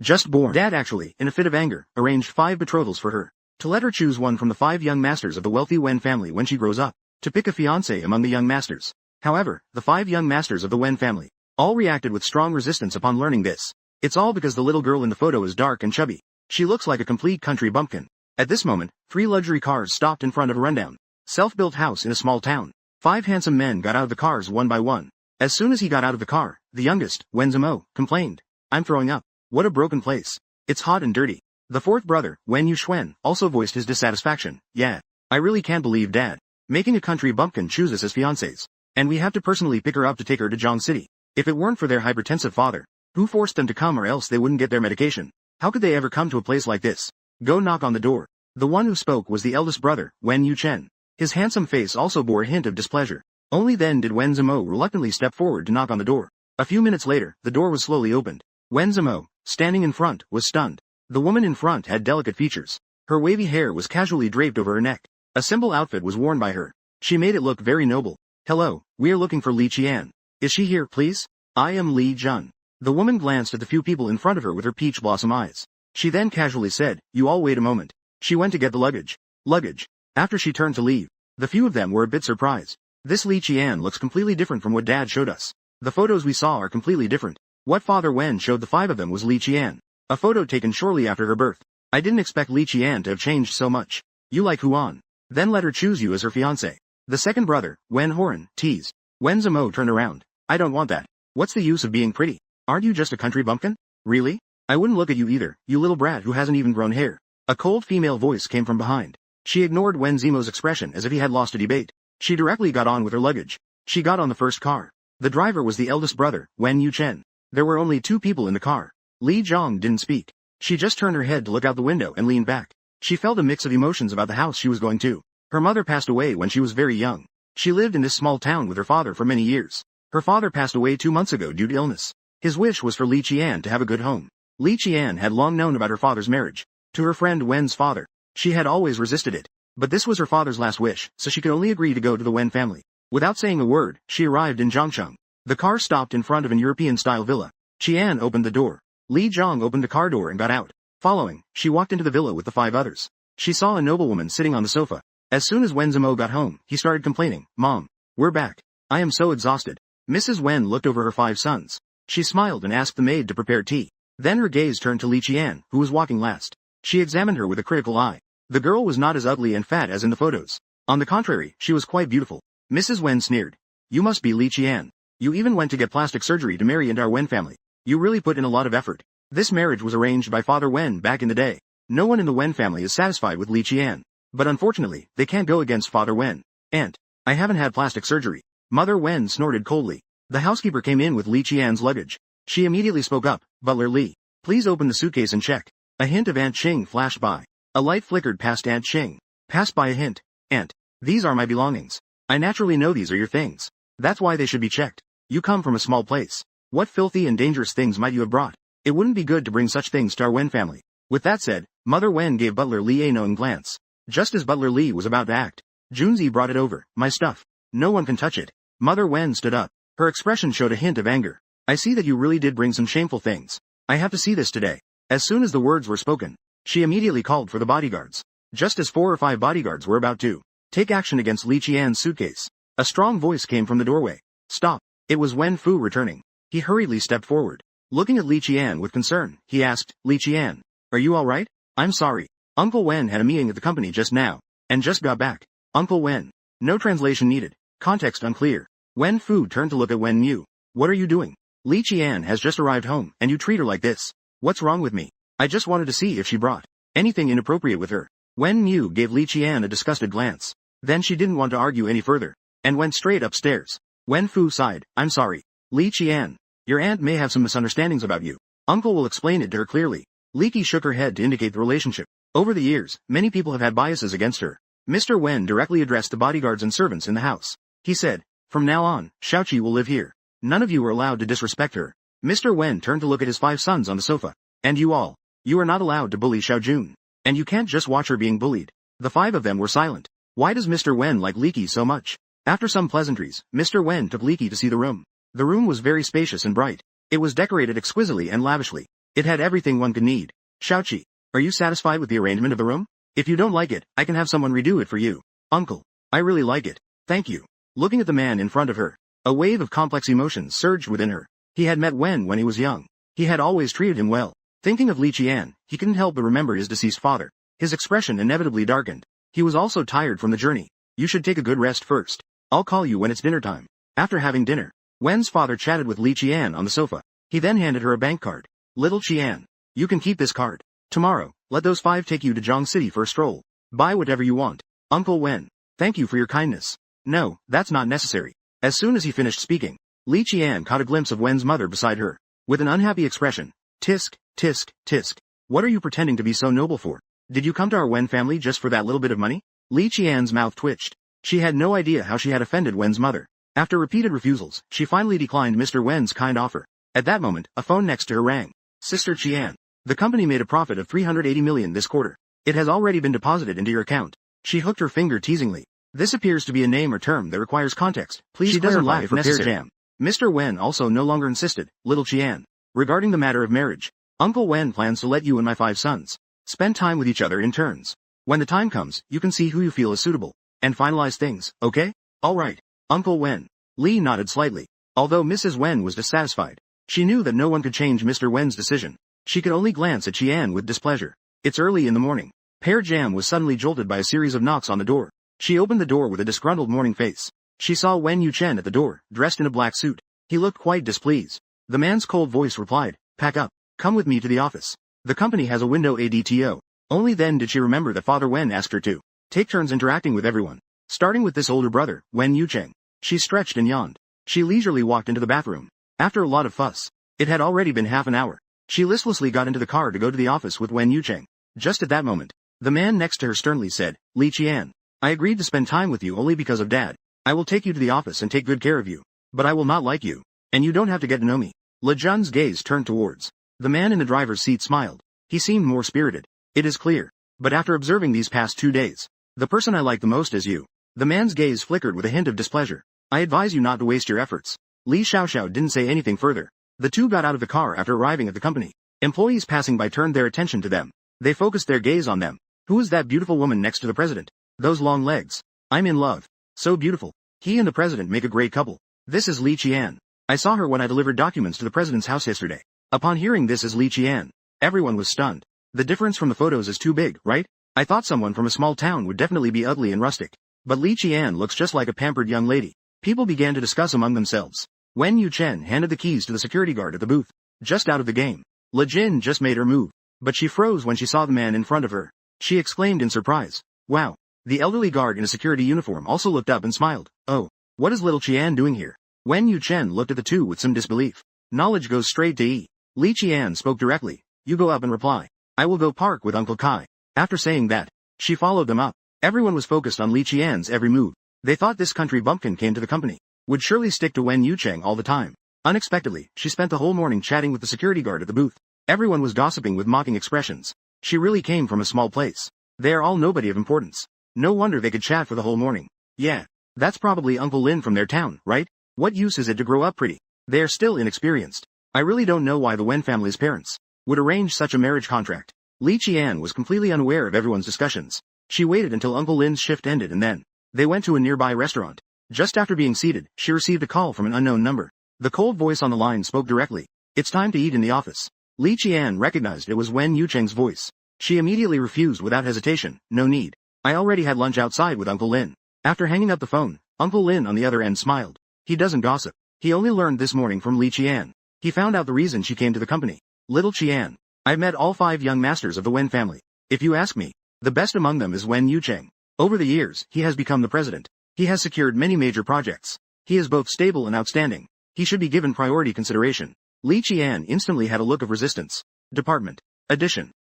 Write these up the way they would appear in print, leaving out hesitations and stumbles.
Just born. Dad actually, in a fit of anger, arranged 5 betrothals for her, to let her choose one from the 5 young masters of the wealthy Wen family when she grows up, to pick a fiancé among the young masters. However, the 5 young masters of the Wen family all reacted with strong resistance upon learning this. It's all because the little girl in the photo is dark and chubby. She looks like a complete country bumpkin. At this moment, 3 luxury cars stopped in front of a rundown, self-built house in a small town. 5 handsome men got out of the cars one by one. As soon as he got out of the car, the youngest, Wen Zimo, complained, "I'm throwing up. What a broken place. It's hot and dirty." The 4th brother, Wen Yuxuan, also voiced his dissatisfaction. "Yeah, I really can't believe Dad making a country bumpkin choose us as fiancés. And we have to personally pick her up to take her to Zhang City. If it weren't for their hypertensive father, who forced them to come or else they wouldn't get their medication, how could they ever come to a place like this? Go knock on the door." The one who spoke was the eldest brother, Wen Yuchen. His handsome face also bore a hint of displeasure. Only then did Wen Zimo reluctantly step forward to knock on the door. A few minutes later, the door was slowly opened. Wen Zimo, standing in front, was stunned. The woman in front had delicate features. Her wavy hair was casually draped over her neck. A simple outfit was worn by her. She made it look very noble. "Hello, we are looking for Li Qian. Is she here, please? I am Li Jun." The woman glanced at the few people in front of her with her peach blossom eyes. She then casually said, "You all wait a moment." She went to get the luggage. After she turned to leave, the few of them were a bit surprised. "This Li Qian looks completely different from what Dad showed us. The photos we saw are completely different. What Father Wen showed the 5 of them was Li Qian, a photo taken shortly after her birth. I didn't expect Li Qian to have changed so much. You like Huan? Then let her choose you as her fiancé." The 2nd brother, Wen Horan, teased. Wen Zimo turned around. "I don't want that. What's the use of being pretty? Aren't you just a country bumpkin? Really? I wouldn't look at you either, you little brat who hasn't even grown hair." A cold female voice came from behind. She ignored Wen Zimo's expression as if he had lost a debate. She directly got on with her luggage. She got on the first car. The driver was the eldest brother, Wen Yuchen. There were only 2 people in the car. Li Zhang didn't speak. She just turned her head to look out the window and leaned back. She felt a mix of emotions about the house she was going to. Her mother passed away when she was very young. She lived in this small town with her father for many years. Her father passed away 2 months ago due to illness. His wish was for Li Qian to have a good home. Li Qian had long known about her father's marriage to her friend Wen's father. She had always resisted it. But this was her father's last wish, so she could only agree to go to the Wen family. Without saying a word, she arrived in Zhangcheng. The car stopped in front of an European-style villa. Qian opened the door. Li Zhang opened the car door and got out. Following, she walked into the villa with the 5 others. She saw a noblewoman sitting on the sofa. As soon as Wen Zimo got home, he started complaining, "Mom, we're back. I am so exhausted." Mrs. Wen looked over her 5 sons. She smiled and asked the maid to prepare tea. Then her gaze turned to Li Qian, who was walking last. She examined her with a critical eye. The girl was not as ugly and fat as in the photos. On the contrary, she was quite beautiful. Mrs. Wen sneered. "You must be Li Qian. You even went to get plastic surgery to marry into our Wen family. You really put in a lot of effort." This marriage was arranged by Father Wen back in the day. No one in the Wen family is satisfied with Li Qian. But unfortunately, they can't go against Father Wen. "Aunt, I haven't had plastic surgery." Mother Wen snorted coldly. The housekeeper came in with Li Qian's luggage. She immediately spoke up, "Butler Li, please open the suitcase and check." A hint of Aunt Qing flashed by. A light flickered past Aunt Qing. Passed by a hint. "Aunt, these are my belongings. I naturally know these are your things. That's why they should be checked. You come from a small place. What filthy and dangerous things might you have brought? It wouldn't be good to bring such things to our Wen family." With that said, Mother Wen gave Butler Li a knowing glance. Just as Butler Li was about to act, Junzi brought it over. "My stuff. No one can touch it." Mother Wen stood up. Her expression showed a hint of anger. "I see that you really did bring some shameful things. I have to see this today." As soon as the words were spoken, she immediately called for the bodyguards. Just as 4 or 5 bodyguards were about to take action against Li Qian's suitcase, a strong voice came from the doorway. "Stop." It was Wen Fu returning. He hurriedly stepped forward. Looking at Li Qian with concern, he asked, "Li Qian, are you all right?" "I'm sorry. Uncle Wen had a meeting at the company just now, and just got back." "Uncle Wen." No translation needed. Context unclear. Wen Fu turned to look at Wen Mu. "What are you doing? Li Qian has just arrived home, and you treat her like this. What's wrong with me? I just wanted to see if she brought anything inappropriate with her." Wen Mu gave Li Qian a disgusted glance. Then she didn't want to argue any further, and went straight upstairs. Wen Fu sighed. "I'm sorry. Li Qian. Your aunt may have some misunderstandings about you. Uncle will explain it to her clearly." Li Qi shook her head to indicate the relationship. Over the years, many people have had biases against her. Mr. Wen directly addressed the bodyguards and servants in the house. He said, "From now on, Xiaoqi will live here. None of you are allowed to disrespect her." Mr. Wen turned to look at his 5 sons on the sofa. "And you all. You are not allowed to bully Xiaojun. And you can't just watch her being bullied." The 5 of them were silent. Why does Mr. Wen like Li Qi so much? After some pleasantries, Mr. Wen took Li Qi to see the room. The room was very spacious and bright. It was decorated exquisitely and lavishly. It had everything one could need. Xiaoqi, are you satisfied with the arrangement of the room? If you don't like it, I can have someone redo it for you. Uncle, I really like it. Thank you. Looking at the man in front of her, a wave of complex emotions surged within her. He had met Wen when he was young. He had always treated him well. Thinking of Li Qian, he couldn't help but remember his deceased father. His expression inevitably darkened. He was also tired from the journey. You should take a good rest first. I'll call you when it's dinner time. After having dinner, Wen's father chatted with Li Qian on the sofa. He then handed her a bank card. Little Qian, you can keep this card. Tomorrow, let those 5 take you to Zhang City for a stroll. Buy whatever you want. Uncle Wen, thank you for your kindness. No, that's not necessary. As soon as he finished speaking, Li Qian caught a glimpse of Wen's mother beside her. With an unhappy expression. Tisk, tisk, tisk. What are you pretending to be so noble for? Did you come to our Wen family just for that little bit of money? Li Qian's mouth twitched. She had no idea how she had offended Wen's mother. After repeated refusals, she finally declined Mr. Wen's kind offer. At that moment, a phone next to her rang. Sister Qian. The company made a profit of 380 million this quarter. It has already been deposited into your account. She hooked her finger teasingly. This appears to be a name or term that requires context. Please she doesn't lie if necessary. Jam. Mr. Wen also no longer insisted. Little Qian. Regarding the matter of marriage, Uncle Wen plans to let you and my 5 sons spend time with each other in turns. When the time comes, you can see who you feel is suitable and finalize things, okay? Alright. Uncle Wen. Li nodded slightly. Although Mrs. Wen was dissatisfied, she knew that no one could change Mr. Wen's decision. She could only glance at Qian with displeasure. It's early in the morning. Pear Jam was suddenly jolted by a series of knocks on the door. She opened the door with a disgruntled morning face. She saw Wen Yuchen at the door, dressed in a black suit. He looked quite displeased. The man's cold voice replied, pack up. Come with me to the office. The company has a window ADTO. Only then did she remember that Father Wen asked her to take turns interacting with everyone. Starting with this older brother, Wen Yucheng. She stretched and yawned. She leisurely walked into the bathroom. After a lot of fuss, it had already been half an hour. She listlessly got into the car to go to the office with Wen Yucheng. Just at that moment, the man next to her sternly said, Li Qian, I agreed to spend time with you only because of Dad. I will take you to the office and take good care of you. But I will not like you. And you don't have to get to know me. Le Jun's gaze turned towards. The man in the driver's seat smiled. He seemed more spirited. It is clear. But after observing these past 2 days, the person I like the most is you. The man's gaze flickered with a hint of displeasure. I advise you not to waste your efforts. Li Xiaoxiao didn't say anything further. The two got out of the car after arriving at the company. Employees passing by turned their attention to them. They focused their gaze on them. Who is that beautiful woman next to the president? Those long legs. I'm in love. So beautiful. He and the president make a great couple. This is Li Qian. I saw her when I delivered documents to the president's house yesterday. Upon hearing this is Li Qian, everyone was stunned. The difference from the photos is too big, right? I thought someone from a small town would definitely be ugly and rustic. But Li Qian looks just like a pampered young lady. People began to discuss among themselves. Wen Yuchen handed the keys to the security guard at the booth. Just out of the game. Le Jin just made her move. But she froze when she saw the man in front of her. She exclaimed in surprise. Wow. The elderly guard in a security uniform also looked up and smiled. Oh. What is little Qian doing here? Wen Yuchen looked at the two with some disbelief. Knowledge goes straight to E. Li Qian spoke directly. You go up and reply. I will go park with Uncle Kai. After saying that, she followed them up. Everyone was focused on Li Qian's every move. They thought this country bumpkin came to the company would surely stick to Wen Yucheng all the time. Unexpectedly, she spent the whole morning chatting with the security guard at the booth. Everyone was gossiping with mocking expressions. She really came from a small place. They are all nobody of importance. No wonder they could chat for the whole morning. Yeah. That's probably Uncle Lin from their town, right? What use is it to grow up pretty? They are still inexperienced. I really don't know why the Wen family's parents would arrange such a marriage contract. Li Qian was completely unaware of everyone's discussions. She waited until Uncle Lin's shift ended and then they went to a nearby restaurant. Just after being seated, she received a call from an unknown number. The cold voice on the line spoke directly. It's time to eat in the office. Li Qian recognized it was Wen Yucheng's voice. She immediately refused without hesitation. No need. I already had lunch outside with Uncle Lin. After hanging up the phone, Uncle Lin on the other end smiled. He doesn't gossip. He only learned this morning from Li Qian. He found out the reason she came to the company. Little Qian. I've met all 5 young masters of the Wen family. If you ask me, the best among them is Wen Yucheng. Over the years, he has become the president. He has secured many major projects. He is both stable and outstanding. He should be given priority consideration. Li Qian instantly had a look of resistance. Department. Addition.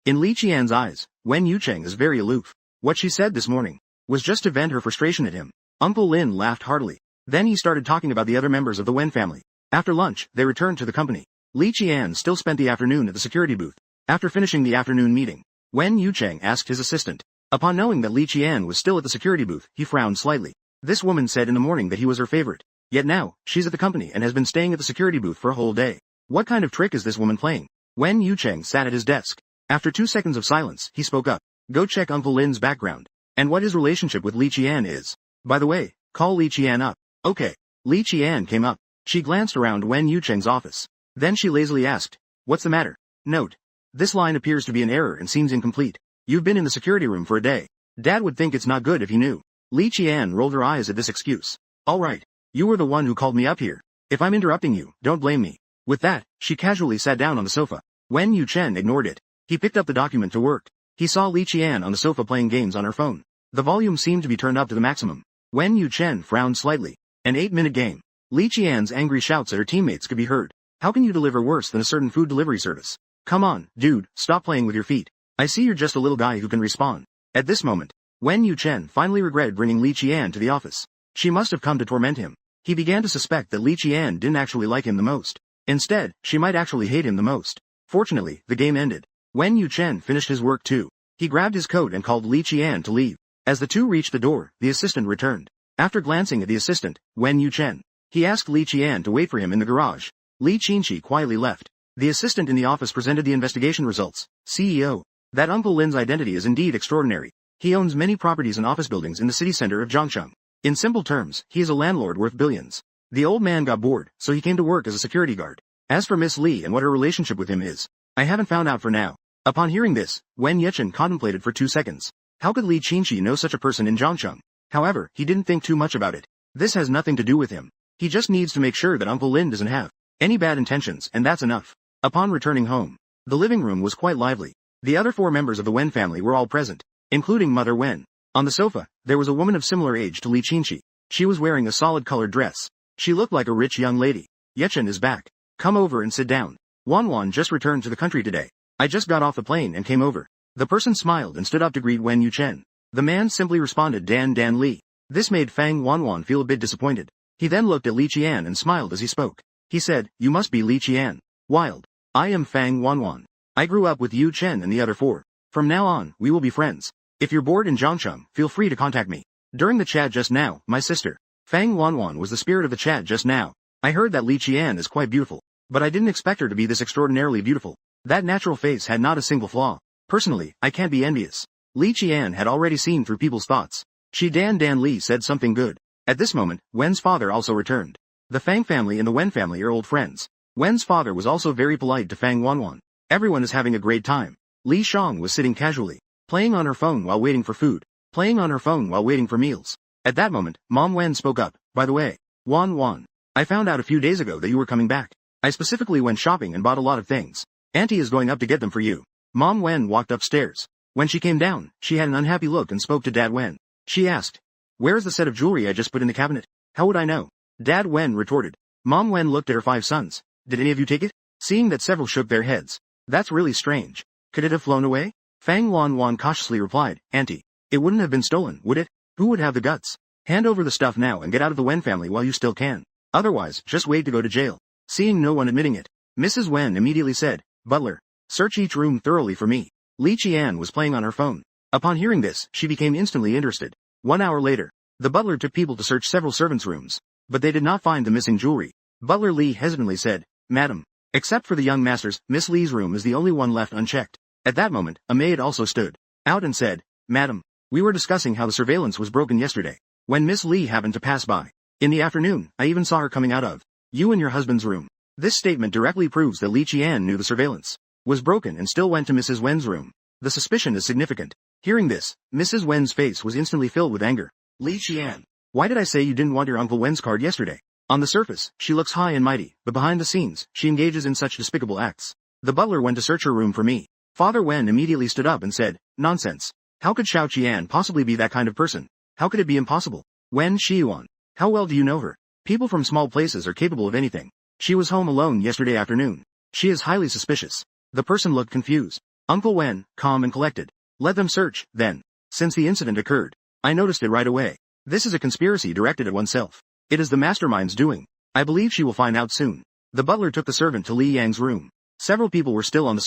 In Li Qian's eyes, Wen Yucheng is very aloof. What she said this morning was just to vent her frustration at him. Uncle Lin laughed heartily. Then he started talking about the other members of the Wen family. After lunch, they returned to the company. Li Qian still spent the afternoon at the security booth. After finishing the afternoon meeting, Wen Yucheng asked his assistant. Upon knowing that Li Qian was still at the security booth, he frowned slightly. This woman said in the morning that he was her favorite. Yet now, she's at the company and has been staying at the security booth for a whole day. What kind of trick is this woman playing? Wen Yucheng sat at his desk. After 2 seconds of silence, he spoke up. Go check Uncle Lin's background. And what his relationship with Li Qian is. By the way, call Li Qian up. Okay. Li Qian came up. She glanced around Wen Yucheng's office. Then she lazily asked, what's the matter? Note. This line appears to be an error and seems incomplete. You've been in the security room for a day. Dad would think it's not good if he knew. Li Qian rolled her eyes at this excuse. Alright. You were the one who called me up here. If I'm interrupting you, don't blame me. With that, she casually sat down on the sofa. Wen Yuchen ignored it. He picked up the document to work. He saw Li Qian on the sofa playing games on her phone. The volume seemed to be turned up to the maximum. Wen Yuchen frowned slightly. An 8-minute game. Li Qian's angry shouts at her teammates could be heard. How can you deliver worse than a certain food delivery service? Come on, dude, stop playing with your feet. I see you're just a little guy who can respawn. At this moment, Wen Yuchen finally regretted bringing Li Qian to the office. She must have come to torment him. He began to suspect that Li Qian didn't actually like him the most. Instead, she might actually hate him the most. Fortunately, the game ended. Wen Yuchen finished his work too. He grabbed his coat and called Li Qian to leave. As the two reached the door, the assistant returned. After glancing at the assistant, Wen Yuchen, he asked Li Qian to wait for him in the garage. Li Qinshi quietly left. The assistant in the office presented the investigation results. CEO. That Uncle Lin's identity is indeed extraordinary. He owns many properties and office buildings in the city center of Zhangcheng. In simple terms, he is a landlord worth billions. The old man got bored, so he came to work as a security guard. As for Miss Li and what her relationship with him is, I haven't found out for now. Upon hearing this, Wen Yechen contemplated for 2 seconds. How could Li Qinshi know such a person in Zhangcheng? However, he didn't think too much about it. This has nothing to do with him. He just needs to make sure that Uncle Lin doesn't have any bad intentions, and that's enough. Upon returning home, the living room was quite lively. The other 4 members of the Wen family were all present, including Mother Wen. On the sofa, there was a woman of similar age to Li Qinshi. She was wearing a solid-colored dress. She looked like a rich young lady. Yechen is back. Come over and sit down. Wan just returned to the country today. I just got off the plane and came over. The person smiled and stood up to greet Wen Yuchen. The man simply responded Dan Li. This made Fang Wan feel a bit disappointed. He then looked at Li Qian and smiled as he spoke. He said, you must be Li Qian. Wild. I am Fang Wan. I grew up with Yu Chen and the other 4. From now on, we will be friends. If you're bored in Zhangcheng, feel free to contact me. During the chat just now, my sister, Fang Wan was the spirit of the chat just now. I heard that Li Qian is quite beautiful, but I didn't expect her to be this extraordinarily beautiful. That natural face had not a single flaw. Personally, I can't be envious. Li Qian had already seen through people's thoughts. She Dan Li said something good. At this moment, Wen's father also returned. The Fang family and the Wen family are old friends. Wen's father was also very polite to Fang Wan. Everyone is having a great time. Li Shang was sitting casually, playing on her phone while waiting for food, playing on her phone while waiting for meals. At that moment, Mom Wen spoke up. By the way, Wan, I found out a few days ago that you were coming back. I specifically went shopping and bought a lot of things. Auntie is going up to get them for you. Mom Wen walked upstairs. When she came down, she had an unhappy look and spoke to Dad Wen. She asked, where is the set of jewelry I just put in the cabinet? How would I know? Dad Wen retorted. Mom Wen looked at her 5 sons. Did any of you take it? Seeing that several shook their heads. That's really strange. Could it have flown away? Fang Wan cautiously replied, Auntie, it wouldn't have been stolen, would it? Who would have the guts? Hand over the stuff now and get out of the Wen family while you still can. Otherwise, just wait to go to jail. Seeing no one admitting it, Mrs. Wen immediately said, Butler, search each room thoroughly for me. Li Qian was playing on her phone. Upon hearing this, she became instantly interested. 1 hour later, the butler took people to search several servants' rooms, but they did not find the missing jewelry. Butler Li hesitantly said, Madam, except for the young masters, Miss Li's room is the only one left unchecked. At that moment, a maid also stood out and said, Madam, we were discussing how the surveillance was broken yesterday, when Miss Li happened to pass by. In the afternoon, I even saw her coming out of you and your husband's room. This statement directly proves that Li Qian knew the surveillance was broken and still went to Mrs. Wen's room. The suspicion is significant. Hearing this, Mrs. Wen's face was instantly filled with anger. Li Qian, why did I say you didn't want your Uncle Wen's card yesterday? On the surface, she looks high and mighty, but behind the scenes, she engages in such despicable acts. The butler went to search her room for me. Father Wen immediately stood up and said, Nonsense. How could Xiao Qian possibly be that kind of person? How could it be impossible? Wen Shiyuan, how well do you know her? People from small places are capable of anything. She was home alone yesterday afternoon. She is highly suspicious. The person looked confused. Uncle Wen, calm and collected. Let them search, then. Since the incident occurred, I noticed it right away. This is a conspiracy directed at oneself. It is the mastermind's doing. I believe she will find out soon. The butler took the servant to Li Yang's room. Several people were still on the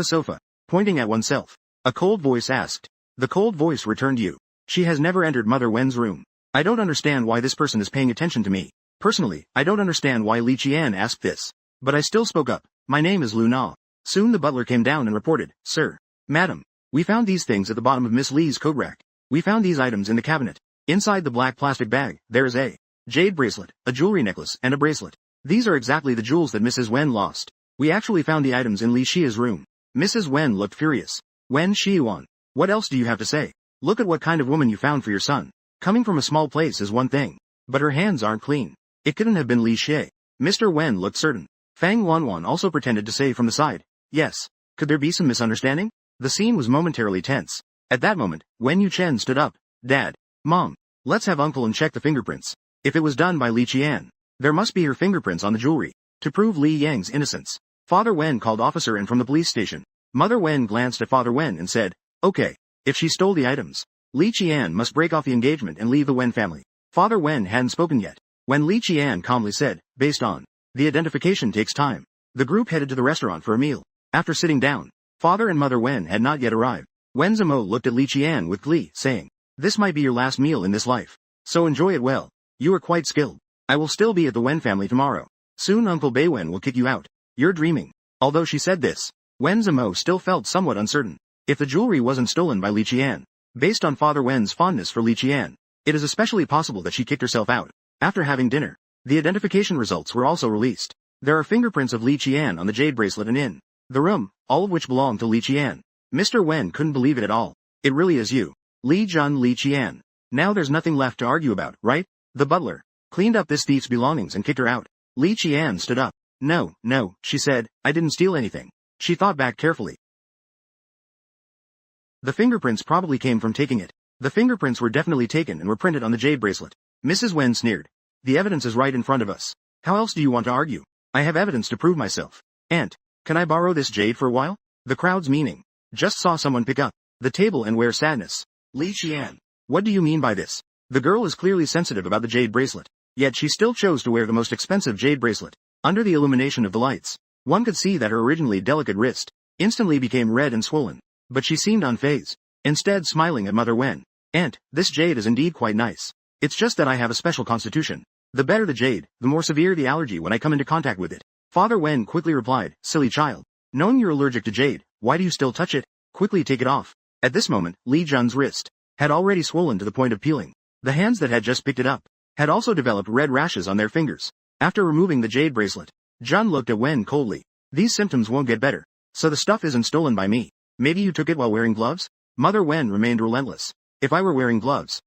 sofa, pointing at oneself. A cold voice asked. The cold voice returned you. She has never entered Mother Wen's room. I don't understand why this person is paying attention to me. Personally, I don't understand why Li Qian asked this. But I still spoke up. My name is Lu Na. Soon the butler came down and reported, Sir. Madam. We found these things at the bottom of Miss Lee's coat rack. We found these items in the cabinet. Inside the black plastic bag, there is a jade bracelet, a jewelry necklace, and a bracelet. These are exactly the jewels that Mrs. Wen lost. We actually found the items in Li Xia's room. Mrs. Wen looked furious. Wen Xiuan. What else do you have to say? Look at what kind of woman you found for your son. Coming from a small place is one thing. But her hands aren't clean. It couldn't have been Li Xie. Mr. Wen looked certain. Fang Wanwan also pretended to say from the side. Yes. Could there be some misunderstanding? The scene was momentarily tense. At that moment, Wen Yuchen stood up. Dad. Mom. Let's have uncle and check the fingerprints. If it was done by Li Qian, there must be her fingerprints on the jewelry. To prove Li Yang's innocence, Father Wen called officer in from the police station. Mother Wen glanced at Father Wen and said, Okay. If she stole the items, Li Qian must break off the engagement and leave the Wen family. Father Wen hadn't spoken yet. When Li Qian calmly said, based on the identification takes time, the group headed to the restaurant for a meal. After sitting down, Father and Mother Wen had not yet arrived. Wen Zimo looked at Li Qian with glee, saying, This might be your last meal in this life. So enjoy it well. You are quite skilled. I will still be at the Wen family tomorrow. Soon Uncle Beiwen will kick you out. You're dreaming. Although she said this, Wen Zimo still felt somewhat uncertain. If the jewelry wasn't stolen by Li Qian, based on Father Wen's fondness for Li Qian, it is especially possible that she kicked herself out. After having dinner, the identification results were also released. There are fingerprints of Li Qian on the jade bracelet and in the room, all of which belong to Li Qian. Mr. Wen couldn't believe it at all. It really is you. Li Jun Li Qian. Now there's nothing left to argue about, right? The butler cleaned up this thief's belongings and kicked her out. Li Qian stood up. No, she said, I didn't steal anything. She thought back carefully. The fingerprints probably came from taking it. The fingerprints were definitely taken and were printed on the jade bracelet. Mrs. Wen sneered. The evidence is right in front of us. How else do you want to argue? I have evidence to prove myself. Aunt, can I borrow this jade for a while? The crowd's meaning. Just saw someone pick up the table and wear sadness. Li Qian. What do you mean by this? The girl is clearly sensitive about the jade bracelet. Yet she still chose to wear the most expensive jade bracelet. Under the illumination of the lights, one could see that her originally delicate wrist instantly became red and swollen. But she seemed unfazed, instead smiling at Mother Wen. Aunt, this jade is indeed quite nice. It's just that I have a special constitution. The better the jade, the more severe the allergy when I come into contact with it. Father Wen quickly replied, Silly child. Knowing you're allergic to jade, why do you still touch it? Quickly take it off. At this moment, Li Jun's wrist had already swollen to the point of peeling. The hands that had just picked it up had also developed red rashes on their fingers. After removing the jade bracelet, Jun looked at Wen coldly. These symptoms won't get better. So the stuff isn't stolen by me. Maybe you took it while wearing gloves? Mother Wen remained relentless. If I were wearing gloves.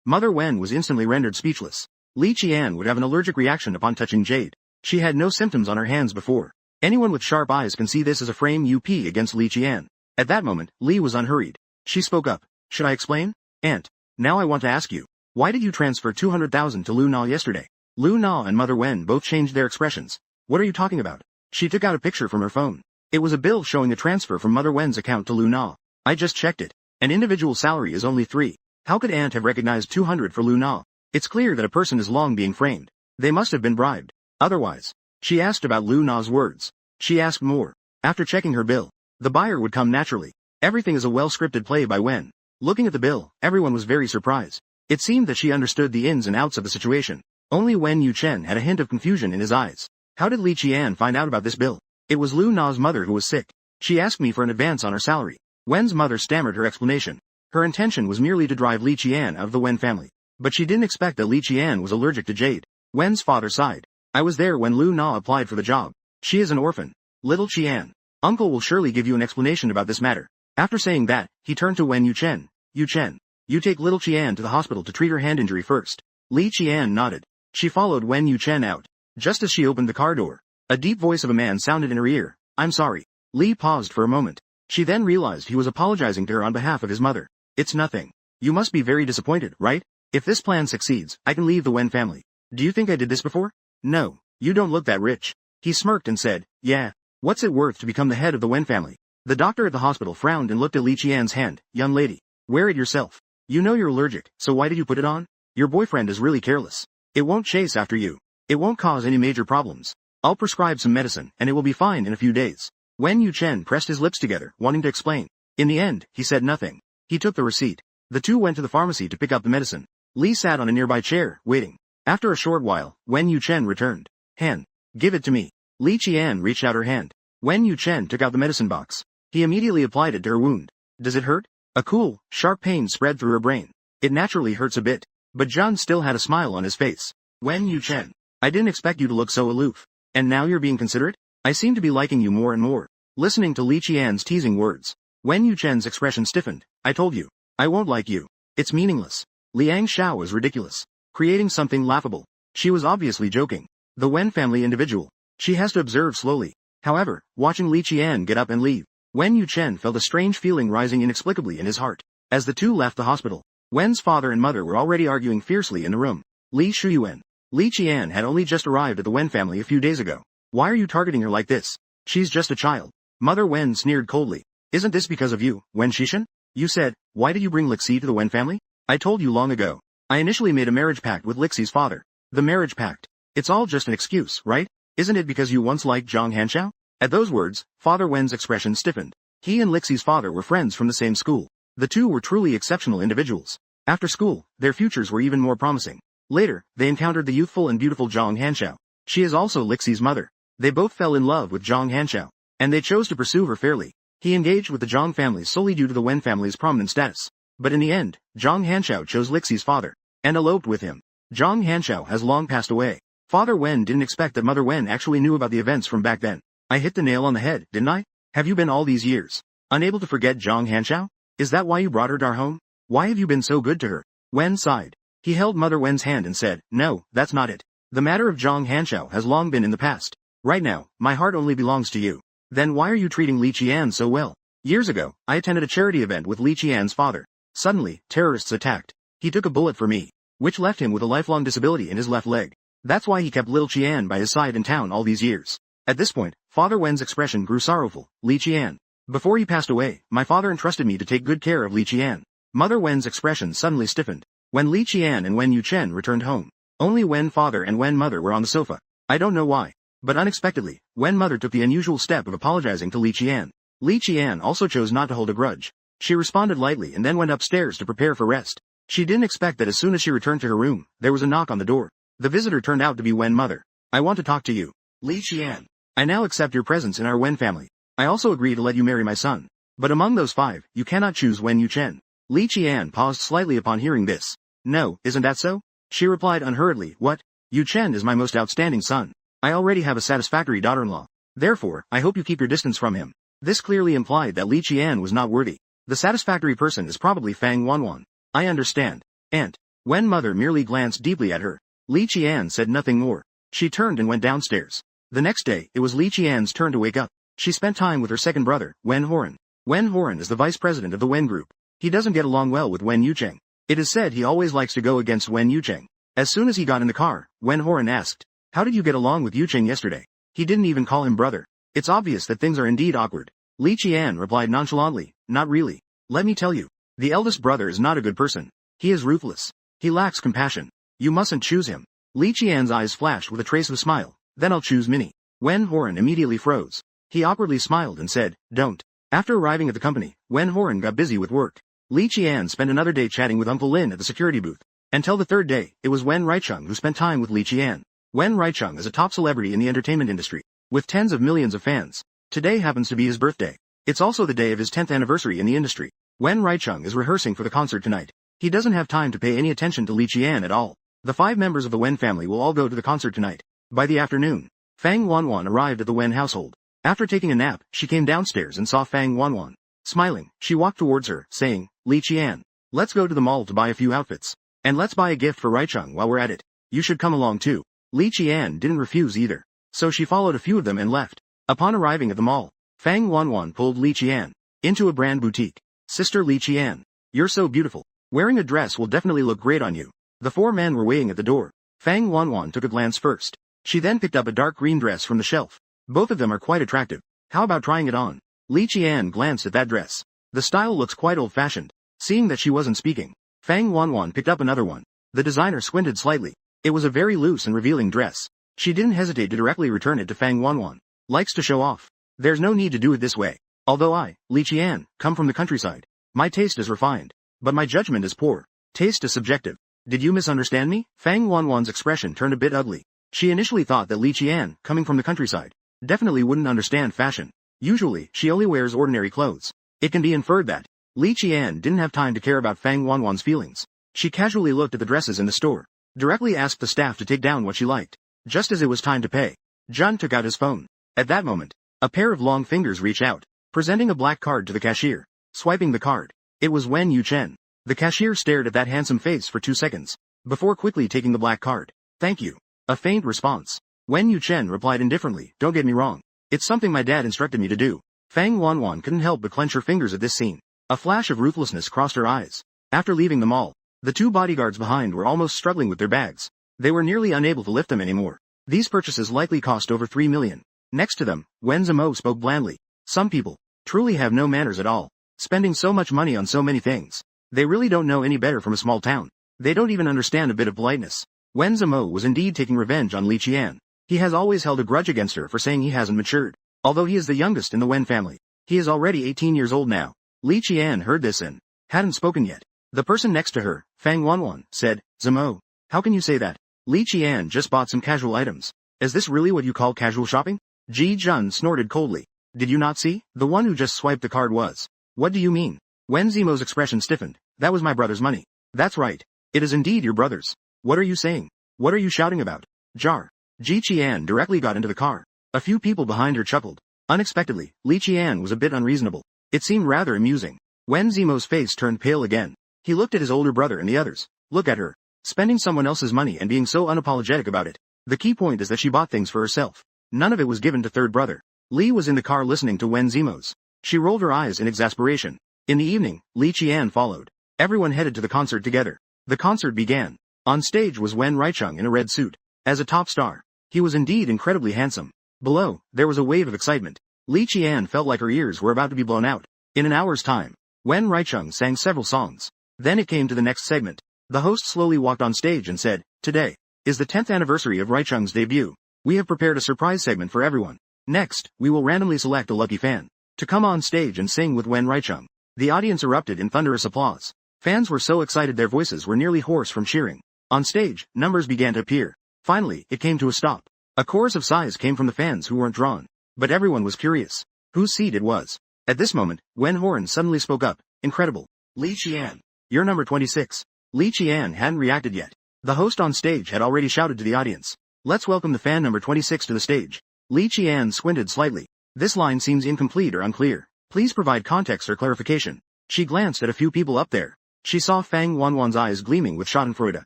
Mother Wen was instantly rendered speechless. Li Qian would have an allergic reaction upon touching jade. She had no symptoms on her hands before. Anyone with sharp eyes can see this as a frame UP against Li Qian. At that moment, Li was unhurried. She spoke up. Should I explain? Aunt, now I want to ask you. Why did you transfer 200,000 to Lu Na yesterday? Lu Na and Mother Wen both changed their expressions. What are you talking about? She took out a picture from her phone. It was a bill showing a transfer from Mother Wen's account to Lu Na. I just checked it. An individual salary is only 3. How could Aunt have recognized 200 for Lu Na? It's clear that a person is long being framed. They must have been bribed. Otherwise. She asked about Lu Na's words. She asked more. After checking her bill, the buyer would come naturally. Everything is a well-scripted play by Wen. Looking at the bill, everyone was very surprised. It seemed that she understood the ins and outs of the situation. Only Wen Yuchen had a hint of confusion in his eyes. How did Li Qian find out about this bill? It was Lu Na's mother who was sick. She asked me for an advance on her salary. Wen's mother stammered her explanation. Her intention was merely to drive Li Qian out of the Wen family. But she didn't expect that Li Qian was allergic to jade. Wen's father sighed. I was there when Lu Na applied for the job. She is an orphan. Little Qian. Uncle will surely give you an explanation about this matter. After saying that, he turned to Wen Yuchen. Yuchen, you take little Qian to the hospital to treat her hand injury first. Li Qian nodded. She followed Wen Yuchen out. Just as she opened the car door, a deep voice of a man sounded in her ear. I'm sorry. Li paused for a moment. She then realized he was apologizing to her on behalf of his mother. It's nothing. You must be very disappointed, right? If this plan succeeds, I can leave the Wen family. Do you think I did this before? No, you don't look that rich. He smirked and said, yeah, what's it worth to become the head of the Wen family? The doctor at the hospital frowned and looked at Li Qian's hand. Young lady, wear it yourself. You know you're allergic, so why did you put it on? Your boyfriend is really careless. It won't chase after you. It won't cause any major problems. I'll prescribe some medicine and it will be fine in a few days. Wen Yuchen pressed his lips together, wanting to explain. In the end, he said nothing. He took the receipt. The two went to the pharmacy to pick up the medicine. Li sat on a nearby chair, waiting. After a short while, Wen Yuchen returned. Han, Give it to me. Li Qian reached out her hand. Wen Yuchen took out the medicine box. He immediately applied it to her wound. Does it hurt? A cool, sharp pain spread through her brain. It naturally hurts a bit. But John still had a smile on his face. Wen Yuchen, I didn't expect you to look so aloof. And now you're being considerate? I seem to be liking you more and more. Listening to Li Qian's teasing words, Wen Yuchen's expression stiffened. I told you. I won't like you. It's meaningless. Liang Xiao is ridiculous. Creating something laughable. She was obviously joking. The Wen family individual. She has to observe slowly. However, watching Li Qian get up and leave, Wen Yuchen felt a strange feeling rising inexplicably in his heart. As the two left the hospital, Wen's father and mother were already arguing fiercely in the room. Li Shuyuan. Li Qian had only just arrived at the Wen family a few days ago. Why are you targeting her like this? She's just a child. Mother Wen sneered coldly. Isn't this because of you, Wen Shishan? You said, why did you bring Lixi to the Wen family? I told you long ago. I initially made a marriage pact with Lixi's father. The marriage pact. It's all just an excuse, right? Isn't it because you once liked Zhang Hanxiao? At those words, Father Wen's expression stiffened. He and Lixi's father were friends from the same school. The two were truly exceptional individuals. After school, their futures were even more promising. Later, they encountered the youthful and beautiful Zhang Hanxiao. She is also Lixi's mother. They both fell in love with Zhang Hanxiao, and they chose to pursue her fairly. He engaged with the Zhang family solely due to the Wen family's prominent status. But in the end, Zhang Hanxiao chose Lixi's father, and eloped with him. Zhang Hanxiao has long passed away. Father Wen didn't expect that Mother Wen actually knew about the events from back then. I hit the nail on the head, didn't I? Have you been all these years unable to forget Zhang Hanxiao? Is that why you brought her to our home? Why have you been so good to her? Wen sighed. He held Mother Wen's hand and said, no, that's not it. The matter of Zhang Hanxiao has long been in the past. Right now, my heart only belongs to you. Then why are you treating Li Qian so well? Years ago, I attended a charity event with Li Qian's father. Suddenly, terrorists attacked. He took a bullet for me, which left him with a lifelong disability in his left leg. That's why he kept Lil Qian by his side in town all these years. At this point, Father Wen's expression grew sorrowful. Li Qian. Before he passed away, my father entrusted me to take good care of Li Qian. Mother Wen's expression suddenly stiffened. When Li Qian and Wen Yuchen returned home, only Wen father and Wen mother were on the sofa. I don't know why, but unexpectedly, Wen mother took the unusual step of apologizing to Li Qian. Li Qian also chose not to hold a grudge. She responded lightly and then went upstairs to prepare for rest. She didn't expect that as soon as she returned to her room, there was a knock on the door. The visitor turned out to be Wen mother. I want to talk to you. Li Qian. I now accept your presence in our Wen family. I also agree to let you marry my son. But among those 5, you cannot choose Wen Yuchen. Li Qian paused slightly upon hearing this. No, isn't that so? She replied unhurriedly, what? Yuchen is my most outstanding son. I already have a satisfactory daughter-in-law. Therefore, I hope you keep your distance from him. This clearly implied that Li Qian was not worthy. The satisfactory person is probably Fang Wanwan. I understand. Aunt. Wen mother merely glanced deeply at her. Li Qian said nothing more. She turned and went downstairs. The next day, it was Li Qian's turn to wake up. She spent time with her second brother, Wen Horan. Wen Horan is the vice president of the Wen group. He doesn't get along well with Wen Yucheng. It is said he always likes to go against Wen Yucheng. As soon as he got in the car, Wen Horan asked, how did you get along with Yucheng yesterday? He didn't even call him brother. It's obvious that things are indeed awkward. Li Qian replied nonchalantly, not really. Let me tell you. The eldest brother is not a good person. He is ruthless. He lacks compassion. You mustn't choose him. Li Qian's eyes flashed with a trace of a smile. Then I'll choose Minnie. Wen Horan immediately froze. He awkwardly smiled and said, don't. After arriving at the company, Wen Horan got busy with work. Li Qian spent another day chatting with Uncle Lin at the security booth. Until the third day, it was Wen Raicheng who spent time with Li Qian. Wen Raicheng is a top celebrity in the entertainment industry, with tens of millions of fans. Today happens to be his birthday. It's also the day of his 10th anniversary in the industry. Wen Raicheng is rehearsing for the concert tonight. He doesn't have time to pay any attention to Li Qian at all. The 5 members of the Wen family will all go to the concert tonight. By the afternoon, Fang Wanwan arrived at the Wen household. After taking a nap, she came downstairs and saw Fang Wanwan. Smiling, she walked towards her, saying, Li Qian, let's go to the mall to buy a few outfits. And let's buy a gift for Raicheng while we're at it. You should come along too. Li Qian didn't refuse either. So she followed a few of them and left. Upon arriving at the mall, Fang Wanwan pulled Li Qian into a brand boutique. Sister Li Qian, you're so beautiful. Wearing a dress will definitely look great on you. The 4 men were waiting at the door. Fang Wanwan took a glance first. She then picked up a dark green dress from the shelf. Both of them are quite attractive. How about trying it on? Li Qian glanced at that dress. The style looks quite old-fashioned. Seeing that she wasn't speaking, Fang Wanwan picked up another one. The designer squinted slightly. It was a very loose and revealing dress. She didn't hesitate to directly return it to Fang Wanwan. Likes to show off. There's no need to do it this way. Although I, Li Qian, come from the countryside, my taste is refined. But my judgment is poor. Taste is subjective. Did you misunderstand me? Fang Wanwan's expression turned a bit ugly. She initially thought that Li Qian, coming from the countryside, definitely wouldn't understand fashion. Usually, she only wears ordinary clothes. It can be inferred that Li Qian didn't have time to care about Fang Wanwan's feelings. She casually looked at the dresses in the store, directly asked the staff to take down what she liked. Just as it was time to pay, Jun took out his phone. At that moment, a pair of long fingers reached out, presenting a black card to the cashier. Swiping the card, it was Wen Yuchen. The cashier stared at that handsome face for 2 seconds, before quickly taking the black card. Thank you. A faint response. Wen Yuchen replied indifferently, don't get me wrong. It's something my dad instructed me to do. Fang Wanwan couldn't help but clench her fingers at this scene. A flash of ruthlessness crossed her eyes. After leaving the mall, the 2 bodyguards behind were almost struggling with their bags. They were nearly unable to lift them anymore. These purchases likely cost over 3 million. Next to them, Wen Zimo spoke blandly. Some people truly have no manners at all, spending so much money on so many things. They really don't know any better from a small town. They don't even understand a bit of politeness. Wen Zimo was indeed taking revenge on Li Qian. He has always held a grudge against her for saying he hasn't matured. Although he is the youngest in the Wen family, he is already 18 years old now. Li Qian heard this and hadn't spoken yet. The person next to her, Fang Wanwan, said, Zimo, how can you say that? Li Qian just bought some casual items. Is this really what you call casual shopping? Ji Jun snorted coldly. Did you not see? The one who just swiped the card was. What do you mean? Wen Zimo's expression stiffened. That was my brother's money. That's right. It is indeed your brother's. What are you saying? What are you shouting about? Jar. Ji Qian directly got into the car. A few people behind her chuckled. Unexpectedly, Li Qian was a bit unreasonable. It seemed rather amusing. Wen Zimo's face turned pale again. He looked at his older brother and the others. Look at her. Spending someone else's money and being so unapologetic about it. The key point is that she bought things for herself. None of it was given to third brother. Li was in the car listening to Wen Zimo's. She rolled her eyes in exasperation. In the evening, Li Qian followed. Everyone headed to the concert together. The concert began. On stage was Wen Reicheng in a red suit. As a top star, he was indeed incredibly handsome. Below, there was a wave of excitement. Li Qian felt like her ears were about to be blown out. In an hour's time, Wen Reicheng sang several songs. Then it came to the next segment. The host slowly walked on stage and said, Today is the 10th anniversary of Reicheng's debut. We have prepared a surprise segment for everyone. Next, we will randomly select a lucky fan to come on stage and sing with Wen Reicheng. The audience erupted in thunderous applause. Fans were so excited their voices were nearly hoarse from cheering. On stage, numbers began to appear. Finally, it came to a stop. A chorus of sighs came from the fans who weren't drawn. But everyone was curious whose seat it was. At this moment, Wen Horan suddenly spoke up. Incredible. Li Qian. You're number 26. Li Qian hadn't reacted yet. The host on stage had already shouted to the audience. Let's welcome the fan number 26 to the stage. Li Qian squinted slightly. This line seems incomplete or unclear. Please provide context or clarification. She glanced at a few people up there. She saw Fang Wanwan's eyes gleaming with schadenfreude.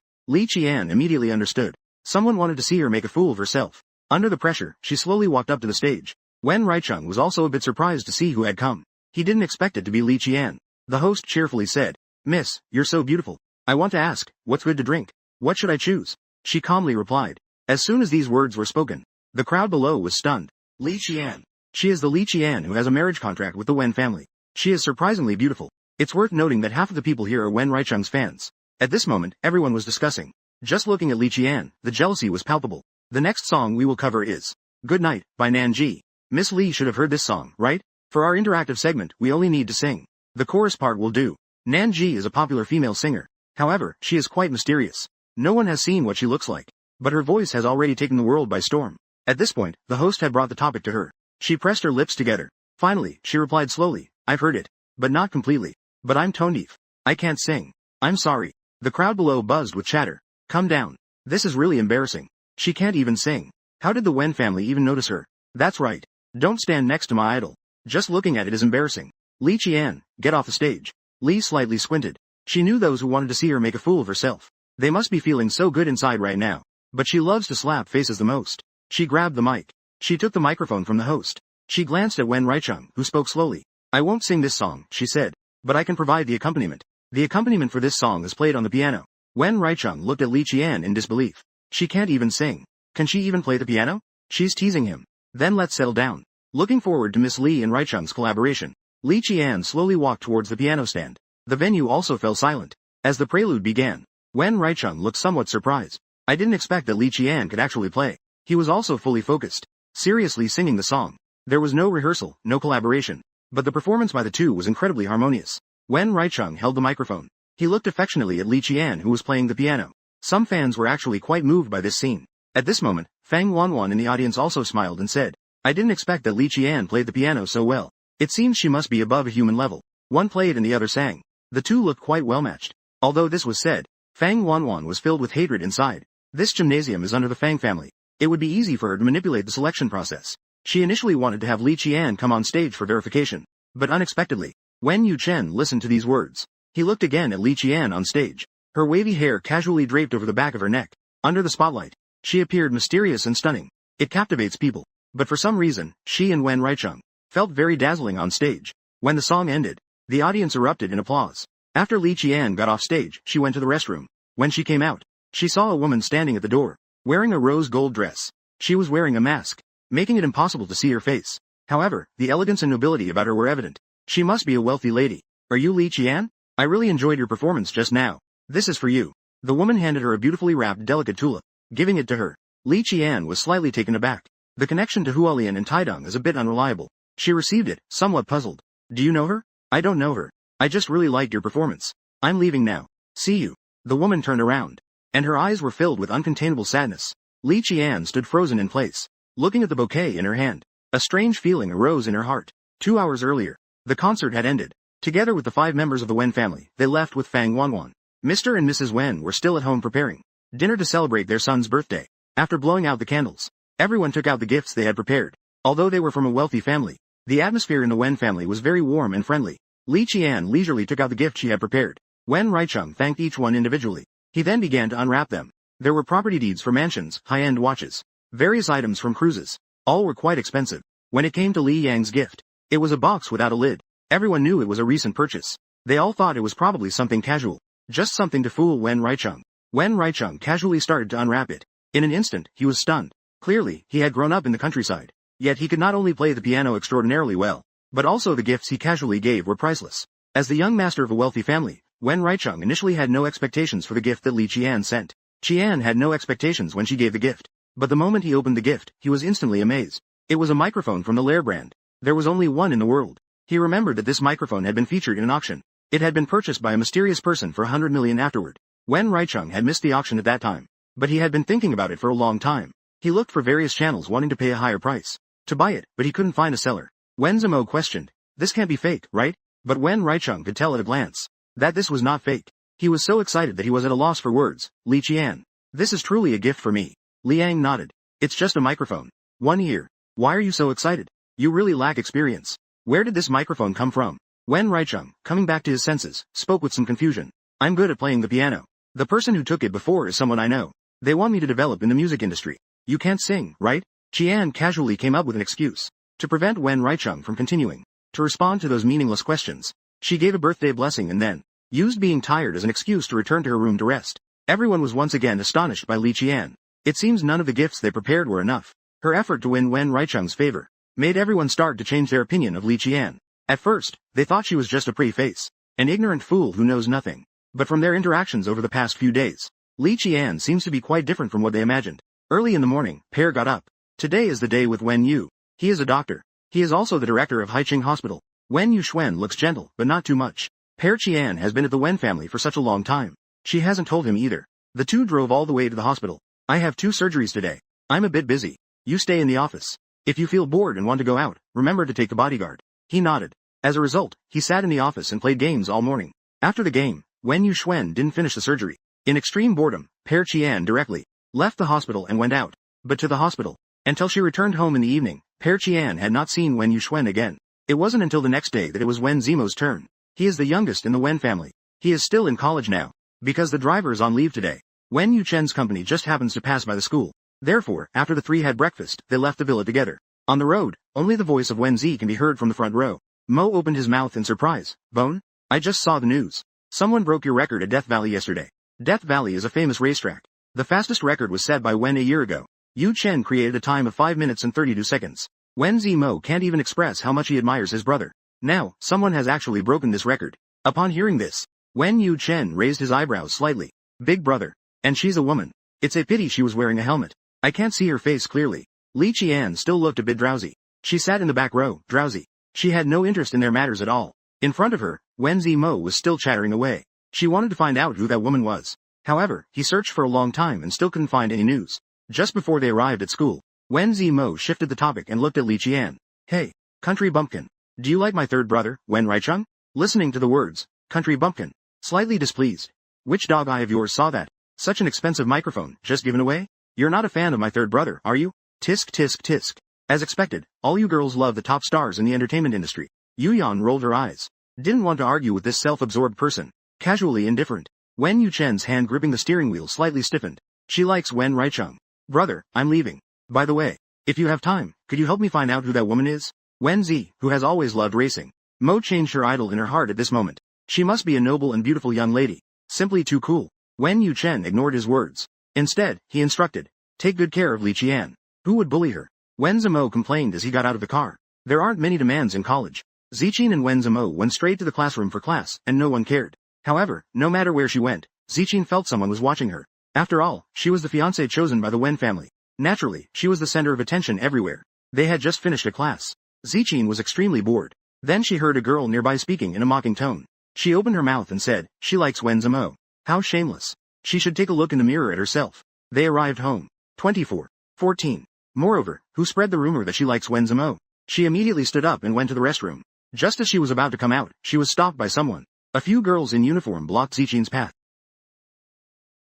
Li Qian immediately understood. Someone wanted to see her make a fool of herself. Under the pressure, she slowly walked up to the stage. Wen Reicheng was also a bit surprised to see who had come. He didn't expect it to be Li Qian. The host cheerfully said, Miss, you're so beautiful. I want to ask, what's good to drink? What should I choose? She calmly replied. As soon as these words were spoken, the crowd below was stunned. Li Qian. She is the Li Qian who has a marriage contract with the Wen family. She is surprisingly beautiful. It's worth noting that half of the people here are Wen Reicheng's fans. At this moment, everyone was discussing. Just looking at Li Qian, the jealousy was palpable. The next song we will cover is Good Night by Nanji. Miss Li should have heard this song, right? For our interactive segment, we only need to sing. The chorus part will do. Nanji is a popular female singer. However, she is quite mysterious. No one has seen what she looks like. But her voice has already taken the world by storm. At this point, the host had brought the topic to her. She pressed her lips together. Finally, she replied slowly, I've heard it. But not completely. But I'm tone deaf. I can't sing. I'm sorry. The crowd below buzzed with chatter. Come down. This is really embarrassing. She can't even sing. How did the Wen family even notice her? That's right. Don't stand next to my idol. Just looking at it is embarrassing. Li Qian, get off the stage. Li slightly squinted. She knew those who wanted to see her make a fool of herself. They must be feeling so good inside right now. But she loves to slap faces the most. She grabbed the mic. She took the microphone from the host. She glanced at Wen Reicheng, who spoke slowly. I won't sing this song, she said. But I can provide the accompaniment. The accompaniment for this song is played on the piano. Wen Reicheng looked at Li Qian in disbelief. She can't even sing. Can she even play the piano? She's teasing him. Then let's settle down. Looking forward to Miss Li and Reicheng's collaboration, Li Qian slowly walked towards the piano stand. The venue also fell silent. As the prelude began, Wen Reicheng looked somewhat surprised. I didn't expect that Li Qian could actually play. He was also fully focused, seriously singing the song. There was no rehearsal, no collaboration. But the performance by the two was incredibly harmonious. Wen Reicheng held the microphone. He looked affectionately at Li Qian who was playing the piano. Some fans were actually quite moved by this scene. At this moment, Fang Wanwan in the audience also smiled and said, I didn't expect that Li Qian played the piano so well. It seems she must be above a human level. One played and the other sang. The two looked quite well matched. Although this was said, Fang Wanwan was filled with hatred inside. This gymnasium is under the Fang family. It would be easy for her to manipulate the selection process. She initially wanted to have Li Qian come on stage for verification. But unexpectedly, Wen Yuchen listened to these words. He looked again at Li Qian on stage. Her wavy hair casually draped over the back of her neck. Under the spotlight, she appeared mysterious and stunning. It captivates people. But for some reason, she and Wen Reicheng felt very dazzling on stage. When the song ended, the audience erupted in applause. After Li Qian got off stage, she went to the restroom. When she came out, she saw a woman standing at the door, wearing a rose gold dress. She was wearing a mask, making it impossible to see her face. However, the elegance and nobility about her were evident. She must be a wealthy lady. Are you Li Qian? I really enjoyed your performance just now. This is for you. The woman handed her a beautifully wrapped delicate tulip, giving it to her. Li Qian was slightly taken aback. The connection to Hualien and Taidong is a bit unreliable. She received it, somewhat puzzled. Do you know her? I don't know her. I just really liked your performance. I'm leaving now. See you. The woman turned around, and her eyes were filled with uncontainable sadness. Li Qian stood frozen in place, looking at the bouquet in her hand. A strange feeling arose in her heart. 2 hours earlier, the concert had ended. Together with the 5 members of the Wen family, they left with Fang Wanwan. Mr. and Mrs. Wen were still at home preparing dinner to celebrate their son's birthday. After blowing out the candles, everyone took out the gifts they had prepared. Although they were from a wealthy family, the atmosphere in the Wen family was very warm and friendly. Li Qian leisurely took out the gift she had prepared. Wen Reicheng thanked each one individually. He then began to unwrap them. There were property deeds for mansions, high-end watches, various items from cruises. All were quite expensive. When it came to Li Yang's gift, it was a box without a lid. Everyone knew it was a recent purchase. They all thought it was probably something casual, just something to fool Wen Reicheng. Wen Reicheng casually started to unwrap it. In an instant, he was stunned. Clearly, he had grown up in the countryside. Yet he could not only play the piano extraordinarily well, but also the gifts he casually gave were priceless. As the young master of a wealthy family, Wen Reicheng initially had no expectations for the gift that Li Qian sent. Qian had no expectations when she gave the gift. But the moment he opened the gift, he was instantly amazed. It was a microphone from the Lair brand. There was only one in the world. He remembered that this microphone had been featured in an auction. It had been purchased by a mysterious person for 100 million afterward. Wen Reicheng had missed the auction at that time. But he had been thinking about it for a long time. He looked for various channels wanting to pay a higher price to buy it, but he couldn't find a seller. Wen Zimo questioned, this can't be fake, right? But Wen Reicheng could tell at a glance that this was not fake. He was so excited that he was at a loss for words. Li Qian, this is truly a gift for me. Liang nodded. It's just a microphone. 1 year. Why are you so excited? You really lack experience. Where did this microphone come from? Wen Reicheng, coming back to his senses, spoke with some confusion. I'm good at playing the piano. The person who took it before is someone I know. They want me to develop in the music industry. You can't sing, right? Qian casually came up with an excuse to prevent Wen Reicheng from continuing to respond to those meaningless questions. She gave a birthday blessing and then used being tired as an excuse to return to her room to rest. Everyone was once again astonished by Li Qian. It seems none of the gifts they prepared were enough. Her effort to win Wen Reicheng's favor made everyone start to change their opinion of Li Qian. At first, they thought she was just a pretty face, an ignorant fool who knows nothing. But from their interactions over the past few days, Li Qian seems to be quite different from what they imagined. Early in the morning, Pear got up. Today is the day with Wen Yu. He is a doctor. He is also the director of Haiqing Hospital. Wen Yuxuan looks gentle, but not too much. Pear Qian has been at the Wen family for such a long time. She hasn't told him either. The two drove all the way to the hospital. I have 2 surgeries today. I'm a bit busy. You stay in the office. If you feel bored and want to go out, remember to take the bodyguard. He nodded. As a result, he sat in the office and played games all morning. After the game, Wen Yuxuan didn't finish the surgery. In extreme boredom, Pear Qian directly left the hospital and went out. But to the hospital. Until she returned home in the evening, Pear Qian had not seen Wen Yuxuan again. It wasn't until the next day that it was Wen Zimo's turn. He is the youngest in the Wen family. He is still in college now, because the driver is on leave today. Wen Yuchen's company just happens to pass by the school. Therefore, after the 3 had breakfast, they left the villa together. On the road, only the voice of Wen Zi can be heard from the front row. Mo opened his mouth in surprise. Bone? I just saw the news. Someone broke your record at Death Valley yesterday. Death Valley is a famous racetrack. The fastest record was set by Wen a year ago. Yu Chen created a time of 5 minutes and 32 seconds. Wen Zimo can't even express how much he admires his brother. Now, someone has actually broken this record. Upon hearing this, Wen Yu Chen raised his eyebrows slightly. Big brother. And she's a woman. It's a pity she was wearing a helmet. I can't see her face clearly. Li Qian still looked a bit drowsy. She sat in the back row, drowsy. She had no interest in their matters at all. In front of her, Wen Zimo was still chattering away. She wanted to find out who that woman was. However, he searched for a long time and still couldn't find any news. Just before they arrived at school, Wen Zimo shifted the topic and looked at Li Qian. Hey, country bumpkin. Do you like my third brother, Wen Raicheng? Listening to the words, country bumpkin, slightly displeased. Which dog eye of yours saw that? Such an expensive microphone, just given away? You're not a fan of my third brother, are you? Tisk tisk tisk. As expected, all you girls love the top stars in the entertainment industry. Yuyan rolled her eyes. Didn't want to argue with this self-absorbed person. Casually indifferent. Wen Yuchen's hand gripping the steering wheel slightly stiffened. She likes Wen Raicheng. Brother, I'm leaving. By the way, if you have time, could you help me find out who that woman is? Wen Zi, who has always loved racing. Mo changed her idol in her heart at this moment. She must be a noble and beautiful young lady. Simply too cool. Wen Yuchen ignored his words. Instead, he instructed, take good care of Li Qian. Who would bully her? Wen Zimo complained as he got out of the car. There aren't many demands in college. Ziqin and Wen Zimo went straight to the classroom for class, and no one cared. However, no matter where she went, Ziqin felt someone was watching her. After all, she was the fiancée chosen by the Wen family. Naturally, she was the center of attention everywhere. They had just finished a class. Ziqin was extremely bored. Then she heard a girl nearby speaking in a mocking tone. She opened her mouth and said, she likes Wen Zimo. How shameless. She should take a look in the mirror at herself. They arrived home. 24:14. Moreover, who spread the rumor that she likes Wen Zimo? She immediately stood up and went to the restroom. Just as she was about to come out, she was stopped by someone. A few girls in uniform blocked Ziqin's path.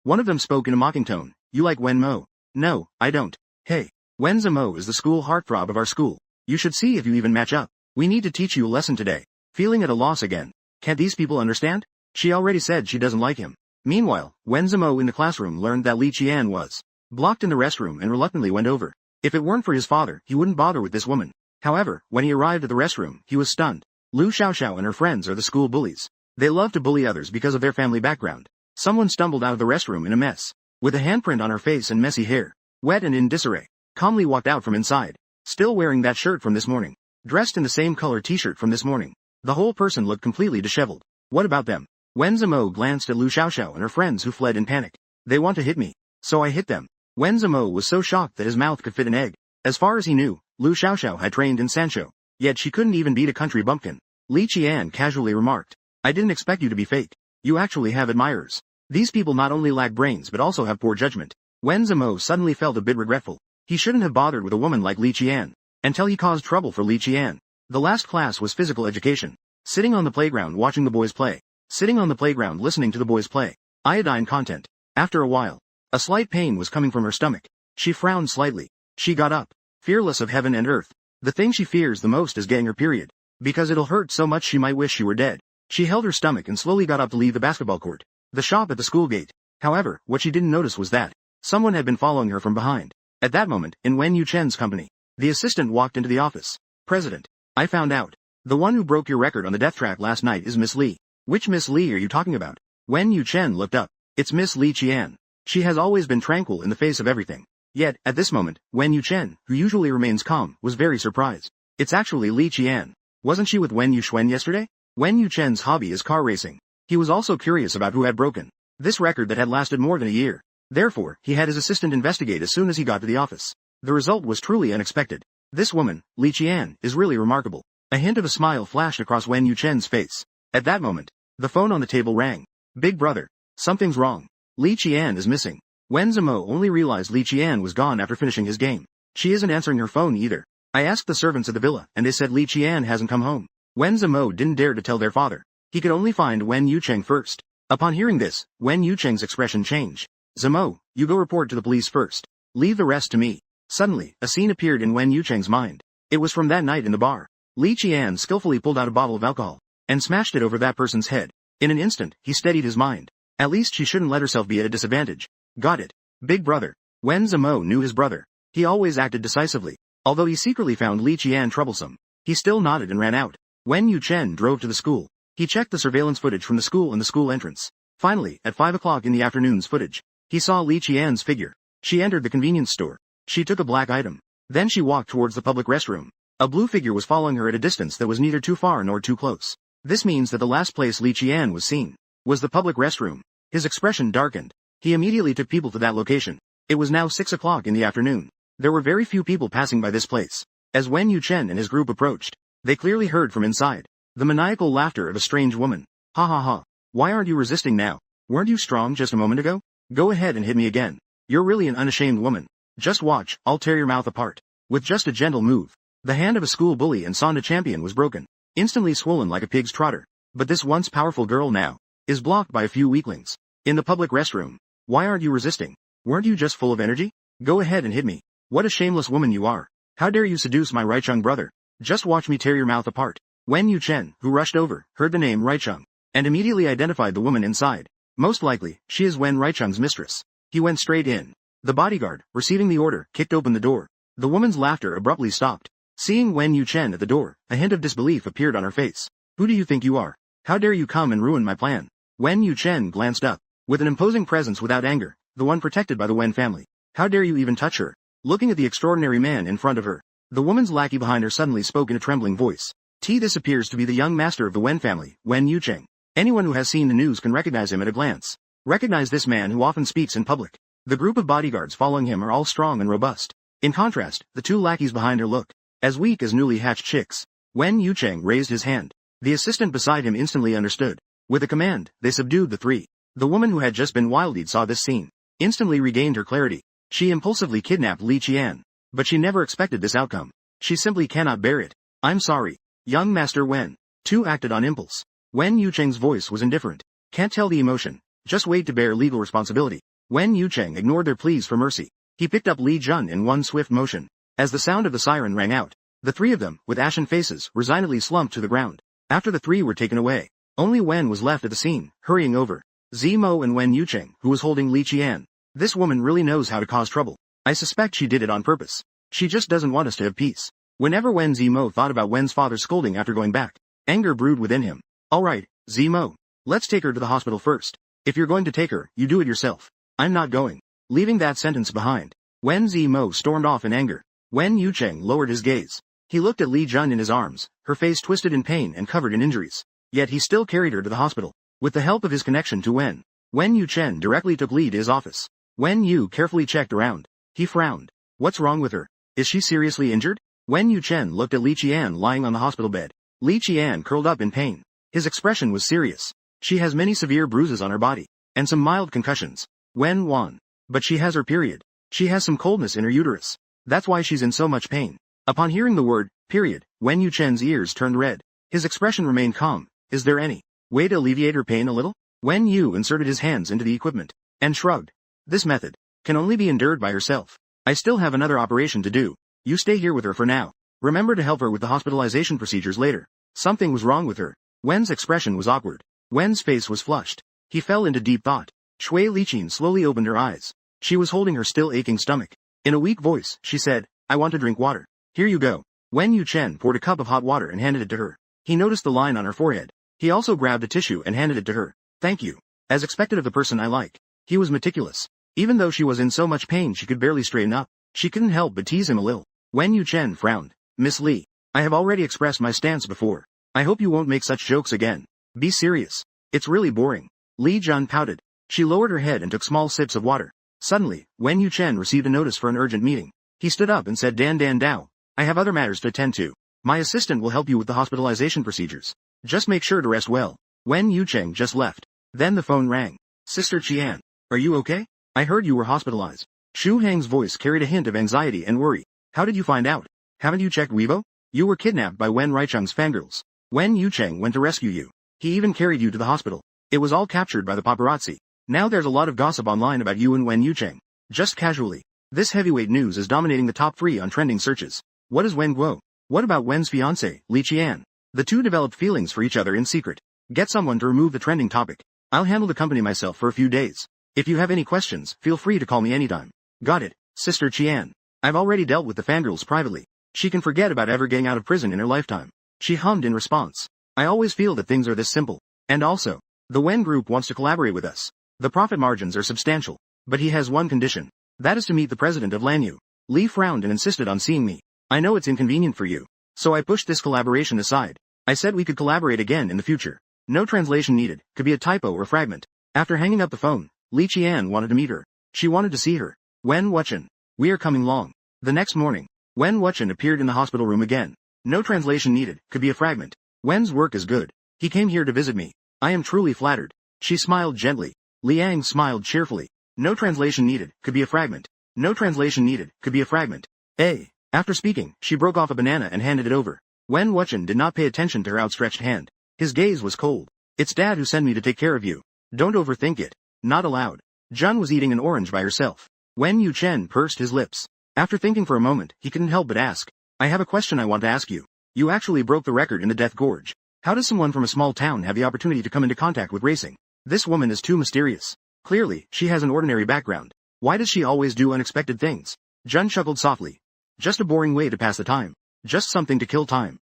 One of them spoke in a mocking tone. You like Wen Mo? No, I don't. Hey, Wen Zimo is the school heartthrob of our school. You should see if you even match up. We need to teach you a lesson today. Feeling at a loss again. Can't these people understand? She already said she doesn't like him. Meanwhile, Wen Zimo in the classroom learned that Li Qian was blocked in the restroom and reluctantly went over. If it weren't for his father, he wouldn't bother with this woman. However, when he arrived at the restroom, he was stunned. Lu Xiaoxiao and her friends are the school bullies. They love to bully others because of their family background. Someone stumbled out of the restroom in a mess, with a handprint on her face and messy hair, wet and in disarray. Calmly walked out from inside, still wearing that shirt from this morning, dressed in the same color t-shirt from this morning. The whole person looked completely disheveled. What about them? Wen Zimo glanced at Lu Xiaoxiao and her friends who fled in panic. They want to hit me, so I hit them. Wen Zimo was so shocked that his mouth could fit an egg. As far as he knew, Lu Xiaoxiao had trained in Sanshou, yet she couldn't even beat a country bumpkin. Li Qian casually remarked, I didn't expect you to be fake. You actually have admirers. These people not only lack brains but also have poor judgment. Wen Zimo suddenly felt a bit regretful. He shouldn't have bothered with a woman like Li Qian, until he caused trouble for Li Qian. The last class was physical education. Sitting on the playground watching the boys play. Sitting on the playground listening to the boys play. Iodine content. After a while, a slight pain was coming from her stomach. She frowned slightly. She got up, fearless of heaven and earth. The thing she fears the most is getting her period, because it'll hurt so much she might wish she were dead. She held her stomach and slowly got up to leave the basketball court, the shop at the school gate. However, what she didn't notice was that someone had been following her from behind. At that moment, in Wen Yuchen's company, the assistant walked into the office. President, I found out. The one who broke your record on the death track last night is Miss Li. Which Miss Li are you talking about? Wen Yuchen looked up. It's Miss Li Qian. She has always been tranquil in the face of everything. Yet, at this moment, Wen Yuchen, who usually remains calm, was very surprised. It's actually Li Qian. Wasn't she with Wen Yuxuan yesterday? Wen Yuchen's hobby is car racing. He was also curious about who had broken this record that had lasted more than a year. Therefore, he had his assistant investigate as soon as he got to the office. The result was truly unexpected. This woman, Li Qian, is really remarkable. A hint of a smile flashed across Wen Yuchen's face. At that moment, the phone on the table rang. Big brother, something's wrong. Li Qian is missing. Wen Zimo only realized Li Qian was gone after finishing his game. She isn't answering her phone either. I asked the servants at the villa and they said Li Qian hasn't come home. Wen Zimo didn't dare to tell their father. He could only find Wen Yucheng first. Upon hearing this, Wen Yucheng's expression changed. Zimo, you go report to the police first. Leave the rest to me. Suddenly, a scene appeared in Wen Yucheng's mind. It was from that night in the bar. Li Qian skillfully pulled out a bottle of alcohol and smashed it over that person's head. In an instant, he steadied his mind. At least she shouldn't let herself be at a disadvantage. Got it. Big brother. Wen Zimo knew his brother. He always acted decisively. Although he secretly found Li Qian troublesome, he still nodded and ran out. Wen Yuchen drove to the school. He checked the surveillance footage from the school and the school entrance. Finally, at 5 o'clock in the afternoon's footage, he saw Li Qian's figure. She entered the convenience store. She took a black item. Then she walked towards the public restroom. A blue figure was following her at a distance that was neither too far nor too close. This means that the last place Li Qian was seen was the public restroom. His expression darkened. He immediately took people to that location. It was now 6 o'clock in the afternoon. There were very few people passing by this place. As Wen Yuchen and his group approached, they clearly heard from inside the maniacal laughter of a strange woman. Ha ha ha. Why aren't you resisting now? Weren't you strong just a moment ago? Go ahead and hit me again. You're really an unashamed woman. Just watch, I'll tear your mouth apart. With just a gentle move, the hand of a school bully and Sonda champion was broken, instantly swollen like a pig's trotter. But this once powerful girl now is blocked by a few weaklings. In the public restroom. Why aren't you resisting? Weren't you just full of energy? Go ahead and hit me. What a shameless woman you are. How dare you seduce my Raichung brother? Just watch me tear your mouth apart. Wen Yuchen, who rushed over, heard the name Raichung, and immediately identified the woman inside. Most likely, she is Wen Raichung's mistress. He went straight in. The bodyguard, receiving the order, kicked open the door. The woman's laughter abruptly stopped. Seeing Wen Yuchen at the door, a hint of disbelief appeared on her face. Who do you think you are? How dare you come and ruin my plan? Wen Yuchen glanced up. With an imposing presence without anger, the one protected by the Wen family. How dare you even touch her? Looking at the extraordinary man in front of her, the woman's lackey behind her suddenly spoke in a trembling voice. This appears to be the young master of the Wen family, Wen Yucheng. Anyone who has seen the news can recognize him at a glance. Recognize this man who often speaks in public. The group of bodyguards following him are all strong and robust. In contrast, the two lackeys behind her look as weak as newly hatched chicks. Wen Yucheng raised his hand. The assistant beside him instantly understood. With a command, they subdued the three. The woman who had just been wilded saw this scene, instantly regained her clarity. She impulsively kidnapped Li Qian. But she never expected this outcome. She simply cannot bear it. I'm sorry. Young Master Wen. Two acted on impulse. Wen Yucheng's voice was indifferent. Can't tell the emotion. Just wait to bear legal responsibility. Wen Yucheng ignored their pleas for mercy. He picked up Li Jun in one swift motion. As the sound of the siren rang out, the three of them, with ashen faces, resignedly slumped to the ground. After the three were taken away, only Wen was left at the scene, hurrying over. Zimo and Wen Yucheng, who was holding Li Qian. This woman really knows how to cause trouble. I suspect she did it on purpose. She just doesn't want us to have peace. Whenever Wen Zimo thought about Wen's father's scolding after going back, anger brewed within him. Alright, Zimo. Let's take her to the hospital first. If you're going to take her, you do it yourself. I'm not going. Leaving that sentence behind, Wen Zimo stormed off in anger. Wen Yucheng lowered his gaze. He looked at Li Jun in his arms, her face twisted in pain and covered in injuries. Yet he still carried her to the hospital. With the help of his connection to Wen Yuchen directly took Li to his office. Wen Yu carefully checked around. He frowned. What's wrong with her? Is she seriously injured? Wen Yuchen looked at Li Qian lying on the hospital bed. Li Qian curled up in pain. His expression was serious. She has many severe bruises on her body, and some mild concussions. Wen Wan. But she has her period. She has some coldness in her uterus. That's why she's in so much pain. Upon hearing the word, period, Wen Yuchen's ears turned red. His expression remained calm. Is there any way to alleviate her pain a little? Wen Yu inserted his hands into the equipment, and shrugged. This method can only be endured by herself. I still have another operation to do. You stay here with her for now. Remember to help her with the hospitalization procedures later. Something was wrong with her. Wen's expression was awkward. Wen's face was flushed. He fell into deep thought. Shui Liqin slowly opened her eyes. She was holding her still aching stomach. In a weak voice, she said, I want to drink water. Here you go. Wen Yuchen poured a cup of hot water and handed it to her. He noticed the line on her forehead. He also grabbed a tissue and handed it to her. Thank you. As expected of the person I like. He was meticulous. Even though she was in so much pain she could barely straighten up, she couldn't help but tease him a little. Wen Yuchen frowned. Miss Li, I have already expressed my stance before. I hope you won't make such jokes again. Be serious. It's really boring. Li Jun pouted. She lowered her head and took small sips of water. Suddenly, Wen Yuchen received a notice for an urgent meeting. He stood up and said, Dan Dao, I have other matters to attend to. My assistant will help you with the hospitalization procedures. Just make sure to rest well. Wen Yucheng just left. Then the phone rang. Sister Qian, are you okay? I heard you were hospitalized. Xu Hang's voice carried a hint of anxiety and worry. How did you find out? Haven't you checked Weibo? You were kidnapped by Wen Raichung's fangirls. Wen Yucheng went to rescue you. He even carried you to the hospital. It was all captured by the paparazzi. Now there's a lot of gossip online about you and Wen Yucheng. Just casually. This heavyweight news is dominating the top 3 on trending searches. What is Wen Guo? What about Wen's fiancé, Li Qian? The two developed feelings for each other in secret. Get someone to remove the trending topic. I'll handle the company myself for a few days. If you have any questions, feel free to call me anytime. Got it, Sister Qian. I've already dealt with the fangirls privately. She can forget about ever getting out of prison in her lifetime. She hummed in response. I always feel that things are this simple. And also, the Wen group wants to collaborate with us. The profit margins are substantial. But he has one condition. That is to meet the president of Lanyu. Li frowned and insisted on seeing me. I know it's inconvenient for you. So I pushed this collaboration aside. I said we could collaborate again in the future. No translation needed, could be a typo or fragment. After hanging up the phone, Li Qian wanted to meet her. She wanted to see her. Wen Wuchen. We are coming long. The next morning, Wen Wuchen appeared in the hospital room again. No translation needed, could be a fragment. Wen's work is good. He came here to visit me. I am truly flattered. She smiled gently. Liang smiled cheerfully. No translation needed, could be a fragment. No translation needed, could be a fragment. A. After speaking, she broke off a banana and handed it over. Wen Wuchen did not pay attention to her outstretched hand. His gaze was cold. It's Dad who sent me to take care of you. Don't overthink it. Not allowed. Jun was eating an orange by herself. Wen Yuchen pursed his lips. After thinking for a moment, he couldn't help but ask. I have a question I want to ask you. You actually broke the record in the Death Gorge. How does someone from a small town have the opportunity to come into contact with racing? This woman is too mysterious. Clearly, she has an ordinary background. Why does she always do unexpected things? Jun chuckled softly. Just a boring way to pass the time. Just something to kill time.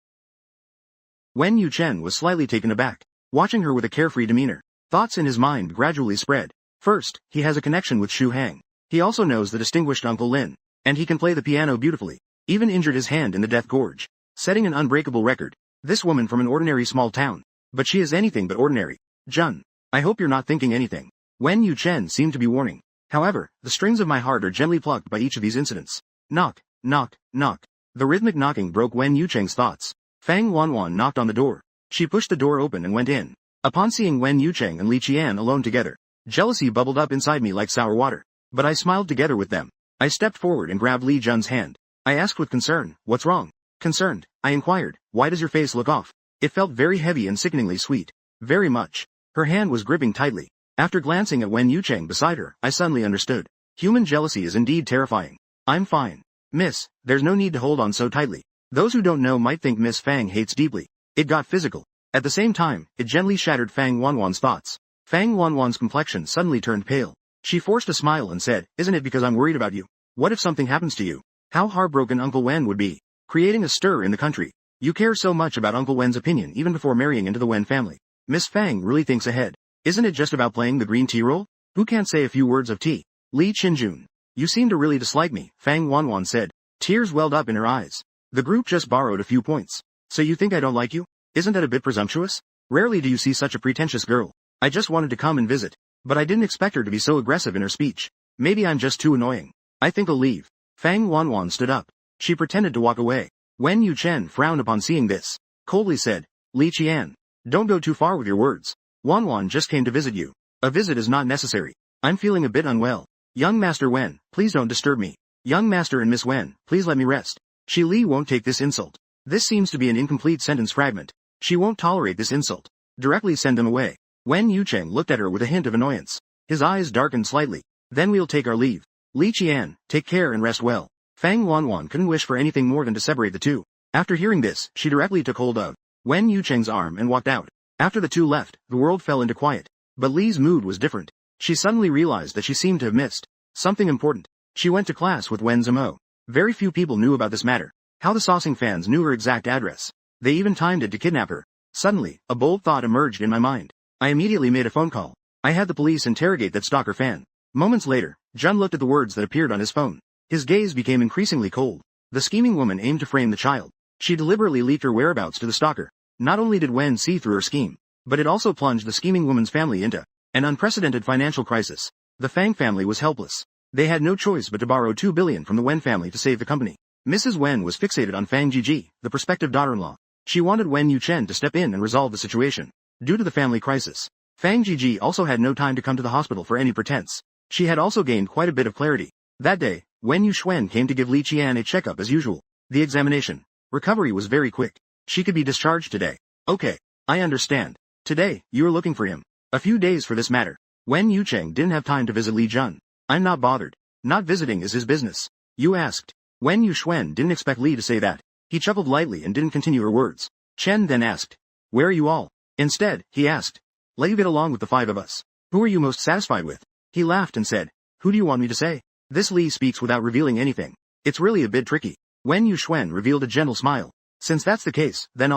Wen Yuchen was slightly taken aback, watching her with a carefree demeanor. Thoughts in his mind gradually spread. First, he has a connection with Xu Hang. He also knows the distinguished Uncle Lin. And he can play the piano beautifully. Even injured his hand in the Death Gorge. Setting an unbreakable record. This woman from an ordinary small town. But she is anything but ordinary. Jun. I hope you're not thinking anything. Wen Yuchen seemed to be warning. However, the strings of my heart are gently plucked by each of these incidents. Knock, knock, knock. The rhythmic knocking broke Wen Yucheng's thoughts. Fang Wanwan knocked on the door. She pushed the door open and went in. Upon seeing Wen Yucheng and Li Qian alone together, jealousy bubbled up inside me like sour water. But I smiled together with them. I stepped forward and grabbed Li Jun's hand. I asked with concern, what's wrong? Concerned, I inquired, why does your face look off? It felt very heavy and sickeningly sweet. Very much. Her hand was gripping tightly. After glancing at Wen Yucheng beside her, I suddenly understood. Human jealousy is indeed terrifying. I'm fine. Miss, there's no need to hold on so tightly. Those who don't know might think Miss Fang hates deeply. It got physical. At the same time, it gently shattered Fang Wanwan's thoughts. Fang Wanwan's complexion suddenly turned pale. She forced a smile and said, isn't it because I'm worried about you? What if something happens to you? How heartbroken Uncle Wen would be. Creating a stir in the country. You care so much about Uncle Wen's opinion even before marrying into the Wen family. Miss Fang really thinks ahead. Isn't it just about playing the green tea role? Who can't say a few words of tea? Li Qinjun. You seem to really dislike me, Fang Wanwan said. Tears welled up in her eyes. The group just borrowed a few points. So you think I don't like you? Isn't that a bit presumptuous? Rarely do you see such a pretentious girl. I just wanted to come and visit. But I didn't expect her to be so aggressive in her speech. Maybe I'm just too annoying. I think I'll leave. Fang Wanwan stood up. She pretended to walk away. Wen Yuchen frowned upon seeing this. Coldly said, Li Qian. Don't go too far with your words. Wanwan just came to visit you. A visit is not necessary. I'm feeling a bit unwell. Young Master Wen, please don't disturb me. Young Master and Miss Wen, please let me rest. Shi Li won't take this insult. This seems to be an incomplete sentence fragment. She won't tolerate this insult. Directly send them away. Wen Yucheng looked at her with a hint of annoyance. His eyes darkened slightly. Then we'll take our leave. Li Qian, take care and rest well. Fang Wanwan couldn't wish for anything more than to separate the two. After hearing this, she directly took hold of Wen Yucheng's arm and walked out. After the two left, the world fell into quiet. But Li's mood was different. She suddenly realized that she seemed to have missed something important. She went to class with Wen Zimo. Very few people knew about this matter. How the Saucing fans knew her exact address. They even timed it to kidnap her. Suddenly, a bold thought emerged in my mind. I immediately made a phone call. I had the police interrogate that stalker fan. Moments later, Jun looked at the words that appeared on his phone. His gaze became increasingly cold. The scheming woman aimed to frame the child. She deliberately leaked her whereabouts to the stalker. Not only did Wen see through her scheme, but it also plunged the scheming woman's family into an unprecedented financial crisis. The Fang family was helpless. They had no choice but to borrow 2 billion from the Wen family to save the company. Mrs. Wen was fixated on Fang Jiji, the prospective daughter-in-law. She wanted Wen Yuchen to step in and resolve the situation. Due to the family crisis, Fang Jiji also had no time to come to the hospital for any pretense. She had also gained quite a bit of clarity. That day, Wen Yuxuan came to give Li Qian a checkup as usual. The examination. Recovery was very quick. She could be discharged today. Okay, I understand. Today, you are looking for him. A few days for this matter. Wen Yucheng didn't have time to visit Li Jun. I'm not bothered. Not visiting is his business. You asked. Wen Yuxuan didn't expect Li to say that. He chuckled lightly and didn't continue her words. Chen then asked, where are you all? Instead, he asked, let you get along with the 5 of us. Who are you most satisfied with? He laughed and said, who do you want me to say? This Li speaks without revealing anything. It's really a bit tricky. Wen Yuxuan revealed a gentle smile. Since that's the case, then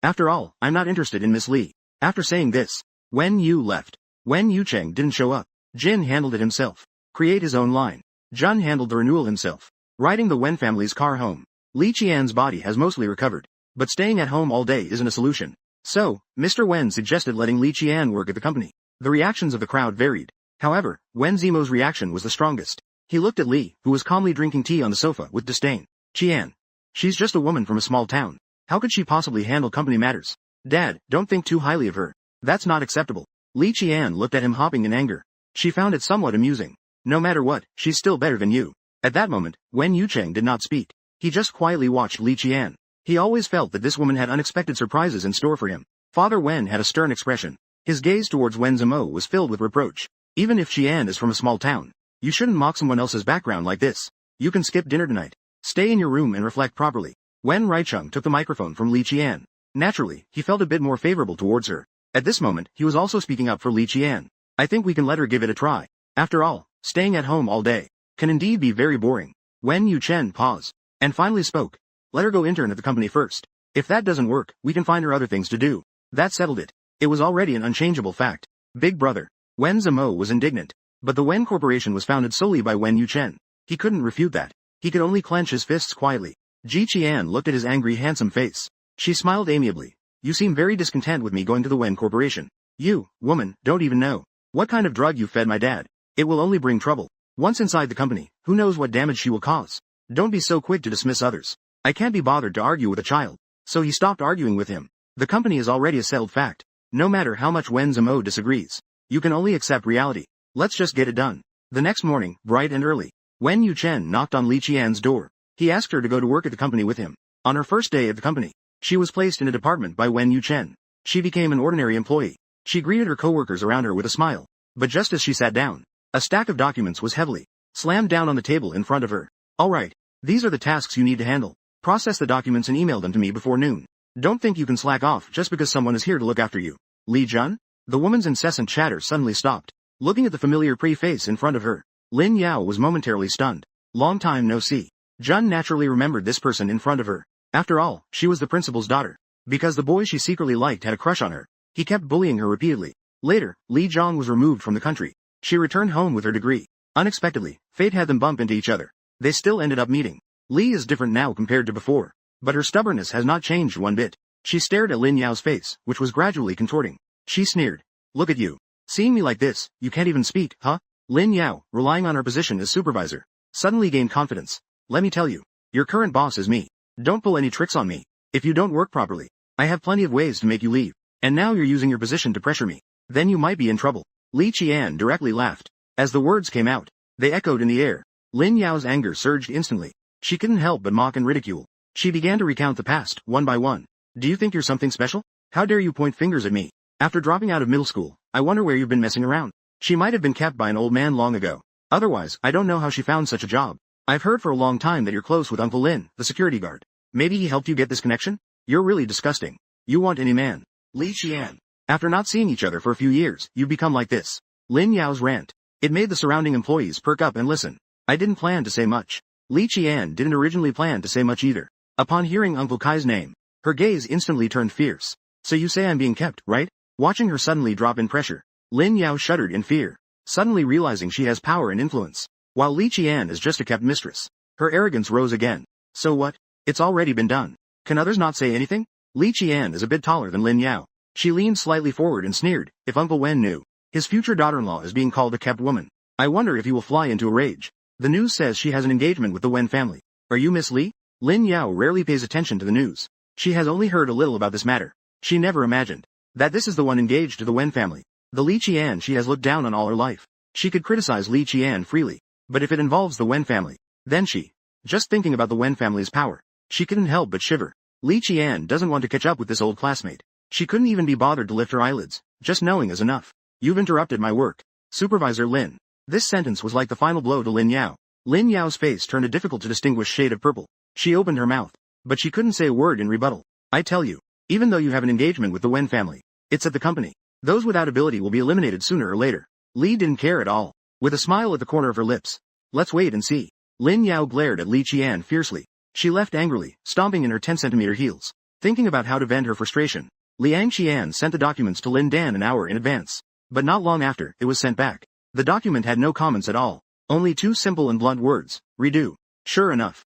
After all, I'm not interested in Miss Li. After saying this, Wen Yu left. Wen Yucheng didn't show up. Jin handled it himself. Create his own line. Jun handled the renewal himself. Riding the Wen family's car home. Li Qian's body has mostly recovered. But staying at home all day isn't a solution. So, Mr. Wen suggested letting Li Qian work at the company. The reactions of the crowd varied. However, Wen Zimo's reaction was the strongest. He looked at Li, who was calmly drinking tea on the sofa, with disdain. Qian. She's just a woman from a small town. How could she possibly handle company matters? Dad, don't think too highly of her. That's not acceptable. Li Qian looked at him hopping in anger. She found it somewhat amusing. No matter what, she's still better than you. At that moment, Wen Yucheng did not speak. He just quietly watched Li Qian. He always felt that this woman had unexpected surprises in store for him. Father Wen had a stern expression. His gaze towards Wen Zimo was filled with reproach. Even if Qian is from a small town, you shouldn't mock someone else's background like this. You can skip dinner tonight. Stay in your room and reflect properly. Wen Raicheng took the microphone from Li Qian. Naturally, he felt a bit more favorable towards her. At this moment, he was also speaking up for Li Qian. I think we can let her give it a try. After all, staying at home all day can indeed be very boring. Wen Yuchen paused and finally spoke. Let her go intern at the company first. If that doesn't work, we can find her other things to do. That settled it. It was already an unchangeable fact. Big brother. Wen Zimo was indignant. But the Wen Corporation was founded solely by Wen Yuchen. He couldn't refute that. He could only clench his fists quietly. Ji Qian looked at his angry handsome face. She smiled amiably. You seem very discontent with me going to the Wen Corporation. You, woman, don't even know what kind of drug you fed my dad. It will only bring trouble. Once inside the company, who knows what damage she will cause. Don't be so quick to dismiss others. I can't be bothered to argue with a child. So he stopped arguing with him. The company is already a settled fact. No matter how much Wen Zimo disagrees, you can only accept reality. Let's just get it done. The next morning, bright and early, Wen Yuchen knocked on Li Qian's door. He asked her to go to work at the company with him. On her first day at the company, she was placed in a department by Wen Yuchen. She became an ordinary employee. She greeted her coworkers around her with a smile. But just as she sat down, a stack of documents was heavily slammed down on the table in front of her. All right, these are the tasks you need to handle. Process the documents and email them to me before noon. Don't think you can slack off just because someone is here to look after you. Li Jun? The woman's incessant chatter suddenly stopped. Looking at the familiar pretty face in front of her, Lin Yao was momentarily stunned. Long time no see. Jun naturally remembered this person in front of her. After all, she was the principal's daughter. Because the boy she secretly liked had a crush on her, he kept bullying her repeatedly. Later, Li Zhang was removed from the country. She returned home with her degree. Unexpectedly, fate had them bump into each other. They still ended up meeting. Li is different now compared to before. But her stubbornness has not changed one bit. She stared at Lin Yao's face, which was gradually contorting. She sneered. Look at you. Seeing me like this, you can't even speak, huh? Lin Yao, relying on her position as supervisor, suddenly gained confidence. Let me tell you, your current boss is me. Don't pull any tricks on me. If you don't work properly, I have plenty of ways to make you leave. And now you're using your position to pressure me. Then you might be in trouble. Li Qian directly laughed. As the words came out, they echoed in the air. Lin Yao's anger surged instantly. She couldn't help but mock and ridicule. She began to recount the past, one by one. Do you think you're something special? How dare you point fingers at me? After dropping out of middle school, I wonder where you've been messing around. She might have been kept by an old man long ago. Otherwise, I don't know how she found such a job. I've heard for a long time that you're close with Uncle Lin, the security guard. Maybe he helped you get this connection? You're really disgusting. You want any man. Li Qian. After not seeing each other for a few years, you've become like this. Lin Yao's rant. It made the surrounding employees perk up and listen. I didn't plan to say much. Li Qian didn't originally plan to say much either. Upon hearing Uncle Kai's name, her gaze instantly turned fierce. So you say I'm being kept, right? Watching her suddenly drop in pressure, Lin Yao shuddered in fear, suddenly realizing she has power and influence, while Li Qian is just a kept mistress. Her arrogance rose again. So what? It's already been done. Can others not say anything? Li Qian is a bit taller than Lin Yao. She leaned slightly forward and sneered. If Uncle Wen knew, his future daughter-in-law is being called a kept woman, I wonder if he will fly into a rage. The news says she has an engagement with the Wen family. Are you Miss Li? Lin Yao rarely pays attention to the news. She has only heard a little about this matter. She never imagined that this is the one engaged to the Wen family. The Li Qian she has looked down on all her life. She could criticize Li Qian freely, but if it involves the Wen family, then she, just thinking about the Wen family's power, she couldn't help but shiver. Li Qian doesn't want to catch up with this old classmate. She couldn't even be bothered to lift her eyelids. Just knowing is enough. You've interrupted my work. Supervisor Lin. This sentence was like the final blow to Lin Yao. Lin Yao's face turned a difficult to distinguish shade of purple. She opened her mouth, but she couldn't say a word in rebuttal. I tell you, even though you have an engagement with the Wen family, it's at the company. Those without ability will be eliminated sooner or later. Li didn't care at all. With a smile at the corner of her lips. Let's wait and see. Lin Yao glared at Li Qian fiercely. She left angrily, stomping in her 10-centimeter heels. Thinking about how to vent her frustration, Liang Qian sent the documents to Lin Dan an hour in advance. But not long after, it was sent back. The document had no comments at all. Only two simple and blunt words. Redo. Sure enough,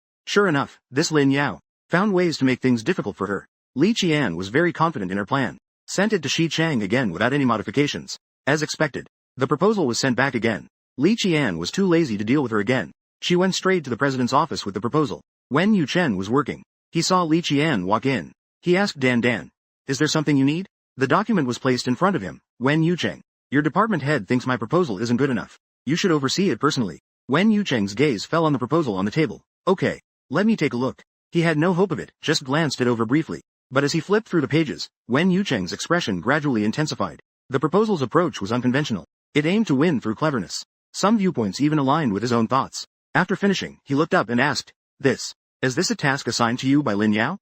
this Lin Yao found ways to make things difficult for her. Li Qian was very confident in her plan. Sent it to Shi Chang again without any modifications. As expected, the proposal was sent back again. Li Qian was too lazy to deal with her again. She went straight to the president's office with the proposal. Wen Yuchen was working. He saw Li Qian walk in. He asked Dan Dan, is there something you need? The document was placed in front of him. Wen Yucheng, your department head thinks my proposal isn't good enough. You should oversee it personally. Wen Yucheng's gaze fell on the proposal on the table. Okay. Let me take a look. He had no hope of it, just glanced it over briefly. But as he flipped through the pages, Wen Yucheng's expression gradually intensified. The proposal's approach was unconventional. It aimed to win through cleverness. Some viewpoints even aligned with his own thoughts. After finishing, he looked up and asked, Is this a task assigned to you by Lin Yao?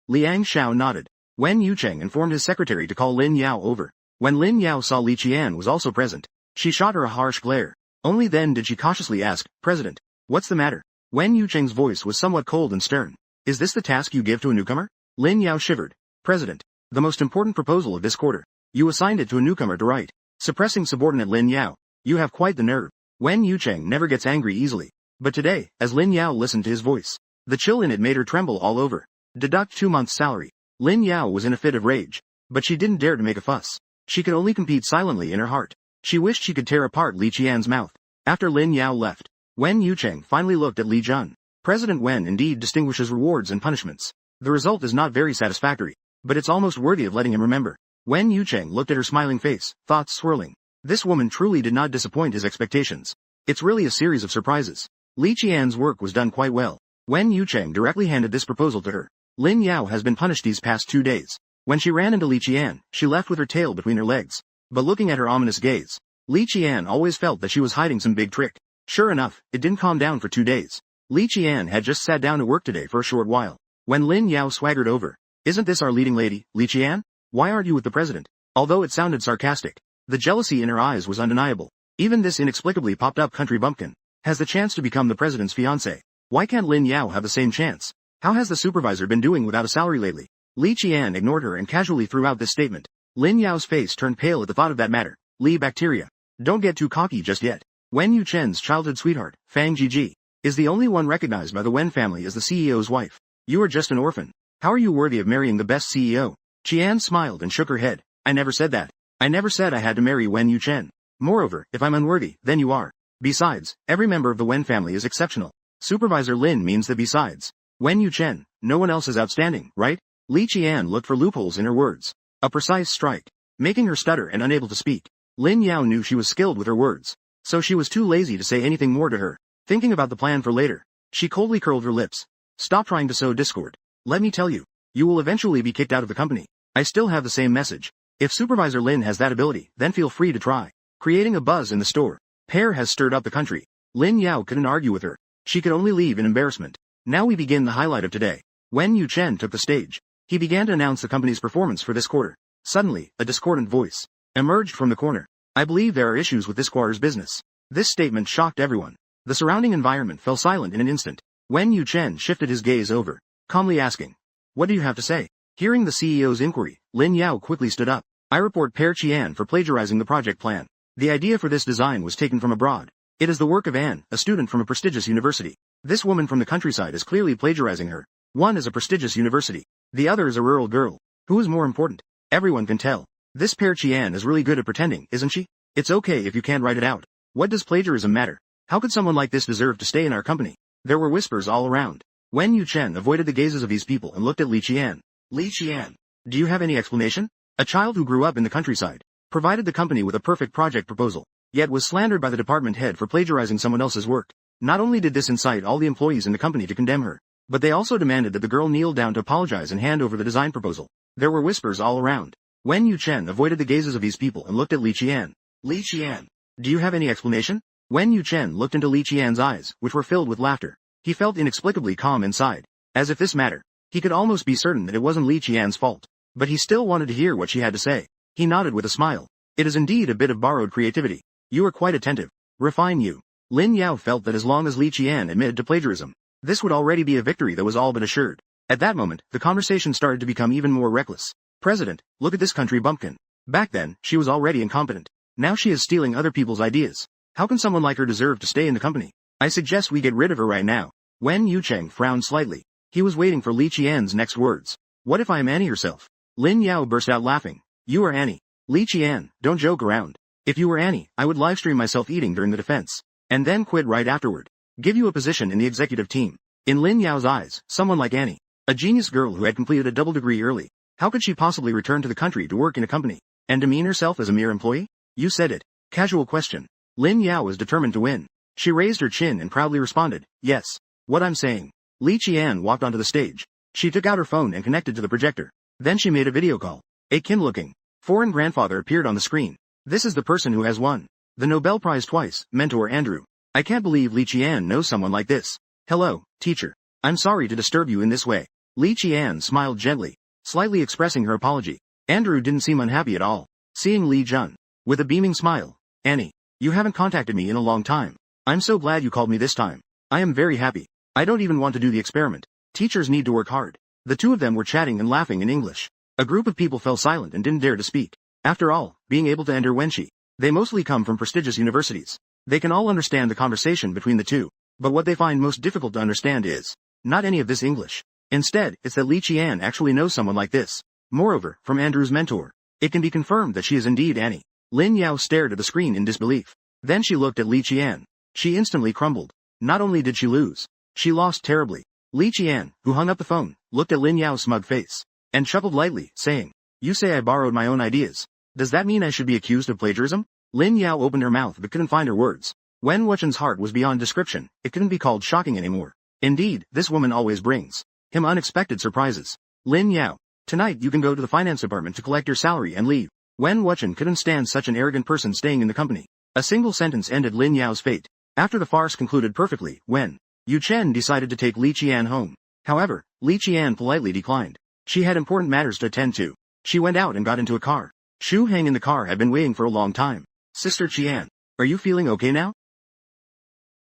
Liang Xiao nodded. Wen Yucheng informed his secretary to call Lin Yao over. When Lin Yao saw Li Qian was also present, she shot her a harsh glare. Only then did she cautiously ask, President, what's the matter? Wen Yucheng's voice was somewhat cold and stern. Is this the task you give to a newcomer? Lin Yao shivered. President, the most important proposal of this quarter. You assigned it to a newcomer to write. Suppressing subordinate Lin Yao. You have quite the nerve. Wen Yucheng never gets angry easily. But today, as Lin Yao listened to his voice, the chill in it made her tremble all over. Deduct 2 months' salary. Lin Yao was in a fit of rage. But she didn't dare to make a fuss. She could only compete silently in her heart. She wished she could tear apart Li Qian's mouth. After Lin Yao left, Wen Yucheng finally looked at Li Jun. President Wen indeed distinguishes rewards and punishments. The result is not very satisfactory, but it's almost worthy of letting him remember. Wen Yucheng looked at her smiling face, thoughts swirling. This woman truly did not disappoint his expectations. It's really a series of surprises. Li Qian's work was done quite well. Wen Yucheng directly handed this proposal to her. Lin Yao has been punished these past 2 days. When she ran into Li Qian, she left with her tail between her legs. But looking at her ominous gaze, Li Qian always felt that she was hiding some big trick. Sure enough, it didn't calm down for 2 days. Li Qian had just sat down to work today for a short while. When Lin Yao swaggered over, Isn't this our leading lady, Li Qian? Why aren't you with the president? Although it sounded sarcastic, the jealousy in her eyes was undeniable. Even this inexplicably popped-up country bumpkin has the chance to become the president's fiancé. Why can't Lin Yao have the same chance? How has the supervisor been doing without a salary lately? Li Qian ignored her and casually threw out this statement. Lin Yao's face turned pale at the thought of that matter. Li bacteria. Don't get too cocky just yet. Wen Yuchen's childhood sweetheart, Fang Jiji, is the only one recognized by the Wen family as the CEO's wife. You are just an orphan. How are you worthy of marrying the best CEO? Qian smiled and shook her head. I never said that. I never said I had to marry Wen Yuchen. Moreover, if I'm unworthy, then you are. Besides, every member of the Wen family is exceptional. Supervisor Lin means that besides Wen Yuchen, no one else is outstanding, right? Li Qian looked for loopholes in her words. A precise strike, making her stutter and unable to speak. Lin Yao knew she was skilled with her words, so she was too lazy to say anything more to her. Thinking about the plan for later, she coldly curled her lips. Stop trying to sow discord. Let me tell you, you will eventually be kicked out of the company. I still have the same message. If Supervisor Lin has that ability, then feel free to try. Creating a buzz in the store. Pear has stirred up the country. Lin Yao couldn't argue with her. She could only leave in embarrassment. Now we begin the highlight of today. Wen Yuchen took the stage. He began to announce the company's performance for this quarter. Suddenly, a discordant voice emerged from the corner. I believe there are issues with this quarter's business. This statement shocked everyone. The surrounding environment fell silent in an instant. Wen Yuchen shifted his gaze over, calmly asking, what do you have to say? Hearing the CEO's inquiry, Lin Yao quickly stood up. I report Pear Qian for plagiarizing the project plan. The idea for this design was taken from abroad. It is the work of Anne, a student from a prestigious university. This woman from the countryside is clearly plagiarizing her. One is a prestigious university. The other is a rural girl. Who is more important? Everyone can tell. This Pear Qian is really good at pretending, isn't she? It's okay if you can't write it out. What does plagiarism matter? How could someone like this deserve to stay in our company? There were whispers all around. Wen Yuchen avoided the gazes of these people and looked at Li Qian. Li Qian, do you have any explanation? A child who grew up in the countryside, provided the company with a perfect project proposal, yet was slandered by the department head for plagiarizing someone else's work. Not only did this incite all the employees in the company to condemn her, but they also demanded that the girl kneel down to apologize and hand over the design proposal. There were whispers all around. Wen Yuchen avoided the gazes of these people and looked at Li Qian. Li Qian, do you have any explanation? Wen Yuchen looked into Li Qian's eyes, which were filled with laughter. He felt inexplicably calm inside. As if this mattered, he could almost be certain that it wasn't Li Qian's fault. But he still wanted to hear what she had to say. He nodded with a smile. It is indeed a bit of borrowed creativity. You are quite attentive. Refine you. Lin Yao felt that as long as Li Qian admitted to plagiarism, this would already be a victory that was all but assured. At that moment, the conversation started to become even more reckless. President, look at this country bumpkin. Back then, she was already incompetent. Now she is stealing other people's ideas. How can someone like her deserve to stay in the company? I suggest we get rid of her right now. Wen Yucheng frowned slightly. He was waiting for Li Qian's next words. What if I am Annie herself? Lin Yao burst out laughing. You are Annie. Li Qian, don't joke around. If you were Annie, I would livestream myself eating during the defense, and then quit right afterward. Give you a position in the executive team. In Lin Yao's eyes, someone like Annie, a genius girl who had completed a double degree early, how could she possibly return to the country to work in a company, and demean herself as a mere employee? You said it. Casual question. Lin Yao was determined to win. She raised her chin and proudly responded, yes. What I'm saying. Li Qian walked onto the stage. She took out her phone and connected to the projector. Then she made a video call. A Kim-looking, foreign grandfather appeared on the screen. This is the person who has won the Nobel Prize twice, Mentor Andrew. I can't believe Li Qian knows someone like this. Hello, teacher. I'm sorry to disturb you in this way. Li Qian smiled gently, slightly expressing her apology. Andrew didn't seem unhappy at all. Seeing Li Jun, with a beaming smile, Annie, you haven't contacted me in a long time. I'm so glad you called me this time. I am very happy. I don't even want to do the experiment. Teachers need to work hard. The two of them were chatting and laughing in English. A group of people fell silent and didn't dare to speak. After all, being able to enter Wenxi, they mostly come from prestigious universities. They can all understand the conversation between the two. But what they find most difficult to understand is not any of this English. Instead, it's that Li Qian actually knows someone like this. Moreover, from Andrew's mentor, it can be confirmed that she is indeed Annie. Lin Yao stared at the screen in disbelief. Then she looked at Li Qian. She instantly crumbled. Not only did she lose, she lost terribly. Li Qian, who hung up the phone, looked at Lin Yao's smug face, and chuckled lightly, saying, You say I borrowed my own ideas. Does that mean I should be accused of plagiarism? Lin Yao opened her mouth but couldn't find her words. Wen Wuchen's heart was beyond description. It couldn't be called shocking anymore. Indeed, this woman always brings him unexpected surprises. Lin Yao, tonight you can go to the finance department to collect your salary and leave. Wen Wuchen couldn't stand such an arrogant person staying in the company. A single sentence ended Lin Yao's fate. After the farce concluded perfectly, Wen Yu Chen decided to take Li Qian home. However, Li Qian politely declined. She had important matters to attend to. She went out and got into a car. Shu Hang in the car had been waiting for a long time. Sister Qian, are you feeling okay now?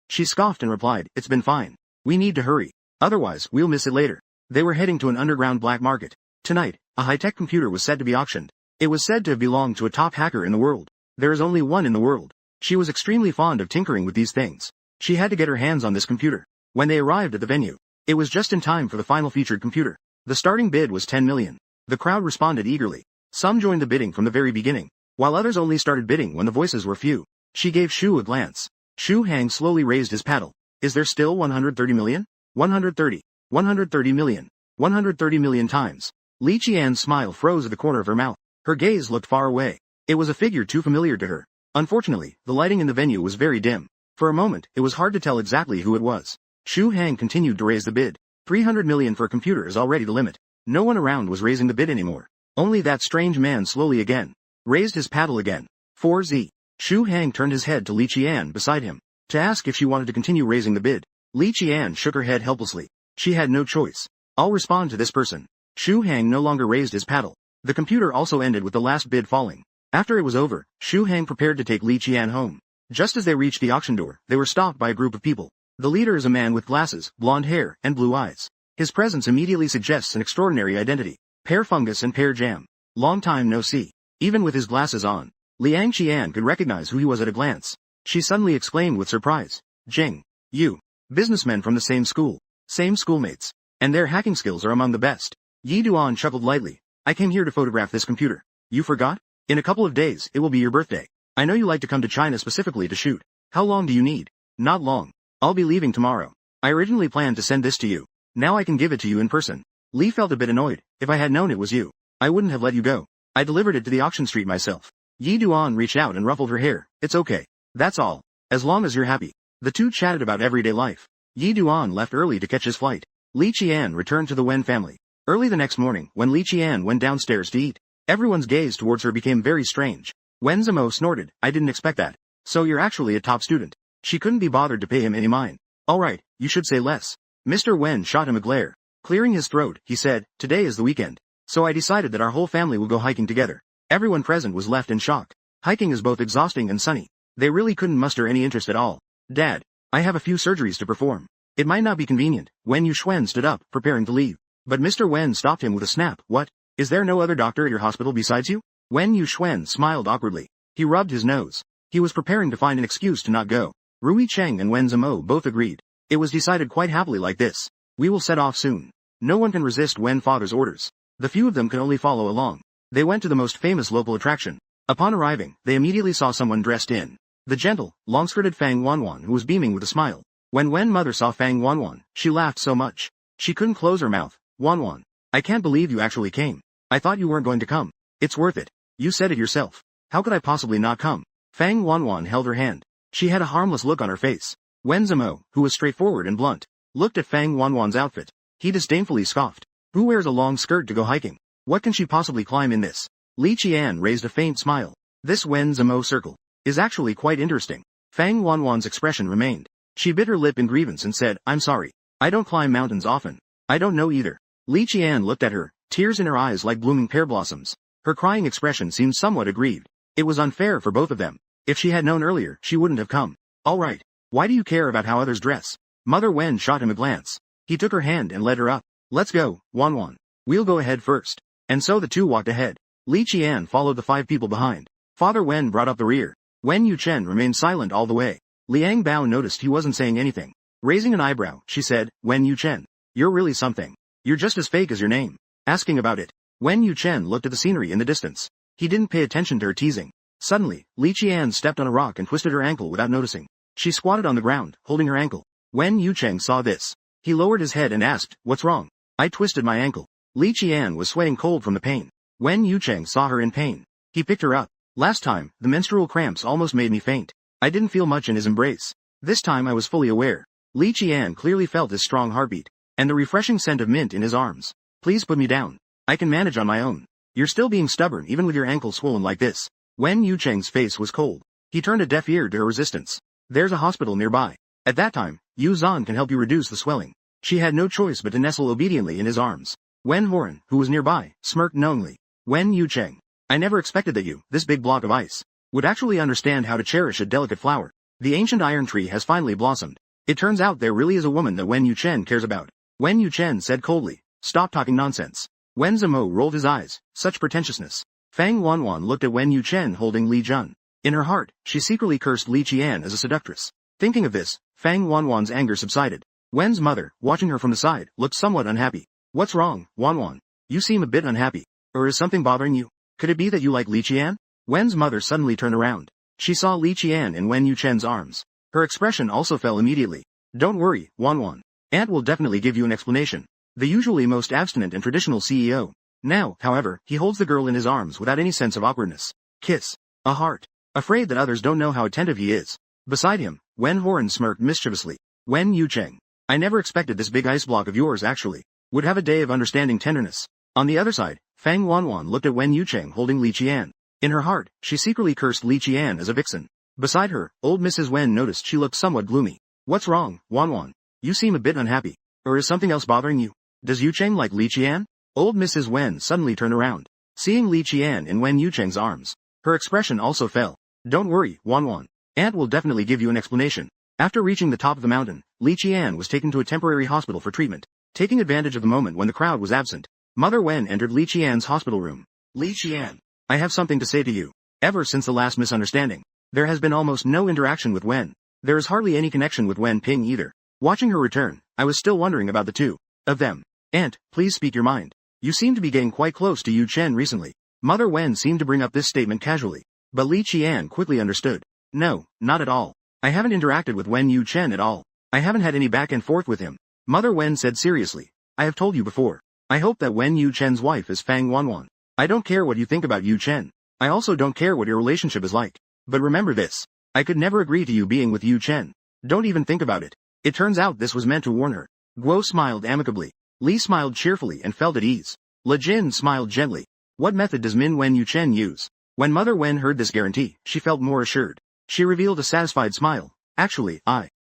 She scoffed and replied, It's been fine. We need to hurry. Otherwise, we'll miss it later. They were heading to an underground black market. Tonight, a high-tech computer was said to be auctioned. It was said to have belonged to a top hacker in the world. There is only one in the world. She was extremely fond of tinkering with these things. She had to get her hands on this computer. When they arrived at the venue, it was just in time for the final featured computer. The starting bid was 10 million. The crowd responded eagerly. Some joined the bidding from the very beginning, while others only started bidding when the voices were few. She gave Shu a glance. Shu Hang slowly raised his paddle. Is there still 130 million? 130. 130 million. 130 million times. Li Qian's smile froze at the corner of her mouth. Her gaze looked far away. It was a figure too familiar to her. Unfortunately, the lighting in the venue was very dim. For a moment, it was hard to tell exactly who it was. Shu Hang continued to raise the bid. 300 million for a computer is already the limit. No one around was raising the bid anymore. Only that strange man slowly again raised his paddle again. 4Z. Shu Hang turned his head to Li Qian beside him to ask if she wanted to continue raising the bid. Li Qian shook her head helplessly. She had no choice. I'll respond to this person. Shu Hang no longer raised his paddle. The computer also ended with the last bid falling. After it was over, Shu Hang prepared to take Li Qian home. Just as they reached the auction door, they were stopped by a group of people. The leader is a man with glasses, blonde hair, and blue eyes. His presence immediately suggests an extraordinary identity. Pear fungus and pear jam. Long time no see. Even with his glasses on, Liang Qian could recognize who he was at a glance. She suddenly exclaimed with surprise. Jing. You. Businessmen from the same school. Same schoolmates. And their hacking skills are among the best. Yi Duan chuckled lightly. I came here to photograph this computer. You forgot? In a couple of days, it will be your birthday. I know you like to come to China specifically to shoot. How long do you need? Not long. I'll be leaving tomorrow. I originally planned to send this to you. Now I can give it to you in person. Li felt a bit annoyed. If I had known it was you, I wouldn't have let you go. I delivered it to the auction street myself. Yi Duan reached out and ruffled her hair. It's okay. That's all. As long as you're happy. The two chatted about everyday life. Yi Duan left early to catch his flight. Li Qian returned to the Wen family. Early the next morning, when Li Qian went downstairs to eat, everyone's gaze towards her became very strange. Wen Zimo snorted. I didn't expect that. So you're actually a top student. She couldn't be bothered to pay him any mind. Alright, you should say less. Mr. Wen shot him a glare. Clearing his throat, he said, Today is the weekend. So I decided that our whole family will go hiking together. Everyone present was left in shock. Hiking is both exhausting and sunny. They really couldn't muster any interest at all. Dad, I have a few surgeries to perform. It might not be convenient. Wen Yuxuan stood up, preparing to leave. But Mr. Wen stopped him with a snap. What? Is there no other doctor at your hospital besides you? Wen Yuxuan smiled awkwardly. He rubbed his nose. He was preparing to find an excuse to not go. Rui Cheng and Wen Zimo both agreed. It was decided quite happily like this. We will set off soon. No one can resist Wen father's orders. The few of them can only follow along. They went to the most famous local attraction. Upon arriving, they immediately saw someone dressed in the gentle, long-skirted Fang Wanwan who was beaming with a smile. When Wen mother saw Fang Wanwan, she laughed so much she couldn't close her mouth. Wanwan, I can't believe you actually came. I thought you weren't going to come. It's worth it. You said it yourself. How could I possibly not come? Fang Wanwan held her hand. She had a harmless look on her face. Wen Zimo, who was straightforward and blunt, looked at Fang Wanwan's outfit. He disdainfully scoffed. Who wears a long skirt to go hiking? What can she possibly climb in this? Li Qian raised a faint smile. This Wen Zimo circle is actually quite interesting. Fang Wanwan's expression remained. She bit her lip in grievance and said, I'm sorry. I don't climb mountains often. I don't know either. Li Qian looked at her, tears in her eyes like blooming pear blossoms. Her crying expression seemed somewhat aggrieved. It was unfair for both of them. If she had known earlier, she wouldn't have come. All right. Why do you care about how others dress? Mother Wen shot him a glance. He took her hand and led her up. Let's go, Wanwan. We'll go ahead first. And so the two walked ahead. Li Qian followed the 5 people behind. Father Wen brought up the rear. Wen Yuchen remained silent all the way. Liang Bao noticed he wasn't saying anything. Raising an eyebrow, she said, Wen Yuchen. You're really something. You're just as fake as your name. Asking about it. Wen Yuchen looked at the scenery in the distance. He didn't pay attention to her teasing. Suddenly, Li Qian stepped on a rock and twisted her ankle without noticing. She squatted on the ground, holding her ankle. Wen Yucheng saw this. He lowered his head and asked, What's wrong? I twisted my ankle. Li Qian was sweating cold from the pain. Wen Yucheng saw her in pain. He picked her up. Last time, the menstrual cramps almost made me faint. I didn't feel much in his embrace. This time I was fully aware. Li Qian clearly felt his strong heartbeat, and the refreshing scent of mint in his arms. Please put me down. I can manage on my own. You're still being stubborn even with your ankle swollen like this. Wen Yucheng's face was cold. He turned a deaf ear to her resistance. There's a hospital nearby. At that time, Yu Zhan can help you reduce the swelling. She had no choice but to nestle obediently in his arms. Wen Horan, who was nearby, smirked knowingly. Wen Yucheng. I never expected that you, this big block of ice, would actually understand how to cherish a delicate flower. The ancient iron tree has finally blossomed. It turns out there really is a woman that Wen Yuchen cares about. Wen Yuchen said coldly, Stop talking nonsense. Wen Zimo rolled his eyes, such pretentiousness. Fang Wanwan looked at Wen Yuchen holding Li Jun. In her heart, she secretly cursed Li Qian as a seductress. Thinking of this, Fang Wanwan's anger subsided. Wen's mother, watching her from the side, looked somewhat unhappy. What's wrong, Wanwan? You seem a bit unhappy. Or is something bothering you? Could it be that you like Li Qian? Wen's mother suddenly turned around. She saw Li Qian in Wen Yuchen's arms. Her expression also fell immediately. Don't worry, Wanwan. Aunt will definitely give you an explanation. The usually most abstinent and traditional CEO. Now, however, he holds the girl in his arms without any sense of awkwardness. Kiss. A heart. Afraid that others don't know how attentive he is. Beside him, Wen Horan smirked mischievously. Wen Yucheng. I never expected this big ice block of yours actually would have a day of understanding tenderness. On the other side, Fang Wanwan looked at Wen Yucheng holding Li Qian. In her heart, she secretly cursed Li Qian as a vixen. Beside her, old Mrs. Wen noticed she looked somewhat gloomy. What's wrong, Wanwan? You seem a bit unhappy. Or is something else bothering you? Does Yucheng like Li Qian? Old Mrs. Wen suddenly turned around. Seeing Li Qian in Wen Yucheng's arms, her expression also fell. Don't worry, Wanwan. Aunt will definitely give you an explanation. After reaching the top of the mountain, Li Qian was taken to a temporary hospital for treatment. Taking advantage of the moment when the crowd was absent, Mother Wen entered Li Qian's hospital room. Li Qian. I have something to say to you. Ever since the last misunderstanding, there has been almost no interaction with Wen. There is hardly any connection with Wen Ping either. Watching her return, I was still wondering about the two of them. Aunt, please speak your mind. You seem to be getting quite close to Yu Chen recently. Mother Wen seemed to bring up this statement casually. But Li Qian quickly understood. No, not at all. I haven't interacted with Wen Yu Chen at all. I haven't had any back and forth with him. Mother Wen said seriously. I have told you before. I hope that Wen Yu Chen's wife is Fang Wanwan. I don't care what you think about Yu Chen. I also don't care what your relationship is like. But remember this. I could never agree to you being with Yu Chen. Don't even think about it. It turns out this was meant to warn her. Guo smiled amicably. Li smiled cheerfully and felt at ease. Le Jin smiled gently. What method does Min Wen Yu Chen use? When Mother Wen heard this guarantee, she felt more assured. She revealed a satisfied smile. Actually,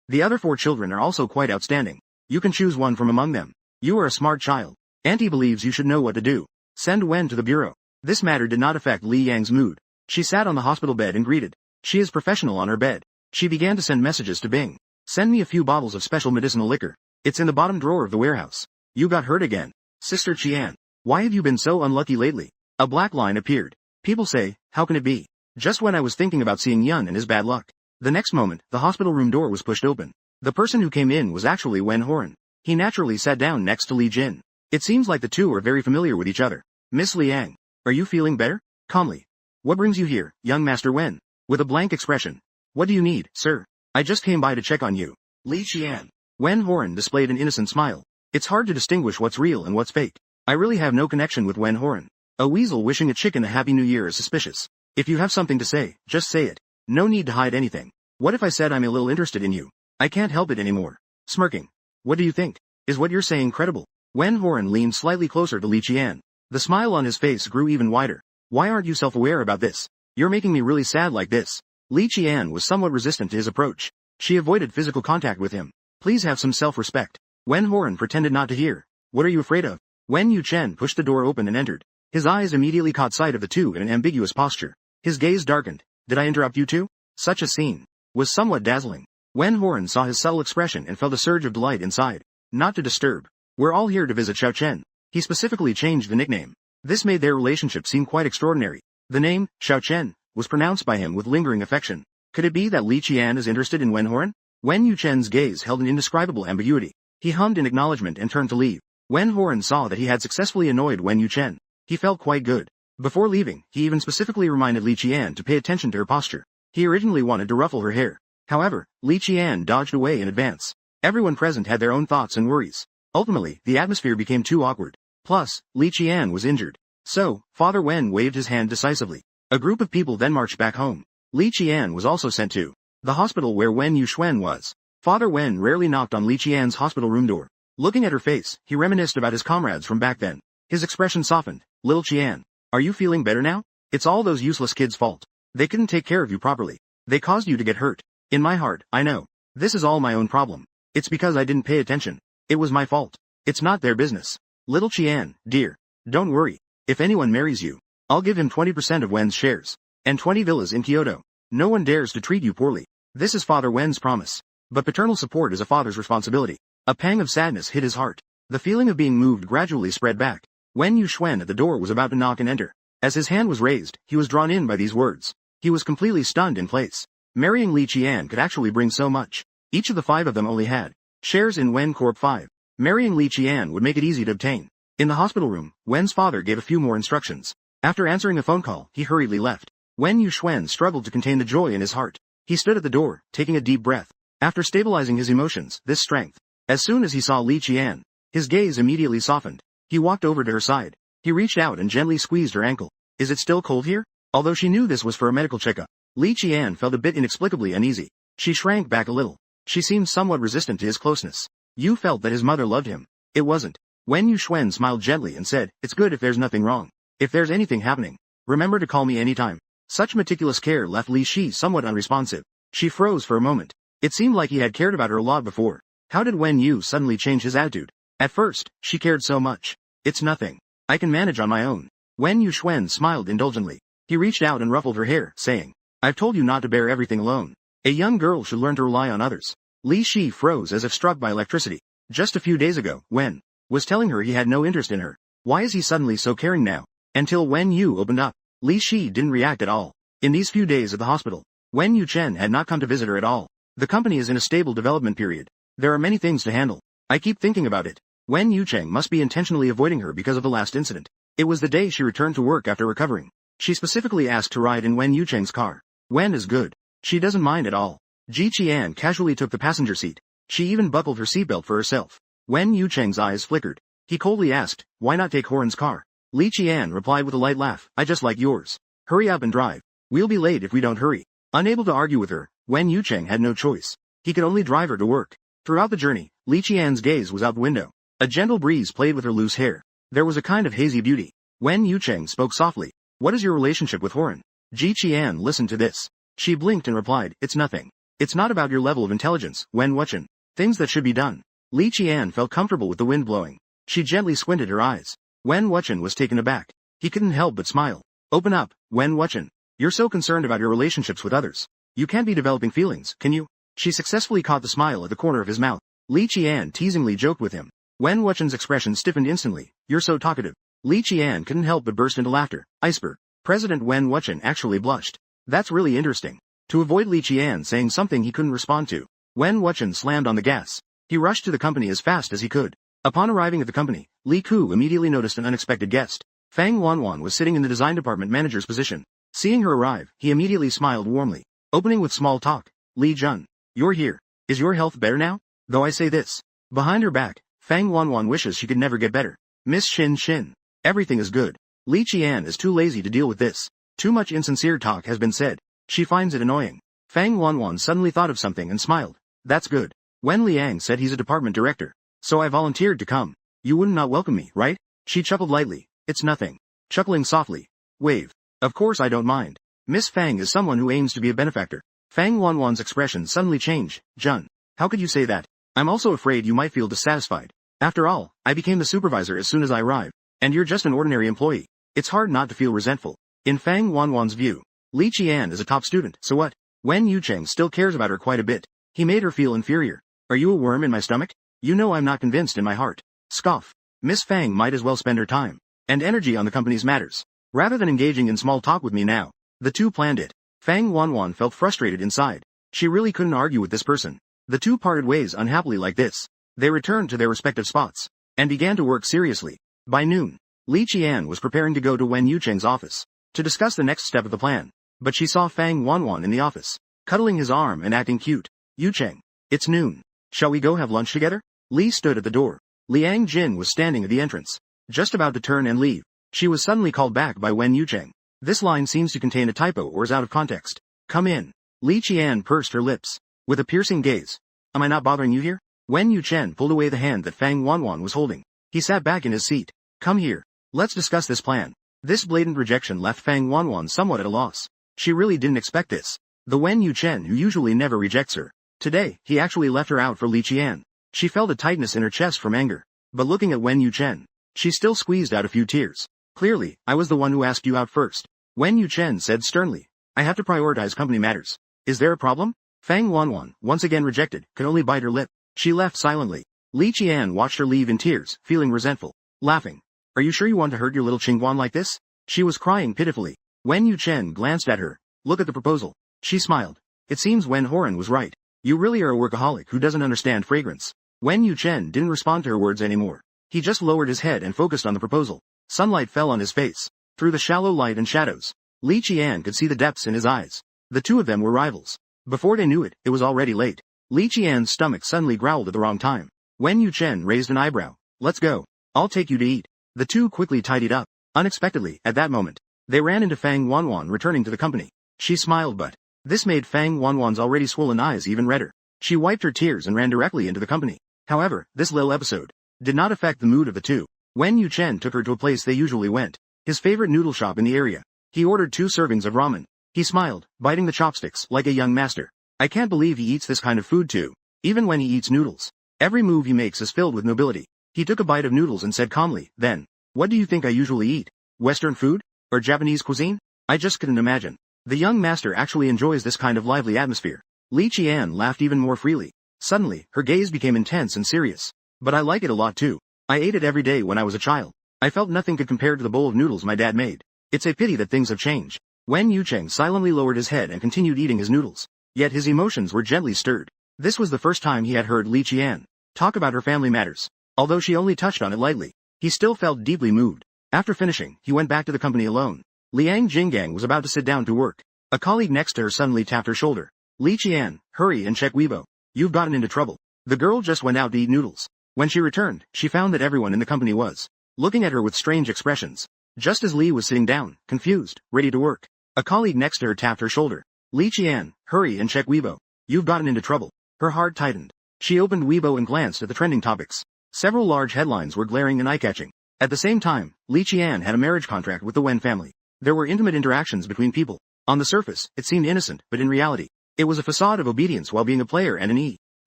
the other 4 children are also quite outstanding. You can choose one from among them. You are a smart child. Auntie believes you should know what to do. Send Wen to the bureau. This matter did not affect Li Yang's mood. She sat on the hospital bed and greeted. She is professional on her bed. She began to send messages to Bing. Send me a few bottles of special medicinal liquor. It's in the bottom drawer of the warehouse. You got hurt again. Sister Qian. Why have you been so unlucky lately? A black line appeared. People say, how can it be? Just when I was thinking about seeing Yun and his bad luck. The next moment, the hospital room door was pushed open. The person who came in was actually Wen Horan. He naturally sat down next to Li Jin. It seems like the two are very familiar with each other. Miss Liang. Are you feeling better? Calmly. What brings you here, young Master Wen? With a blank expression. What do you need, sir? I just came by to check on you. Li Qian. Wen Horan displayed an innocent smile. It's hard to distinguish what's real and what's fake. I really have no connection with Wen Horan. A weasel wishing a chicken a happy new year is suspicious. If you have something to say, just say it. No need to hide anything. What if I said I'm a little interested in you? I can't help it anymore. Smirking. What do you think? Is what you're saying credible? Wen Horan leaned slightly closer to Li Qian. The smile on his face grew even wider. Why aren't you self-aware about this? You're making me really sad like this. Li Qian was somewhat resistant to his approach. She avoided physical contact with him. Please have some self-respect. Wen Horan pretended not to hear. What are you afraid of? Wen Yuchen pushed the door open and entered. His eyes immediately caught sight of the two in an ambiguous posture. His gaze darkened. Did I interrupt you too? Such a scene was somewhat dazzling. Wen Horan saw his subtle expression and felt a surge of delight inside. Not to disturb. We're all here to visit Xiao Chen. He specifically changed the nickname. This made their relationship seem quite extraordinary. The name, Xiao Chen, was pronounced by him with lingering affection. Could it be that Li Qian is interested in Wen Horan? Wen Yuchen's gaze held an indescribable ambiguity. He hummed in acknowledgement and turned to leave. Wen Horan saw that he had successfully annoyed Wen Yuchen. He felt quite good. Before leaving, he even specifically reminded Li Qian to pay attention to her posture. He originally wanted to ruffle her hair. However, Li Qian dodged away in advance. Everyone present had their own thoughts and worries. Ultimately, the atmosphere became too awkward. Plus, Li Qian was injured. So, Father Wen waved his hand decisively. A group of people then marched back home. Li Qian was also sent to the hospital where Wen Yuxuan was. Father Wen rarely knocked on Li Qian's hospital room door. Looking at her face, he reminisced about his comrades from back then. His expression softened. Lil Qian, are you feeling better now? It's all those useless kids' fault. They couldn't take care of you properly. They caused you to get hurt. In my heart, I know. This is all my own problem. It's because I didn't pay attention. It was my fault. It's not their business. Little Qian, dear. Don't worry. If anyone marries you, I'll give him 20% of Wen's shares. And 20 villas in Kyoto. No one dares to treat you poorly. This is Father Wen's promise. But paternal support is a father's responsibility. A pang of sadness hit his heart. The feeling of being moved gradually spread back. Wen Yuxuan at the door was about to knock and enter. As his hand was raised, he was drawn in by these words. He was completely stunned in place. Marrying Li Qian could actually bring so much. Each of the five of them only had shares in Wen Corp 5. Marrying Li Qian would make it easy to obtain. In the hospital room, Wen's father gave a few more instructions. After answering a phone call, he hurriedly left. Wen Yuxuan struggled to contain the joy in his heart. He stood at the door, taking a deep breath. After stabilizing his emotions, this strength. As soon as he saw Li Qian, his gaze immediately softened. He walked over to her side. He reached out and gently squeezed her ankle. Is it still cold here? Although she knew this was for a medical checkup, Li Qian felt a bit inexplicably uneasy. She shrank back a little. She seemed somewhat resistant to his closeness. You felt that his mother loved him. It wasn't. Wen Yuxuan smiled gently and said, it's good if there's nothing wrong. If there's anything happening, remember to call me anytime. Such meticulous care left Li Shi somewhat unresponsive. She froze for a moment. It seemed like he had cared about her a lot before. How did Wen Yu suddenly change his attitude? At first, she cared so much. It's nothing. I can manage on my own. Wen Yuxuan smiled indulgently. He reached out and ruffled her hair, saying, I've told you not to bear everything alone. A young girl should learn to rely on others. Li Shi froze as if struck by electricity. Just a few days ago, Wen was telling her he had no interest in her. Why is he suddenly so caring now? Until Wen Yu opened up, Li Shi didn't react at all. In these few days at the hospital, Wen Yuchen had not come to visit her at all. The company is in a stable development period. There are many things to handle. I keep thinking about it. Wen Yucheng must be intentionally avoiding her because of the last incident. It was the day she returned to work after recovering. She specifically asked to ride in Wen Yucheng's car. Wen is good. She doesn't mind at all. Ji Qian casually took the passenger seat. She even buckled her seatbelt for herself. Wen Yucheng's eyes flickered. He coldly asked, why not take Horan's car? Li Qian replied with a light laugh, I just like yours. Hurry up and drive. We'll be late if we don't hurry. Unable to argue with her, Wen Yucheng had no choice. He could only drive her to work. Throughout the journey, Li Qian's gaze was out the window. A gentle breeze played with her loose hair. There was a kind of hazy beauty. Wen Yucheng spoke softly. What is your relationship with Horan? Ji Qian listened to this. She blinked and replied, it's nothing. It's not about your level of intelligence, Wen Wuchen. Things that should be done. Li Qian felt comfortable with the wind blowing. She gently squinted her eyes. Wen Wuchen was taken aback. He couldn't help but smile. Open up, Wen Wuchen. You're so concerned about your relationships with others. You can't be developing feelings, can you? She successfully caught the smile at the corner of his mouth. Li Qian teasingly joked with him. Wen Wuchen's expression stiffened instantly. You're so talkative. Li Qian couldn't help but burst into laughter. Iceberg. President Wen Wuchen actually blushed. That's really interesting. To avoid Li Qian saying something he couldn't respond to, Wen Wuchen slammed on the gas. He rushed to the company as fast as he could. Upon arriving at the company, Li Ku immediately noticed an unexpected guest. Fang Wanwan was sitting in the design department manager's position. Seeing her arrive, he immediately smiled warmly. Opening with small talk, Li Jun. You're here. Is your health better now? Though I say this. Behind her back, Fang Wanwan wishes she could never get better. Miss Shin Shin. Everything is good. Li Qian is too lazy to deal with this. Too much insincere talk has been said. She finds it annoying. Fang Wanwan suddenly thought of something and smiled. That's good. Wen Liang said he's a department director. So I volunteered to come. You wouldn't not welcome me, right? She chuckled lightly. It's nothing. Chuckling softly. Wave. Of course I don't mind. Miss Fang is someone who aims to be a benefactor. Fang Wanwan's expression suddenly changed. Jun. How could you say that? I'm also afraid you might feel dissatisfied. After all, I became the supervisor as soon as I arrived. And you're just an ordinary employee. It's hard not to feel resentful. In Fang Wanwan's view, Li Qian is a top student, so what? Wen Yucheng still cares about her quite a bit. He made her feel inferior. Are you a worm in my stomach? You know I'm not convinced in my heart. Scoff. Miss Fang might as well spend her time and energy on the company's matters, rather than engaging in small talk with me now. The two planned it. Fang Wanwan felt frustrated inside. She really couldn't argue with this person. The two parted ways unhappily like this. They returned to their respective spots and began to work seriously. By noon, Li Qian was preparing to go to Wen Yucheng's office to discuss the next step of the plan, but she saw Fang Wanwan in the office, cuddling his arm and acting cute. Yucheng, it's noon. Shall we go have lunch together? Li stood at the door. Liang Jin was standing at the entrance, just about to turn and leave. She was suddenly called back by Wen Yucheng. This line seems to contain a typo or is out of context. Come in. Li Qian pursed her lips with a piercing gaze. Am I not bothering you here? Wen Yucheng pulled away the hand that Fang Wanwan was holding. He sat back in his seat. Come here. Let's discuss this plan. This blatant rejection left Fang Wanwan somewhat at a loss. She really didn't expect this. The Wen Yucheng who usually never rejects her. Today, he actually left her out for Li Qian. She felt a tightness in her chest from anger. But looking at Wen Yucheng, she still squeezed out a few tears. Clearly, I was the one who asked you out first. Wen Yucheng said sternly. I have to prioritize company matters. Is there a problem? Fang Wanwan, once again rejected, could only bite her lip. She left silently. Li Qian watched her leave in tears, feeling resentful. Laughing. Are you sure you want to hurt your little Qingguan like this? She was crying pitifully. Wen Yucheng glanced at her. Look at the proposal. She smiled. It seems Wen Horan was right. You really are a workaholic who doesn't understand fragrance. Wen Yucheng didn't respond to her words anymore. He just lowered his head and focused on the proposal. Sunlight fell on his face. Through the shallow light and shadows, Li Qian could see the depths in his eyes. The two of them were rivals. Before they knew it, it was already late. Li Qian's stomach suddenly growled at the wrong time. Wen Yucheng raised an eyebrow. Let's go. I'll take you to eat. The two quickly tidied up. Unexpectedly, at that moment, they ran into Fang Wanwan returning to the company. She smiled but this made Fang Wanwan's already swollen eyes even redder. She wiped her tears and ran directly into the company. However, this little episode did not affect the mood of the two. Wen Yucheng took her to a place they usually went. His favorite noodle shop in the area. He ordered 2 servings of ramen. He smiled, biting the chopsticks like a young master. I can't believe he eats this kind of food too. Even when he eats noodles, every move he makes is filled with nobility. He took a bite of noodles and said calmly, then, what do you think I usually eat? Western food? Or Japanese cuisine? I just couldn't imagine. The young master actually enjoys this kind of lively atmosphere. Li Qian laughed even more freely. Suddenly, her gaze became intense and serious. But I like it a lot too. I ate it every day when I was a child. I felt nothing could compare to the bowl of noodles my dad made. It's a pity that things have changed. Wen Yucheng silently lowered his head and continued eating his noodles. Yet his emotions were gently stirred. This was the first time he had heard Li Qian talk about her family matters. Although she only touched on it lightly, he still felt deeply moved. After finishing, he went back to the company alone. Liang Jinggang was about to sit down to work. A colleague next to her suddenly tapped her shoulder. Li Qian, hurry and check Weibo. You've gotten into trouble. The girl just went out to eat noodles. When she returned, she found that everyone in the company was looking at her with strange expressions. Just as Li was sitting down, confused, ready to work, a colleague next to her tapped her shoulder. Li Qian, hurry and check Weibo. You've gotten into trouble. Her heart tightened. She opened Weibo and glanced at the trending topics. Several large headlines were glaring and eye-catching. At the same time, Li Qian had a marriage contract with the Wen family. There were intimate interactions between people. On the surface, it seemed innocent, but in reality, it was a facade of obedience while being a player and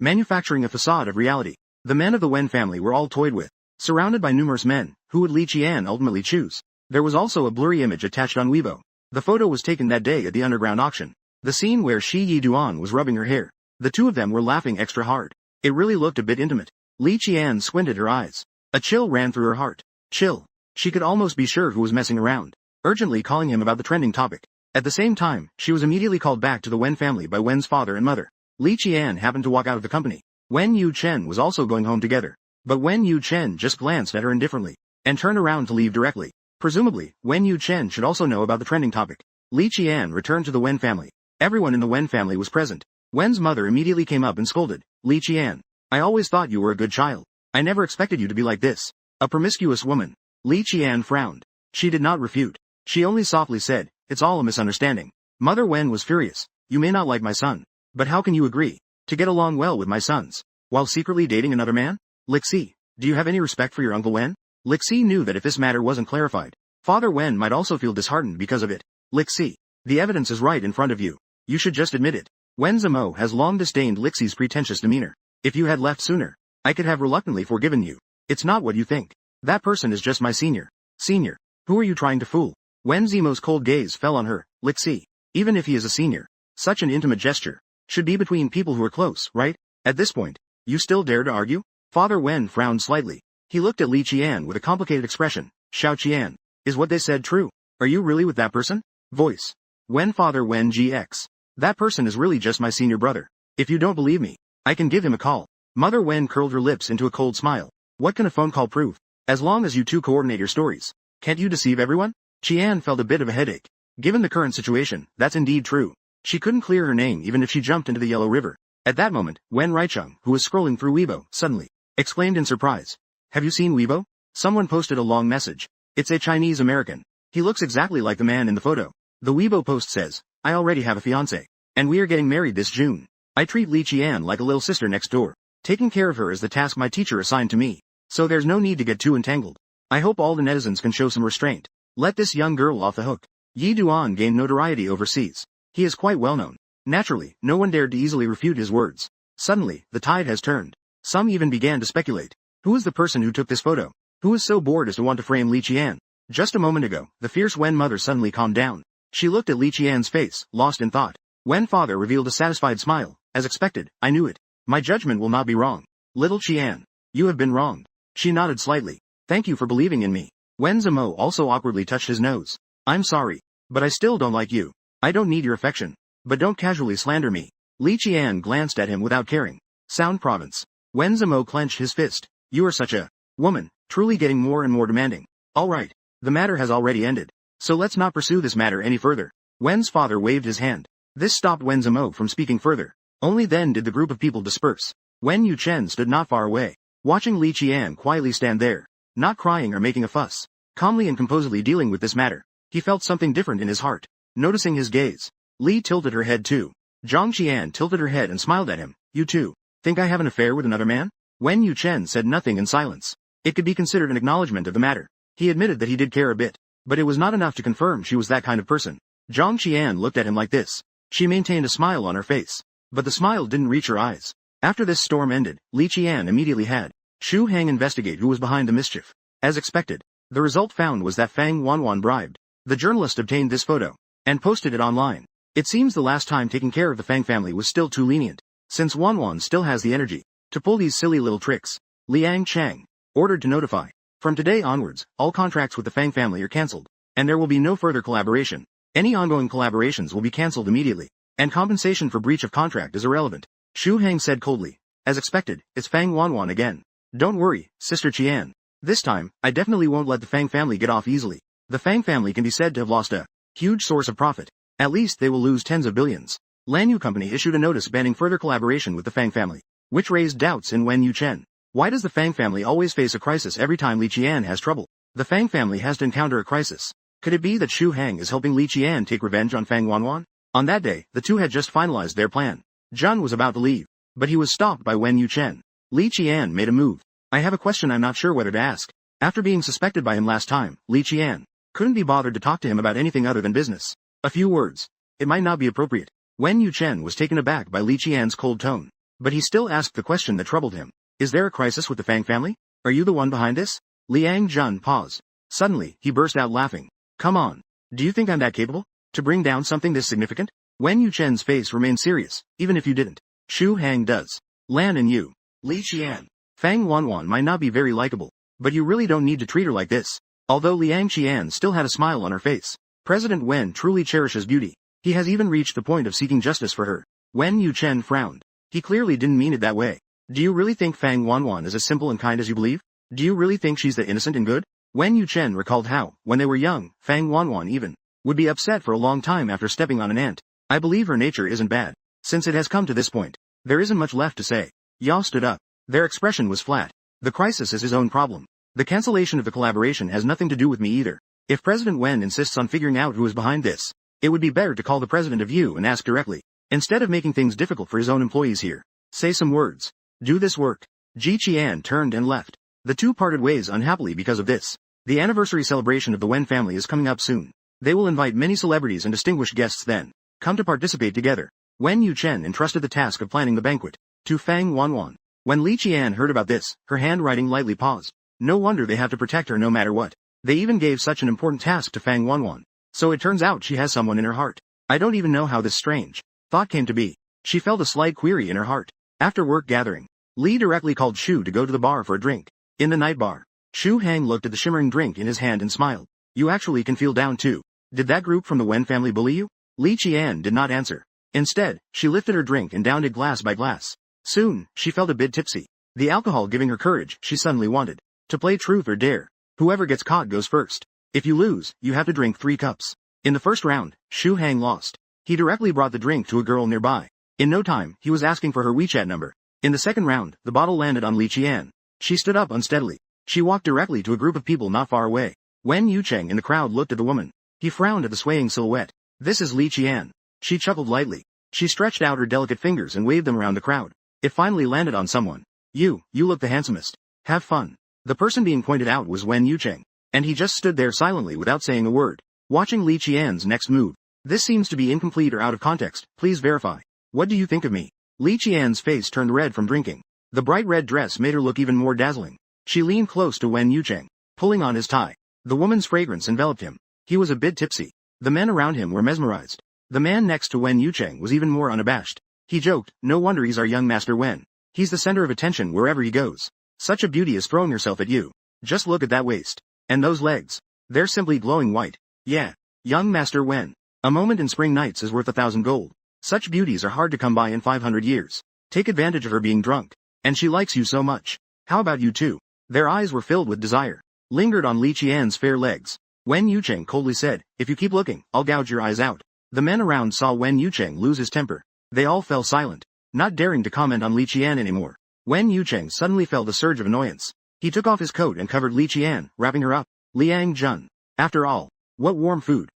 manufacturing a facade of reality. The men of the Wen family were all toyed with. Surrounded by numerous men, who would Li Qian ultimately choose? There was also a blurry image attached on Weibo. The photo was taken that day at the underground auction. The scene where Shi Yiduan was rubbing her hair. The two of them were laughing extra hard. It really looked a bit intimate. Li Qian squinted her eyes. A chill ran through her heart. Chill. She could almost be sure who was messing around, urgently calling him about the trending topic. At the same time, she was immediately called back to the Wen family by Wen's father and mother. Li Qian happened to walk out of the company. Wen Yucheng was also going home together. But Wen Yucheng just glanced at her indifferently and turned around to leave directly. Presumably, Wen Yucheng should also know about the trending topic. Li Qian returned to the Wen family. Everyone in the Wen family was present. Wen's mother immediately came up and scolded. Li Qian, I always thought you were a good child. I never expected you to be like this. A promiscuous woman. Li Qian frowned. She did not refute. She only softly said, it's all a misunderstanding. Mother Wen was furious. You may not like my son. But how can you agree? to get along well with my sons, while secretly dating another man? Lixi, do you have any respect for your Uncle Wen? Lixi knew that if this matter wasn't clarified, Father Wen might also feel disheartened because of it. Lixi, the evidence is right in front of you. You should just admit it. Wen Zimo has long disdained Lixi's pretentious demeanor. If you had left sooner, I could have reluctantly forgiven you. It's not what you think. That person is just my senior. Senior? Who are you trying to fool? Wen Zimo's cold gaze fell on her. Lixi, even if he is a senior, such an intimate gesture should be between people who are close, right? At this point, you still dare to argue? Father Wen frowned slightly. He looked at Li Qian with a complicated expression. Xiao Qian, is what they said true? Are you really with that person? Voice. Wen Father Wen GX. That person is really just my senior brother. If you don't believe me, I can give him a call. Mother Wen curled her lips into a cold smile. What can a phone call prove? As long as you two coordinate your stories, can't you deceive everyone? Qian felt a bit of a headache. Given the current situation, that's indeed true. She couldn't clear her name even if she jumped into the Yellow River. At that moment, Wen Raicheng, who was scrolling through Weibo, suddenly exclaimed in surprise. Have you seen Weibo? Someone posted a long message. It's a Chinese American. He looks exactly like the man in the photo. The Weibo post says, I already have a fiancé, and we are getting married this June. I treat Li Qian like a little sister next door. Taking care of her is the task my teacher assigned to me, so there's no need to get too entangled. I hope all the netizens can show some restraint. Let this young girl off the hook. Yi Duan gained notoriety overseas. He is quite well known. Naturally, no one dared to easily refute his words. Suddenly, the tide has turned. Some even began to speculate. Who is the person who took this photo? Who is so bored as to want to frame Li Qian? Just a moment ago, the fierce Wen mother suddenly calmed down. She looked at Li Qian's face, lost in thought. Wen father revealed a satisfied smile. As expected, I knew it. My judgment will not be wrong. Little Qian, you have been wronged. She nodded slightly. Thank you for believing in me. Wen Zimo also awkwardly touched his nose. I'm sorry, but I still don't like you. I don't need your affection, but don't casually slander me. Li Qian glanced at him without caring. Sound province. Wen Zimo clenched his fist. You are such a woman, truly getting more and more demanding. All right, the matter has already ended, so let's not pursue this matter any further. Wen's father waved his hand. This stopped Wen Zimo from speaking further. Only then did the group of people disperse. Wen Yuchen stood not far away, watching Li Qian quietly stand there, not crying or making a fuss, calmly and composedly dealing with this matter. He felt something different in his heart. Noticing his gaze, Li tilted her head too. Zhang Qian tilted her head and smiled at him. You too, think I have an affair with another man? Wen Yuchen said nothing in silence. It could be considered an acknowledgement of the matter. He admitted that he did care a bit, but it was not enough to confirm she was that kind of person. Zhang Qian looked at him like this. She maintained a smile on her face, but the smile didn't reach her eyes. After this storm ended, Li Qian immediately had Xu Hang investigate who was behind the mischief. As expected, the result found was that Fang Wanwan bribed. The journalist obtained this photo and posted it online. It seems the last time taking care of the Fang family was still too lenient, since Wanwan still has the energy to pull these silly little tricks. Liang Chang ordered to notify. From today onwards, all contracts with the Fang family are cancelled, and there will be no further collaboration. Any ongoing collaborations will be cancelled immediately, and compensation for breach of contract is irrelevant. Xu Hang said coldly. As expected, it's Fang Wanwan again. Don't worry, Sister Qian. This time, I definitely won't let the Fang family get off easily. The Fang family can be said to have lost a huge source of profit. At least they will lose tens of billions. Lanyu Company issued a notice banning further collaboration with the Fang family, which raised doubts in Wen Yuchen. Why does the Fang family always face a crisis every time Li Qian has trouble? The Fang family has to encounter a crisis. Could it be that Xu Hang is helping Li Qian take revenge on Fang Wanwan? On that day, the two had just finalized their plan. Zhun was about to leave, but he was stopped by Wen Yuchen. Li Qian made a move. I have a question I'm not sure whether to ask. After being suspected by him last time, Li Qian couldn't be bothered to talk to him about anything other than business. A few words. It might not be appropriate. Wen Yuchen was taken aback by Li Qian's cold tone, but he still asked the question that troubled him. Is there a crisis with the Fang family? Are you the one behind this? Liang Zhun paused. Suddenly, he burst out laughing. Come on. Do you think I'm that capable to bring down something this significant? Wen Yuchen's face remained serious, even if you didn't. Xu Hang does. Lan and you. Li Qian. Fang Wanwan might not be very likable, but you really don't need to treat her like this. Although Liang Qian still had a smile on her face, President Wen truly cherishes beauty. He has even reached the point of seeking justice for her. Wen Yuchen frowned. He clearly didn't mean it that way. Do you really think Fang Wanwan is as simple and kind as you believe? Do you really think she's the innocent and good? Wen Yuchen recalled how, when they were young, Fang Wanwan even would be upset for a long time after stepping on an ant. I believe her nature isn't bad. Since it has come to this point, there isn't much left to say. Yao stood up. Their expression was flat. The crisis is his own problem. The cancellation of the collaboration has nothing to do with me either. If President Wen insists on figuring out who is behind this, it would be better to call the president of you and ask directly, instead of making things difficult for his own employees here. Say some words. Do this work. Ji Qian turned and left. The two parted ways unhappily because of this. The anniversary celebration of the Wen family is coming up soon. They will invite many celebrities and distinguished guests then. Come to participate together. Wen Yuchen entrusted the task of planning the banquet to Fang Wanwan. When Li Qian heard about this, her handwriting lightly paused. No wonder they have to protect her no matter what. They even gave such an important task to Fang Wanwan. So it turns out she has someone in her heart. I don't even know how this strange thought came to be. She felt a slight query in her heart. After work gathering, Li directly called Shu to go to the bar for a drink. In the night bar, Shu Hang looked at the shimmering drink in his hand and smiled. You actually can feel down too. Did that group from the Wen family bully you? Li Qian did not answer. Instead, she lifted her drink and downed it glass by glass. Soon, she felt a bit tipsy. The alcohol giving her courage she suddenly wanted to play truth or dare. Whoever gets caught goes first. If you lose, you have to drink 3 cups. In the first round, Shu Hang lost. He directly brought the drink to a girl nearby. In no time, he was asking for her WeChat number. In the second round, the bottle landed on Li Qian. She stood up unsteadily. She walked directly to a group of people not far away. Wen Yucheng in the crowd looked at the woman. He frowned at the swaying silhouette. This is Li Qian. She chuckled lightly. She stretched out her delicate fingers and waved them around the crowd. It finally landed on someone. You look the handsomest. Have fun. The person being pointed out was Wen Yucheng. And he just stood there silently without saying a word, watching Li Qian's next move. This seems to be incomplete or out of context. Please verify. What do you think of me? Li Qian's face turned red from drinking. The bright red dress made her look even more dazzling. She leaned close to Wen Yucheng, pulling on his tie. The woman's fragrance enveloped him. He was a bit tipsy. The men around him were mesmerized. The man next to Wen Yucheng was even more unabashed. He joked, no wonder he's our young master Wen. He's the center of attention wherever he goes. Such a beauty is throwing herself at you. Just look at that waist. And those legs. They're simply glowing white. Yeah. Young master Wen. A moment in spring nights is worth 1,000 gold. Such beauties are hard to come by in 500 years. Take advantage of her being drunk. And she likes you so much. How about you too? Their eyes were filled with desire. Lingered on Li Qian's fair legs. Wen Yucheng coldly said, if you keep looking, I'll gouge your eyes out. The men around saw Wen Yucheng lose his temper. They all fell silent, not daring to comment on Li Qian anymore. Wen Yucheng suddenly felt a surge of annoyance. He took off his coat and covered Li Qian, wrapping her up. Liang Jun. After all, what warm food.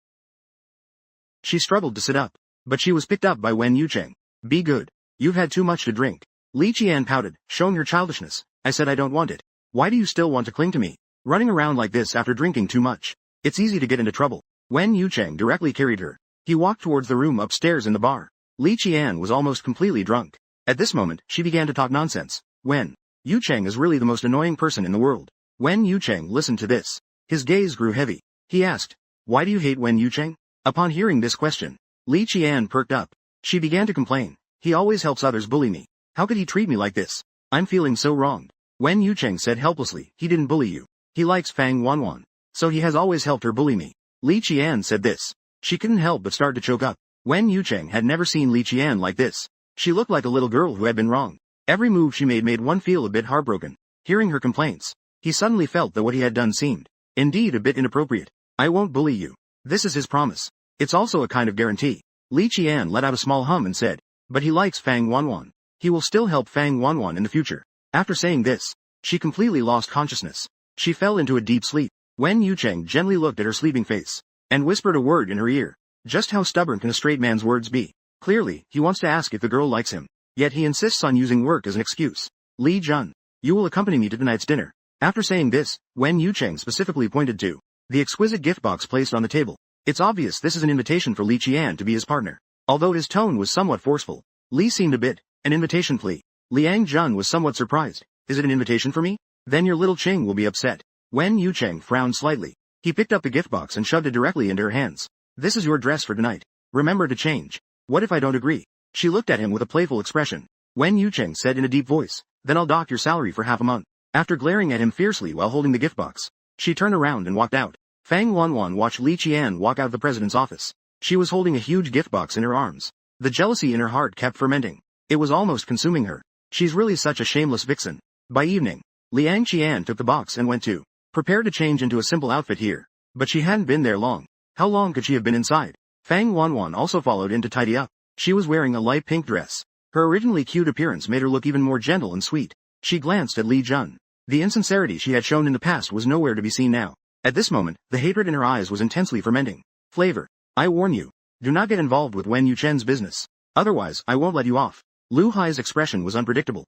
She struggled to sit up, but she was picked up by Wen Yucheng. Be good. You've had too much to drink. Li Qian pouted, showing her childishness. I said I don't want it. Why do you still want to cling to me? Running around like this after drinking too much. It's easy to get into trouble. Wen Yucheng directly carried her. He walked towards the room upstairs in the bar. Li Qian was almost completely drunk. At this moment, she began to talk nonsense. Wen Yucheng is really the most annoying person in the world. Wen Yucheng listened to this. His gaze grew heavy. He asked, why do you hate Wen Yucheng? Upon hearing this question, Li Qian perked up. She began to complain. He always helps others bully me. How could he treat me like this? I'm feeling so wronged. Wen Yucheng said helplessly, he didn't bully you. He likes Fang Wanwan. So he has always helped her bully me. Li Qian said this. She couldn't help but start to choke up. Wen Yucheng had never seen Li Qian like this. She looked like a little girl who had been wronged. Every move she made one feel a bit heartbroken. Hearing her complaints, he suddenly felt that what he had done seemed, indeed, a bit inappropriate. I won't bully you. This is his promise. It's also a kind of guarantee. Li Qian let out a small hum and said, but he likes Fang Wanwan. He will still help Fang Wanwan in the future. After saying this, she completely lost consciousness. She fell into a deep sleep. Wen Yucheng gently looked at her sleeping face, and whispered a word in her ear. Just how stubborn can a straight man's words be? Clearly, he wants to ask if the girl likes him. Yet he insists on using work as an excuse. Li Jun, you will accompany me to tonight's dinner. After saying this, Wen Yucheng specifically pointed to the exquisite gift box placed on the table. It's obvious this is an invitation for Li Qian to be his partner. Although his tone was somewhat forceful, Li seemed a bit, an invitation plea. Liang Jun was somewhat surprised. Is it an invitation for me? Then your little Ching will be upset. Wen Yucheng frowned slightly. He picked up the gift box and shoved it directly into her hands. This is your dress for tonight. Remember to change. What if I don't agree? She looked at him with a playful expression. Wen Yucheng said in a deep voice, then I'll dock your salary for half a month. After glaring at him fiercely while holding the gift box, she turned around and walked out. Fang Wanwan watched Li Qian walk out of the president's office. She was holding a huge gift box in her arms. The jealousy in her heart kept fermenting. It was almost consuming her. She's really such a shameless vixen. By evening, Liang Qian took the box and went to prepare to change into a simple outfit here. But she hadn't been there long. How long could she have been inside? Fang Wanwan also followed in to tidy up. She was wearing a light pink dress. Her originally cute appearance made her look even more gentle and sweet. She glanced at Li Jun. The insincerity she had shown in the past was nowhere to be seen now. At this moment, the hatred in her eyes was intensely fermenting. Flavor. I warn you. Do not get involved with Wen Yuchen's business. Otherwise, I won't let you off. Lu Hai's expression was unpredictable.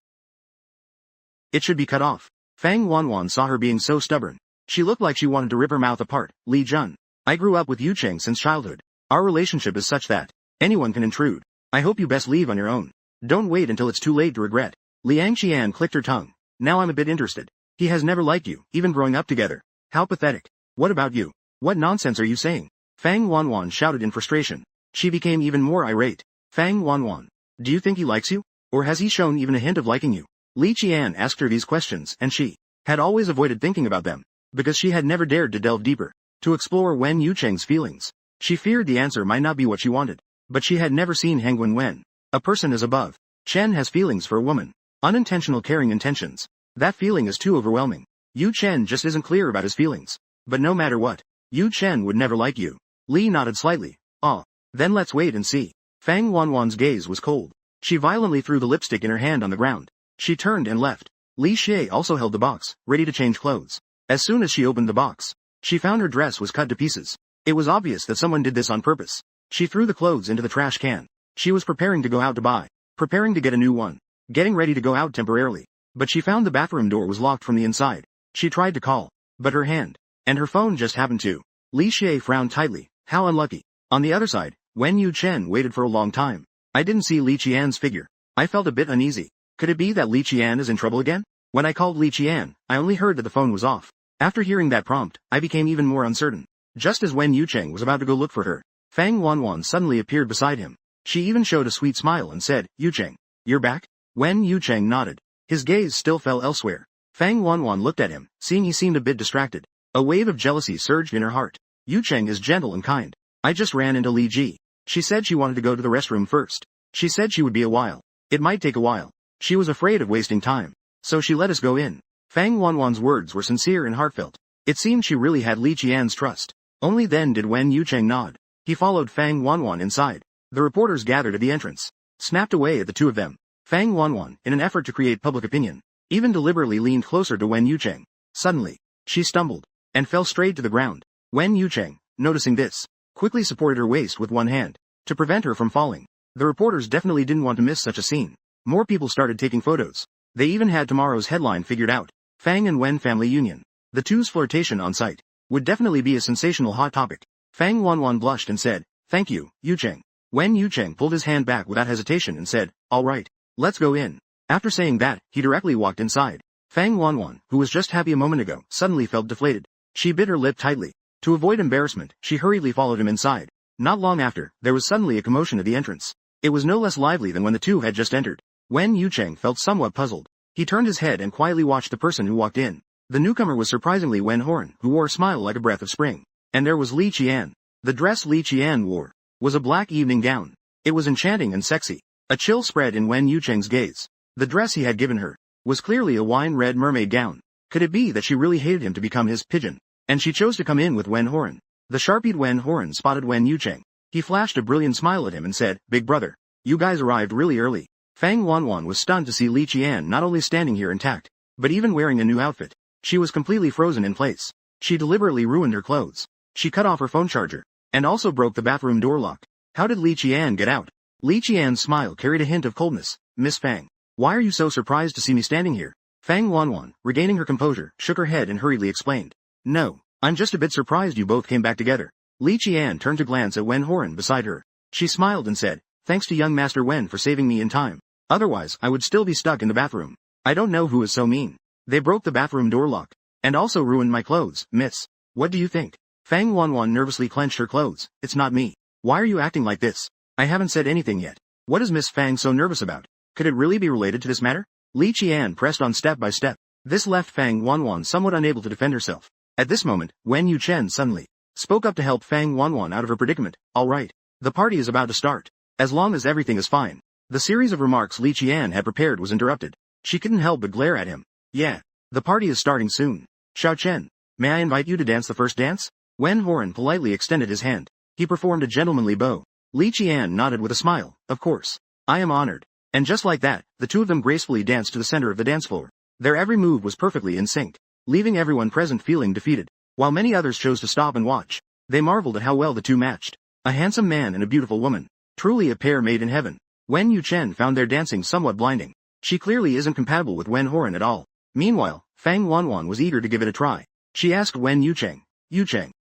It should be cut off. Fang Wanwan saw her being so stubborn. She looked like she wanted to rip her mouth apart. Li Jun. I grew up with Yu Cheng since childhood. Our relationship is such that anyone can intrude. I hope you best leave on your own. Don't wait until it's too late to regret. Liang Qian clicked her tongue. Now I'm a bit interested. He has never liked you, even growing up together. How pathetic. What about you? What nonsense are you saying? Fang Wanwan shouted in frustration. She became even more irate. Fang Wanwan. Do you think he likes you? Or has he shown even a hint of liking you? Li Qian asked her these questions and she had always avoided thinking about them, because she had never dared to delve deeper, to explore Wen Yucheng's feelings. She feared the answer might not be what she wanted, but she had never seen Hengwen Wen. A person is above. Chen has feelings for a woman. Unintentional caring intentions. That feeling is too overwhelming. Yu Chen just isn't clear about his feelings. But no matter what, Yu Chen would never like you. Li nodded slightly. Ah. Then let's wait and see. Fang Wanwan's gaze was cold. She violently threw the lipstick in her hand on the ground. She turned and left. Li Xie also held the box, ready to change clothes. As soon as she opened the box, she found her dress was cut to pieces. It was obvious that someone did this on purpose. She threw the clothes into the trash can. She was preparing to go out to buy. Preparing to get a new one. Getting ready to go out temporarily. But she found the bathroom door was locked from the inside. She tried to call, but her hand and her phone just happened to. Li Xie frowned tightly. How unlucky. On the other side, Wen Yu Chen waited for a long time. I didn't see Li Qian's figure. I felt a bit uneasy. Could it be that Li Qian is in trouble again? When I called Li Qian, I only heard that the phone was off. After hearing that prompt, I became even more uncertain. Just as Wen Yucheng was about to go look for her, Fang Wanwan suddenly appeared beside him. She even showed a sweet smile and said, Yucheng, you're back? Wen Yucheng nodded. His gaze still fell elsewhere. Fang Wanwan looked at him, seeing he seemed a bit distracted. A wave of jealousy surged in her heart. Yucheng is gentle and kind. I just ran into Li Ji. She said she wanted to go to the restroom first. She said she would be a while. It might take a while. She was afraid of wasting time. So she let us go in. Fang Wanwan's words were sincere and heartfelt. It seemed she really had Li Qian's trust. Only then did Wen Yucheng nod. He followed Fang Wanwan inside. The reporters gathered at the entrance, snapped away at the two of them. Fang Wanwan, in an effort to create public opinion, even deliberately leaned closer to Wen Yucheng. Suddenly, she stumbled and fell straight to the ground. Wen Yucheng, noticing this, quickly supported her waist with one hand to prevent her from falling. The reporters definitely didn't want to miss such a scene. More people started taking photos. They even had tomorrow's headline figured out. Fang and Wen family union. The two's flirtation on site would definitely be a sensational hot topic. Fang Wanwan blushed and said, Thank you, Yucheng. Wen Yucheng pulled his hand back without hesitation and said, All right, let's go in. After saying that, he directly walked inside. Fang Wanwan, who was just happy a moment ago, suddenly felt deflated. She bit her lip tightly. To avoid embarrassment, she hurriedly followed him inside. Not long after, there was suddenly a commotion at the entrance. It was no less lively than when the two had just entered. Wen Yucheng felt somewhat puzzled. He turned his head and quietly watched the person who walked in. The newcomer was surprisingly Wen Horan, who wore a smile like a breath of spring. And there was Li Qian. The dress Li Qian wore was a black evening gown. It was enchanting and sexy. A chill spread in Wen Yucheng's gaze. The dress he had given her was clearly a wine-red mermaid gown. Could it be that she really hated him to become his pigeon? And she chose to come in with Wen Horan. The sharp-eyed Wen Horan spotted Wen Yucheng. He flashed a brilliant smile at him and said, Big brother, you guys arrived really early. Fang Wanwan was stunned to see Li Qian not only standing here intact, but even wearing a new outfit. She was completely frozen in place. She deliberately ruined her clothes. She cut off her phone charger, and also broke the bathroom door lock. How did Li Qian get out? Li Qian's smile carried a hint of coldness. Miss Fang, why are you so surprised to see me standing here? Fang Wanwan, regaining her composure, shook her head and hurriedly explained. No, I'm just a bit surprised you both came back together. Li Qian turned to glance at Wen Horan beside her. She smiled and said, Thanks to young Master Wen for saving me in time. Otherwise, I would still be stuck in the bathroom. I don't know who is so mean. They broke the bathroom door lock, and also ruined my clothes, miss. What do you think? Fang Wanwan nervously clenched her clothes. It's not me. Why are you acting like this? I haven't said anything yet. What is Miss Fang so nervous about? Could it really be related to this matter? Li Qian pressed on step by step. This left Fang Wanwan somewhat unable to defend herself. At this moment, Wen Yuchen suddenly spoke up to help Fang Wanwan out of her predicament. All right. The party is about to start. As long as everything is fine. The series of remarks Li Qian had prepared was interrupted. She couldn't help but glare at him. Yeah. The party is starting soon. Xiao Chen, may I invite you to dance the first dance? Wen Horan politely extended his hand. He performed a gentlemanly bow. Li Qian nodded with a smile. Of course. I am honored. And just like that, the two of them gracefully danced to the center of the dance floor. Their every move was perfectly in sync, leaving everyone present feeling defeated. While many others chose to stop and watch, they marveled at how well the two matched. A handsome man and a beautiful woman. Truly a pair made in heaven. Wen Yuchen found their dancing somewhat blinding. She clearly isn't compatible with Wen Horan at all. Meanwhile, Fang Wanwan was eager to give it a try. She asked Wen Yucheng,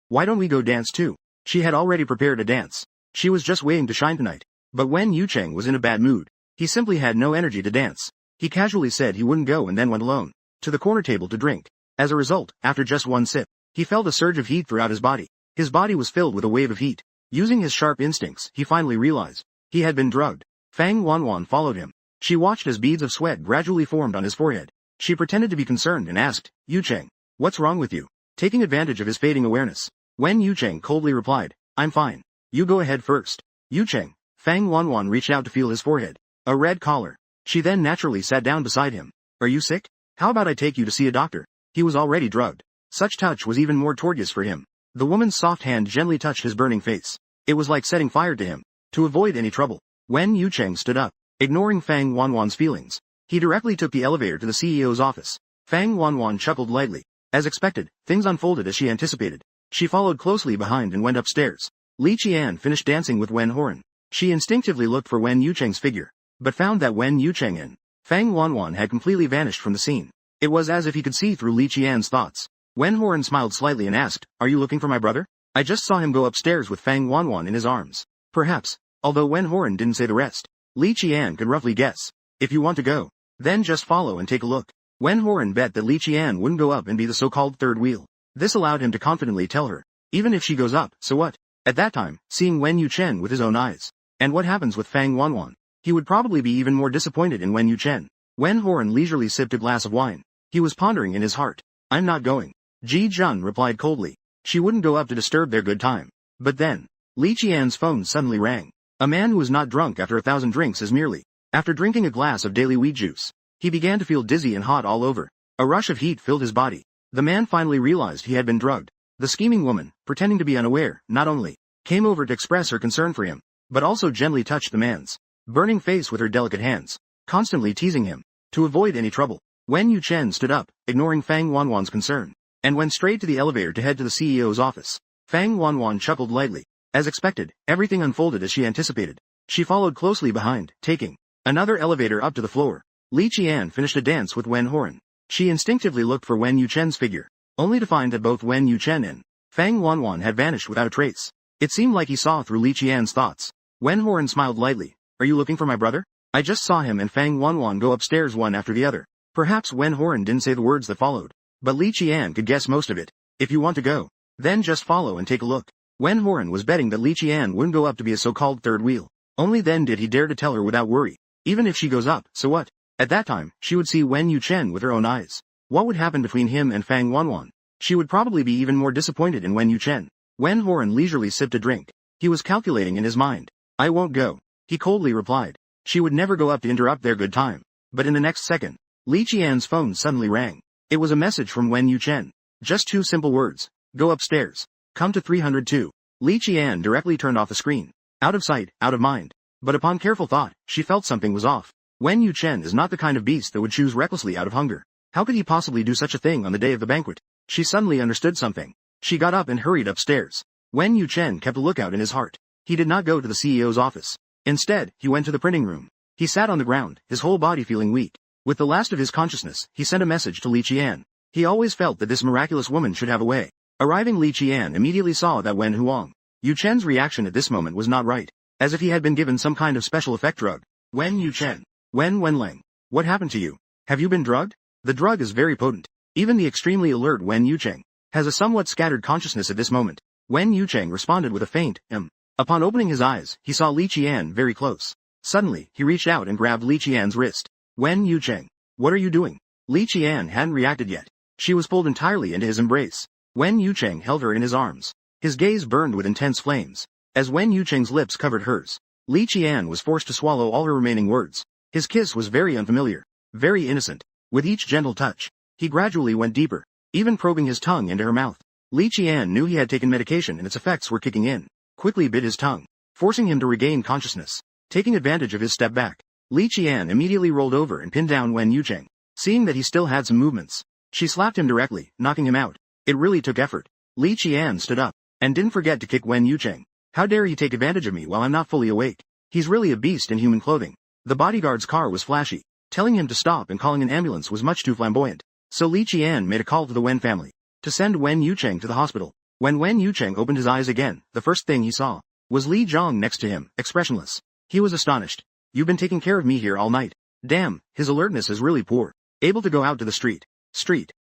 why don't we go dance too? She had already prepared a dance. She was just waiting to shine tonight. But Wen Yucheng was in a bad mood. He simply had no energy to dance. He casually said he wouldn't go and then went alone to the corner table to drink. As a result, after just one sip, he felt a surge of heat throughout his body. His body was filled with a wave of heat. Using his sharp instincts, he finally realized he had been drugged. Fang Wanwan followed him. She watched as beads of sweat gradually formed on his forehead. She pretended to be concerned and asked, Yucheng, what's wrong with you? Taking advantage of his fading awareness, Wen Yucheng coldly replied, I'm fine. You go ahead first. Yucheng. Fang Wanwan reached out to feel his forehead. A red collar. She then naturally sat down beside him. Are you sick? How about I take you to see a doctor? He was already drugged. Such touch was even more tortuous for him. The woman's soft hand gently touched his burning face. It was like setting fire to him. To avoid any trouble, Wen Yucheng stood up, ignoring Fang Wanwan's feelings. He directly took the elevator to the CEO's office. Fang Wanwan chuckled lightly. As expected, things unfolded as she anticipated. She followed closely behind and went upstairs. Li Qian finished dancing with Wen Horan. She instinctively looked for Wen Yucheng's figure, but found that Wen Yucheng and Fang Wanwan had completely vanished from the scene. It was as if he could see through Li Qian's thoughts. Wen Horan smiled slightly and asked, Are you looking for my brother? I just saw him go upstairs with Fang Wanwan in his arms. Perhaps. Although Wen Horan didn't say the rest, Li Qian could roughly guess. If you want to go, then just follow and take a look. Wen Horan bet that Li Qian wouldn't go up and be the so-called third wheel. This allowed him to confidently tell her, even if she goes up, so what? At that time, seeing Wen Yuchen with his own eyes, and what happens with Fang Wanwan, he would probably be even more disappointed in Wen Yuchen. Wen Horan leisurely sipped a glass of wine. He was pondering in his heart. I'm not going. Ji Jun replied coldly. She wouldn't go up to disturb their good time. But then, Li Qian's phone suddenly rang. A man who was not drunk after 1,000 drinks is merely after drinking a glass of daily wheat juice. He began to feel dizzy and hot all over. A rush of heat filled his body. The man finally realized he had been drugged. The scheming woman, pretending to be unaware, not only came over to express her concern for him, but also gently touched the man's burning face with her delicate hands, constantly teasing him. To avoid any trouble, Wen Yuchen stood up, ignoring Fang Wanwan's concern, and went straight to the elevator to head to the CEO's office. Fang Wanwan chuckled lightly. As expected, everything unfolded as she anticipated. She followed closely behind, taking another elevator up to the floor. Li Qian finished a dance with Wen Horan. She instinctively looked for Wen Yuchen's figure, only to find that both Wen Yuchen and Fang Wanwan had vanished without a trace. It seemed like he saw through Li Qian's thoughts. Wen Horan smiled lightly. Are you looking for my brother? I just saw him and Fang Wanwan go upstairs one after the other. Perhaps Wen Horan didn't say the words that followed, but Li Qian could guess most of it. If you want to go, then just follow and take a look. Wen Horan was betting that Li Qian wouldn't go up to be a so-called third wheel. Only then did he dare to tell her without worry. Even if she goes up, so what? At that time, she would see Wen Yuchen with her own eyes. What would happen between him and Fang Wanwan? She would probably be even more disappointed in Wen Yuchen. Wen Horan leisurely sipped a drink. He was calculating in his mind. I won't go. He coldly replied. She would never go up to interrupt their good time. But in the next second, Li Qian's phone suddenly rang. It was a message from Wen Yuchen. Just two simple words. Go upstairs. Come to 302. Li Qian directly turned off the screen. Out of sight, out of mind. But upon careful thought, she felt something was off. Wen Yuchen is not the kind of beast that would choose recklessly out of hunger. How could he possibly do such a thing on the day of the banquet? She suddenly understood something. She got up and hurried upstairs. Wen Yuchen kept a lookout in his heart. He did not go to the CEO's office. Instead, he went to the printing room. He sat on the ground, his whole body feeling weak. With the last of his consciousness, he sent a message to Li Qian. He always felt that this miraculous woman should have a way. Arriving, Li Qian immediately saw that Wen Huang Yuchen's reaction at this moment was not right, as if he had been given some kind of special effect drug. Wen Yuchen. Wen Wenleng. What happened to you? Have you been drugged? The drug is very potent. Even the extremely alert Wen Yucheng has a somewhat scattered consciousness at this moment. Wen Yucheng responded with a faint, Upon opening his eyes, he saw Li Qian very close. Suddenly, he reached out and grabbed Li Qian's wrist. Wen Yucheng. What are you doing? Li Qian hadn't reacted yet. She was pulled entirely into his embrace. Wen Yucheng held her in his arms. His gaze burned with intense flames. As Wen Yucheng's lips covered hers, Li Qian was forced to swallow all her remaining words. His kiss was very unfamiliar, very innocent. With each gentle touch, he gradually went deeper, even probing his tongue into her mouth. Li Qian knew he had taken medication and its effects were kicking in. Quickly bit his tongue, forcing him to regain consciousness. Taking advantage of his step back, Li Qian immediately rolled over and pinned down Wen Yucheng. Seeing that he still had some movements, she slapped him directly, knocking him out. It really took effort. Li Qian stood up, and didn't forget to kick Wen Yucheng. How dare he take advantage of me while I'm not fully awake? He's really a beast in human clothing. The bodyguard's car was flashy. Telling him to stop and calling an ambulance was much too flamboyant. So Li Qian made a call to the Wen family to send Wen Yucheng to the hospital. When Wen Yucheng opened his eyes again, the first thing he saw was Li Zhong next to him, expressionless. He was astonished. You've been taking care of me here all night. Damn, his alertness is really poor. Able to go out to the street.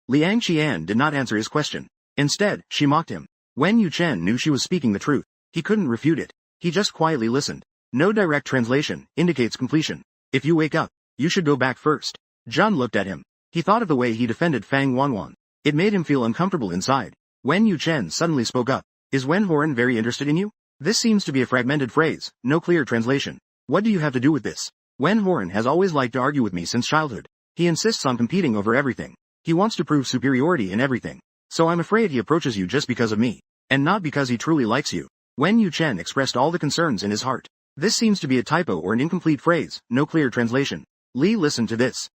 Liang Qian did not answer his question. Instead, she mocked him. Wen Yuchen knew she was speaking the truth. He couldn't refute it. He just quietly listened. No direct translation indicates completion. If you wake up, you should go back first. Zhan looked at him. He thought of the way he defended Fang Wanwan. It made him feel uncomfortable inside. Wen Yuchen suddenly spoke up. Is Wen Horan very interested in you? This seems to be a fragmented phrase, no clear translation. What do you have to do with this? Wen Horan has always liked to argue with me since childhood. He insists on competing over everything. He wants to prove superiority in everything. So I'm afraid he approaches you just because of me. And not because he truly likes you. Wen Yuchen expressed all the concerns in his heart. This seems to be a typo or an incomplete phrase, no clear translation. Li listened to this.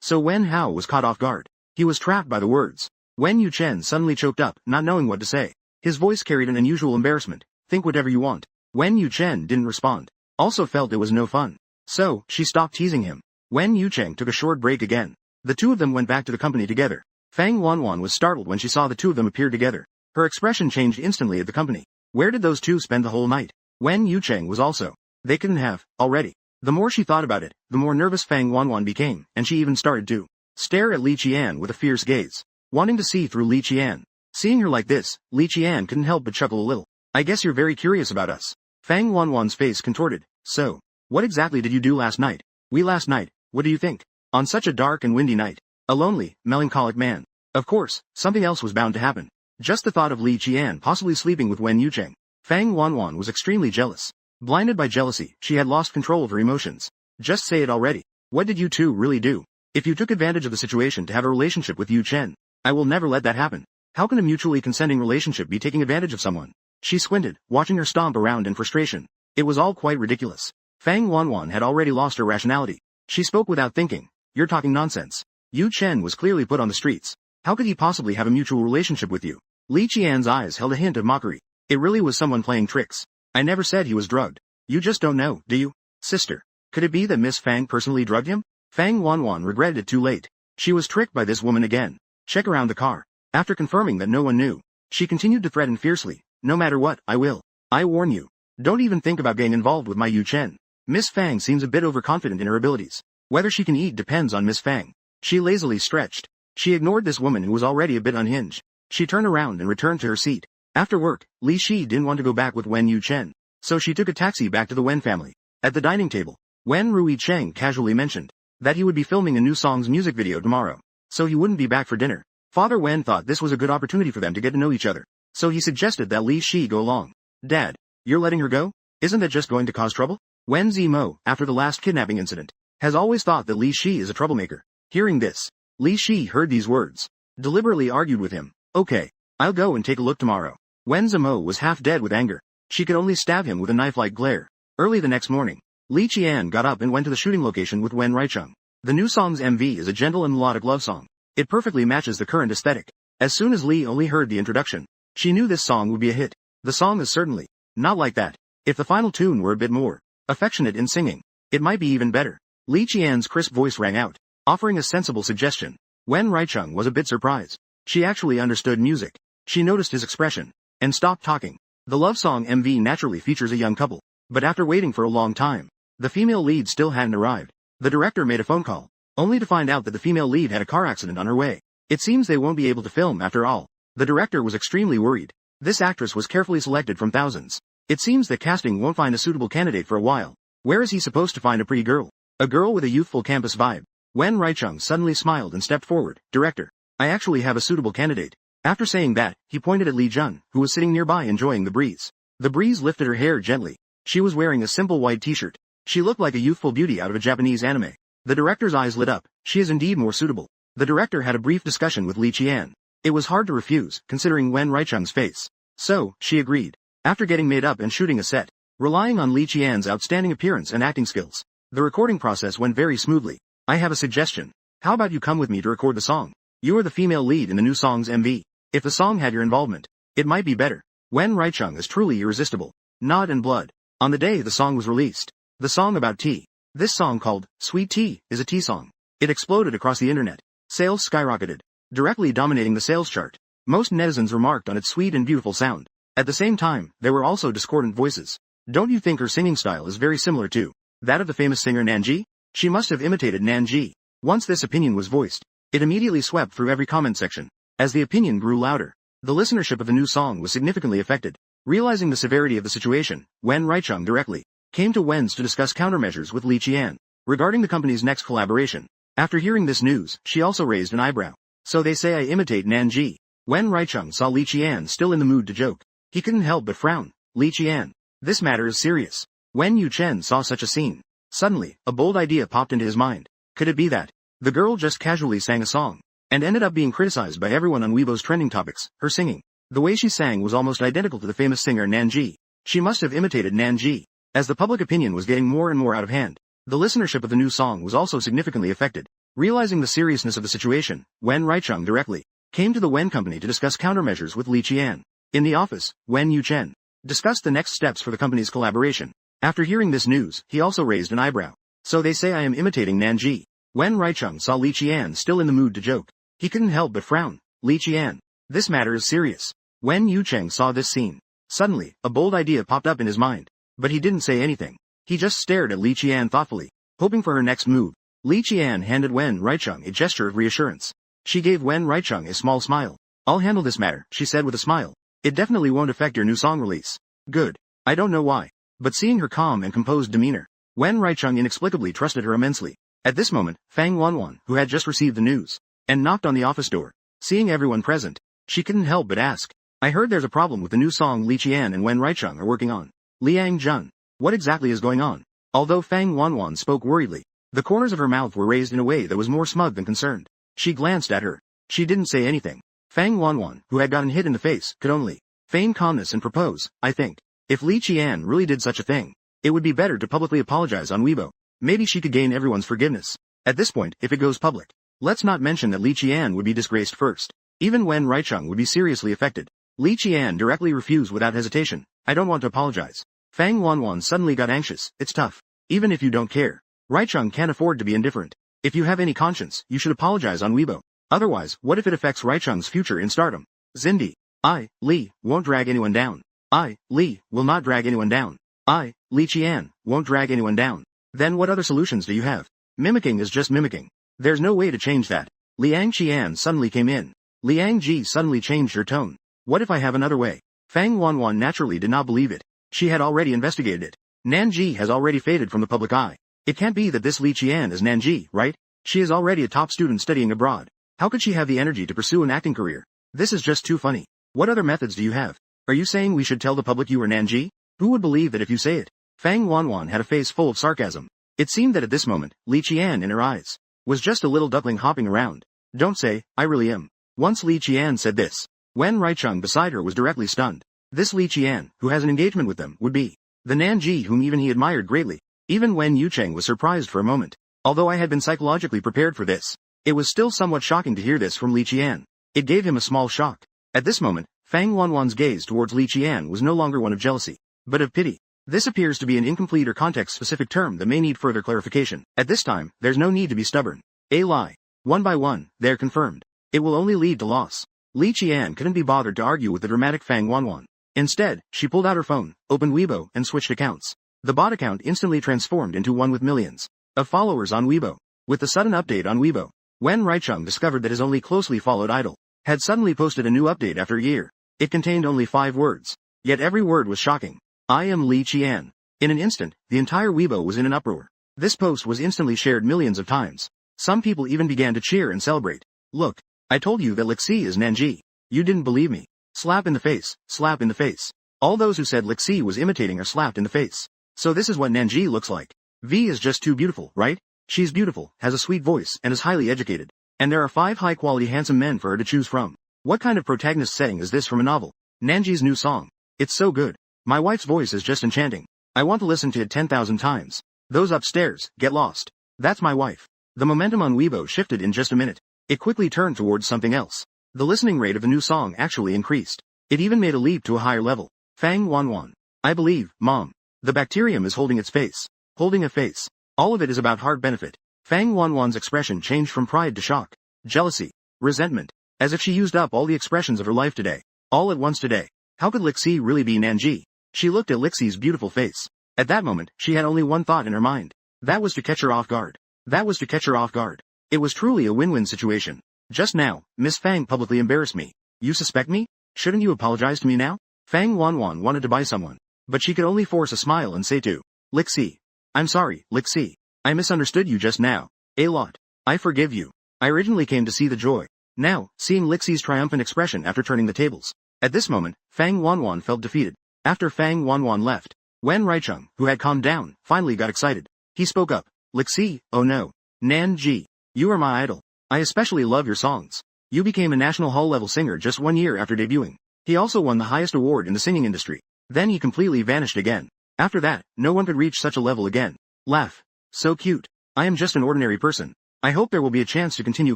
So Wen Hao was caught off guard. He was trapped by the words. Wen Yuchen suddenly choked up, not knowing what to say. His voice carried an unusual embarrassment. Think whatever you want. Wen Yuchen didn't respond. Also felt it was no fun. So, she stopped teasing him. Wen Yucheng took a short break again. The two of them went back to the company together. Fang Wanwan was startled when she saw the two of them appear together. Her expression changed instantly at the company. Where did those two spend the whole night? Wen Yucheng was also. They couldn't have, already. The more she thought about it, the more nervous Fang Wanwan became, and she even started to stare at Li Qian with a fierce gaze, wanting to see through Li Qian. Seeing her like this, Li Qian couldn't help but chuckle a little. I guess you're very curious about us. Fang Wanwan's face contorted. So, what exactly did you do last night? Last night, what do you think? On such a dark and windy night. A lonely, melancholic man. Of course, something else was bound to happen. Just the thought of Li Qian possibly sleeping with Wen Yucheng. Fang Wanwan was extremely jealous. Blinded by jealousy, she had lost control of her emotions. Just say it already. What did you two really do? If you took advantage of the situation to have a relationship with Yu Chen, I will never let that happen. How can a mutually consenting relationship be taking advantage of someone? She squinted, watching her stomp around in frustration. It was all quite ridiculous. Fang Wanwan had already lost her rationality. She spoke without thinking. You're talking nonsense. Yu Chen was clearly put on the streets. How could he possibly have a mutual relationship with you? Li Qian's eyes held a hint of mockery. It really was someone playing tricks. I never said he was drugged. You just don't know, do you? Sister. Could it be that Miss Fang personally drugged him? Fang Wanwan regretted it too late. She was tricked by this woman again. Check around the car. After confirming that no one knew, she continued to threaten fiercely. No matter what, I will. I warn you. Don't even think about getting involved with my Yu Chen. Miss Fang seems a bit overconfident in her abilities. Whether she can eat depends on Miss Fang. She lazily stretched. She ignored this woman who was already a bit unhinged. She turned around and returned to her seat. After work, Li Shi didn't want to go back with Wen Yu Chen. So she took a taxi back to the Wen family. At the dining table, Wen Rui Cheng casually mentioned that he would be filming a new song's music video tomorrow, so he wouldn't be back for dinner. Father Wen thought this was a good opportunity for them to get to know each other, so he suggested that Li Shi go along. Dad, you're letting her go? Isn't that just going to cause trouble? Wen Zimo, after the last kidnapping incident, has always thought that Li Shi is a troublemaker. Hearing this, Li Shi heard these words, deliberately argued with him. Okay, I'll go and take a look tomorrow. Wen Zimo was half dead with anger. She could only stab him with a knife-like glare. Early the next morning, Li Qian got up and went to the shooting location with Wen Raicheng. The new song's MV is a gentle and melodic love song. It perfectly matches the current aesthetic. As soon as Li only heard the introduction, she knew this song would be a hit. The song is certainly not like that. If the final tune were a bit more affectionate in singing, it might be even better. Li Qian's crisp voice rang out, offering a sensible suggestion. Wen Raicheng was a bit surprised. She actually understood music. She noticed his expression and stopped talking. The love song MV naturally features a young couple, but after waiting for a long time, the female lead still hadn't arrived. The director made a phone call, only to find out that the female lead had a car accident on her way. It seems they won't be able to film after all. The director was extremely worried. This actress was carefully selected from thousands. It seems that casting won't find a suitable candidate for a while. Where is he supposed to find a pretty girl? A girl with a youthful campus vibe. Wen Raicheng suddenly smiled and stepped forward. Director, I actually have a suitable candidate. After saying that, he pointed at Li Jun, who was sitting nearby enjoying the breeze. The breeze lifted her hair gently. She was wearing a simple white t-shirt. She looked like a youthful beauty out of a Japanese anime. The director's eyes lit up. She is indeed more suitable. The director had a brief discussion with Li Qian. It was hard to refuse, considering Wen Raicheng's face. So, she agreed. After getting made up and shooting a set, relying on Li Qian's outstanding appearance and acting skills, the recording process went very smoothly. I have a suggestion. How about you come with me to record the song? You are the female lead in the new song's MV. If the song had your involvement, it might be better. Wen Raicheng is truly irresistible. Nod and blood. On the day the song was released, the song about tea. This song called Sweet Tea is a tea song. It exploded across the internet. Sales skyrocketed, directly dominating the sales chart. Most netizens remarked on its sweet and beautiful sound. At the same time, there were also discordant voices. Don't you think her singing style is very similar to that of the famous singer NiceGamLii? She must have imitated NiceGamLii. Once this opinion was voiced, it immediately swept through every comment section. As the opinion grew louder, the listenership of the new song was significantly affected. Realizing the severity of the situation, Wen Reichung directly came to Wen's to discuss countermeasures with Li Qian regarding the company's next collaboration. After hearing this news, she also raised an eyebrow. So they say I imitate NiceGamLii. Wen Reichung saw Li Qian still in the mood to joke. He couldn't help but frown. Li Qian, this matter is serious. Wen Yuchen saw such a scene. Suddenly, a bold idea popped into his mind. Could it be that the girl just casually sang a song and ended up being criticized by everyone on Weibo's trending topics? Her singing, the way she sang was almost identical to the famous singer NiceGamLii. She must have imitated NiceGamLii. As the public opinion was getting more and more out of hand, the listenership of the new song was also significantly affected. Realizing the seriousness of the situation, Wen Reichung directly came to the Wen company to discuss countermeasures with Li Qian. In the office, Wen Yuchen discussed the next steps for the company's collaboration. After hearing this news, he also raised an eyebrow. So they say I am imitating NiceGamLii. Wen Reichung saw Li Qian still in the mood to joke. He couldn't help but frown. Li Qian, this matter is serious. Wen Yucheng saw this scene. Suddenly, a bold idea popped up in his mind. But he didn't say anything. He just stared at Li Qian thoughtfully, hoping for her next move. Li Qian handed Wen Reichung a gesture of reassurance. She gave Wen Reichung a small smile. I'll handle this matter, she said with a smile. It definitely won't affect your new song release. Good. I don't know why. But seeing her calm and composed demeanor, Wen Reichung inexplicably trusted her immensely. At this moment, Fang Wanwan, who had just received the news, and knocked on the office door, seeing everyone present, she couldn't help but ask, I heard there's a problem with the new song Li Qian and Wen Reichung are working on. Liang Jun, what exactly is going on? Although Fang Wanwan spoke worriedly, the corners of her mouth were raised in a way that was more smug than concerned. She glanced at her. She didn't say anything. Fang Wanwan, who had gotten hit in the face, could only feign calmness and propose, I think. If Li Qian really did such a thing, it would be better to publicly apologize on Weibo. Maybe she could gain everyone's forgiveness. At this point, if it goes public, let's not mention that Li Qian would be disgraced first. Even Wen Reichung would be seriously affected. Li Qian directly refused without hesitation. I don't want to apologize. Fang Wanwan suddenly got anxious. It's tough. Even if you don't care, Reichung can't afford to be indifferent. If you have any conscience, you should apologize on Weibo. Otherwise, what if it affects Reichung's future in stardom? Zindi. I, Li, won't drag anyone down. I, Li, will not drag anyone down. I, Li Qian, won't drag anyone down. Then what other solutions do you have? Mimicking is just mimicking. There's no way to change that. Liang Qian suddenly came in. Liang Ji suddenly changed her tone. What if I have another way? Fang Wanwan naturally did not believe it. She had already investigated it. Nanji has already faded from the public eye. It can't be that this Li Qian is Nanji, right? She is already a top student studying abroad. How could she have the energy to pursue an acting career? This is just too funny. What other methods do you have? Are you saying we should tell the public you are Nanji? Who would believe that if you say it? Fang Wanwan had a face full of sarcasm. It seemed that at this moment, Li Qian in her eyes was just a little duckling hopping around. Don't say, I really am. Once Li Qian said this, Wen Reichung beside her was directly stunned. This Li Qian, who has an engagement with them, would be the Nanji whom even he admired greatly. Even Wen Yucheng was surprised for a moment. Although I had been psychologically prepared for this, it was still somewhat shocking to hear this from Li Qian. It gave him a small shock. At this moment, Fang Wanwan's gaze towards Li Qian was no longer one of jealousy, but of pity. This appears to be an incomplete or context-specific term that may need further clarification. At this time, there's no need to be stubborn. A lie. One by one, they're confirmed. It will only lead to loss. Li Qian couldn't be bothered to argue with the dramatic Fang Wanwan. Instead, she pulled out her phone, opened Weibo, and switched accounts. The bot account instantly transformed into one with millions of followers on Weibo. With the sudden update on Weibo, Wen Reichung discovered that his only closely followed idol had suddenly posted a new update after a year. It contained only 5 words. Yet every word was shocking. I am Li Qian. In an instant, the entire Weibo was in an uproar. This post was instantly shared millions of times. Some people even began to cheer and celebrate. Look, I told you that Lixi is Nanji. You didn't believe me. Slap in the face, slap in the face. All those who said Lixi was imitating are slapped in the face. So this is what Nanji looks like. V is just too beautiful, right? She's beautiful, has a sweet voice, and is highly educated. And there are 5 high-quality handsome men for her to choose from. What kind of protagonist setting is this from a novel? Nanji's new song. It's so good. My wife's voice is just enchanting. I want to listen to it 10,000 times. Those upstairs, get lost. That's my wife. The momentum on Weibo shifted in just a minute. It quickly turned towards something else. The listening rate of the new song actually increased. It even made a leap to a higher level. Fang Wanwan. I believe, Mom. The bacterium is holding its face. Holding a face. All of it is about heart benefit. Fang Wanwan's expression changed from pride to shock, jealousy, resentment, as if she used up all the expressions of her life today. All at once today. How could Lixi really be Nanji? She looked at Lixi's beautiful face. At that moment, she had only one thought in her mind. That was to catch her off guard. That was to catch her off guard. It was truly a win-win situation. Just now, Miss Fang publicly embarrassed me. You suspect me? Shouldn't you apologize to me now? Fang Wanwan wanted to buy someone, but she could only force a smile and say to Lixi, I'm sorry, Lixi. I misunderstood you just now. A lot. I forgive you. I originally came to see the joy. Now, seeing Lixi's triumphant expression after turning the tables. At this moment, Fang Wanwan felt defeated. After Fang Wanwan left, Wen Raicheng, who had calmed down, finally got excited. He spoke up. Lixi, oh no. Nanji. You are my idol. I especially love your songs. You became a national hall-level singer just 1 year after debuting. He also won the highest award in the singing industry. Then he completely vanished again. After that, no one could reach such a level again. Laugh. So cute. I am just an ordinary person. I hope there will be a chance to continue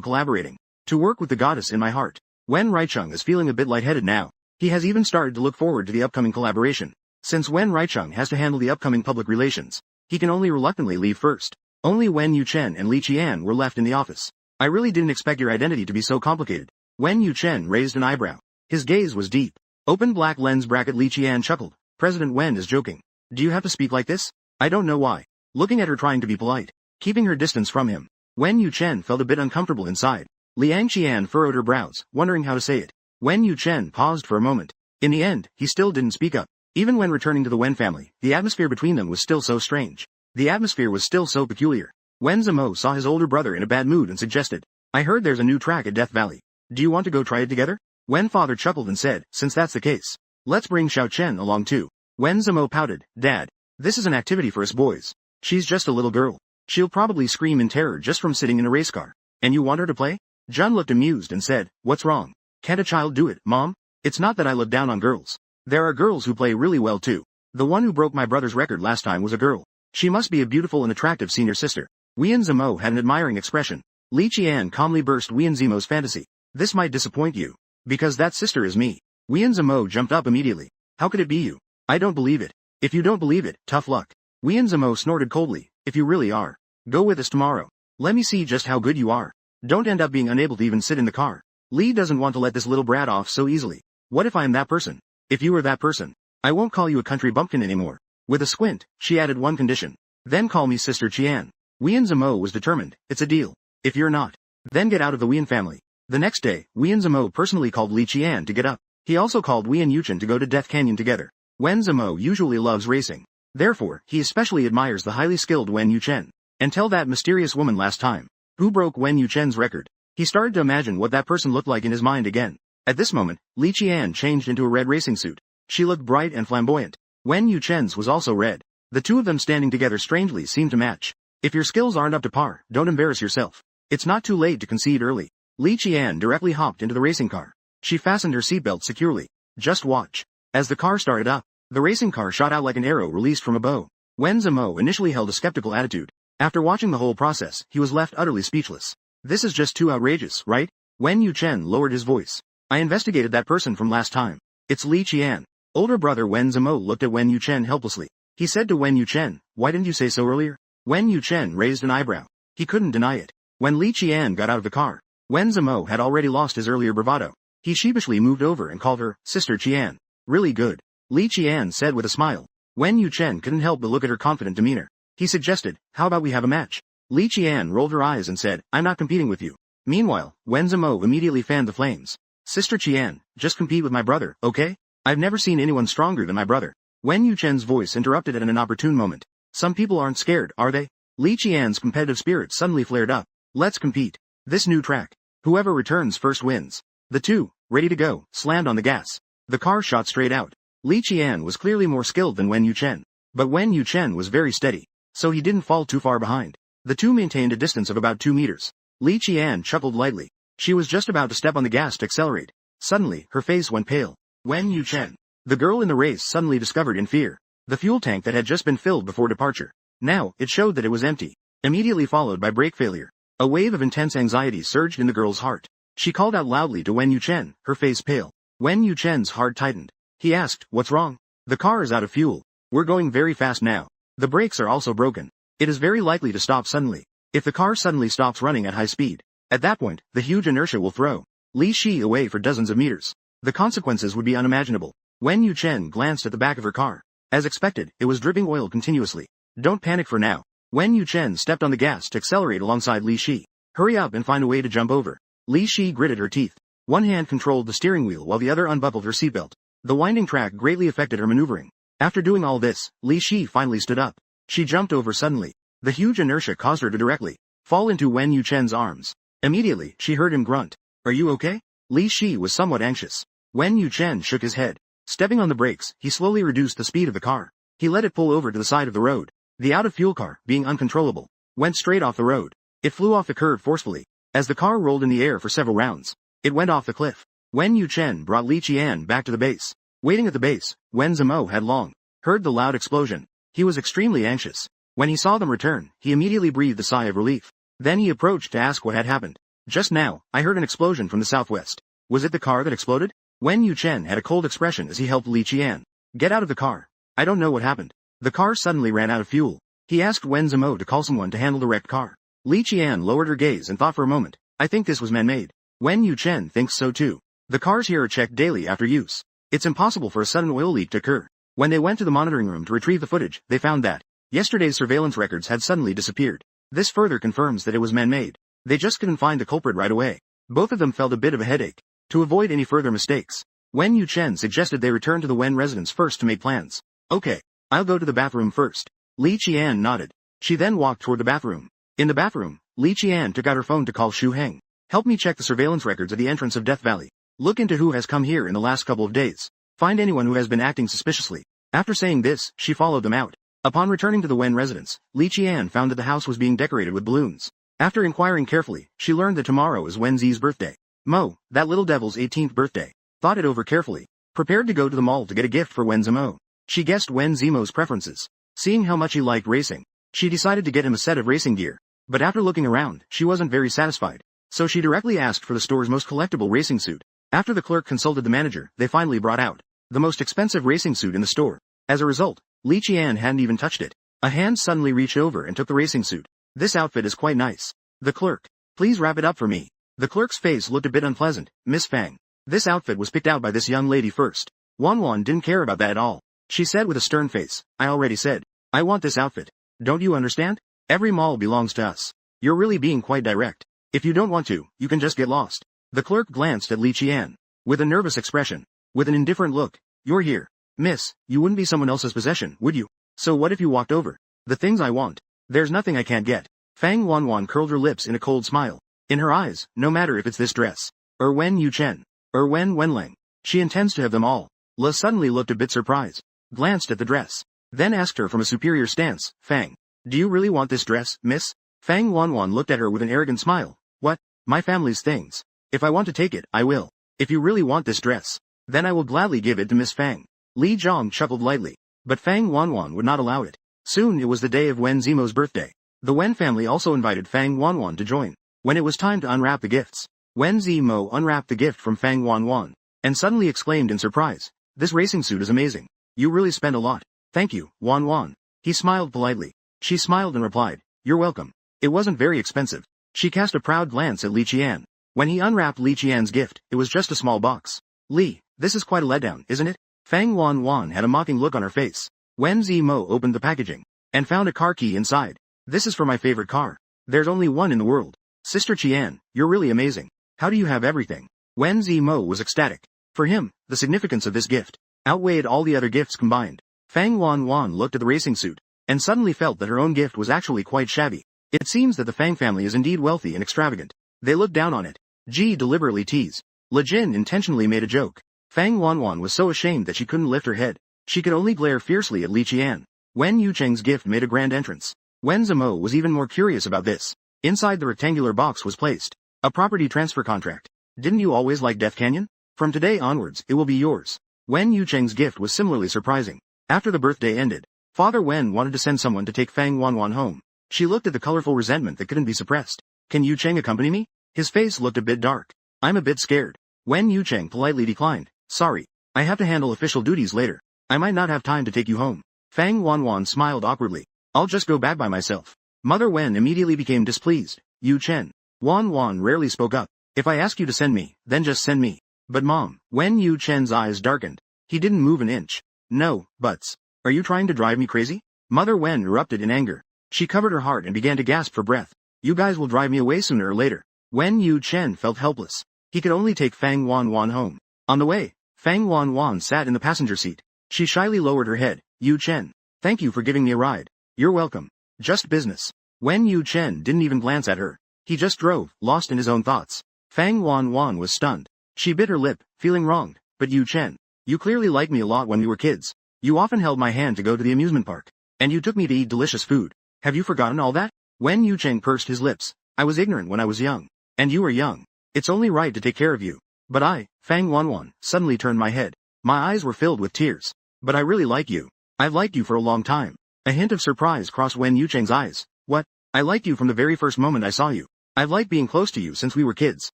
collaborating. To work with the goddess in my heart. Wen Raicheng is feeling a bit lightheaded now. He has even started to look forward to the upcoming collaboration. Since Wen Raicheng has to handle the upcoming public relations, he can only reluctantly leave first. Only Wen Yuchen and Li Qian were left in the office. I really didn't expect your identity to be so complicated. Wen Yuchen raised an eyebrow. His gaze was deep. Open black lens bracket. Li Qian chuckled. President Wen is joking. Do you have to speak like this? I don't know why. Looking at her trying to be polite, keeping her distance from him, Wen Yuchen felt a bit uncomfortable inside. Liang Qian furrowed her brows, wondering how to say it. Wen Yuchen paused for a moment. In the end, he still didn't speak up. Even when returning to the Wen family, the atmosphere between them was still so strange. The atmosphere was still so peculiar. Wen Zimo saw his older brother in a bad mood and suggested, I heard there's a new track at Death Valley. Do you want to go try it together? Wen father chuckled and said, since that's the case, let's bring Xiao Chen along too. Wen Zimo pouted, Dad, this is an activity for us boys. She's just a little girl. She'll probably scream in terror just from sitting in a race car. And you want her to play? Jun looked amused and said, what's wrong? Can't a child do it, Mom? It's not that I look down on girls. There are girls who play really well too. The one who broke my brother's record last time was a girl. She must be a beautiful and attractive senior sister. Wian Zimo had an admiring expression. Li Qian calmly burst Wian Zimo's fantasy. This might disappoint you. Because that sister is me. Wian Zimo jumped up immediately. How could it be you? I don't believe it. If you don't believe it, tough luck. Wian Zimo snorted coldly. If you really are, go with us tomorrow. Let me see just how good you are. Don't end up being unable to even sit in the car. Li doesn't want to let this little brat off so easily. What if I am that person? If you are that person, I won't call you a country bumpkin anymore. With a squint, she added one condition. Then call me Sister Qian. Wian Zimo was determined. It's a deal. If you're not, then get out of the Wian family. The next day, Wian Zimo personally called Li Qian to get up. He also called Wian Yuchen to go to Death Canyon together. Wen Zimo usually loves racing. Therefore, he especially admires the highly skilled Wen Yuchen. Until that mysterious woman last time, who broke Wen Yuchen's record. He started to imagine what that person looked like in his mind again. At this moment, Li Qian changed into a red racing suit. She looked bright and flamboyant. Wen Yuchen's was also red. The two of them standing together strangely seemed to match. If your skills aren't up to par, don't embarrass yourself. It's not too late to concede early. Li Qian directly hopped into the racing car. She fastened her seatbelt securely. Just watch. As the car started up, the racing car shot out like an arrow released from a bow. Wen Zimo initially held a skeptical attitude. After watching the whole process, he was left utterly speechless. This is just too outrageous, right? Wen Yuchen lowered his voice. I investigated that person from last time. It's Li Qian. Older brother Wen Zimo looked at Wen Yuchen helplessly. He said to Wen Yuchen, why didn't you say so earlier? Wen Yuchen raised an eyebrow. He couldn't deny it. When Li Qian got out of the car, Wen Zimo had already lost his earlier bravado. He sheepishly moved over and called her, Sister Qian. Really good. Li Qian said with a smile. Wen Yuchen couldn't help but look at her confident demeanor. He suggested, how about we have a match? Li Qian rolled her eyes and said, I'm not competing with you. Meanwhile, Wen Zimo immediately fanned the flames. Sister Qian, just compete with my brother, okay? I've never seen anyone stronger than my brother. Wen Yuchen's voice interrupted at an inopportune moment. Some people aren't scared, are they? Li Qian's competitive spirit suddenly flared up. Let's compete. This new track. Whoever returns first wins. The two, ready to go, slammed on the gas. The car shot straight out. Li Qian was clearly more skilled than Wen Yuchen. But Wen Yuchen was very steady, so he didn't fall too far behind. The two maintained a distance of about 2 meters. Li Qian chuckled lightly. She was just about to step on the gas to accelerate. Suddenly, her face went pale. Wen Yuchen. The girl in the race suddenly discovered in fear the fuel tank that had just been filled before departure. Now, it showed that it was empty. Immediately followed by brake failure. A wave of intense anxiety surged in the girl's heart. She called out loudly to Wen Yuchen, her face pale. Wen Yuchen's heart tightened. He asked, what's wrong? The car is out of fuel. We're going very fast now. The brakes are also broken. It is very likely to stop suddenly. If the car suddenly stops running at high speed, at that point, the huge inertia will throw Li Shi away for dozens of meters. The consequences would be unimaginable. Wen Yuchen glanced at the back of her car. As expected, it was dripping oil continuously. Don't panic for now. Wen Yuchen stepped on the gas to accelerate alongside Li Shi. Hurry up and find a way to jump over. Li Shi gritted her teeth. One hand controlled the steering wheel while the other unbuckled her seatbelt. The winding track greatly affected her maneuvering. After doing all this, Li Shi finally stood up. She jumped over suddenly. The huge inertia caused her to directly fall into Wen Yuchen's arms. Immediately, she heard him grunt. Are you okay? Li Shi was somewhat anxious. Wen Yuchen shook his head. Stepping on the brakes, he slowly reduced the speed of the car. He let it pull over to the side of the road. The out-of-fuel car, being uncontrollable, went straight off the road. It flew off the curb forcefully. As the car rolled in the air for several rounds, it went off the cliff. Wen Yuchen brought Li Qian back to the base. Waiting at the base, Wen Zimo had long heard the loud explosion. He was extremely anxious. When he saw them return, he immediately breathed a sigh of relief. Then he approached to ask what had happened. Just now, I heard an explosion from the southwest. Was it the car that exploded? Wen Yuchen had a cold expression as he helped Li Qian get out of the car. I don't know what happened. The car suddenly ran out of fuel. He asked Wen Zimo to call someone to handle the wrecked car. Li Qian lowered her gaze and thought for a moment. I think this was man-made. Wen Yuchen thinks so too. The cars here are checked daily after use. It's impossible for a sudden oil leak to occur. When they went to the monitoring room to retrieve the footage, they found that yesterday's surveillance records had suddenly disappeared. This further confirms that it was man-made. They just couldn't find the culprit right away. Both of them felt a bit of a headache. To avoid any further mistakes, Wen Yuchen suggested they return to the Wen residence first to make plans. Okay, I'll go to the bathroom first. Li Qian nodded. She then walked toward the bathroom. In the bathroom, Li Qian took out her phone to call Xu Heng. Help me check the surveillance records at the entrance of Death Valley. Look into who has come here in the last couple of days. Find anyone who has been acting suspiciously. After saying this, she followed them out. Upon returning to the Wen residence, Li Qian found that the house was being decorated with balloons. After inquiring carefully, she learned that tomorrow is Wen Zi's birthday. Mo, that little devil's 18th birthday. Thought it over carefully. Prepared to go to the mall to get a gift for Wen Zimo. She guessed Wen Zimo's preferences. Seeing how much he liked racing, she decided to get him a set of racing gear. But after looking around, she wasn't very satisfied. So she directly asked for the store's most collectible racing suit. After the clerk consulted the manager, they finally brought out the most expensive racing suit in the store. As a result, Li Qian hadn't even touched it. A hand suddenly reached over and took the racing suit. This outfit is quite nice. The clerk, please wrap it up for me. The clerk's face looked a bit unpleasant. Miss Fang, this outfit was picked out by this young lady first. Wan didn't care about that at all. She said with a stern face, I already said, I want this outfit. Don't you understand? Every mall belongs to us. You're really being quite direct. If you don't want to, you can just get lost. The clerk glanced at Li Qian with a nervous expression. With an indifferent look, you're here. Miss, you wouldn't be someone else's possession, would you? So what if you walked over? The things I want. There's nothing I can't get. Fang Wan curled her lips in a cold smile. In her eyes, no matter if it's this dress, or Wen Yuchen, or Wen Wenlang, she intends to have them all. Le suddenly looked a bit surprised, glanced at the dress, then asked her from a superior stance, Fang, do you really want this dress, miss? Fang Wan looked at her with an arrogant smile. What? My family's things. If I want to take it, I will. If you really want this dress, then I will gladly give it to Miss Fang. Li Zhong chuckled lightly, but Fang Wan would not allow it. Soon it was the day of Wen Zimo's birthday. The Wen family also invited Fang Wan to join. When it was time to unwrap the gifts, Wen Zimo unwrapped the gift from Fang Wan, and suddenly exclaimed in surprise, this racing suit is amazing. You really spent a lot. Thank you, Wan. He smiled politely. She smiled and replied, you're welcome. It wasn't very expensive. She cast a proud glance at Li Qian. When he unwrapped Li Qian's gift, it was just a small box. Li, this is quite a letdown, isn't it? Fang Wan had a mocking look on her face. Wen Zimo opened the packaging and found a car key inside. This is for my favorite car. There's only one in the world. Sister Qian, you're really amazing. How do you have everything? Wen Zimo was ecstatic. For him, the significance of this gift outweighed all the other gifts combined. Fang Wan looked at the racing suit and suddenly felt that her own gift was actually quite shabby. It seems that the Fang family is indeed wealthy and extravagant. They looked down on it. Ji deliberately teased. Le Jin intentionally made a joke. Fang Wan was so ashamed that she couldn't lift her head. She could only glare fiercely at Li Qian. Wen Yucheng's gift made a grand entrance. Wen Zimo was even more curious about this. Inside the rectangular box was placed a property transfer contract. Didn't you always like Death Canyon? From today onwards, it will be yours. Wen Yucheng's gift was similarly surprising. After the birthday ended, Father Wen wanted to send someone to take Fang Wan home. She looked at the colorful resentment that couldn't be suppressed. Can Yucheng accompany me? His face looked a bit dark. I'm a bit scared. Wen Yucheng politely declined. Sorry. I have to handle official duties later. I might not have time to take you home. Fang Wanwan smiled awkwardly. I'll just go back by myself. Mother Wen immediately became displeased. Yu Chen. Wanwan rarely spoke up. If I ask you to send me, then just send me. But Mom, when Yu Chen's eyes darkened, he didn't move an inch. No, buts. Are you trying to drive me crazy? Mother Wen erupted in anger. She covered her heart and began to gasp for breath. You guys will drive me away sooner or later. When Yu Chen felt helpless, he could only take Fang Wanwan home. On the way, Fang Wanwan sat in the passenger seat. She shyly lowered her head. Yu Chen. Thank you for giving me a ride. You're welcome. Just business. When Yu Chen didn't even glance at her, he just drove, lost in his own thoughts. Fang Wanwan was stunned. She bit her lip, feeling wronged. But Yu Chen, you clearly liked me a lot when we were kids. You often held my hand to go to the amusement park. And you took me to eat delicious food. Have you forgotten all that? When Yu Chen pursed his lips. I was ignorant when I was young. And you were young. It's only right to take care of you. But I, Fang Wanwan, suddenly turned my head. My eyes were filled with tears. But I really like you. I've liked you for a long time. A hint of surprise crossed Wen Yucheng's eyes. What? I liked you from the very first moment I saw you. I've liked being close to you since we were kids.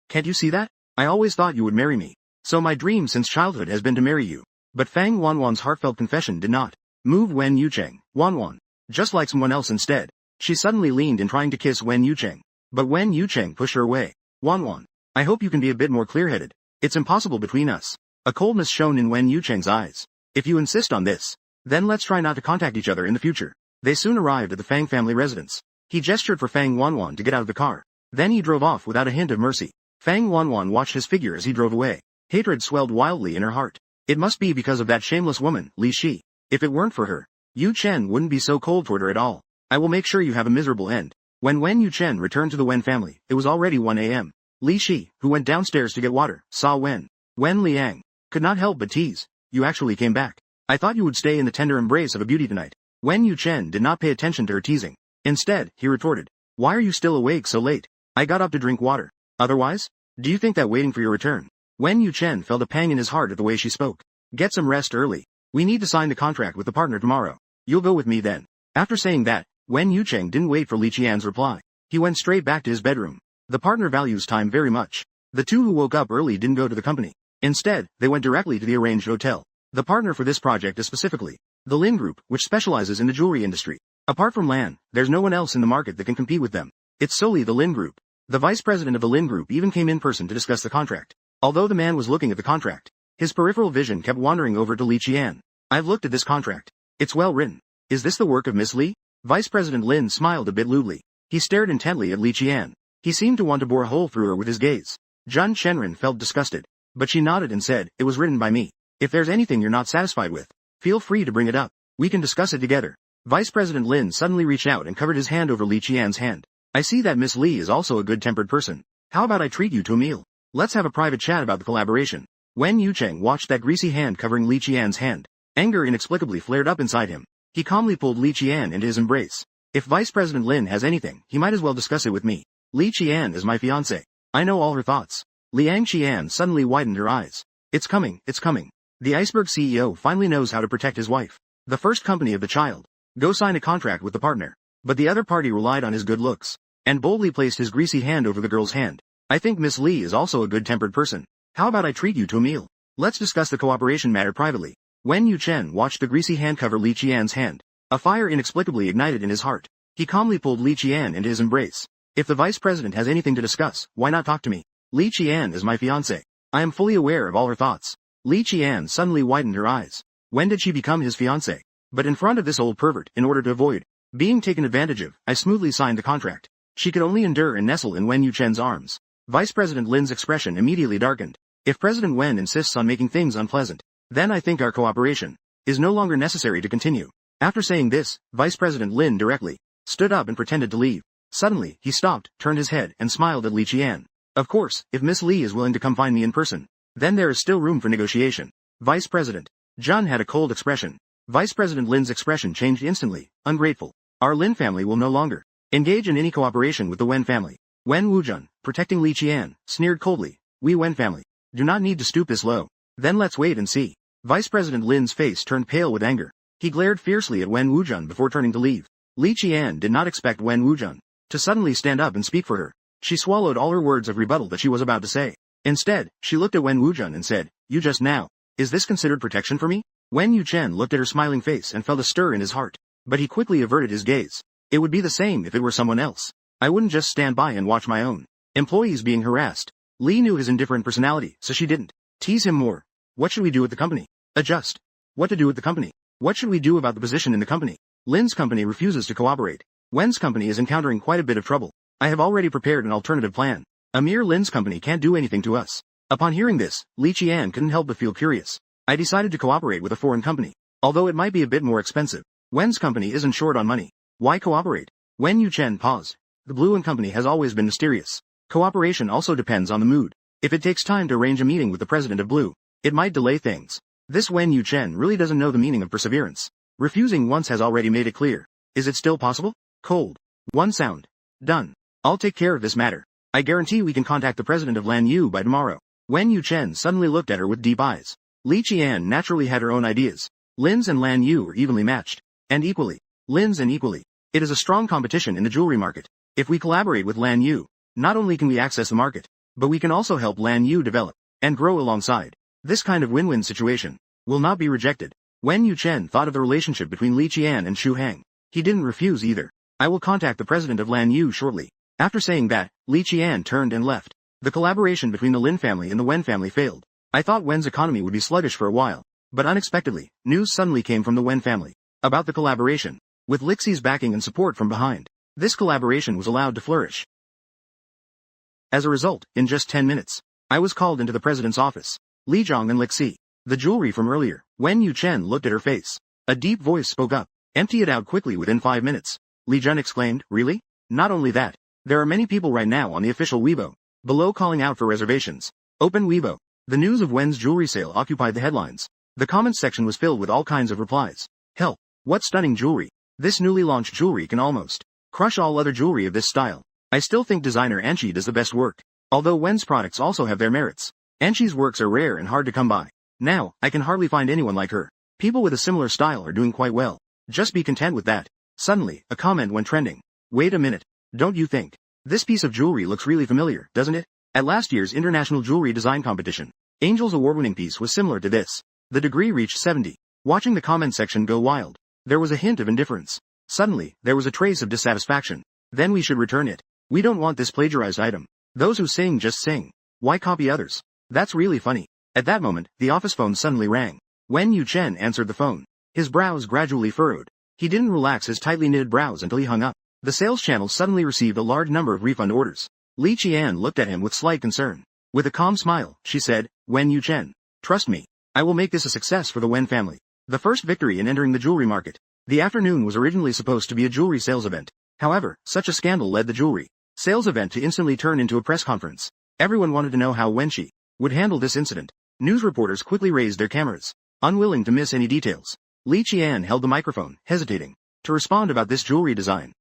Can't you see that? I always thought you would marry me. So my dream since childhood has been to marry you. But Fang Wanwan's heartfelt confession did not move Wen Yucheng. Wanwan. Just like someone else instead. She suddenly leaned in trying to kiss Wen Yucheng. But Wen Yucheng pushed her away. Wanwan. I hope you can be a bit more clear-headed. It's impossible between us. A coldness shone in Wen Yucheng's eyes. If you insist on this, then let's try not to contact each other in the future. They soon arrived at the Fang family residence. He gestured for Fang Wanwan to get out of the car. Then he drove off without a hint of mercy. Fang Wanwan watched his figure as he drove away. Hatred swelled wildly in her heart. It must be because of that shameless woman, Li Shi. If it weren't for her, Yu Chen wouldn't be so cold toward her at all. I will make sure you have a miserable end. When Wen Yu Chen returned to the Wen family, it was already 1 a.m. Li Shi, who went downstairs to get water, saw Wen Liang. Could not help but tease. You actually came back. I thought you would stay in the tender embrace of a beauty tonight. Wen Yu Chen did not pay attention to her teasing. Instead, he retorted. Why are you still awake so late? I got up to drink water. Otherwise? Do you think that waiting for your return? Wen Yu Chen felt a pang in his heart at the way she spoke. Get some rest early. We need to sign the contract with the partner tomorrow. You'll go with me then. After saying that, Wen Yucheng didn't wait for Li Qian's reply. He went straight back to his bedroom. The partner values time very much. The two who woke up early didn't go to the company. Instead, they went directly to the arranged hotel. The partner for this project is specifically the Lin Group, which specializes in the jewelry industry. Apart from Lan, there's no one else in the market that can compete with them. It's solely the Lin Group. The vice president of the Lin Group even came in person to discuss the contract. Although the man was looking at the contract, his peripheral vision kept wandering over to Li Qian. I've looked at this contract. It's well written. Is this the work of Miss Li? Vice President Lin smiled a bit lewdly. He stared intently at Li Qian. He seemed to want to bore a hole through her with his gaze. Zhun Shenren felt disgusted. But she nodded and said, it was written by me. If there's anything you're not satisfied with, feel free to bring it up. We can discuss it together. Vice President Lin suddenly reached out and covered his hand over Li Qian's hand. I see that Miss Li is also a good-tempered person. How about I treat you to a meal? Let's have a private chat about the collaboration. Wen Yucheng watched that greasy hand covering Li Qian's hand. Anger inexplicably flared up inside him. He calmly pulled Li Qian into his embrace. If Vice President Lin has anything, he might as well discuss it with me. Li Qian is my fiancé. I know all her thoughts. Liang Qian suddenly widened her eyes. It's coming, it's coming. The Iceberg CEO finally knows how to protect his wife. The first company of the child. Go sign a contract with the partner. But the other party relied on his good looks, and boldly placed his greasy hand over the girl's hand. I think Miss Li is also a good-tempered person. How about I treat you to a meal? Let's discuss the cooperation matter privately. Wen Yuchen watched the greasy hand cover Li Qian's hand. A fire inexplicably ignited in his heart. He calmly pulled Li Qian into his embrace. If the vice president has anything to discuss, why not talk to me? Li Qian is my fiancé. I am fully aware of all her thoughts. Li Qian suddenly widened her eyes. When did she become his fiancé? But in front of this old pervert, in order to avoid being taken advantage of, I smoothly signed the contract. She could only endure and nestle in Wen Yuchen's arms. Vice President Lin's expression immediately darkened. If President Wen insists on making things unpleasant, then I think our cooperation is no longer necessary to continue. After saying this, Vice President Lin directly stood up and pretended to leave. Suddenly, he stopped, turned his head, and smiled at Li Qian. Of course, if Miss Li is willing to come find me in person, then there is still room for negotiation. Vice President Zhun had a cold expression. Vice President Lin's expression changed instantly. Ungrateful. Our Lin family will no longer engage in any cooperation with the Wen family. Wen Wuzhun, protecting Li Qian, sneered coldly. We Wen family do not need to stoop this low. Then let's wait and see. Vice President Lin's face turned pale with anger. He glared fiercely at Wen Wuzhun before turning to leave. Li Qian did not expect Wen Wuzhun to suddenly stand up and speak for her. She swallowed all her words of rebuttal that she was about to say. Instead, she looked at Wen Wuzhun and said, You just now. Is this considered protection for me? Wen Yuchen looked at her smiling face and felt a stir in his heart. But he quickly averted his gaze. It would be the same if it were someone else. I wouldn't just stand by and watch my own employees being harassed. Lee knew his indifferent personality, so she didn't tease him more. What should we do with the company? Adjust. What to do with the company? What should we do about the position in the company? Lin's company refuses to cooperate. Wen's company is encountering quite a bit of trouble. I have already prepared an alternative plan. A mere Lin's company can't do anything to us. Upon hearing this, Li Qian couldn't help but feel curious. I decided to cooperate with a foreign company. Although it might be a bit more expensive. Wen's company isn't short on money. Why cooperate? Wen Yuchen paused. The Blue and Company has always been mysterious. Cooperation also depends on the mood. If it takes time to arrange a meeting with the president of Blue, it might delay things. This Wen Yuchen really doesn't know the meaning of perseverance. Refusing once has already made it clear. Is it still possible? Cold. One sound. Done. I'll take care of this matter. I guarantee we can contact the president of Lan Yu by tomorrow. Wen Yuchen suddenly looked at her with deep eyes. Li Qian naturally had her own ideas. Lin's and Lan Yu are evenly matched. And equally. Lin's and equally. It is a strong competition in the jewelry market. If we collaborate with Lan Yu, not only can we access the market, but we can also help Lan Yu develop and grow alongside. This kind of win-win situation will not be rejected. Wen Yuchen thought of the relationship between Li Qian and Xu Hang. He didn't refuse either. I will contact the president of Lan Yu shortly. After saying that, Li Qian turned and left. The collaboration between the Lin family and the Wen family failed. I thought Wen's economy would be sluggish for a while, but unexpectedly, news suddenly came from the Wen family about the collaboration. With Lixi's backing and support from behind, this collaboration was allowed to flourish. As a result, in just 10 minutes, I was called into the president's office. Li Zhang and Lixi, the jewelry from earlier. Wen Yuchen looked at her face. A deep voice spoke up. Empty it out quickly within 5 minutes. Li Zhang exclaimed, really? Not only that, there are many people right now on the official Weibo below calling out for reservations. Open Weibo. The news of Wen's jewelry sale occupied the headlines. The comments section was filled with all kinds of replies. Hell, what stunning jewelry. This newly launched jewelry can almost crush all other jewelry of this style. I still think designer Anqi does the best work. Although Wen's products also have their merits. Anqi's works are rare and hard to come by. Now, I can hardly find anyone like her. People with a similar style are doing quite well. Just be content with that. Suddenly, a comment went trending. Wait a minute. Don't you think? This piece of jewelry looks really familiar, doesn't it? At last year's International Jewelry Design Competition, Angel's award-winning piece was similar to this. The degree reached 70. Watching the comment section go wild, there was a hint of indifference. Suddenly, there was a trace of dissatisfaction. Then we should return it. We don't want this plagiarized item. Those who sing just sing. Why copy others? That's really funny. At that moment, the office phone suddenly rang. Wen Yuchen answered the phone. His brows gradually furrowed. He didn't relax his tightly knitted brows until he hung up. The sales channel suddenly received a large number of refund orders. Li Qian looked at him with slight concern. With a calm smile, she said, Wen Yuchen, trust me. I will make this a success for the Wen family. The first victory in entering the jewelry market. The afternoon was originally supposed to be a jewelry sales event. However, such a scandal led the jewelry sales event to instantly turn into a press conference. Everyone wanted to know how Wenqi would handle this incident. News reporters quickly raised their cameras, unwilling to miss any details. Li Qian held the microphone, hesitating to respond about this jewelry design.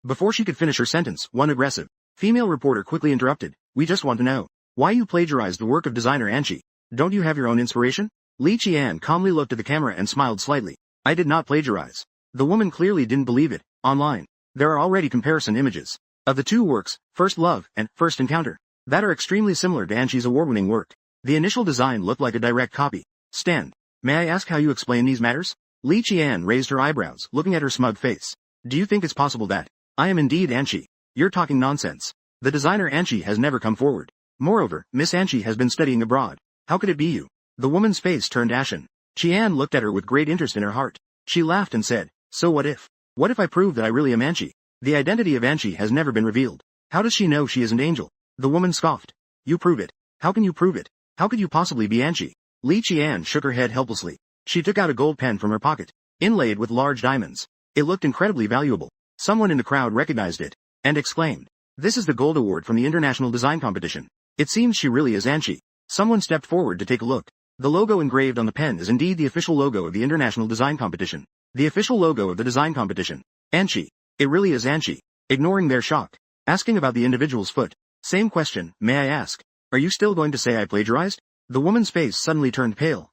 Before she could finish her sentence, one aggressive female reporter quickly interrupted. We just want to know why you plagiarized the work of designer Anqi. Don't you have your own inspiration? Li Qian calmly looked at the camera and smiled slightly. I did not plagiarize. The woman clearly didn't believe it. Online, there are already comparison images of the two works, First Love and First Encounter, that are extremely similar to Anqi's award-winning work. The initial design looked like a direct copy. Stand. May I ask how you explain these matters? Li Qian raised her eyebrows, looking at her smug face. Do you think it's possible that I am indeed Anqi? You're talking nonsense. The designer Anqi has never come forward. Moreover, Miss Anqi has been studying abroad. How could it be you? The woman's face turned ashen. Qian looked at her with great interest in her heart. She laughed and said, so what if? What if I prove that I really am Anqi? The identity of Anqi has never been revealed. How does she know she isn't Angel? The woman scoffed. You prove it. How can you prove it? How could you possibly be Anqi? Li Qian shook her head helplessly. She took out a gold pen from her pocket, inlaid with large diamonds. It looked incredibly valuable. Someone in the crowd recognized it, and exclaimed, this is the gold award from the International Design Competition. It seems she really is Anqi. Someone stepped forward to take a look. The logo engraved on the pen is indeed the official logo of the International Design Competition. The official logo of the design competition. Anqi. It really is Anqi. Ignoring their shock. Asking about the individual's foot. Same question, may I ask? Are you still going to say I plagiarized? The woman's face suddenly turned pale.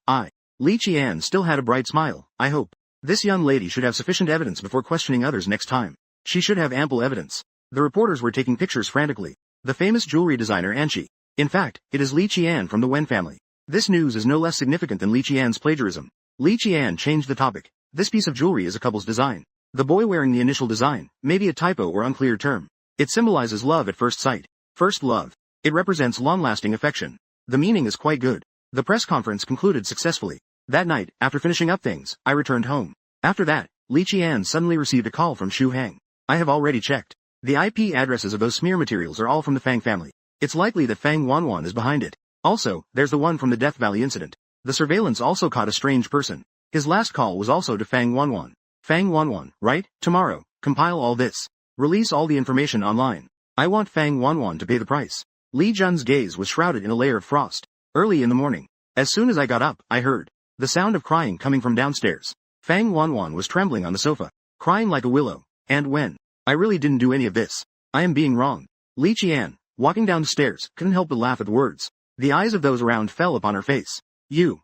Li Qian still had a bright smile. I hope. This young lady should have sufficient evidence before questioning others next time. She should have ample evidence. The reporters were taking pictures frantically. The famous jewelry designer Anqi. In fact, it is Li Qian from the Wen family. This news is no less significant than Li Qian's plagiarism. Li Qian changed the topic. This piece of jewelry is a couple's design. The boy wearing the initial design, maybe a typo or unclear term. It symbolizes love at first sight. First love. It represents long-lasting affection. The meaning is quite good. The press conference concluded successfully. That night, after finishing up things, I returned home. After that, Li Qian suddenly received a call from Xu Hang. I have already checked. The IP addresses of those smear materials are all from the Fang family. It's likely that Fang Wanwan is behind it. Also, there's the one from the Death Valley incident. The surveillance also caught a strange person. His last call was also to Fang Wanwan. Fang Wanwan, right? Tomorrow, compile all this. Release all the information online. I want Fang Wanwan to pay the price. Li Jun's gaze was shrouded in a layer of frost. Early in the morning. As soon as I got up, I heard the sound of crying coming from downstairs. Fang Wanwan was trembling on the sofa, crying like a willow. And when? I really didn't do any of this. I am being wrong. Li Qian, walking down the stairs, couldn't help but laugh at the words. The eyes of those around fell upon her face. You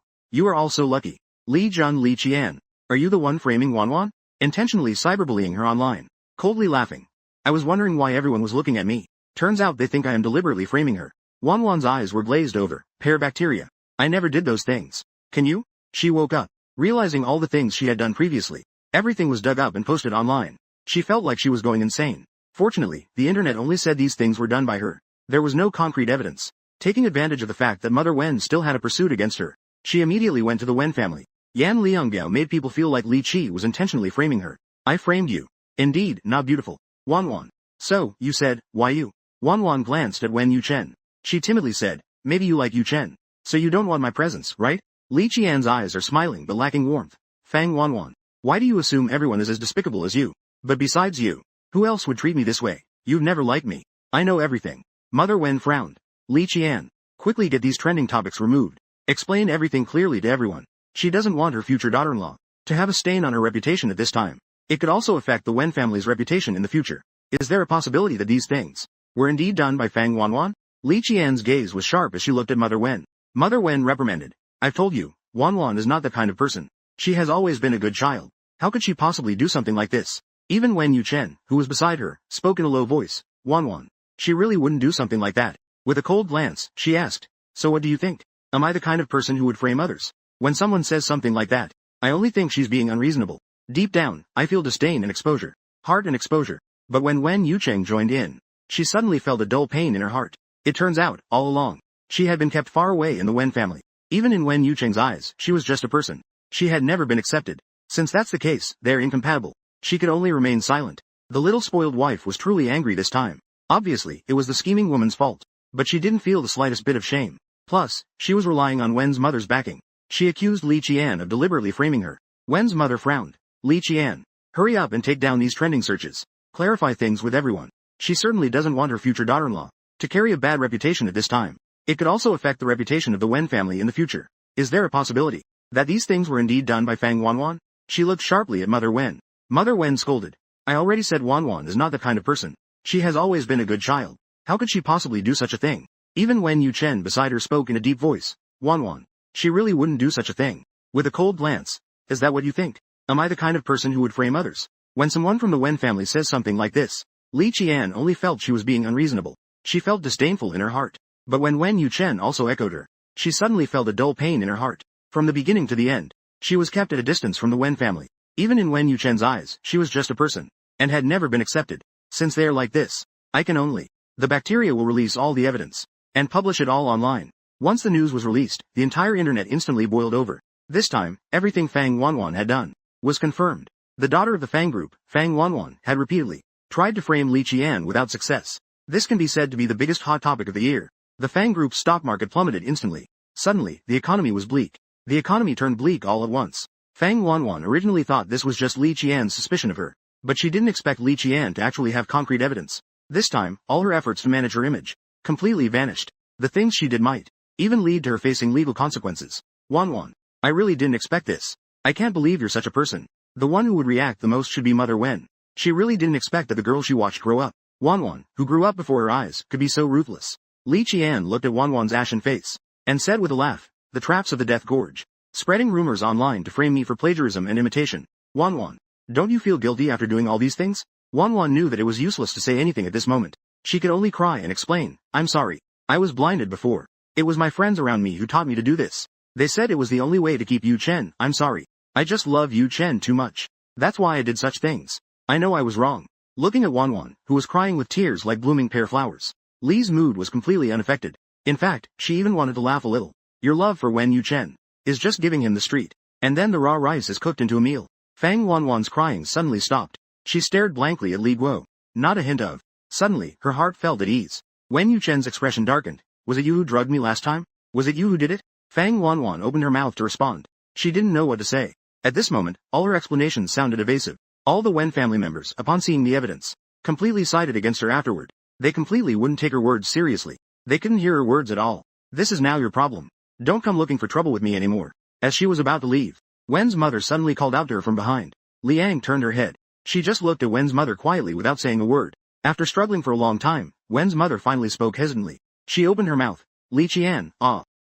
are all so lucky. Li Jun Li Qian. Are you the one framing Wanwan? Intentionally cyberbullying her online. Coldly laughing. I was wondering why everyone was looking at me. Turns out they think I am deliberately framing her. Wanwan's eyes were glazed over. Pear bacteria. I never did those things. Can you? She woke up, realizing all the things she had done previously. Everything was dug up and posted online. She felt like she was going insane. Fortunately, the internet only said these things were done by her. There was no concrete evidence. Taking advantage of the fact that Mother Wen still had a pursuit against her, she immediately went to the Wen family. Yan Liangbiao made people feel like Li Qi was intentionally framing her. I framed you. Indeed, not beautiful. Wanwan. So, you said, why you? Wanwan glanced at Wen Yuchen. She timidly said, maybe you like Yuchen. So you don't want my presence, right? Li Qian's eyes are smiling but lacking warmth. Fang Wanwan. Why do you assume everyone is as despicable as you? But besides you, who else would treat me this way? You've never liked me. I know everything. Mother Wen frowned. Li Qian. Quickly get these trending topics removed. Explain everything clearly to everyone. She doesn't want her future daughter-in-law to have a stain on her reputation at this time. It could also affect the Wen family's reputation in the future. Is there a possibility that these things were indeed done by Fang Wanwan? Li Qian's gaze was sharp as she looked at Mother Wen. Mother Wen reprimanded. I've told you, Wanwan is not that kind of person. She has always been a good child. How could she possibly do something like this? Even Wen Yuchen, who was beside her, spoke in a low voice. Wanwan. She really wouldn't do something like that. With a cold glance, she asked, so what do you think? Am I the kind of person who would frame others? When someone says something like that, I only think she's being unreasonable. Deep down, I feel disdain and exposure. Heart and exposure. But when Wen Yucheng joined in, she suddenly felt a dull pain in her heart. It turns out, all along, she had been kept far away in the Wen family. Even in Wen Yucheng's eyes, she was just a person. She had never been accepted. Since that's the case, they're incompatible. She could only remain silent. The little spoiled wife was truly angry this time. Obviously, it was the scheming woman's fault. But she didn't feel the slightest bit of shame. Plus, she was relying on Wen's mother's backing. She accused Li Qian of deliberately framing her. Wen's mother frowned. Li Qian. Hurry up and take down these trending searches. Clarify things with everyone. She certainly doesn't want her future daughter-in-law to carry a bad reputation at this time. It could also affect the reputation of the Wen family in the future. Is there a possibility that these things were indeed done by Fang Wanwan? She looked sharply at Mother Wen. Mother Wen scolded. I already said Wanwan is not that kind of person. She has always been a good child. How could she possibly do such a thing? Even Wen Yuchen beside her spoke in a deep voice. Wanwan. She really wouldn't do such a thing. With a cold glance. Is that what you think? Am I the kind of person who would frame others? When someone from the Wen family says something like this, Li Qian only felt she was being unreasonable. She felt disdainful in her heart. But when Wen Yuchen also echoed her, she suddenly felt a dull pain in her heart. From the beginning to the end, she was kept at a distance from the Wen family. Even in Wen Yuchen's eyes, she was just a person, and had never been accepted. Since they are like this, I can only. The bacteria will release all the evidence, and publish it all online. Once the news was released, the entire internet instantly boiled over. This time, everything Fang Wanwan had done was confirmed. The daughter of the Fang group, Fang Wanwan, had repeatedly tried to frame Li Qian without success. This can be said to be the biggest hot topic of the year. The Fang group's stock market plummeted instantly. Suddenly, the economy was bleak. The economy turned bleak all at once. Fang Wanwan originally thought this was just Li Qian's suspicion of her, but she didn't expect Li Qian to actually have concrete evidence. This time, all her efforts to manage her image completely vanished. The things she did might even lead to her facing legal consequences. Wanwan. I really didn't expect this. I can't believe you're such a person. The one who would react the most should be Mother Wen. She really didn't expect that the girl she watched grow up, Wanwan, who grew up before her eyes, could be so ruthless. Li Qian looked at Wanwan's ashen face, and said with a laugh, the traps of the Death Gorge. Spreading rumors online to frame me for plagiarism and imitation. Wanwan. Don't you feel guilty after doing all these things? Wanwan knew that it was useless to say anything at this moment. She could only cry and explain, I'm sorry. I was blinded before. It was my friends around me who taught me to do this. They said it was the only way to keep Yu Chen. I'm sorry. I just love Yu Chen too much. That's why I did such things. I know I was wrong. Looking at Wanwan, who was crying with tears like blooming pear flowers, Li's mood was completely unaffected. In fact, she even wanted to laugh a little. Your love for Wen Yu Chen is just giving him the street. And then the raw rice is cooked into a meal. Fang Wanwan's crying suddenly stopped. She stared blankly at Li Guo. Not a hint of. Suddenly, her heart felt at ease. Wen Yu Chen's expression darkened. Was it you who drugged me last time? Was it you who did it? Fang Wanwan opened her mouth to respond. She didn't know what to say. At this moment, all her explanations sounded evasive. All the Wen family members, upon seeing the evidence, completely sided against her afterward. They completely wouldn't take her words seriously. They couldn't hear her words at all. This is now your problem. Don't come looking for trouble with me anymore. As she was about to leave, Wen's mother suddenly called out to her from behind. Liang turned her head. She just looked at Wen's mother quietly without saying a word. After struggling for a long time, Wen's mother finally spoke hesitantly. She opened her mouth. Li Qian,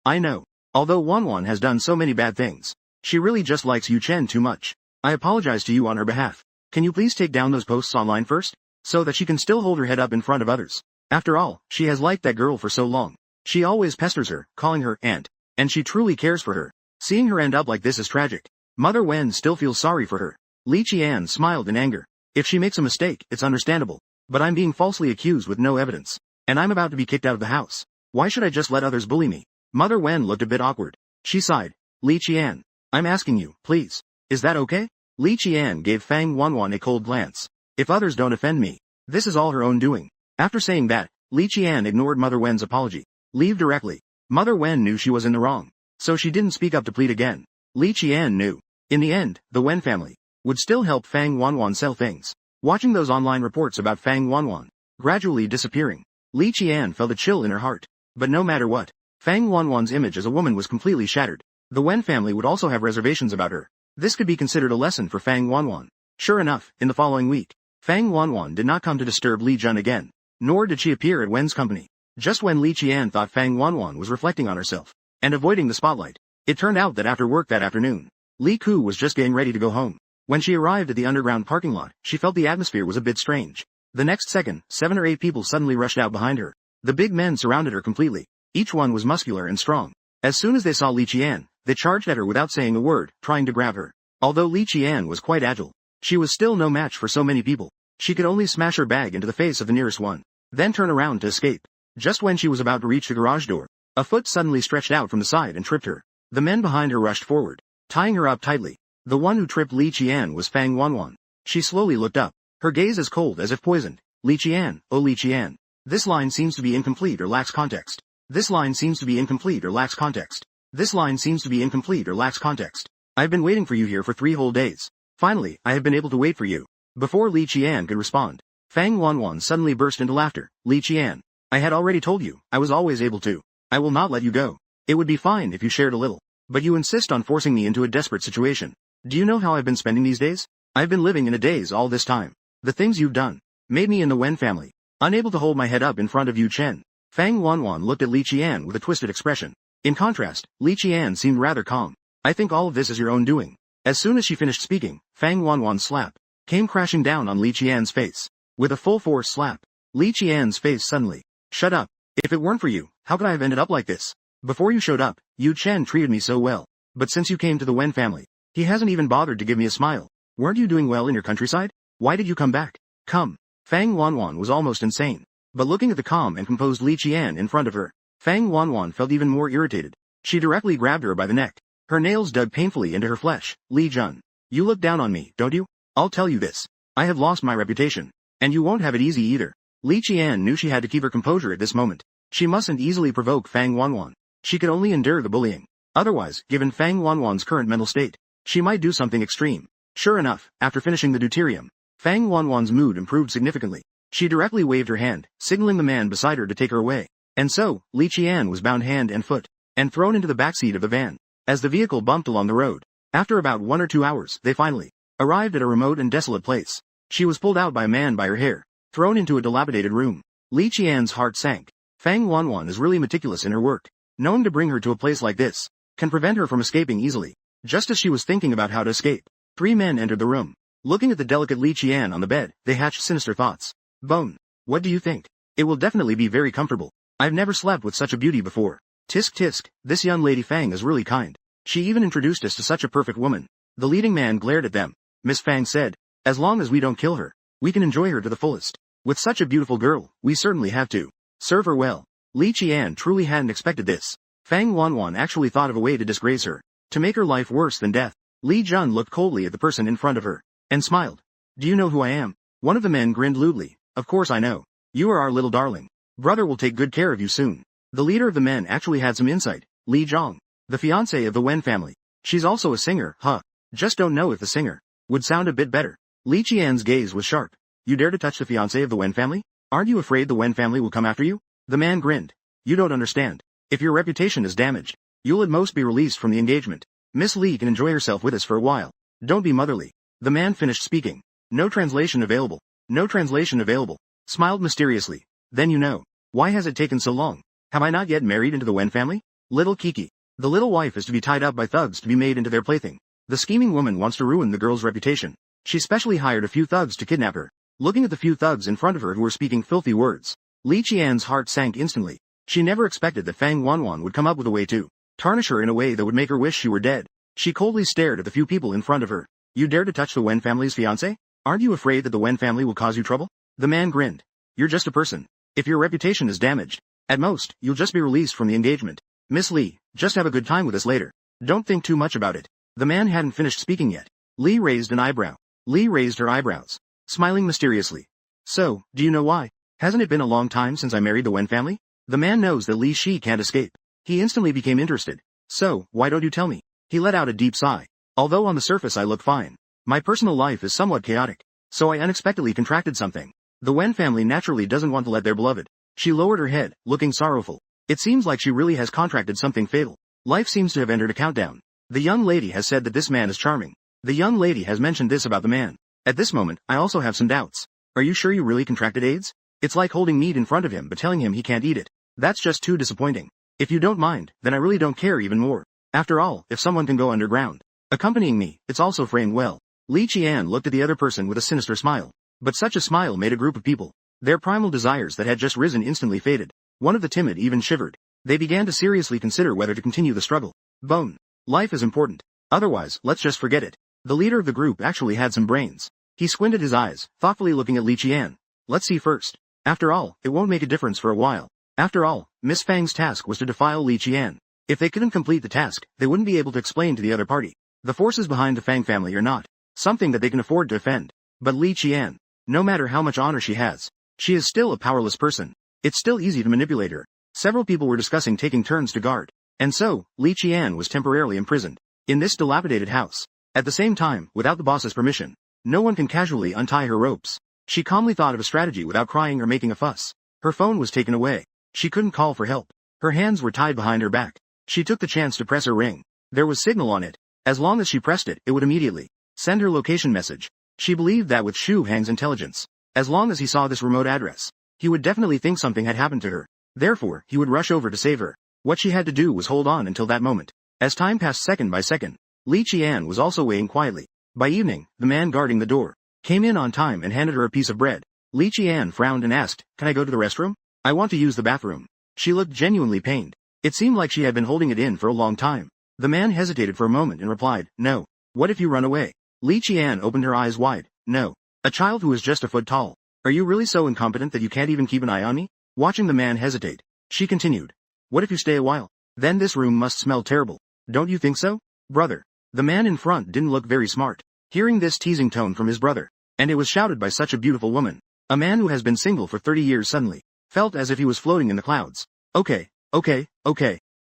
I know. Although Wanwan has done so many bad things, she really just likes Yu Chen too much. I apologize to you on her behalf. Can you please take down those posts online first? So that she can still hold her head up in front of others. After all, she has liked that girl for so long. She always pesters her, calling her aunt. And she truly cares for her. Seeing her end up like this is tragic. Mother Wen still feels sorry for her. Li Qian smiled in anger. If she makes a mistake, it's understandable. But I'm being falsely accused with no evidence. And I'm about to be kicked out of the house. Why should I just let others bully me? Mother Wen looked a bit awkward. She sighed. Li Qian, I'm asking you, please. Is that okay? Li Qian gave Fang Wanwan a cold glance. If others don't offend me, this is all her own doing. After saying that, Li Qian ignored Mother Wen's apology. Leave directly. Mother Wen knew she was in the wrong, so she didn't speak up to plead again. Li Qian knew. In the end, the Wen family would still help Fang Wanwan sell things. Watching those online reports about Fang Wanwan gradually disappearing, Li Qian felt a chill in her heart. But no matter what, Fang Wanwan's image as a woman was completely shattered. The Wen family would also have reservations about her. This could be considered a lesson for Fang Wanwan. Sure enough, in the following week, Fang Wanwan did not come to disturb Li Jun again, nor did she appear at Wen's company. Just when Li Qian thought Fang Wanwan was reflecting on herself and avoiding the spotlight, it turned out that after work that afternoon, Li Ku was just getting ready to go home. When she arrived at the underground parking lot, she felt the atmosphere was a bit strange. The next second, 7 or 8 people suddenly rushed out behind her. The big men surrounded her completely. Each one was muscular and strong. As soon as they saw Li Qian, they charged at her without saying a word, trying to grab her. Although Li Qian was quite agile, she was still no match for so many people. She could only smash her bag into the face of the nearest one, then turn around to escape. Just when she was about to reach the garage door, a foot suddenly stretched out from the side and tripped her. The men behind her rushed forward, tying her up tightly. The one who tripped Li Qian was Fang Wanwan. She slowly looked up, her gaze as cold as if poisoned. Li Qian, oh Li Qian. This line seems to be incomplete or lacks context. This line seems to be incomplete or lacks context. This line seems to be incomplete or lacks context. I've been waiting for you here for 3 whole days. Finally, I have been able to wait for you. Before Li Qian could respond, Fang Wanwan suddenly burst into laughter. Li Qian, I had already told you, I was always able to. I will not let you go. It would be fine if you shared a little. But you insist on forcing me into a desperate situation. Do you know how I've been spending these days? I've been living in a daze all this time. The things you've done made me in the Wen family unable to hold my head up in front of Yu Chen. Fang Wanwan looked at Li Qian with a twisted expression. In contrast, Li Qian seemed rather calm. I think all of this is your own doing. As soon as she finished speaking, Fang Wanwan's slap came crashing down on Li Qian's face. With a full force slap, Li Qian's face suddenly. Shut up. If it weren't for you, how could I have ended up like this? Before you showed up, Yu Chen treated me so well. But since you came to the Wen family, he hasn't even bothered to give me a smile. Weren't you doing well in your countryside? Why did you come back? Come. Fang Wanwan was almost insane. But looking at the calm and composed Li Qian in front of her, Fang Wanwan felt even more irritated. She directly grabbed her by the neck. Her nails dug painfully into her flesh. Li Jun, you look down on me, don't you? I'll tell you this. I have lost my reputation. And you won't have it easy either. Li Qian knew she had to keep her composure at this moment. She mustn't easily provoke Fang Wanwan. She could only endure the bullying. Otherwise, given Fang Wanwan's current mental state, she might do something extreme. Sure enough, after finishing the deuterium, Fang Wanwan's mood improved significantly. She directly waved her hand, signaling the man beside her to take her away. And so, Li Qian was bound hand and foot, and thrown into the backseat of the van. As the vehicle bumped along the road, after about 1 or 2 hours, they finally arrived at a remote and desolate place. She was pulled out by a man by her hair, thrown into a dilapidated room. Li Qian's heart sank. Fang Wanwan is really meticulous in her work. Knowing to bring her to a place like this can prevent her from escaping easily. Just as she was thinking about how to escape, 3 men entered the room. Looking at the delicate Li Qian on the bed, they hatched sinister thoughts. Bone. What do you think? It will definitely be very comfortable. I've never slept with such a beauty before. Tisk tisk, this young lady Fang is really kind. She even introduced us to such a perfect woman. The leading man glared at them. Miss Fang said, as long as we don't kill her, we can enjoy her to the fullest. With such a beautiful girl, we certainly have to serve her well. Li Qian truly hadn't expected this. Fang Wanwan actually thought of a way to disgrace her, to make her life worse than death. Li Jun looked coldly at the person in front of her, and smiled. Do you know who I am? One of the men grinned lewdly. Of course I know. You are our little darling. Brother will take good care of you soon. The leader of the men actually had some insight. Li Zhong, the fiancé of the Wen family. She's also a singer, huh? Just don't know if the singer would sound a bit better. Li Qian's gaze was sharp. You dare to touch the fiancé of the Wen family? Aren't you afraid the Wen family will come after you? The man grinned. You don't understand. If your reputation is damaged, you'll at most be released from the engagement. Miss Li can enjoy herself with us for a while. Don't be motherly. The man finished speaking. No translation available. No translation available. Smiled mysteriously. Then you know. Why has it taken so long? Have I not yet married into the Wen family? Little Kiki. The little wife is to be tied up by thugs to be made into their plaything. The scheming woman wants to ruin the girl's reputation. She specially hired a few thugs to kidnap her. Looking at the few thugs in front of her who were speaking filthy words, Li Qian's heart sank instantly. She never expected that Fang Wanwan would come up with a way to tarnish her in a way that would make her wish she were dead. She coldly stared at the few people in front of her. You dare to touch the Wen family's fiancé? Aren't you afraid that the Wen family will cause you trouble? The man grinned. You're just a person. If your reputation is damaged, at most, you'll just be released from the engagement. Miss Li, just have a good time with us later. Don't think too much about it. The man hadn't finished speaking yet. Li raised an eyebrow. Li raised her eyebrows, smiling mysteriously. So, do you know why? Hasn't it been a long time since I married the Wen family? The man knows that Li Shi can't escape. He instantly became interested. So, why don't you tell me? He let out a deep sigh. Although on the surface I look fine, my personal life is somewhat chaotic, so I unexpectedly contracted something. The Wen family naturally doesn't want to let their beloved. She lowered her head, looking sorrowful. It seems like she really has contracted something fatal. Life seems to have entered a countdown. The young lady has said that this man is charming. The young lady has mentioned this about the man. At this moment, I also have some doubts. Are you sure you really contracted AIDS? It's like holding meat in front of him but telling him he can't eat it. That's just too disappointing. If you don't mind, then I really don't care even more. After all, if someone can go underground, accompanying me, it's also framed well. Li Qian looked at the other person with a sinister smile. But such a smile made a group of people. Their primal desires that had just risen instantly faded. One of the timid even shivered. They began to seriously consider whether to continue the struggle. Bone. Life is important. Otherwise, let's just forget it. The leader of the group actually had some brains. He squinted his eyes, thoughtfully looking at Li Qian. Let's see first. After all, it won't make a difference for a while. After all, Miss Fang's task was to defile Li Qian. If they couldn't complete the task, they wouldn't be able to explain to the other party. The forces behind the Fang family are not something that they can afford to offend. But Li Qian, no matter how much honor she has, she is still a powerless person. It's still easy to manipulate her. Several people were discussing taking turns to guard. And so, Li Qian was temporarily imprisoned in this dilapidated house. At the same time, without the boss's permission, no one can casually untie her ropes. She calmly thought of a strategy without crying or making a fuss. Her phone was taken away. She couldn't call for help. Her hands were tied behind her back. She took the chance to press her ring. There was signal on it. As long as she pressed it, it would immediately send her location message. She believed that with Xu Hang's intelligence, as long as he saw this remote address, he would definitely think something had happened to her. Therefore, he would rush over to save her. What she had to do was hold on until that moment. As time passed second by second, Li Qian was also waiting quietly. By evening, the man guarding the door came in on time and handed her a piece of bread. Li Qian frowned and asked, "Can I go to the restroom? I want to use the bathroom." She looked genuinely pained. It seemed like she had been holding it in for a long time. The man hesitated for a moment and replied, "No. What if you run away?" Li Qian opened her eyes wide. "No. A child who is just a foot tall. Are you really so incompetent that you can't even keep an eye on me?" Watching the man hesitate, she continued, "What if you stay a while? Then this room must smell terrible. Don't you think so, brother?" The man in front didn't look very smart. Hearing this teasing tone from his brother, and it was shouted by such a beautiful woman, a man who has been single for 30 years suddenly felt as if he was floating in the clouds. Okay.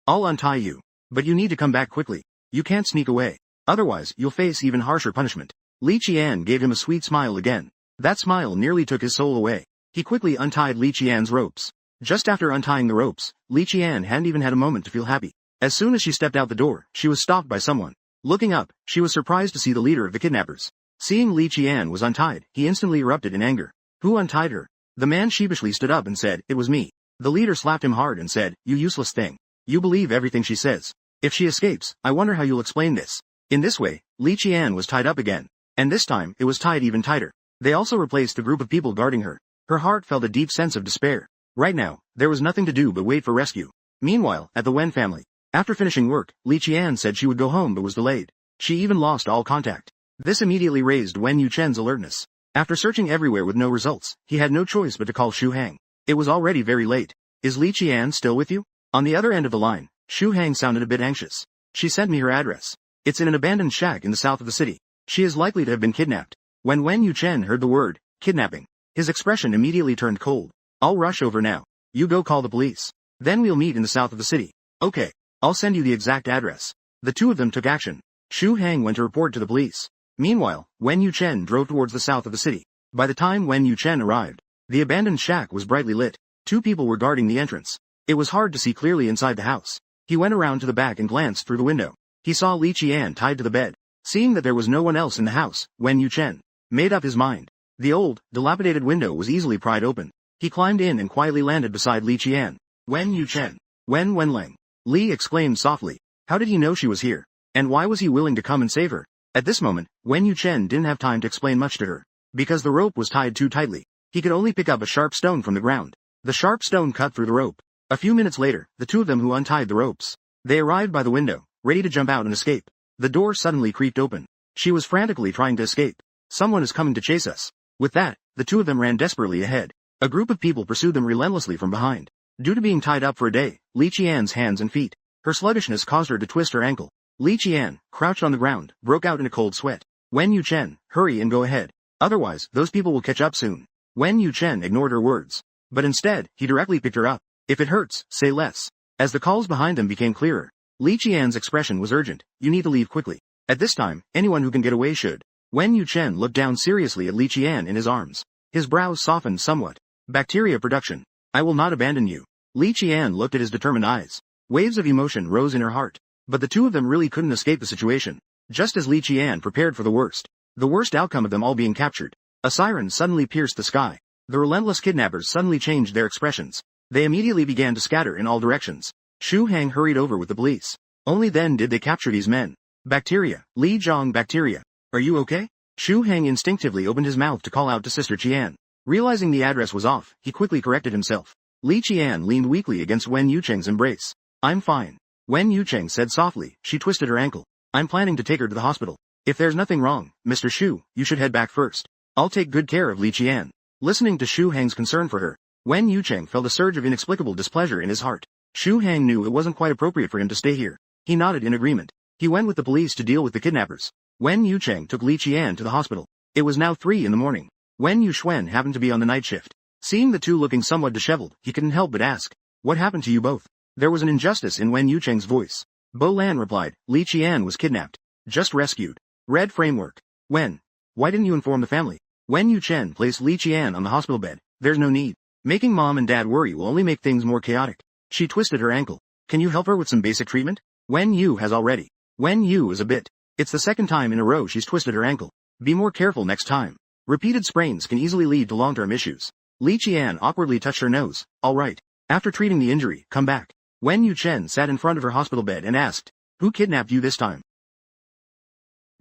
I'll untie you. But you need to come back quickly. You can't sneak away. Otherwise, you'll face even harsher punishment. Li Qian gave him a sweet smile again. That smile nearly took his soul away. He quickly untied Li Qian's ropes. Just after untying the ropes, Li Qian hadn't even had a moment to feel happy. As soon as she stepped out the door, she was stopped by someone. Looking up, she was surprised to see the leader of the kidnappers. Seeing Li Qian was untied, he instantly erupted in anger. Who untied her? The man sheepishly stood up and said, "It was me." The leader slapped him hard and said, "You useless thing. You believe everything she says. If she escapes, I wonder how you'll explain this." In this way, Li Qian was tied up again. And this time, it was tied even tighter. They also replaced the group of people guarding her. Her heart felt a deep sense of despair. Right now, there was nothing to do but wait for rescue. Meanwhile, at the Wen family, After finishing work, Li Qian said she would go home but was delayed. She even lost all contact. This immediately raised Wen Yuchen's alertness. After searching everywhere with no results, he had no choice but to call Xu Hang. It was already very late. Is Li Qian still with you? On the other end of the line, Xu Hang sounded a bit anxious. She sent me her address. It's in an abandoned shack in the south of the city. She is likely to have been kidnapped. When Wen Yuchen heard the word, kidnapping, his expression immediately turned cold. I'll rush over now. You go call the police. Then we'll meet in the south of the city. Okay. I'll send you the exact address. The two of them took action. Xu Hang went to report to the police. Meanwhile, Wen Yuchen drove towards the south of the city. By the time Wen Yuchen arrived, the abandoned shack was brightly lit. Two people were guarding the entrance. It was hard to see clearly inside the house. He went around to the back and glanced through the window. He saw Li Qian tied to the bed. Seeing that there was no one else in the house, Wen Yuchen made up his mind. The old, dilapidated window was easily pried open. He climbed in and quietly landed beside Li Qian. Wen Yuchen. Wen Wenling. Li exclaimed softly. How did he know she was here? And why was he willing to come and save her? At this moment, Wen Yuchen didn't have time to explain much to her. Because the rope was tied too tightly, he could only pick up a sharp stone from the ground. The sharp stone cut through the rope. A few minutes later, the two of them who untied the ropes. They arrived by the window, ready to jump out and escape. The door suddenly creaked open. She was frantically trying to escape. Someone is coming to chase us. With that, the two of them ran desperately ahead. A group of people pursued them relentlessly from behind. Due to being tied up for a day, Li Qian's hands and feet. Her sluggishness caused her to twist her ankle. Li Qian, crouched on the ground, broke out in a cold sweat. Wen Yuchen, hurry and go ahead. Otherwise, those people will catch up soon. Wen Yuchen ignored her words. But instead, he directly picked her up. If it hurts, say less. As the calls behind them became clearer, Li Qian's expression was urgent. You need to leave quickly. At this time, anyone who can get away should. Wen Yuchen looked down seriously at Li Qian in his arms. His brows softened somewhat. Bacteria production. I will not abandon you. Li Qian looked at his determined eyes. Waves of emotion rose in her heart. But the two of them really couldn't escape the situation. Just as Li Qian prepared for the worst outcome of them all being captured, a siren suddenly pierced the sky. The relentless kidnappers suddenly changed their expressions. They immediately began to scatter in all directions. Xu Hang hurried over with the police. Only then did they capture these men. Bacteria, Li Zhang bacteria. Are you okay? Xu Hang instinctively opened his mouth to call out to Sister Qian. Realizing the address was off, he quickly corrected himself. Li Qian leaned weakly against Wen Yucheng's embrace. I'm fine. Wen Yucheng said softly. She twisted her ankle. I'm planning to take her to the hospital. If there's nothing wrong, Mr. Xu, you should head back first. I'll take good care of Li Qian. Listening to Xu Hang's concern for her, Wen Yucheng felt a surge of inexplicable displeasure in his heart. Xu Hang knew it wasn't quite appropriate for him to stay here. He nodded in agreement. He went with the police to deal with the kidnappers. Wen Yucheng took Li Qian to the hospital. It was now 3 in the morning. Wen Yuxuan happened to be on the night shift. Seeing the two looking somewhat disheveled, he couldn't help but ask, what happened to you both? There was an injustice in Wen Yucheng's voice. Bo Lan replied, Li Qian was kidnapped. Just rescued. Red framework. When? Why didn't you inform the family? Wen Yuchen placed Li Qian on the hospital bed. There's no need. Making mom and dad worry will only make things more chaotic. She twisted her ankle. Can you help her with some basic treatment? Wen Yu has already. Wen Yu is a bit. It's the second time in a row she's twisted her ankle. Be more careful next time. Repeated sprains can easily lead to long-term issues. Li Qian awkwardly touched her nose. All right. After treating the injury, come back. Wen Yuchen sat in front of her hospital bed and asked, who kidnapped you this time?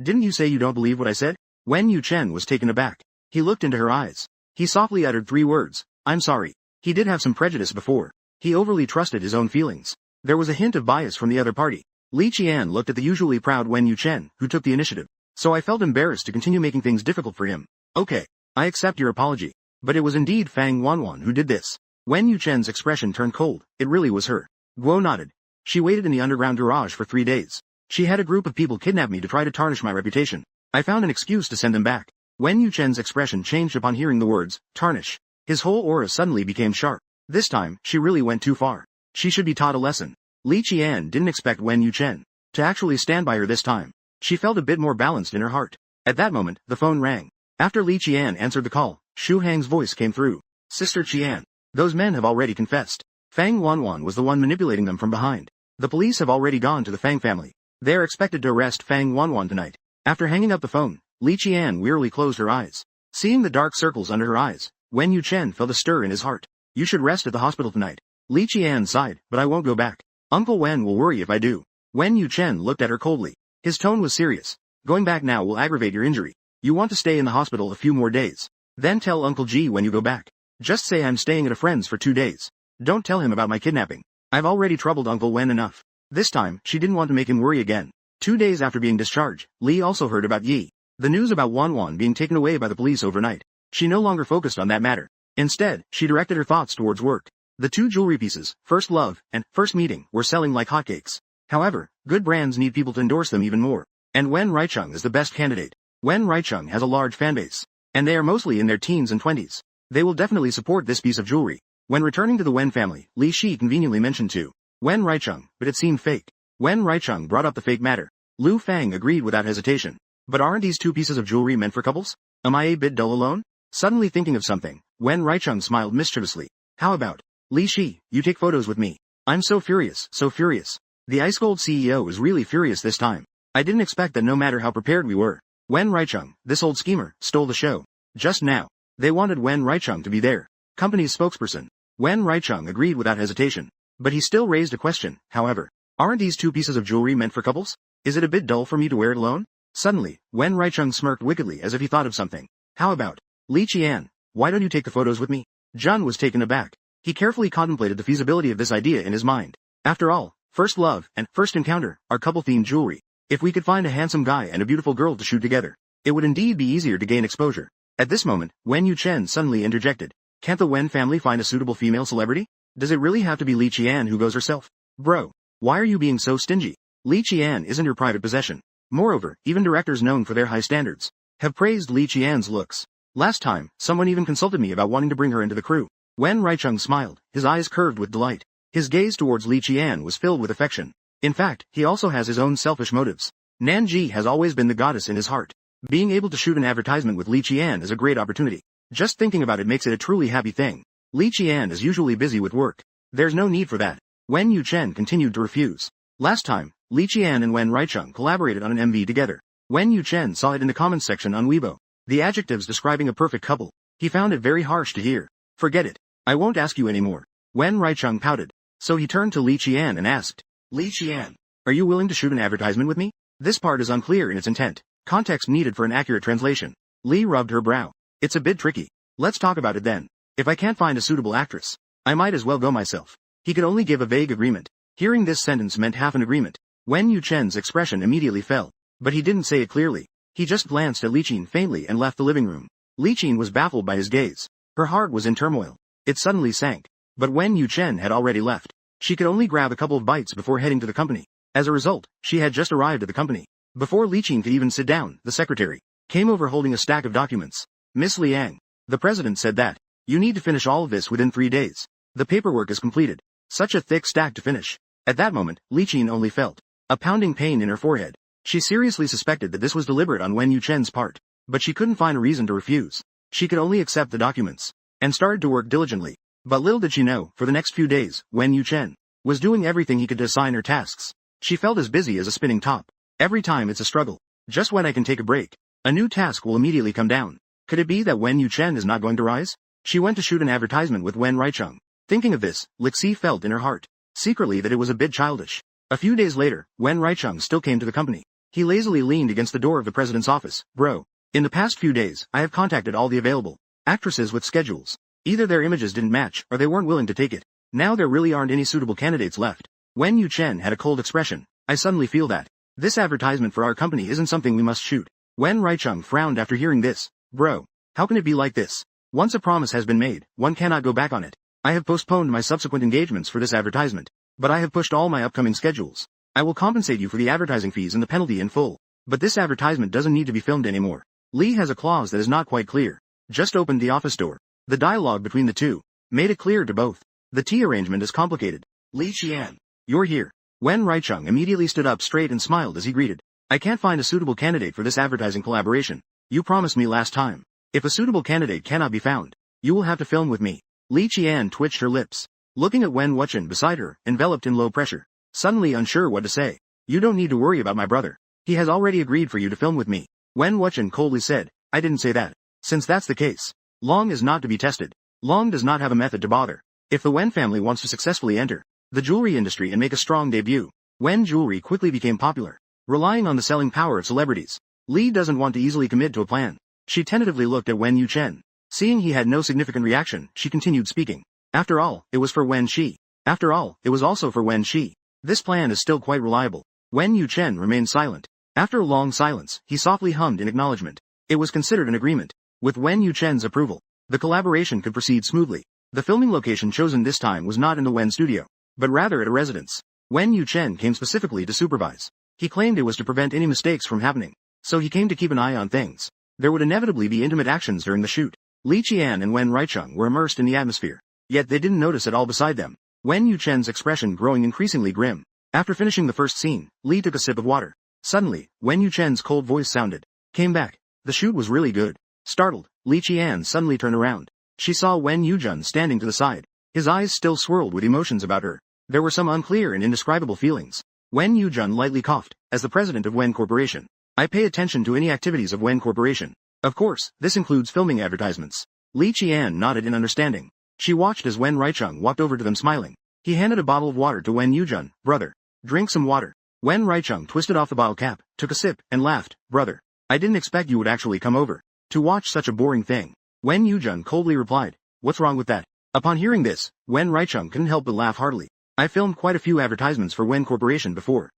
Didn't you say you don't believe what I said? Wen Yuchen was taken aback. He looked into her eyes. He softly uttered 3 words. I'm sorry. He did have some prejudice before. He overly trusted his own feelings. There was a hint of bias from the other party. Li Qian looked at the usually proud Wen Yuchen, who took the initiative. So I felt embarrassed to continue making things difficult for him. Okay. I accept your apology. But it was indeed Fang Wanwan who did this. Wen Yuchen's expression turned cold. It really was her. Guo nodded. She waited in the underground garage for 3 days. She had a group of people kidnap me to try to tarnish my reputation. I found an excuse to send them back. Wen Yuchen's expression changed upon hearing the words, tarnish. His whole aura suddenly became sharp. This time, she really went too far. She should be taught a lesson. Li Qian didn't expect Wen Yuchen to actually stand by her this time. She felt a bit more balanced in her heart. At that moment, the phone rang. After Li Qian answered the call, Xu Hang's voice came through. Sister Qian. Those men have already confessed. Fang Wanwan was the one manipulating them from behind. The police have already gone to the Fang family. They are expected to arrest Fang Wanwan tonight. After hanging up the phone, Li Qian wearily closed her eyes. Seeing the dark circles under her eyes, Wen Yuchen felt a stir in his heart. You should rest at the hospital tonight. Li Qian sighed, but I won't go back. Uncle Wen will worry if I do. Wen Yuchen looked at her coldly. His tone was serious. Going back now will aggravate your injury. You want to stay in the hospital a few more days. Then tell Uncle G when you go back. Just say I'm staying at a friend's for 2 days. Don't tell him about my kidnapping. I've already troubled Uncle Wen enough. This time, she didn't want to make him worry again. 2 days after being discharged, Lee also heard about Yi. The news about Wan being taken away by the police overnight. She no longer focused on that matter. Instead, she directed her thoughts towards work. The 2 jewelry pieces, First Love and First Meeting, were selling like hotcakes. However, good brands need people to endorse them even more. And Wen Reichung is the best candidate. Wen Reichung has a large fanbase. And they are mostly in their teens and 20s. They will definitely support this piece of jewelry. When returning to the Wen family, Li Shi conveniently mentioned to Wen Reichung, but it seemed fake. Wen Reichung brought up the fake matter. Lu Fang agreed without hesitation. But aren't these 2 pieces of jewelry meant for couples? Am I a bit dull alone? Suddenly thinking of something, Wen Reichung smiled mischievously. How about Li Shi, you take photos with me? I'm so furious, so furious. The Ice Gold CEO is really furious this time. I didn't expect that no matter how prepared we were. Wen Reichung, this old schemer, stole the show. Just now. They wanted Wen Reichung to be their company's spokesperson. Wen Reichung agreed without hesitation. But he still raised a question, however. Aren't these 2 pieces of jewelry meant for couples? Is it a bit dull for me to wear it alone? Suddenly, Wen Reichung smirked wickedly as if he thought of something. How about Li Qian? Why don't you take the photos with me? Jun was taken aback. He carefully contemplated the feasibility of this idea in his mind. After all, First Love and First Encounter are couple-themed jewelry. If we could find a handsome guy and a beautiful girl to shoot together, it would indeed be easier to gain exposure. At this moment, Wen Yuchen suddenly interjected. Can't the Wen family find a suitable female celebrity? Does it really have to be Li Qian who goes herself? Bro, why are you being so stingy? Li Qian isn't your private possession. Moreover, even directors known for their high standards have praised Li Qian's looks. Last time, someone even consulted me about wanting to bring her into the crew. Wen Reichung smiled, his eyes curved with delight. His gaze towards Li Qian was filled with affection. In fact, he also has his own selfish motives. Nanji has always been the goddess in his heart. Being able to shoot an advertisement with Li Qian is a great opportunity. Just thinking about it makes it a truly happy thing. Li Qian is usually busy with work. There's no need for that. Wen Yuchen continued to refuse. Last time, Li Qian and Wen Reichung collaborated on an MV together. Wen Yuchen saw it in the comments section on Weibo. The adjectives describing a perfect couple. He found it very harsh to hear. Forget it. I won't ask you anymore. Wen Reichung pouted. So he turned to Li Qian and asked, Li Qian, are you willing to shoot an advertisement with me? This part is unclear in its intent. Context needed for an accurate translation. Li rubbed her brow. It's a bit tricky. Let's talk about it then. If I can't find a suitable actress, I might as well go myself. He could only give a vague agreement. Hearing this sentence meant half an agreement. Wen Yuchen's expression immediately fell. But he didn't say it clearly. He just glanced at Li Qin faintly and left the living room. Li Qin was baffled by his gaze. Her heart was in turmoil. It suddenly sank. But Wen Yuchen had already left. She could only grab a couple of bites before heading to the company. As a result, she had just arrived at the company. Before Li Qin could even sit down, the secretary came over holding a stack of documents. Miss Liang, the president said that you need to finish all of this within 3 days. The paperwork is completed. Such a thick stack to finish. At that moment, Li Qin only felt a pounding pain in her forehead. She seriously suspected that this was deliberate on Wen Yuchen's part, but she couldn't find a reason to refuse. She could only accept the documents and started to work diligently. But little did she know, for the next few days, Wen Yuchen was doing everything he could to assign her tasks. She felt as busy as a spinning top. Every time it's a struggle. Just when I can take a break, a new task will immediately come down. Could it be that Wen Yuchen is not going to rise? She went to shoot an advertisement with Wen Reichung. Thinking of this, Lixi felt in her heart, secretly, that it was a bit childish. A few days later, Wen Reichung still came to the company. He lazily leaned against the door of the president's office. Bro, in the past few days, I have contacted all the available actresses with schedules. Either their images didn't match, or they weren't willing to take it. Now there really aren't any suitable candidates left. Wen Yuchen had a cold expression. I suddenly feel that this advertisement for our company isn't something we must shoot. Wen Reichung frowned after hearing this. Bro, how can it be like this? Once a promise has been made, one cannot go back on it. I have postponed my subsequent engagements for this advertisement, but I have pushed all my upcoming schedules. I will compensate you for the advertising fees and the penalty in full. But this advertisement doesn't need to be filmed anymore. Lee has a clause that is not quite clear. Just opened the office door. The dialogue between the two made it clear to both. The tea arrangement is complicated. Li Qian, you're here. Wen Reichung immediately stood up straight and smiled as he greeted. I can't find a suitable candidate for this advertising collaboration. You promised me last time. If a suitable candidate cannot be found, you will have to film with me. Li Qian twitched her lips, looking at Wen Wuchen beside her, enveloped in low pressure. Suddenly unsure what to say. You don't need to worry about my brother. He has already agreed for you to film with me. Wen Wuchen coldly said, I didn't say that. Since that's the case, Long is not to be tested. Long does not have a method to bother. If the Wen family wants to successfully enter the jewelry industry and make a strong debut, Wen jewelry quickly became popular, relying on the selling power of celebrities. Li doesn't want to easily commit to a plan. She tentatively looked at Wen Yuchen. Seeing he had no significant reaction, she continued speaking. After all, it was for Wen Shi. After all, it was also for Wen Shi. This plan is still quite reliable. Wen Yuchen remained silent. After a long silence, he softly hummed in acknowledgement. It was considered an agreement. With Wen Yuchen's approval, the collaboration could proceed smoothly. The filming location chosen this time was not in the Wen studio, but rather at a residence. Wen Yuchen came specifically to supervise. He claimed it was to prevent any mistakes from happening, so he came to keep an eye on things. There would inevitably be intimate actions during the shoot. Li Qian and Wen Reicheng were immersed in the atmosphere, yet they didn't notice at all beside them. Wen Yuchen's expression growing increasingly grim. After finishing the first scene, Li took a sip of water. Suddenly, Wen Yuchen's cold voice sounded. Came back. The shoot was really good. Startled, Li Qian suddenly turned around. She saw Wen Yuzhen standing to the side. His eyes still swirled with emotions about her. There were some unclear and indescribable feelings. Wen Yuzhen lightly coughed. As the president of Wen Corporation, I pay attention to any activities of Wen Corporation. Of course, this includes filming advertisements. Li Qian nodded in understanding. She watched as Wen Reicheng walked over to them smiling. He handed a bottle of water to Wen Yuzhen. Brother, drink some water. Wen Reicheng twisted off the bottle cap, took a sip, and laughed. Brother, I didn't expect you would actually come over to watch such a boring thing. Wen Yuzhen coldly replied, what's wrong with that? Upon hearing this, Wen Reicheng couldn't help but laugh heartily. I filmed quite a few advertisements for Wen Corporation before.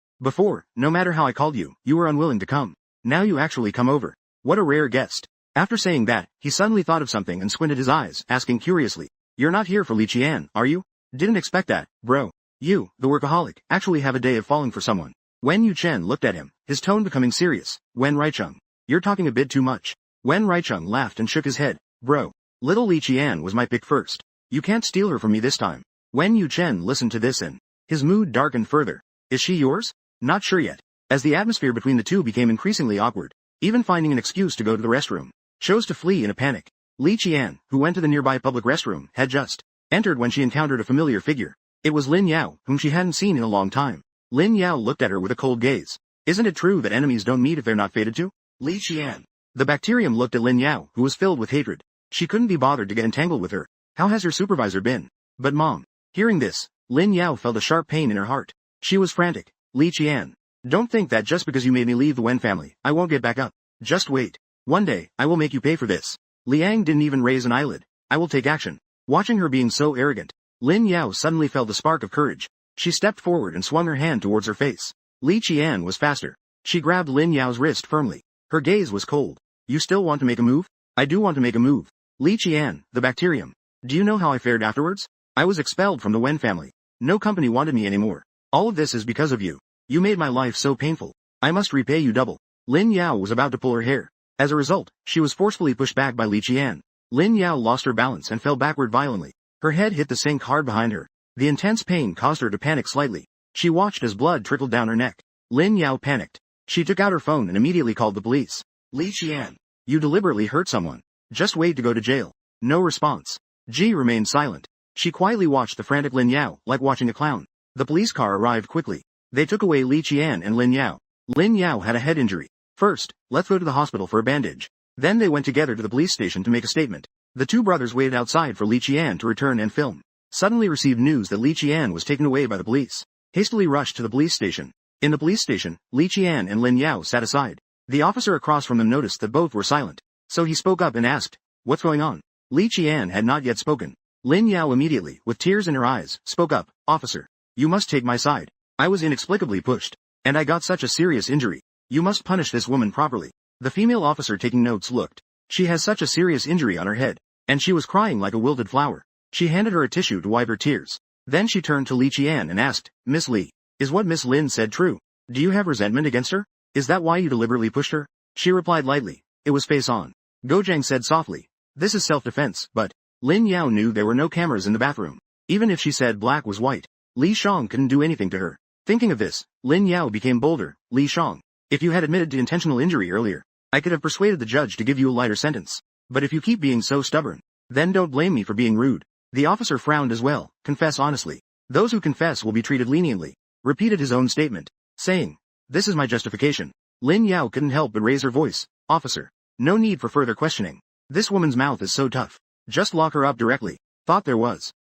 No matter how I called you, you were unwilling to come. Now you actually come over. What a rare guest. After saying that, he suddenly thought of something and squinted his eyes, asking curiously, you're not here for Li Qian, are you? Didn't expect that, bro. You, the workaholic, actually have a day of falling for someone. Wen Yuchen looked at him, his tone becoming serious. Wen Reicheng, you're talking a bit too much. Wen Reicheng laughed and shook his head. Bro, little Li Qian was my pick first. You can't steal her from me this time. Wen Yuchen listened to this and his mood darkened further. Is she yours? Not sure yet. As the atmosphere between the two became increasingly awkward, even finding an excuse to go to the restroom, chose to flee in a panic. Li Qian, who went to the nearby public restroom, had just entered when she encountered a familiar figure. It was Lin Yao, whom she hadn't seen in a long time. Lin Yao looked at her with a cold gaze. Isn't it true that enemies don't meet if they're not fated to? Li Qian. The bacterium looked at Lin Yao, who was filled with hatred. She couldn't be bothered to get entangled with her. How has her supervisor been? But mom. Hearing this, Lin Yao felt a sharp pain in her heart. She was frantic. Li Qian. Don't think that just because you made me leave the Wen family, I won't get back up. Just wait. One day, I will make you pay for this. Liang didn't even raise an eyelid. I will take action. Watching her being so arrogant, Lin Yao suddenly felt a spark of courage. She stepped forward and swung her hand towards her face. Li Qian was faster. She grabbed Lin Yao's wrist firmly. Her gaze was cold. You still want to make a move? I do want to make a move. Li Qian, the bacterium. Do you know how I fared afterwards? I was expelled from the Wen family. No company wanted me anymore. All of this is because of you. You made my life so painful. I must repay you double. Lin Yao was about to pull her hair. As a result, she was forcefully pushed back by Li Qian. Lin Yao lost her balance and fell backward violently. Her head hit the sink hard behind her. The intense pain caused her to panic slightly. She watched as blood trickled down her neck. Lin Yao panicked. She took out her phone and immediately called the police. Li Qian. You deliberately hurt someone. Just wait to go to jail. No response. Ji remained silent. She quietly watched the frantic Lin Yao, like watching a clown. The police car arrived quickly. They took away Li Qian and Lin Yao. Lin Yao had a head injury. First, let's go to the hospital for a bandage. Then they went together to the police station to make a statement. The two brothers waited outside for Li Qian to return and film. Suddenly received news that Li Qian was taken away by the police. Hastily rushed to the police station. In the police station, Li Qian and Lin Yao sat aside. The officer across from them noticed that both were silent. So he spoke up and asked, what's going on? Li Qian had not yet spoken. Lin Yao immediately, with tears in her eyes, spoke up, Officer, you must take my side. I was inexplicably pushed. And I got such a serious injury. You must punish this woman properly. The female officer taking notes looked. She has such a serious injury on her head. And she was crying like a wilted flower. She handed her a tissue to wipe her tears. Then she turned to Li Qian and asked, Miss Li, is what Miss Lin said true? Do you have resentment against her? Is that why you deliberately pushed her? She replied lightly, it was face on. Gojang said softly, this is self-defense, but Lin Yao knew there were no cameras in the bathroom. Even if she said black was white, Li Shang couldn't do anything to her. Thinking of this, Lin Yao became bolder. Li Shang, if you had admitted to intentional injury earlier, I could have persuaded the judge to give you a lighter sentence. But if you keep being so stubborn, then don't blame me for being rude. The officer frowned as well. Confess honestly. Those who confess will be treated leniently. Repeated his own statement, saying, this is my justification. Lin Yao couldn't help but raise her voice. Officer, no need for further questioning. This woman's mouth is so tough. Just lock her up directly. Thought there was.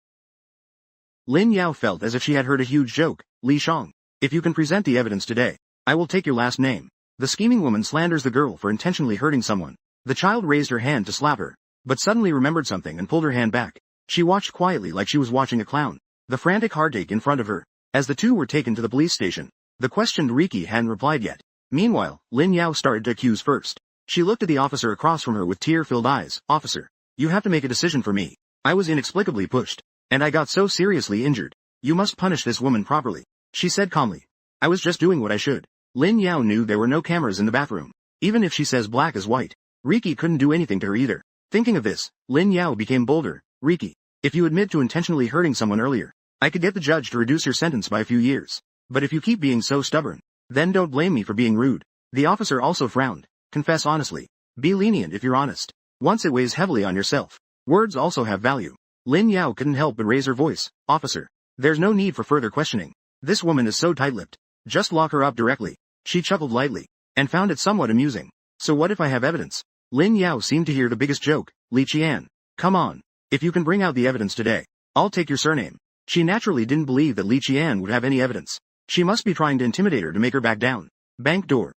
Lin Yao felt as if she had heard a huge joke. Li Shang, if you can present the evidence today, I will take your last name. The scheming woman slanders the girl for intentionally hurting someone. The child raised her hand to slap her, but suddenly remembered something and pulled her hand back. She watched quietly like she was watching a clown. The frantic heartache in front of her. As the two were taken to the police station, the questioned Riki hadn't replied yet. Meanwhile, Lin Yao started to accuse first. She looked at the officer across from her with tear-filled eyes. "Officer, you have to make a decision for me. I was inexplicably pushed, and I got so seriously injured. You must punish this woman properly," she said calmly. "I was just doing what I should." Lin Yao knew there were no cameras in the bathroom. Even if she says black is white, Riki couldn't do anything to her either. Thinking of this, Lin Yao became bolder. "Riki, if you admit to intentionally hurting someone earlier, I could get the judge to reduce your sentence by a few years. But if you keep being so stubborn, then don't blame me for being rude." The officer also frowned. "Confess honestly. Be lenient if you're honest. Once it weighs heavily on yourself. Words also have value." Lin Yao couldn't help but raise her voice. "Officer, there's no need for further questioning. This woman is so tight-lipped. Just lock her up directly." She chuckled lightly, and found it somewhat amusing. "So what if I have evidence?" Lin Yao seemed to hear the biggest joke. "Li Qian, come on. If you can bring out the evidence today, I'll take your surname." She naturally didn't believe that Li Qian would have any evidence. She must be trying to intimidate her to make her back down. Bank door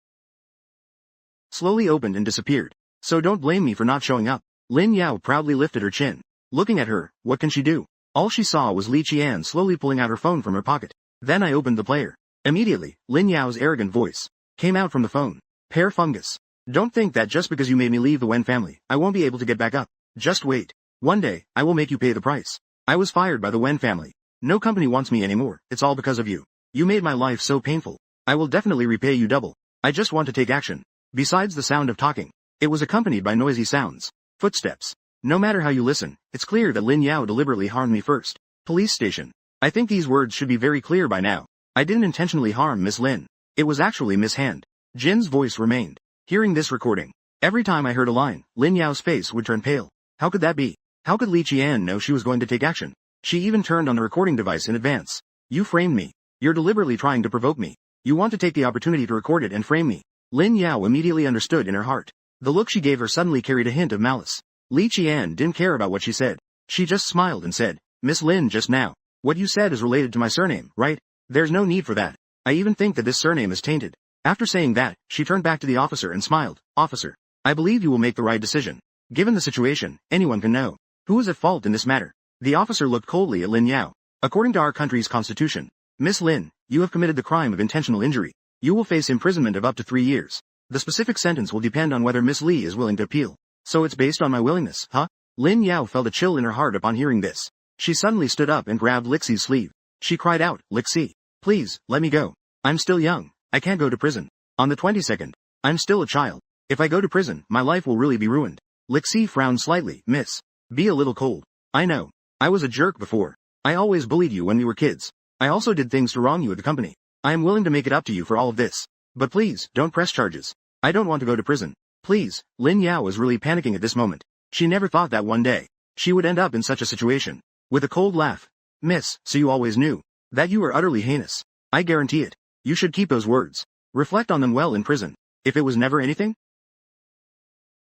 slowly opened and disappeared. "So don't blame me for not showing up." Lin Yao proudly lifted her chin. Looking at her, what can she do? All she saw was Li Qian slowly pulling out her phone from her pocket. "Then I opened the player." Immediately, Lin Yao's arrogant voice came out from the phone. "Pear fungus. Don't think that just because you made me leave the Wen family, I won't be able to get back up. Just wait. One day, I will make you pay the price. I was fired by the Wen family. No company wants me anymore. It's all because of you. You made my life so painful. I will definitely repay you double. I just want to take action." Besides the sound of talking, it was accompanied by noisy sounds. Footsteps. No matter how you listen, it's clear that Lin Yao deliberately harmed me first. Police station. I think these words should be very clear by now. I didn't intentionally harm Miss Lin. It was actually Miss Hand. Jin's voice remained. Hearing this recording, every time I heard a line, Lin Yao's face would turn pale. How could that be? How could Li Qian know she was going to take action? She even turned on the recording device in advance. "You framed me. You're deliberately trying to provoke me. You want to take the opportunity to record it and frame me." Lin Yao immediately understood in her heart. The look she gave her suddenly carried a hint of malice. Li Qian didn't care about what she said. She just smiled and said, "Miss Lin, just now, what you said is related to my surname, right? There's no need for that. I even think that this surname is tainted." After saying that, she turned back to the officer and smiled. "Officer, I believe you will make the right decision. Given the situation, anyone can know. Who is at fault in this matter?" The officer looked coldly at Lin Yao. "According to our country's constitution, Miss Lin, you have committed the crime of intentional injury. You will face imprisonment of up to 3 years. The specific sentence will depend on whether Miss Li is willing to appeal. So it's based on my willingness, huh?" Lin Yao felt a chill in her heart upon hearing this. She suddenly stood up and grabbed Lixi's sleeve. She cried out, "Lixi, please, let me go. I'm still young. I can't go to prison. On the 22nd, I'm still a child. If I go to prison, my life will really be ruined." Lixi frowned slightly. "Miss, be a little cold. I know. I was a jerk before. I always bullied you when we were kids. I also did things to wrong you at the company. I am willing to make it up to you for all of this. But please, don't press charges. I don't want to go to prison. Please." Lin Yao was really panicking at this moment. She never thought that one day she would end up in such a situation. With a cold laugh, "Miss, so you always knew that you were utterly heinous. I guarantee it. You should keep those words. Reflect on them well in prison. If it was never anything,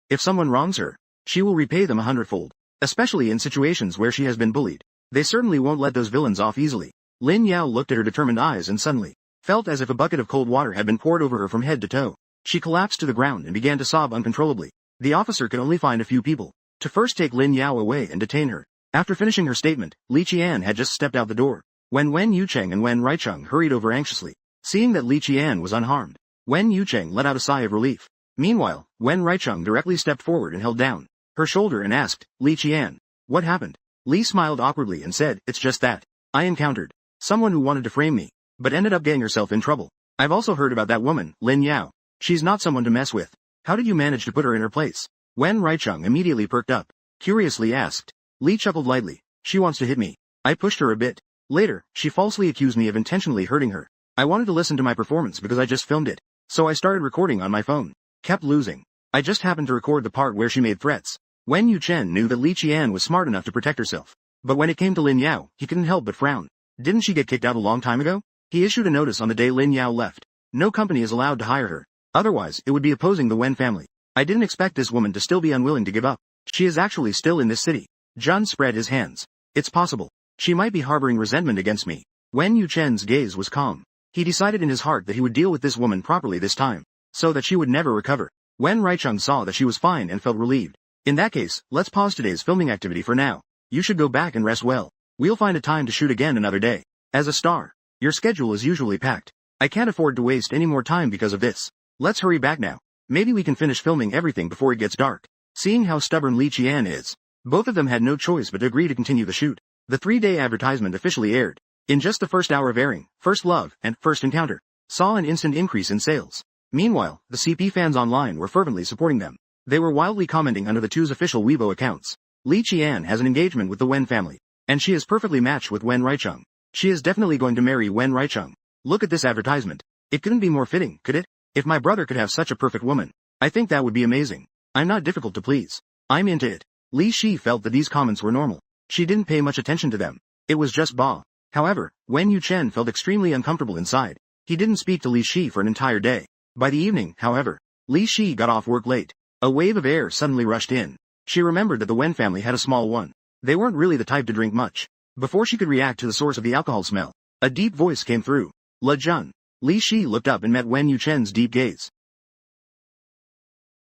if someone wrongs her, she will repay them 100-fold. Especially in situations where she has been bullied. They certainly won't let those villains off easily." Lin Yao looked at her determined eyes and suddenly felt as if a bucket of cold water had been poured over her from head to toe. She collapsed to the ground and began to sob uncontrollably. The officer could only find a few people to first take Lin Yao away and detain her. After finishing her statement, Li Qian had just stepped out the door, when Wen Yucheng and Wen Reicheng hurried over anxiously. Seeing that Li Qian was unharmed, Wen Yucheng let out a sigh of relief. Meanwhile, Wen Reicheng directly stepped forward and held down her shoulder and asked, "Li Qian, what happened?" Li smiled awkwardly and said, "It's just that I encountered someone who wanted to frame me, but ended up getting herself in trouble. I've also heard about that woman, Lin Yao. She's not someone to mess with. How did you manage to put her in her place?" Wen Reicheng immediately perked up, curiously asked. Li chuckled lightly. "She wants to hit me. I pushed her a bit. Later, she falsely accused me of intentionally hurting her. I wanted to listen to my performance because I just filmed it. So I started recording on my phone. Kept losing. I just happened to record the part where she made threats." Wen Yuchen knew that Li Qian was smart enough to protect herself. But when it came to Lin Yao, he couldn't help but frown. Didn't she get kicked out a long time ago? He issued a notice on the day Lin Yao left. No company is allowed to hire her. Otherwise, it would be opposing the Wen family. I didn't expect this woman to still be unwilling to give up. She is actually still in this city. Jun spread his hands. It's possible. She might be harboring resentment against me. Wen Yuchen's gaze was calm. He decided in his heart that he would deal with this woman properly this time, so that she would never recover. Wen Reicheng saw that she was fine and felt relieved. In that case, let's pause today's filming activity for now. You should go back and rest well. We'll find a time to shoot again another day. As a star. Your schedule is usually packed. I can't afford to waste any more time because of this. Let's hurry back now. Maybe we can finish filming everything before it gets dark. Seeing how stubborn Li Qian is, both of them had no choice but to agree to continue the shoot. The 3-day advertisement officially aired. In just the first hour of airing, First Love and First Encounter saw an instant increase in sales. Meanwhile, the CP fans online were fervently supporting them. They were wildly commenting under the two's official Weibo accounts. Li Qian has an engagement with the Wen family, and she is perfectly matched with Wen Raicheng. She is definitely going to marry Wen Raicheng. Look at this advertisement. It couldn't be more fitting, could it? If my brother could have such a perfect woman, I think that would be amazing. I'm not difficult to please. I'm into it. Li Shi felt that these comments were normal. She didn't pay much attention to them. It was just Ba. However, Wen Yuchen felt extremely uncomfortable inside. He didn't speak to Li Shi for an entire day. By the evening, however, Li Shi got off work late. A wave of air suddenly rushed in. She remembered that the Wen family had a small one. They weren't really the type to drink much. Before she could react to the source of the alcohol smell, a deep voice came through. Le Jun. Li Shi looked up and met Wen Yuchen's deep gaze.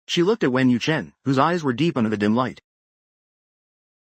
She looked at Wen Yuchen, whose eyes were deep under the dim light.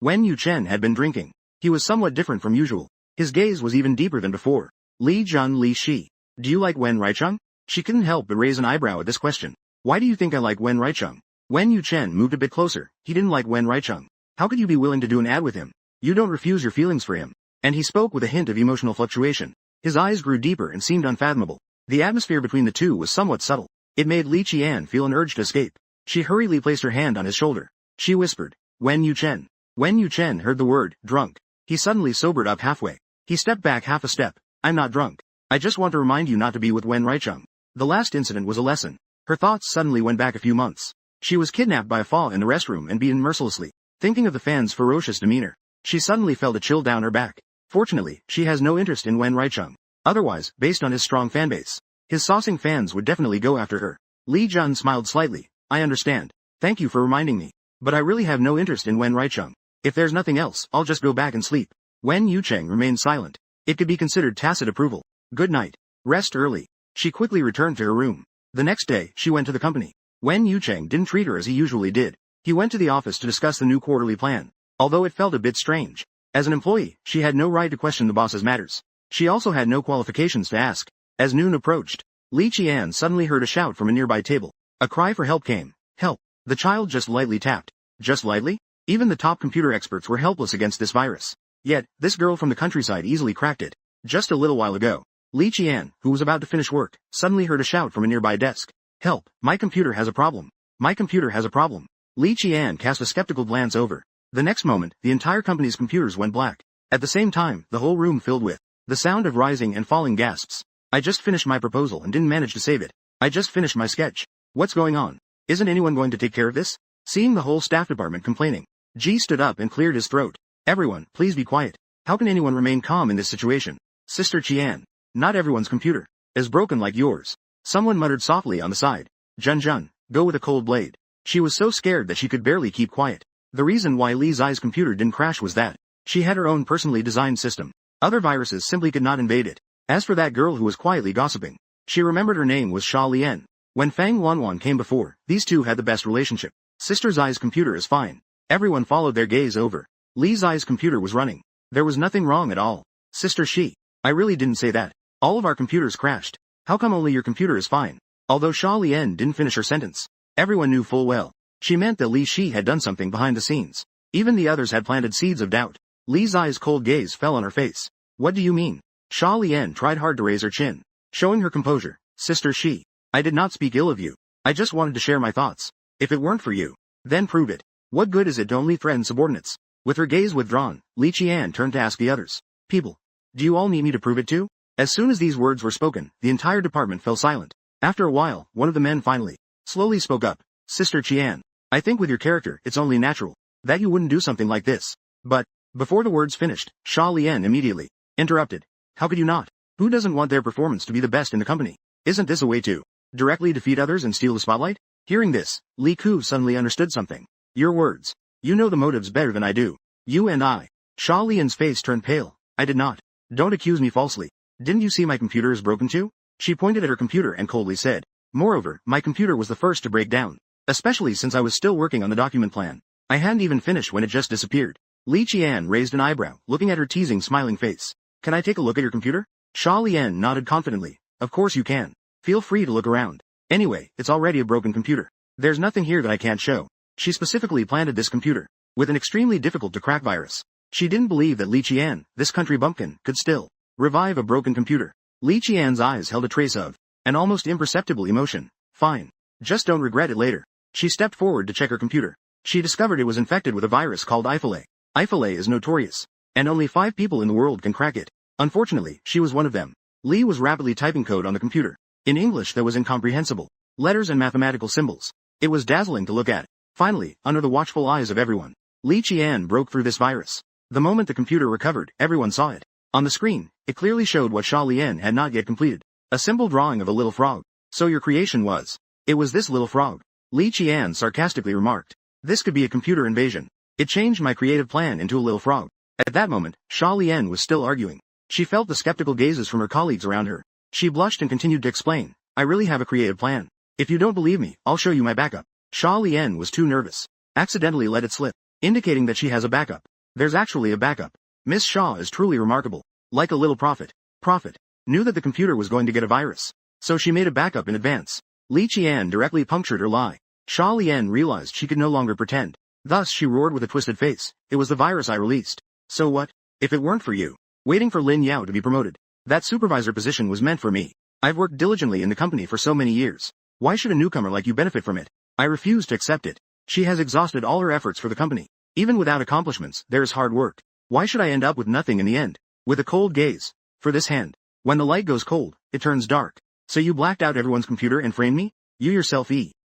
Wen Yuchen had been drinking. He was somewhat different from usual. His gaze was even deeper than before. Li Jun Li Shi. Do you like Wen Raicheng? She couldn't help but raise an eyebrow at this question. Why do you think I like Wen Raicheng? Wen Yuchen moved a bit closer. He didn't like Wen Raicheng. How could you be willing to do an ad with him? You don't refuse your feelings for him. And he spoke with a hint of emotional fluctuation. His eyes grew deeper and seemed unfathomable. The atmosphere between the two was somewhat subtle. It made Li Qian feel an urge to escape. She hurriedly placed her hand on his shoulder. She whispered, Wen Yuchen. Wen Yuchen heard the word, drunk. He suddenly sobered up halfway. He stepped back half a step. I'm not drunk. I just want to remind you not to be with Wen Raicheng. The last incident was a lesson. Her thoughts suddenly went back a few months. She was kidnapped by a Fa in the restroom and beaten mercilessly. Thinking of the fans' ferocious demeanor, she suddenly felt a chill down her back. Fortunately, she has no interest in Wen Raicheng. Otherwise, based on his strong fanbase, his saucing fans would definitely go after her. Li Jun smiled slightly. I understand. Thank you for reminding me. But I really have no interest in Wen Raicheng. If there's nothing else, I'll just go back and sleep. Wen Yucheng remained silent. It could be considered tacit approval. Good night. Rest early. She quickly returned to her room. The next day, she went to the company. Wen Yucheng didn't treat her as he usually did. He went to the office to discuss the new quarterly plan. Although it felt a bit strange. As an employee, she had no right to question the boss's matters. She also had no qualifications to ask. As noon approached, Li Qian suddenly heard a shout from a nearby table. A cry for help came. Help. The child just lightly tapped. Just lightly? Even the top computer experts were helpless against this virus. Yet, this girl from the countryside easily cracked it. Just a little while ago, Li Qian, who was about to finish work, suddenly heard a shout from a nearby desk. Help. My computer has a problem. My computer has a problem. Li Qian cast a skeptical glance over. The next moment, the entire company's computers went black. At the same time, the whole room filled with the sound of rising and falling gasps. I just finished my proposal and didn't manage to save it. I just finished my sketch. What's going on? Isn't anyone going to take care of this? Seeing the whole staff department complaining, Ji stood up and cleared his throat. Everyone, please be quiet. How can anyone remain calm in this situation? Sister Qian. Not everyone's computer is broken like yours. Someone muttered softly on the side. Jun, go with a cold blade. She was so scared that she could barely keep quiet. The reason why Li Zai's computer didn't crash was that she had her own personally designed system. Other viruses simply could not invade it. As for that girl who was quietly gossiping, she remembered her name was Xia Lian. When Fang Wanwan came before, these two had the best relationship. Sister Zai's computer is fine. Everyone followed their gaze over. Li Zai's computer was running. There was nothing wrong at all. Sister Shi. I really didn't say that. All of our computers crashed. How come only your computer is fine? Although Xia Lian didn't finish her sentence, everyone knew full well she meant that Li Shi had done something behind the scenes. Even the others had planted seeds of doubt. Li Zai's cold gaze fell on her face. What do you mean? Xia Lian tried hard to raise her chin, showing her composure. Sister Shi. I did not speak ill of you. I just wanted to share my thoughts. If it weren't for you, then prove it. What good is it to only threaten subordinates? With her gaze withdrawn, Li Qian turned to ask the others. People, do you all need me to prove it too? As soon as these words were spoken, the entire department fell silent. After a while, one of the men finally, slowly spoke up. Sister Qian. I think with your character, it's only natural that you wouldn't do something like this. But, before the words finished, Xia Lian immediately interrupted. How could you not? Who doesn't want their performance to be the best in the company? Isn't this a way to directly defeat others and steal the spotlight? Hearing this, Li Ku suddenly understood something. Your words. You know the motives better than I do. You and I. Xia Lian's face turned pale. I did not. Don't accuse me falsely. Didn't you see my computer is broken too? She pointed at her computer and coldly said. Moreover, my computer was the first to break down. Especially since I was still working on the document plan. I hadn't even finished when it just disappeared. Li Qian raised an eyebrow, looking at her teasing smiling face. Can I take a look at your computer? Sha Lian nodded confidently. Of course you can. Feel free to look around. Anyway, it's already a broken computer. There's nothing here that I can't show. She specifically planted this computer with an extremely difficult to crack virus. She didn't believe that Li Qian, this country bumpkin, could still revive a broken computer. Li Qian's eyes held a trace of an almost imperceptible emotion. Fine. Just don't regret it later. She stepped forward to check her computer. She discovered it was infected with a virus called Ifale. Ifale is notorious, and only 5 people in the world can crack it. Unfortunately, she was one of them. Li was rapidly typing code on the computer. In English that was incomprehensible. Letters and mathematical symbols. It was dazzling to look at. Finally, under the watchful eyes of everyone, Li Qian broke through this virus. The moment the computer recovered, everyone saw it. On the screen, it clearly showed what Sha Lian had not yet completed. A simple drawing of a little frog. So your creation was. It was this little frog. Li Qian sarcastically remarked. This could be a computer invasion. It changed my creative plan into a little frog. At that moment, Sha Lian was still arguing. She felt the skeptical gazes from her colleagues around her. She blushed and continued to explain. I really have a creative plan. If you don't believe me, I'll show you my backup. Sha Lian was too nervous. Accidentally let it slip, indicating that she has a backup. There's actually a backup. Miss Shaw is truly remarkable. Like a little prophet. Prophet. Knew that the computer was going to get a virus. So she made a backup in advance. Li Qian directly punctured her lie. Sha Lian realized she could no longer pretend. Thus she roared with a twisted face. It was the virus I released. So what? If it weren't for you waiting for Lin Yao to be promoted, that supervisor position was meant for me. I've worked diligently in the company for so many years. Why should a newcomer like you benefit from it? I refuse to accept it. She has exhausted all her efforts for the company. Even without accomplishments, there is hard work. Why should I end up with nothing in the end? With a cold gaze. For this hand. When the light goes cold, it turns dark. So you blacked out everyone's computer and framed me? You yourself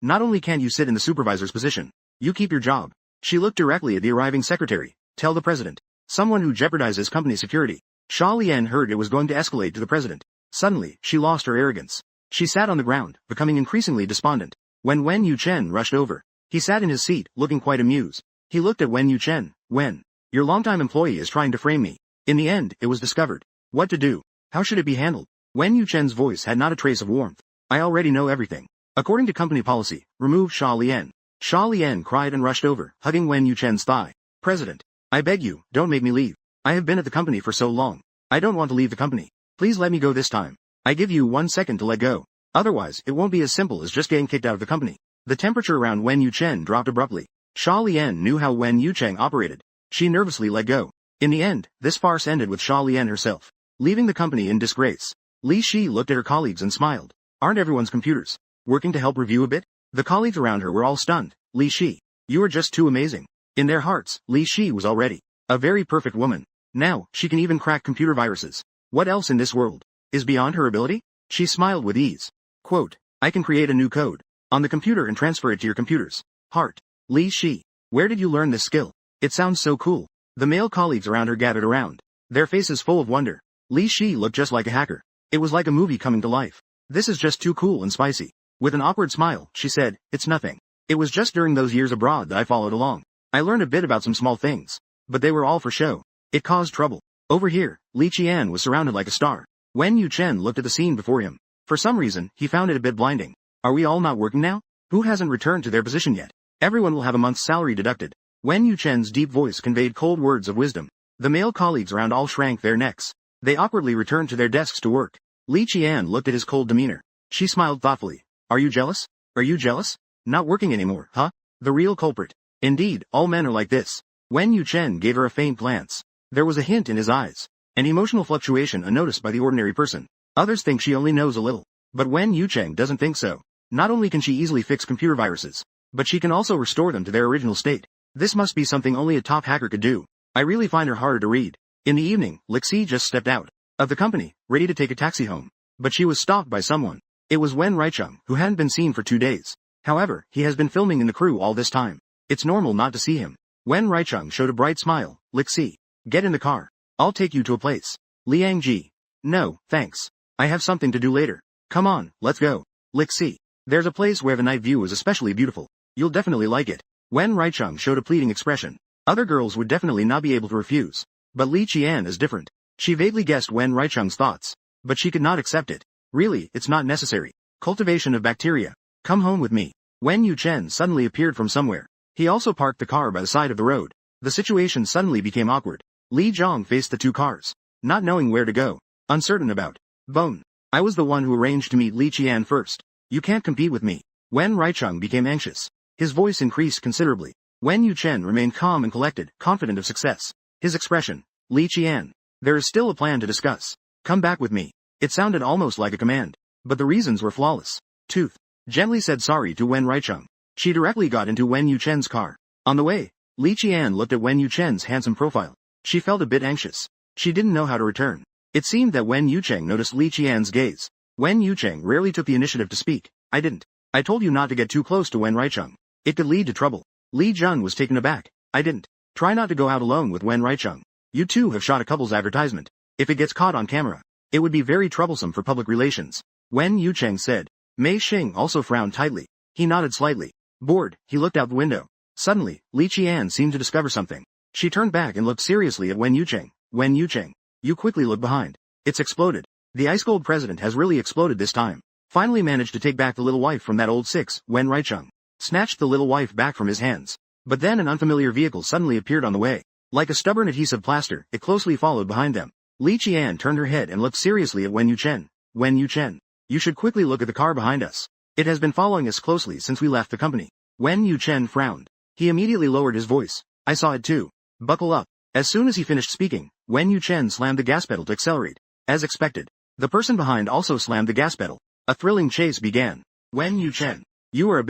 Not only can you sit in the supervisor's position, you keep your job. She looked directly at the arriving secretary. Tell the president. Someone who jeopardizes company security. Sha Lian heard it was going to escalate to the president. Suddenly, she lost her arrogance. She sat on the ground, becoming increasingly despondent. When Wen Yuchen rushed over, he sat in his seat, looking quite amused. He looked at Wen Yuchen. Wen, your longtime employee is trying to frame me. In the end, it was discovered. What to do? How should it be handled? Wen Yuchen's voice had not a trace of warmth. I already know everything. According to company policy, remove Sha Lian. Sha Lian cried and rushed over, hugging Wen Yuchen's thigh. President, I beg you, don't make me leave. I have been at the company for so long. I don't want to leave the company. Please let me go this time. I give you 1 second to let go. Otherwise, it won't be as simple as just getting kicked out of the company. The temperature around Wen Yuchen dropped abruptly. Sha Lian knew how Wen Yucheng operated. She nervously let go. In the end, this farce ended with Sha Lian herself leaving the company in disgrace. Li Shi looked at her colleagues and smiled. Aren't everyone's computers working to help review a bit? The colleagues around her were all stunned. Li Shi, you are just too amazing. In their hearts, Li Shi was already a very perfect woman. Now, she can even crack computer viruses. What else in this world is beyond her ability? She smiled with ease. Quote, I can create a new code on the computer and transfer it to your computer's heart. Li Shi, where did you learn this skill? It sounds so cool. The male colleagues around her gathered around, their faces full of wonder. Li Shi looked just like a hacker. It was like a movie coming to life. This is just too cool and spicy. With an awkward smile, she said, it's nothing. It was just during those years abroad that I followed along. I learned a bit about some small things, but they were all for show. It caused trouble. Over here, Li Qian was surrounded like a star. Wen Yuchen looked at the scene before him. For some reason, he found it a bit blinding. Are we all not working now? Who hasn't returned to their position yet? Everyone will have a month's salary deducted. Wen Yuchen's deep voice conveyed cold words of wisdom. The male colleagues around all shrank their necks. They awkwardly returned to their desks to work. Li Qian looked at his cold demeanor. She smiled thoughtfully. Are you jealous? Are you jealous? Not working anymore, huh? The real culprit. Indeed, all men are like this. Wen Yuchen gave her a faint glance. There was a hint in his eyes. An emotional fluctuation unnoticed by the ordinary person. Others think she only knows a little. But Wen Yucheng doesn't think so. Not only can she easily fix computer viruses, but she can also restore them to their original state. This must be something only a top hacker could do. I really find her harder to read. In the evening, Lixi just stepped out of the company, ready to take a taxi home. But she was stopped by someone. It was Wen Reicheng, who hadn't been seen for 2 days. However, he has been filming in the crew all this time. It's normal not to see him. Wen Reicheng showed a bright smile. Lixi, get in the car. I'll take you to a place. Liang Ji. No, thanks. I have something to do later. Come on, let's go. Lixi. There's a place where the night view is especially beautiful. You'll definitely like it. Wen Reicheng showed a pleading expression. Other girls would definitely not be able to refuse. But Li Qian is different. She vaguely guessed Wen Reicheng's thoughts. But she could not accept it. Really, it's not necessary. Cultivation of bacteria. Come home with me. Wen Yuchen suddenly appeared from somewhere. He also parked the car by the side of the road. The situation suddenly became awkward. Li Zhang faced the 2 cars, not knowing where to go. uncertain about. Bone. I was the one who arranged to meet Li Qian first. You can't compete with me. Wen Ruicheng became anxious. His voice increased considerably. Wen Yuchen remained calm and collected, confident of success. His expression. Li Qian. There is still a plan to discuss. Come back with me. It sounded almost like a command. But the reasons were flawless. Tooth. Gently said sorry to Wen Ruicheng. She directly got into Wen Yuchen's car. On the way, Li Qian looked at Wen Yuchen's handsome profile. She felt a bit anxious. She didn't know how to return. It seemed that Wen Yucheng noticed Li Qian's gaze. Wen Yucheng rarely took the initiative to speak. I didn't. I told you not to get too close to Wen Ruicheng. It could lead to trouble. Li Jun was taken aback. I didn't. Try not to go out alone with Wen Ruicheng. You two have shot a couple's advertisement. If it gets caught on camera, it would be very troublesome for public relations. Wen Yucheng said. Mei Xing also frowned tightly. He nodded slightly. Bored, he looked out the window. Suddenly, Li Qian seemed to discover something. She turned back and looked seriously at Wen Yucheng. Wen Yucheng. You quickly look behind. It's exploded. The Ice Gold president has really exploded this time. Finally managed to take back the little wife from that old six. Wen Ruicheng snatched the little wife back from his hands. But then an unfamiliar vehicle suddenly appeared on the way. Like a stubborn adhesive plaster, it closely followed behind them. Li Qian turned her head and looked seriously at Wen Yuchen. Wen Yuchen. You should quickly look at the car behind us. It has been following us closely since we left the company. Wen Yuchen frowned. He immediately lowered his voice. I saw it too. Buckle up. As soon as he finished speaking, Wen Yuchen slammed the gas pedal to accelerate. As expected, the person behind also slammed the gas pedal. A thrilling chase began. Wen Yuchen. You are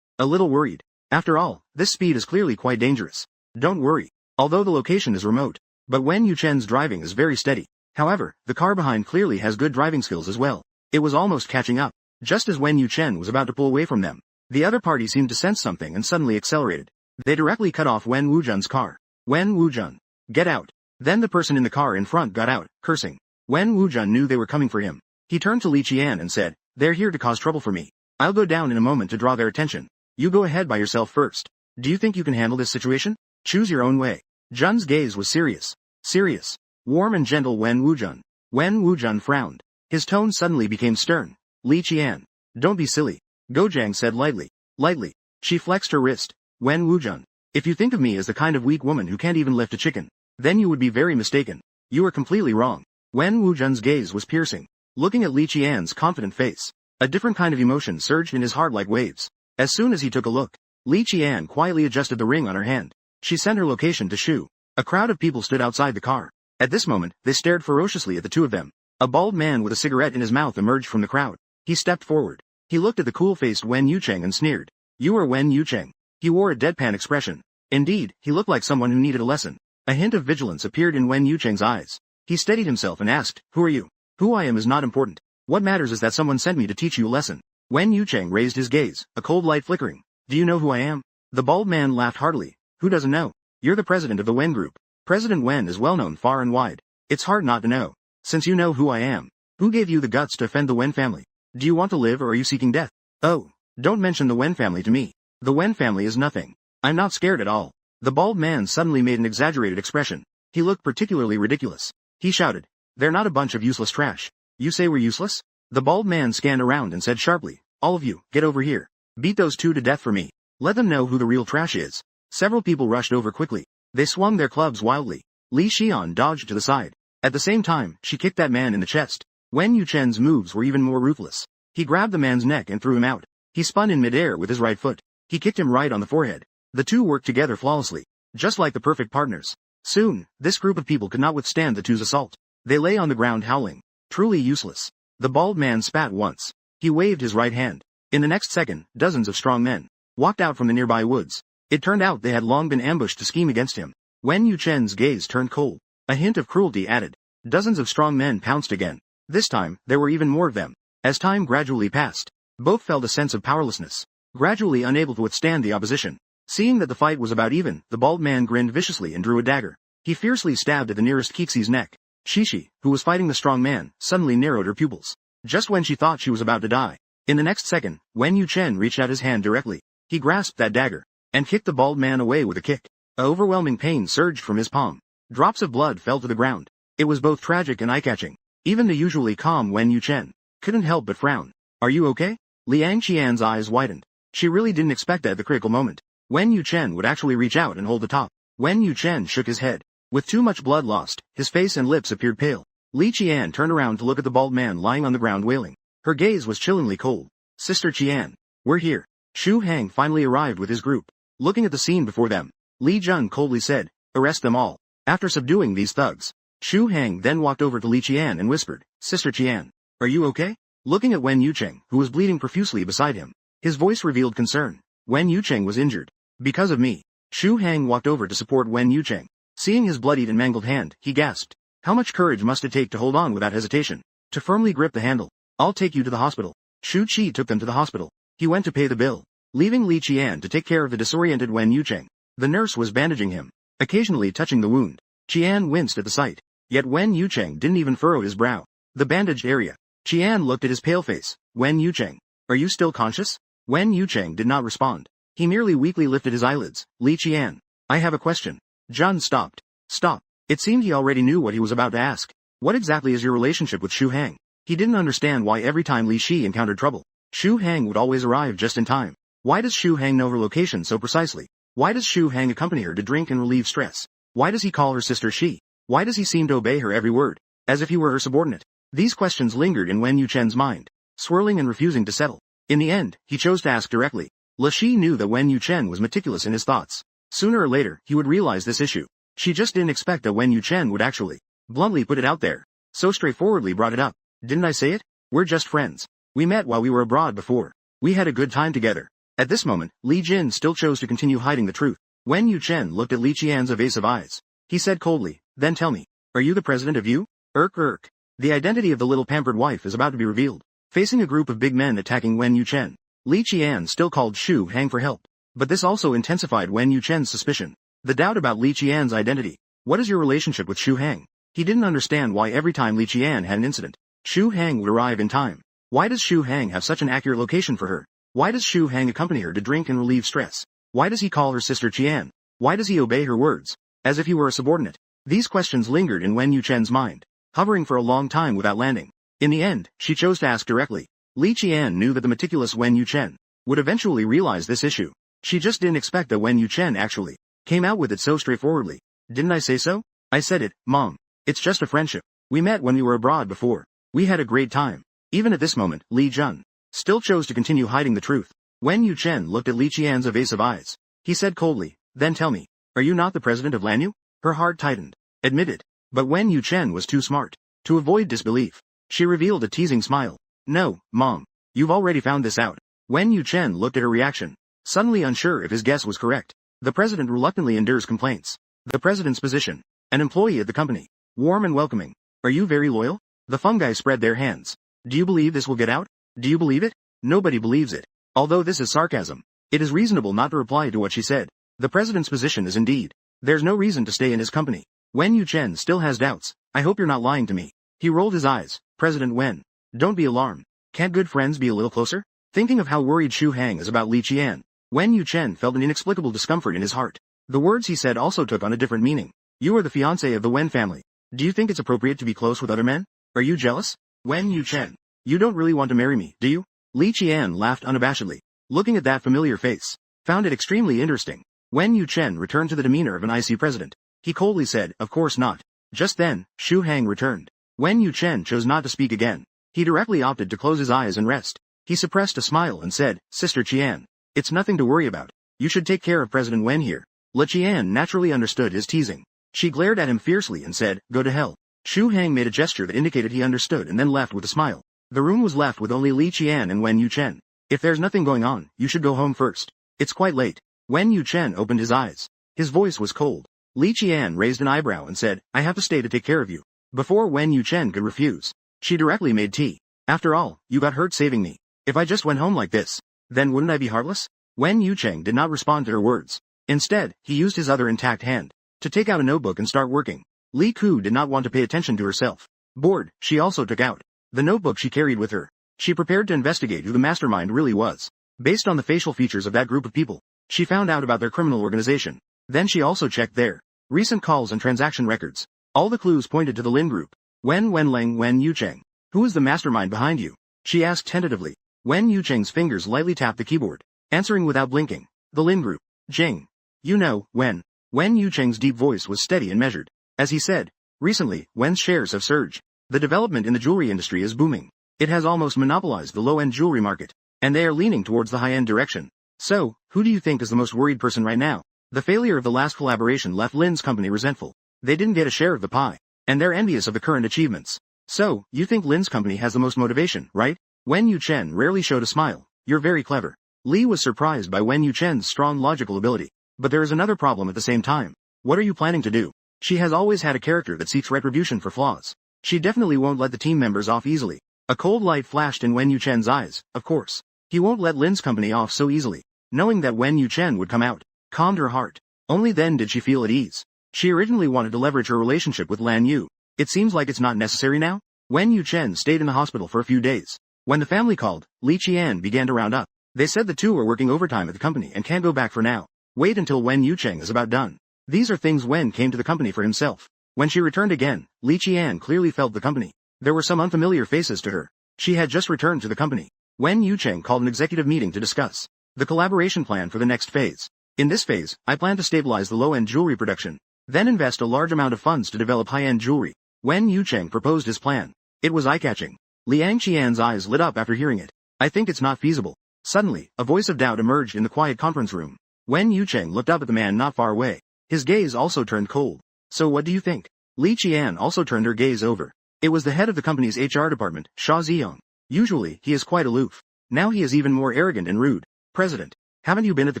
a little worried. After all, this speed is clearly quite dangerous. Don't worry. Although the location is remote. But Wen Yuchen's driving is very steady. However, the car behind clearly has good driving skills as well. It was almost catching up. Just as Wen Yuchen was about to pull away from them, the other party seemed to sense something and suddenly accelerated. They directly cut off Wen Wuzhen's car. Wen Wuzhen. Get out. Then the person in the car in front got out, cursing. Wen Wuzhen knew they were coming for him. He turned to Li Qian and said, They're here to cause trouble for me. I'll go down in a moment to draw their attention. You go ahead by yourself first. Do you think you can handle this situation? Choose your own way. Jun's gaze was serious. Serious. Warm and gentle Wen Wuzhen. Wen Wuzhen frowned. His tone suddenly became stern. Li Qian. Don't be silly. Gojang said lightly. Lightly. She flexed her wrist. Wen Wuzhen. If you think of me as the kind of weak woman who can't even lift a chicken, then you would be very mistaken. You are completely wrong. Wen Wuzhen's gaze was piercing. Looking at Li Qian's confident face, a different kind of emotion surged in his heart like waves. As soon as he took a look, Li Qian quietly adjusted the ring on her hand. She sent her location to Shu. A crowd of people stood outside the car. At this moment, they stared ferociously at the two of them. A bald man with a cigarette in his mouth emerged from the crowd. He stepped forward. He looked at the cool-faced Wen Yucheng and sneered. You are Wen Yucheng. He wore a deadpan expression. Indeed, he looked like someone who needed a lesson. A hint of vigilance appeared in Wen Yucheng's eyes. He steadied himself and asked, Who are you? Who I am is not important. What matters is that someone sent me to teach you a lesson. Wen Yucheng raised his gaze, a cold light flickering. Do you know who I am? The bald man laughed heartily. Who doesn't know? You're the president of the Wen Group. President Wen is well known far and wide. It's hard not to know. Since you know who I am, who gave you the guts to offend the Wen family? Do you want to live or are you seeking death? Oh, don't mention the Wen family to me. The Wen family is nothing. I'm not scared at all. The bald man suddenly made an exaggerated expression. He looked particularly ridiculous. He shouted, They're not a bunch of useless trash. You say we're useless? The bald man scanned around and said sharply, All of you, get over here. Beat those two to death for me. Let them know who the real trash is. Several people rushed over quickly. They swung their clubs wildly. Li Xian dodged to the side. At the same time, she kicked that man in the chest. Wen Yuchen's moves were even more ruthless. He grabbed the man's neck and threw him out. He spun in midair with his right foot. He kicked him right on the forehead. The two worked together flawlessly, just like the perfect partners. Soon, this group of people could not withstand the two's assault. They lay on the ground howling. Truly useless. The bald man spat once. He waved his right hand. In the next second, dozens of strong men walked out from the nearby woods. It turned out they had long been ambushed to scheme against him. Wen Yuchen's gaze turned cold. A hint of cruelty added. Dozens of strong men pounced again. This time, there were even more of them. As time gradually passed, both felt a sense of powerlessness, gradually unable to withstand the opposition. Seeing that the fight was about even, the bald man grinned viciously and drew a dagger. He fiercely stabbed at the nearest Kixi's neck. Shishi, who was fighting the strong man, suddenly narrowed her pupils. Just when she thought she was about to die. In the next second, Wen Yuchen reached out his hand directly. He grasped that dagger, and kicked the bald man away with a kick. A overwhelming pain surged from his palm. Drops of blood fell to the ground. It was both tragic and eye-catching. Even the usually calm Wen Yuchen couldn't help but frown. Are you okay? Liang Qian's eyes widened. She really didn't expect that at the critical moment. Wen Yuchen would actually reach out and hold the top. Wen Yuchen shook his head. With too much blood lost, his face and lips appeared pale. Li Qian turned around to look at the bald man lying on the ground wailing. Her gaze was chillingly cold. Sister Qian. We're here. Xu Hang finally arrived with his group. Looking at the scene before them, Li Jun coldly said, arrest them all. After subduing these thugs, Xu Hang then walked over to Li Qian and whispered, Sister Qian. Are you okay? Looking at Wen Yucheng, who was bleeding profusely beside him, his voice revealed concern. Wen Yucheng was injured. Because of me. Xu Hang walked over to support Wen Yucheng. Seeing his bloodied and mangled hand, he gasped. How much courage must it take to hold on without hesitation? To firmly grip the handle. I'll take you to the hospital. Xu Qi took them to the hospital. He went to pay the bill, leaving Li Qian to take care of the disoriented Wen Yucheng. The nurse was bandaging him, occasionally touching the wound. Qian winced at the sight. Yet Wen Yucheng didn't even furrow his brow. The bandaged area. Qian looked at his pale face. Wen Yucheng. Are you still conscious? Wen Yucheng did not respond. He merely weakly lifted his eyelids. Li Qian. I have a question. Jun stopped. Stop. It seemed he already knew what he was about to ask. What exactly is your relationship with Xu Hang? He didn't understand why every time Li Shi encountered trouble, Xu Hang would always arrive just in time. Why does Xu Hang know her location so precisely? Why does Xu Hang accompany her to drink and relieve stress? Why does he call her sister Shi? Why does he seem to obey her every word, as if he were her subordinate? These questions lingered in Wen Yuchen's mind, swirling and refusing to settle. In the end, he chose to ask directly. Li Shi knew that Wen Yuchen was meticulous in his thoughts. Sooner or later, he would realize this issue. She just didn't expect that Wen Yuchen would actually bluntly put it out there. So straightforwardly brought it up. Didn't I say it? We're just friends. We met while we were abroad before. We had a good time together. At this moment, Li Jin still chose to continue hiding the truth. Wen Yuchen looked at Li Qian's evasive eyes. He said coldly, then tell me, are you the president of you? Irk. The identity of the little pampered wife is about to be revealed. Facing a group of big men attacking Wen Yuchen, Li Qian still called Xu Hang for help. But this also intensified Wen Yuchen's suspicion. The doubt about Li Qian's identity. What is your relationship with Xu Hang? He didn't understand why every time Li Qian had an incident, Xu Hang would arrive in time. Why does Xu Hang have such an accurate location for her? Why does Xu Hang accompany her to drink and relieve stress? Why does he call her sister Qian? Why does he obey her words, as if he were a subordinate? These questions lingered in Wen Yuchen's mind, hovering for a long time without landing. In the end, she chose to ask directly. Li Qian knew that the meticulous Wen Yuchen would eventually realize this issue. She just didn't expect that Wen Yuchen actually came out with it so straightforwardly. Didn't I say so? I said it, Mom. It's just a friendship. We met when we were abroad before. We had a great time. Even at this moment, Li Jun still chose to continue hiding the truth. Wen Yuchen looked at Li Qian's evasive eyes. He said coldly, then tell me, are you not the president of Lanyu? Her heart tightened. Admitted. But Wen Yuchen was too smart to avoid disbelief. She revealed a teasing smile. No, Mom. You've already found this out. Wen Yuchen looked at her reaction, suddenly unsure if his guess was correct. The president reluctantly endures complaints. The president's position. An employee at the company. Warm and welcoming. Are you very loyal? The fungi spread their hands. Do you believe this will get out? Do you believe it? Nobody believes it. Although this is sarcasm, it is reasonable not to reply to what she said. The president's position is indeed. There's no reason to stay in his company. Wen Yuchen still has doubts. I hope you're not lying to me. He rolled his eyes. President Wen. Don't be alarmed. Can't good friends be a little closer? Thinking of how worried Xu Hang is about Li Qian, Wen Yuchen felt an inexplicable discomfort in his heart. The words he said also took on a different meaning. You are the fiancé of the Wen family. Do you think it's appropriate to be close with other men? Are you jealous? Wen Yuchen. You don't really want to marry me, do you? Li Qian laughed unabashedly, looking at that familiar face. Found it extremely interesting. Wen Yuchen returned to the demeanor of an icy president. He coldly said, of course not. Just then, Xu Hang returned. Wen Yuchen chose not to speak again. He directly opted to close his eyes and rest. He suppressed a smile and said, Sister Qian. It's nothing to worry about. You should take care of President Wen here. Li Qian naturally understood his teasing. She glared at him fiercely and said, go to hell. Xu Hang made a gesture that indicated he understood and then left with a smile. The room was left with only Li Qian and Wen Yuchen. If there's nothing going on, you should go home first. It's quite late. Wen Yuchen opened his eyes. His voice was cold. Li Qian raised an eyebrow and said, I have to stay to take care of you. Before Wen Yuchen could refuse, she directly made tea. After all, you got hurt saving me. If I just went home like this, then wouldn't I be heartless? Wen Yucheng did not respond to her words. Instead, he used his other intact hand to take out a notebook and start working. Li Ku did not want to pay attention to herself. Bored, she also took out the notebook she carried with her. She prepared to investigate who the mastermind really was. Based on the facial features of that group of people, she found out about their criminal organization. Then she also checked their recent calls and transaction records. All the clues pointed to the Lin Group. Wen Wenling Wen Yucheng. Who is the mastermind behind you? She asked tentatively. Wen Yucheng's fingers lightly tapped the keyboard, answering without blinking. The Lin Group. Jing. You know, Wen. Wen Yucheng's deep voice was steady and measured. As he said, recently, Wen's shares have surged. The development in the jewelry industry is booming. It has almost monopolized the low-end jewelry market, and they are leaning towards the high-end direction. So, who do you think is the most worried person right now? The failure of the last collaboration left Lin's company resentful. They didn't get a share of the pie, and they're envious of the current achievements. So, you think Lin's company has the most motivation, right? Wen Yuchen rarely showed a smile. You're very clever. Li was surprised by Wen Yuchen's strong logical ability. But there is another problem at the same time. What are you planning to do? She has always had a character that seeks retribution for flaws. She definitely won't let the team members off easily. A cold light flashed in Wen Yuchen's eyes, of course. He won't let Lin's company off so easily. Knowing that Wen Yuchen would come out, calmed her heart. Only then did she feel at ease. She originally wanted to leverage her relationship with Lan Yu. It seems like it's not necessary now? Wen Yuchen stayed in the hospital for a few days. When the family called, Li Qian began to round up. They said the two are working overtime at the company and can't go back for now. Wait until Wen Yucheng is about done. These are things Wen came to the company for himself. When she returned again, Li Qian clearly felt the company. There were some unfamiliar faces to her. She had just returned to the company. Wen Yucheng called an executive meeting to discuss the collaboration plan for the next phase. In this phase, I plan to stabilize the low-end jewelry production, then invest a large amount of funds to develop high-end jewelry. Wen Yucheng proposed his plan. It was eye-catching. Liang Qian's eyes lit up after hearing it. I think it's not feasible. Suddenly, a voice of doubt emerged in the quiet conference room. Wen Yucheng looked up at the man not far away. His gaze also turned cold. So what do you think? Li Qian also turned her gaze over. It was the head of the company's HR department, Xia Ziyong. Usually, he is quite aloof. Now he is even more arrogant and rude. President, haven't you been at the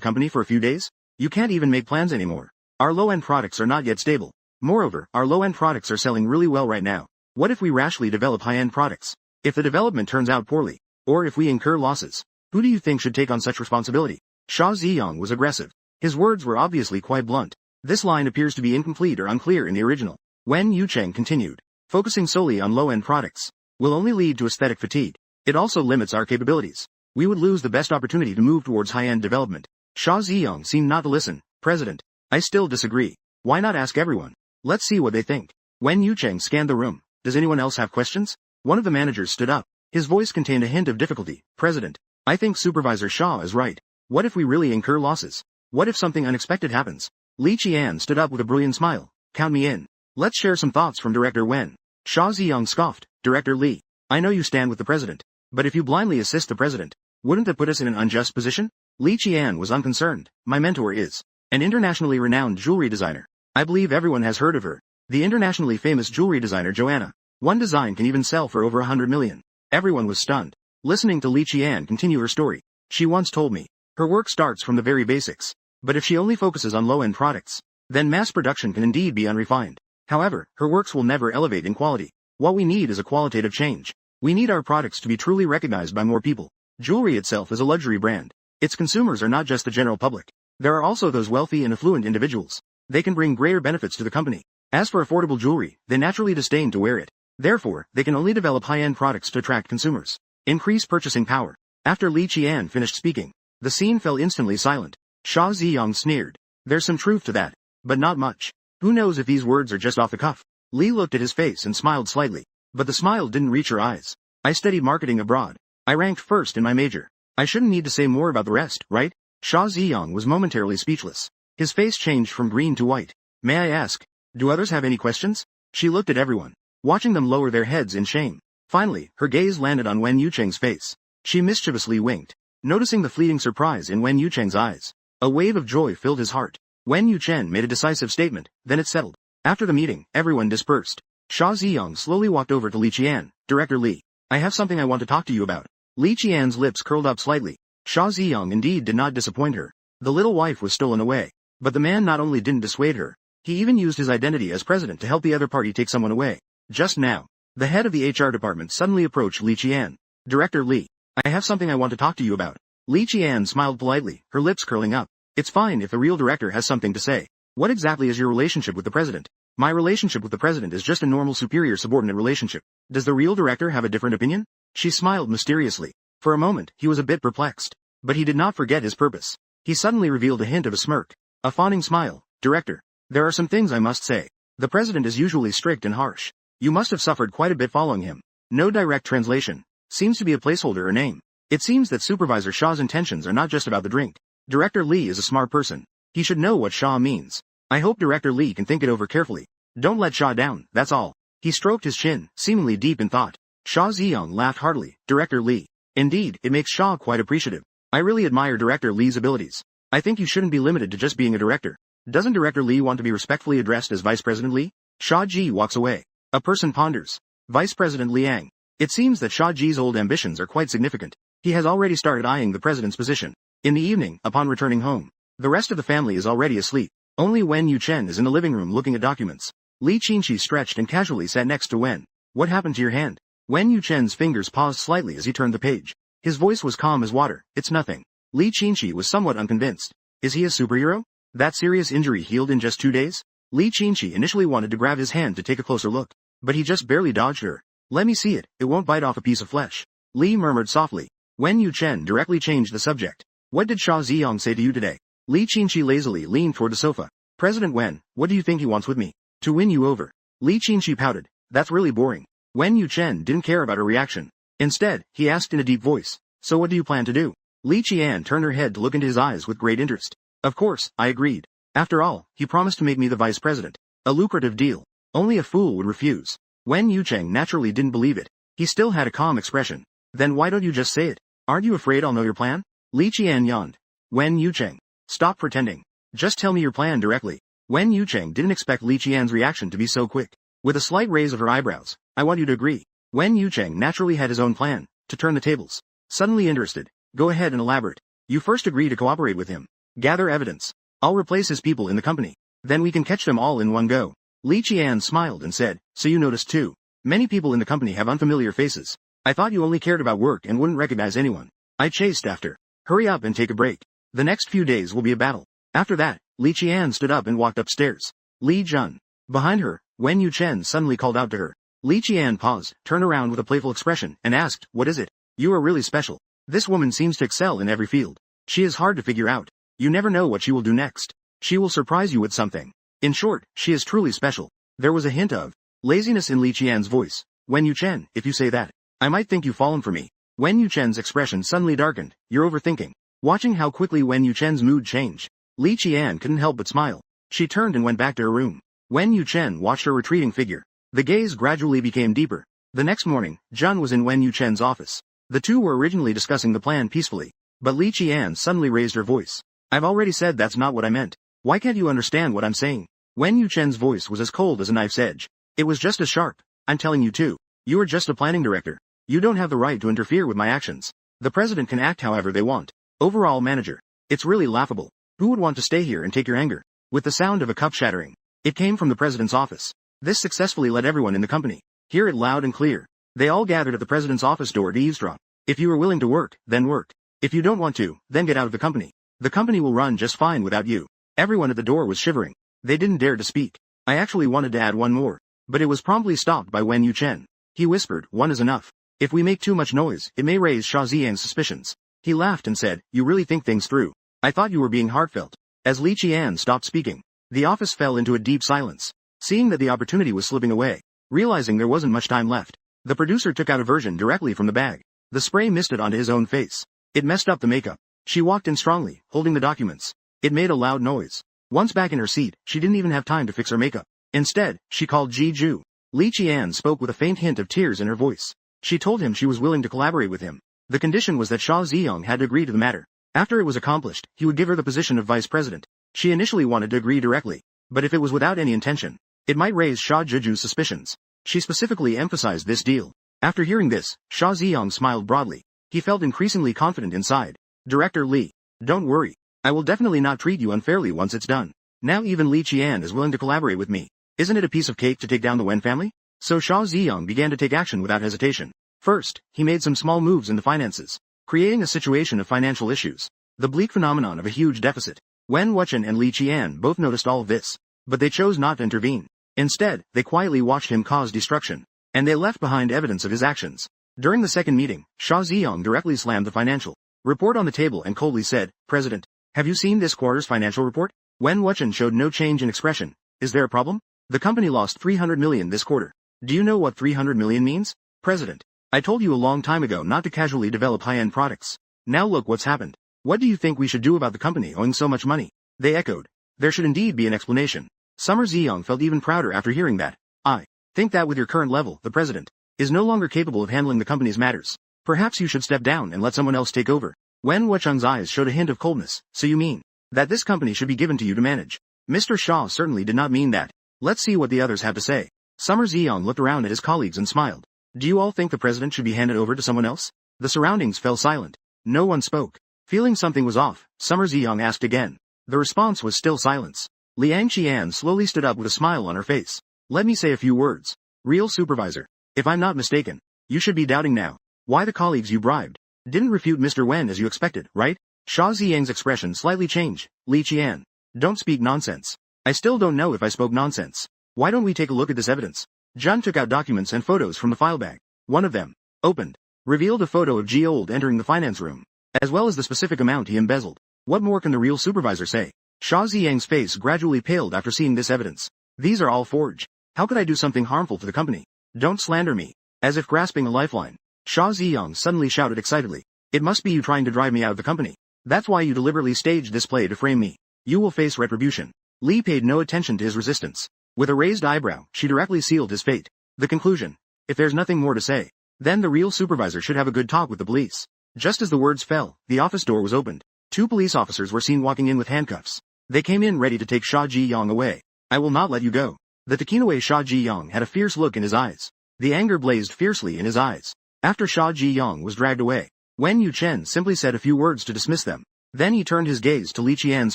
company for a few days? You can't even make plans anymore. Our low-end products are not yet stable. Moreover, our low-end products are selling really well right now. What if we rashly develop high-end products? If the development turns out poorly, or if we incur losses, who do you think should take on such responsibility? Xia Ziyong was aggressive. His words were obviously quite blunt. This line appears to be incomplete or unclear in the original. Wen Yucheng continued. Focusing solely on low-end products will only lead to aesthetic fatigue. It also limits our capabilities. We would lose the best opportunity to move towards high-end development. Xia Ziyong seemed not to listen. President, I still disagree. Why not ask everyone? Let's see what they think. Wen Yucheng scanned the room. Does anyone else have questions? One of the managers stood up. His voice contained a hint of difficulty. President, I think Supervisor Xia is right. What if we really incur losses? What if something unexpected happens? Li Qian stood up with a brilliant smile. Count me in. Let's share some thoughts from Director Wen. Xia Ziyong scoffed. Director Li, I know you stand with the president. But if you blindly assist the president, wouldn't that put us in an unjust position? Li Qian was unconcerned. My mentor is an internationally renowned jewelry designer. I believe everyone has heard of her. The internationally famous jewelry designer Joanna. One design can even sell for over 100 million. Everyone was stunned. Listening to Li Qian continue her story. She once told me, her work starts from the very basics. But if she only focuses on low-end products, then mass production can indeed be unrefined. However, her works will never elevate in quality. What we need is a qualitative change. We need our products to be truly recognized by more people. Jewelry itself is a luxury brand. Its consumers are not just the general public. There are also those wealthy and affluent individuals. They can bring greater benefits to the company. As for affordable jewelry, they naturally disdain to wear it. Therefore, they can only develop high-end products to attract consumers. Increase purchasing power. After Li Qian finished speaking, the scene fell instantly silent. Xia Ziyong sneered. There's some truth to that, but not much. Who knows if these words are just off the cuff? Li looked at his face and smiled slightly, but the smile didn't reach her eyes. I studied marketing abroad. I ranked first in my major. I shouldn't need to say more about the rest, right? Xia Ziyong was momentarily speechless. His face changed from green to white. May I ask, do others have any questions? She looked at everyone, watching them lower their heads in shame. Finally, her gaze landed on Wen Yucheng's face. She mischievously winked, noticing the fleeting surprise in Wen Yucheng's eyes. A wave of joy filled his heart. Wen Yuchen made a decisive statement, then it settled. After the meeting, everyone dispersed. Xia Ziyong slowly walked over to Li Qian. Director Li, I have something I want to talk to you about. Li Qian's lips curled up slightly. Xia Ziyong indeed did not disappoint her. The little wife was stolen away. But the man not only didn't dissuade her, he even used his identity as president to help the other party take someone away. Just now, the head of the HR department suddenly approached Li Qian. Director Li, I have something I want to talk to you about. Li Qian smiled politely, her lips curling up. It's fine if the real director has something to say. What exactly is your relationship with the president? My relationship with the president is just a normal superior-subordinate relationship. Does the real director have a different opinion? She smiled mysteriously. For a moment, he was a bit perplexed. But he did not forget his purpose. He suddenly revealed a hint of a smirk. A fawning smile. Director, there are some things I must say. The president is usually strict and harsh. You must have suffered quite a bit following him. No direct translation. Seems to be a placeholder or name. It seems that Supervisor Xia's intentions are not just about the drink. Director Li is a smart person. He should know what Xia means. I hope Director Li can think it over carefully. Don't let Xia down, that's all. He stroked his chin, seemingly deep in thought. Sha Ziyang laughed heartily. Director Li. Indeed, it makes Sha quite appreciative. I really admire Director Li's abilities. I think you shouldn't be limited to just being a director. Doesn't Director Li want to be respectfully addressed as Vice President Li? Sha Ji walks away. A person ponders. Vice President Liang. It seems that Sha Ji's old ambitions are quite significant. He has already started eyeing the president's position. In the evening, upon returning home, the rest of the family is already asleep. Only Wen Yuchen is in the living room looking at documents. Li Qinshi stretched and casually sat next to Wen. What happened to your hand? Wen Yuchen's fingers paused slightly as he turned the page. His voice was calm as water. It's nothing. Li Qinshi was somewhat unconvinced. Is he a superhero? That serious injury healed in just 2 days? Li Qinshi initially wanted to grab his hand to take a closer look, but he just barely dodged her. Let me see it, it won't bite off a piece of flesh. Li murmured softly. Wen Yuchen directly changed the subject. What did Sha Ziyang say to you today? Li Qinshi lazily leaned toward the sofa. President Wen, what do you think he wants with me? To win you over. Li Qinshi pouted. That's really boring. Wen Yuchen didn't care about her reaction. Instead, he asked in a deep voice. So what do you plan to do? Li Qian turned her head to look into his eyes with great interest. Of course, I agreed. After all, he promised to make me the vice president. A lucrative deal. Only a fool would refuse. Wen Yucheng naturally didn't believe it. He still had a calm expression. Then why don't you just say it? Aren't you afraid I'll know your plan? Li Qian yawned. Wen Yucheng. Stop pretending. Just tell me your plan directly. Wen Yucheng didn't expect Li Qian's reaction to be so quick. With a slight raise of her eyebrows, I want you to agree. Wen Yucheng naturally had his own plan, to turn the tables. Suddenly interested. Go ahead and elaborate. You first agree to cooperate with him. Gather evidence. I'll replace his people in the company. Then we can catch them all in one go. Li Qian smiled and said, so you noticed too. Many people in the company have unfamiliar faces. I thought you only cared about work and wouldn't recognize anyone. I chased after. Hurry up and take a break. The next few days will be a battle. After that, Li Qian stood up and walked upstairs. Li Jun. Behind her, Wen Yuchen suddenly called out to her. Li Qian paused, turned around with a playful expression, and asked, what is it? You are really special. This woman seems to excel in every field. She is hard to figure out. You never know what she will do next. She will surprise you with something. In short, she is truly special. There was a hint of laziness in Li Qian's voice. Wen Yuchen, if you say that, I might think you've fallen for me. Wen Yuchen's expression suddenly darkened. You're overthinking. Watching how quickly Wen Yuchen's mood changed, Li Qian couldn't help but smile. She turned and went back to her room. Wen Yuchen watched her retreating figure. The gaze gradually became deeper. The next morning, Jun was in Wen Yuchen's office. The two were originally discussing the plan peacefully, but Li Qian suddenly raised her voice. I've already said that's not what I meant. Why can't you understand what I'm saying? Wen Yuchen's voice was as cold as a knife's edge. It was just as sharp. I'm telling you too. You are just a planning director. You don't have the right to interfere with my actions. The president can act however they want. Overall manager. It's really laughable. Who would want to stay here and take your anger? With the sound of a cup shattering, it came from the president's office. This successfully let everyone in the company hear it loud and clear. They all gathered at the president's office door to eavesdrop. If you are willing to work, then work. If you don't want to, then get out of the company. The company will run just fine without you. Everyone at the door was shivering. They didn't dare to speak. I actually wanted to add one more, but it was promptly stopped by Wen Yuchen. He whispered, one is enough. If we make too much noise, it may raise Sha Ziyang's suspicions. He laughed and said, you really think things through. I thought you were being heartfelt. As Li Qian stopped speaking, the office fell into a deep silence. Seeing that the opportunity was slipping away, realizing there wasn't much time left, the producer took out a version directly from the bag. The spray misted onto his own face. It messed up the makeup. She walked in strongly, holding the documents. It made a loud noise. Once back in her seat, she didn't even have time to fix her makeup. Instead, she called Ji Ju. Li Qian spoke with a faint hint of tears in her voice. She told him she was willing to collaborate with him. The condition was that Sha Ziyang had to agree to the matter. After it was accomplished, he would give her the position of vice president. She initially wanted to agree directly, but if it was without any intention, it might raise Sha Juju's suspicions. She specifically emphasized this deal. After hearing this, Sha Ziyang smiled broadly. He felt increasingly confident inside. Director Li, don't worry. I will definitely not treat you unfairly once it's done. Now even Li Qian is willing to collaborate with me. Isn't it a piece of cake to take down the Wen family? So Sha Ziyang began to take action without hesitation. First, he made some small moves in the finances, creating a situation of financial issues. The bleak phenomenon of a huge deficit. Wen Wuchen and Li Qian both noticed all of this, but they chose not to intervene. Instead, they quietly watched him cause destruction, and they left behind evidence of his actions. During the second meeting, Sha Ziyang directly slammed the financial report on the table and coldly said, President, have you seen this quarter's financial report? Wen Wuchen showed no change in expression. Is there a problem? The company lost 300 million this quarter. Do you know what 300 million means? President, I told you a long time ago not to casually develop high-end products. Now look what's happened. What do you think we should do about the company owing so much money? They echoed. There should indeed be an explanation. Summer Ziyang felt even prouder after hearing that. I Think that with your current level, the president is no longer capable of handling the company's matters. Perhaps you should step down and let someone else take over. Wen Wucheng's eyes showed a hint of coldness. So you mean that this company should be given to you to manage? Mr. Shaw certainly did not mean that. Let's see what the others have to say. Summer Ziyang looked around at his colleagues and smiled. Do you all think the president should be handed over to someone else? The surroundings fell silent. No one spoke. Feeling something was off, Summer Ziyang asked again. The response was still silence. Liang Qian slowly stood up with a smile on her face. Let me say a few words. Real supervisor. If I'm not mistaken, you should be doubting now. Why the colleagues you bribed didn't refute Mr. Wen as you expected, right? Sha Ziyang's expression slightly changed. Li Qian. Don't speak nonsense. I still don't know if I spoke nonsense. Why don't we take a look at this evidence? Zhang took out documents and photos from the file bag. One of them, opened, revealed a photo of Ji Old entering the finance room, as well as the specific amount he embezzled. What more can the real supervisor say? Sha Ziyang's face gradually paled after seeing this evidence. These are all forged. How could I do something harmful to the company? Don't slander me. As if grasping a lifeline, Sha Ziyang suddenly shouted excitedly. It must be you trying to drive me out of the company. That's why you deliberately staged this play to frame me. You will face retribution. Li paid no attention to his resistance. With a raised eyebrow, she directly sealed his fate. The conclusion. If there's nothing more to say, then the real supervisor should have a good talk with the police. Just as the words fell, the office door was opened. 2 police officers were seen walking in with handcuffs. They came in ready to take Sha Ziyang away. I will not let you go. The Takinaway Sha Ziyang had a fierce look in his eyes. The anger blazed fiercely in his eyes. After Sha Ziyang was dragged away, Wen Yuchen simply said a few words to dismiss them. Then he turned his gaze to Li Qian's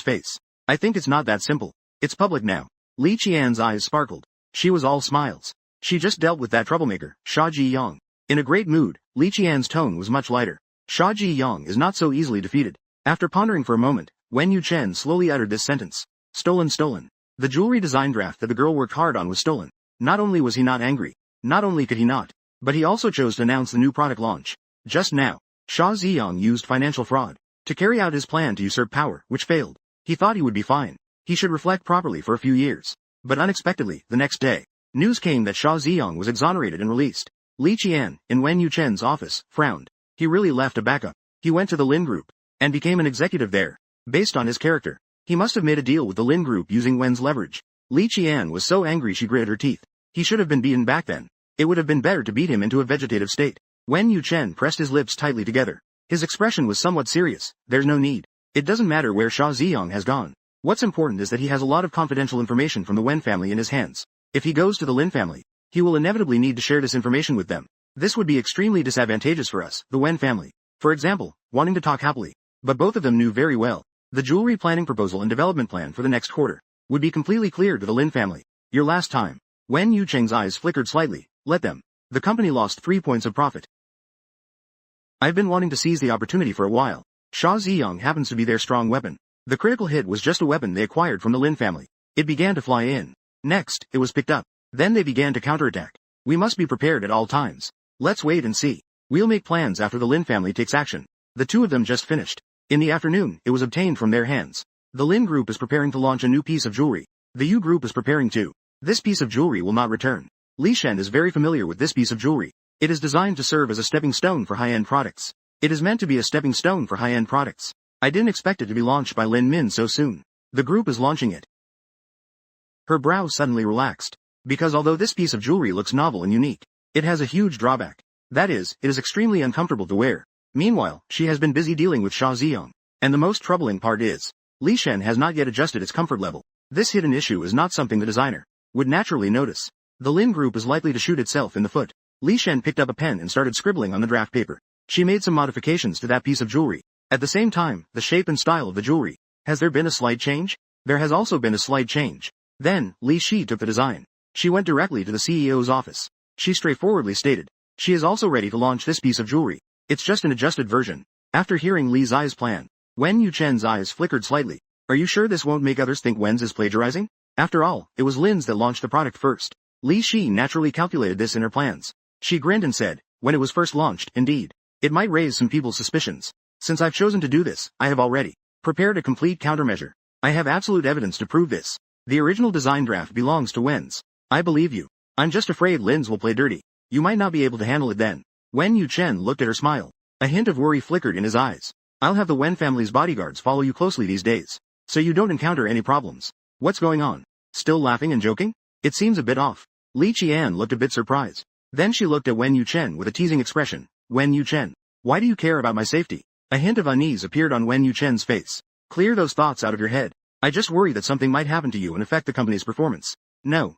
face. I think it's not that simple. It's public now. Li Qian's eyes sparkled. She was all smiles. She just dealt with that troublemaker, Sha Ziyang. In a great mood, Li Qian's tone was much lighter. Sha Ziyang is not so easily defeated. After pondering for a moment, Wen Yuchen slowly uttered this sentence. Stolen. The jewelry design draft that the girl worked hard on was stolen. Not only was he not angry, not only could he not, but he also chose to announce the new product launch. Just now, Sha Ziyang used financial fraud to carry out his plan to usurp power, which failed. He thought he would be fine. He should reflect properly for a few years. But unexpectedly, the next day, news came that Sha Ziyang was exonerated and released. Li Qian, in Wen Yuchen's office, frowned. He really left a backup. He went to the Lin Group and became an executive there. Based on his character, he must have made a deal with the Lin Group using Wen's leverage. Li Qian was so angry she gritted her teeth. He should have been beaten back then. It would have been better to beat him into a vegetative state. Wen Yuchen pressed his lips tightly together. His expression was somewhat serious. There's no need. It doesn't matter where Sha Ziyang has gone. What's important is that he has a lot of confidential information from the Wen family in his hands. If he goes to the Lin family, he will inevitably need to share this information with them. This would be extremely disadvantageous for us, the Wen family. For example, wanting to talk happily. But both of them knew very well. The jewelry planning proposal and development plan for the next quarter would be completely clear to the Lin family. Your last time. Wen Yucheng's eyes flickered slightly. Let them. The company lost 3 points of profit. I've been wanting to seize the opportunity for a while. Sha Ziyang happens to be their strong weapon. The critical hit was just a weapon they acquired from the Lin family. It began to fly in. Next, it was picked up. Then they began to counterattack. We must be prepared at all times. Let's wait and see. We'll make plans after the Lin family takes action. The two of them just finished. In the afternoon, it was obtained from their hands. The Lin Group is preparing to launch a new piece of jewelry. The Yu Group is preparing too. This piece of jewelry will not return. Li Shen is very familiar with this piece of jewelry. It is designed to serve as a stepping stone for high-end products. It is meant to be a stepping stone for high-end products. I didn't expect it to be launched by Lin Min so soon. The group is launching it. Her brow suddenly relaxed. Because although this piece of jewelry looks novel and unique, it has a huge drawback. That is, it is extremely uncomfortable to wear. Meanwhile, she has been busy dealing with Sha Ziyang. And the most troubling part is, Li Shen has not yet adjusted its comfort level. This hidden issue is not something the designer would naturally notice. The Lin Group is likely to shoot itself in the foot. Li Shen picked up a pen and started scribbling on the draft paper. She made some modifications to that piece of jewelry. At the same time, the shape and style of the jewelry. Has there been a slight change? There has also been a slight change. Then, Li Shi took the design. She went directly to the CEO's office. She straightforwardly stated, she is also ready to launch this piece of jewelry. It's just an adjusted version. After hearing Li Zai's plan, Wen Yuchen's eyes flickered slightly. Are you sure this won't make others think Wen's is plagiarizing? After all, it was Lin's that launched the product first. Li Shi naturally calculated this in her plans. She grinned and said, when it was first launched, indeed, it might raise some people's suspicions. Since I've chosen to do this, I have already prepared a complete countermeasure. I have absolute evidence to prove this. The original design draft belongs to Wen's. I believe you. I'm just afraid Lin's will play dirty. You might not be able to handle it then. Wen Yuchen looked at her smile. A hint of worry flickered in his eyes. I'll have the Wen family's bodyguards follow you closely these days, so you don't encounter any problems. What's going on? Still laughing and joking? It seems a bit off. Li Qian looked a bit surprised. Then she looked at Wen Yuchen with a teasing expression. Wen Yuchen, why do you care about my safety? A hint of unease appeared on Wen Yuchen's face. Clear those thoughts out of your head. I just worry that something might happen to you and affect the company's performance. No,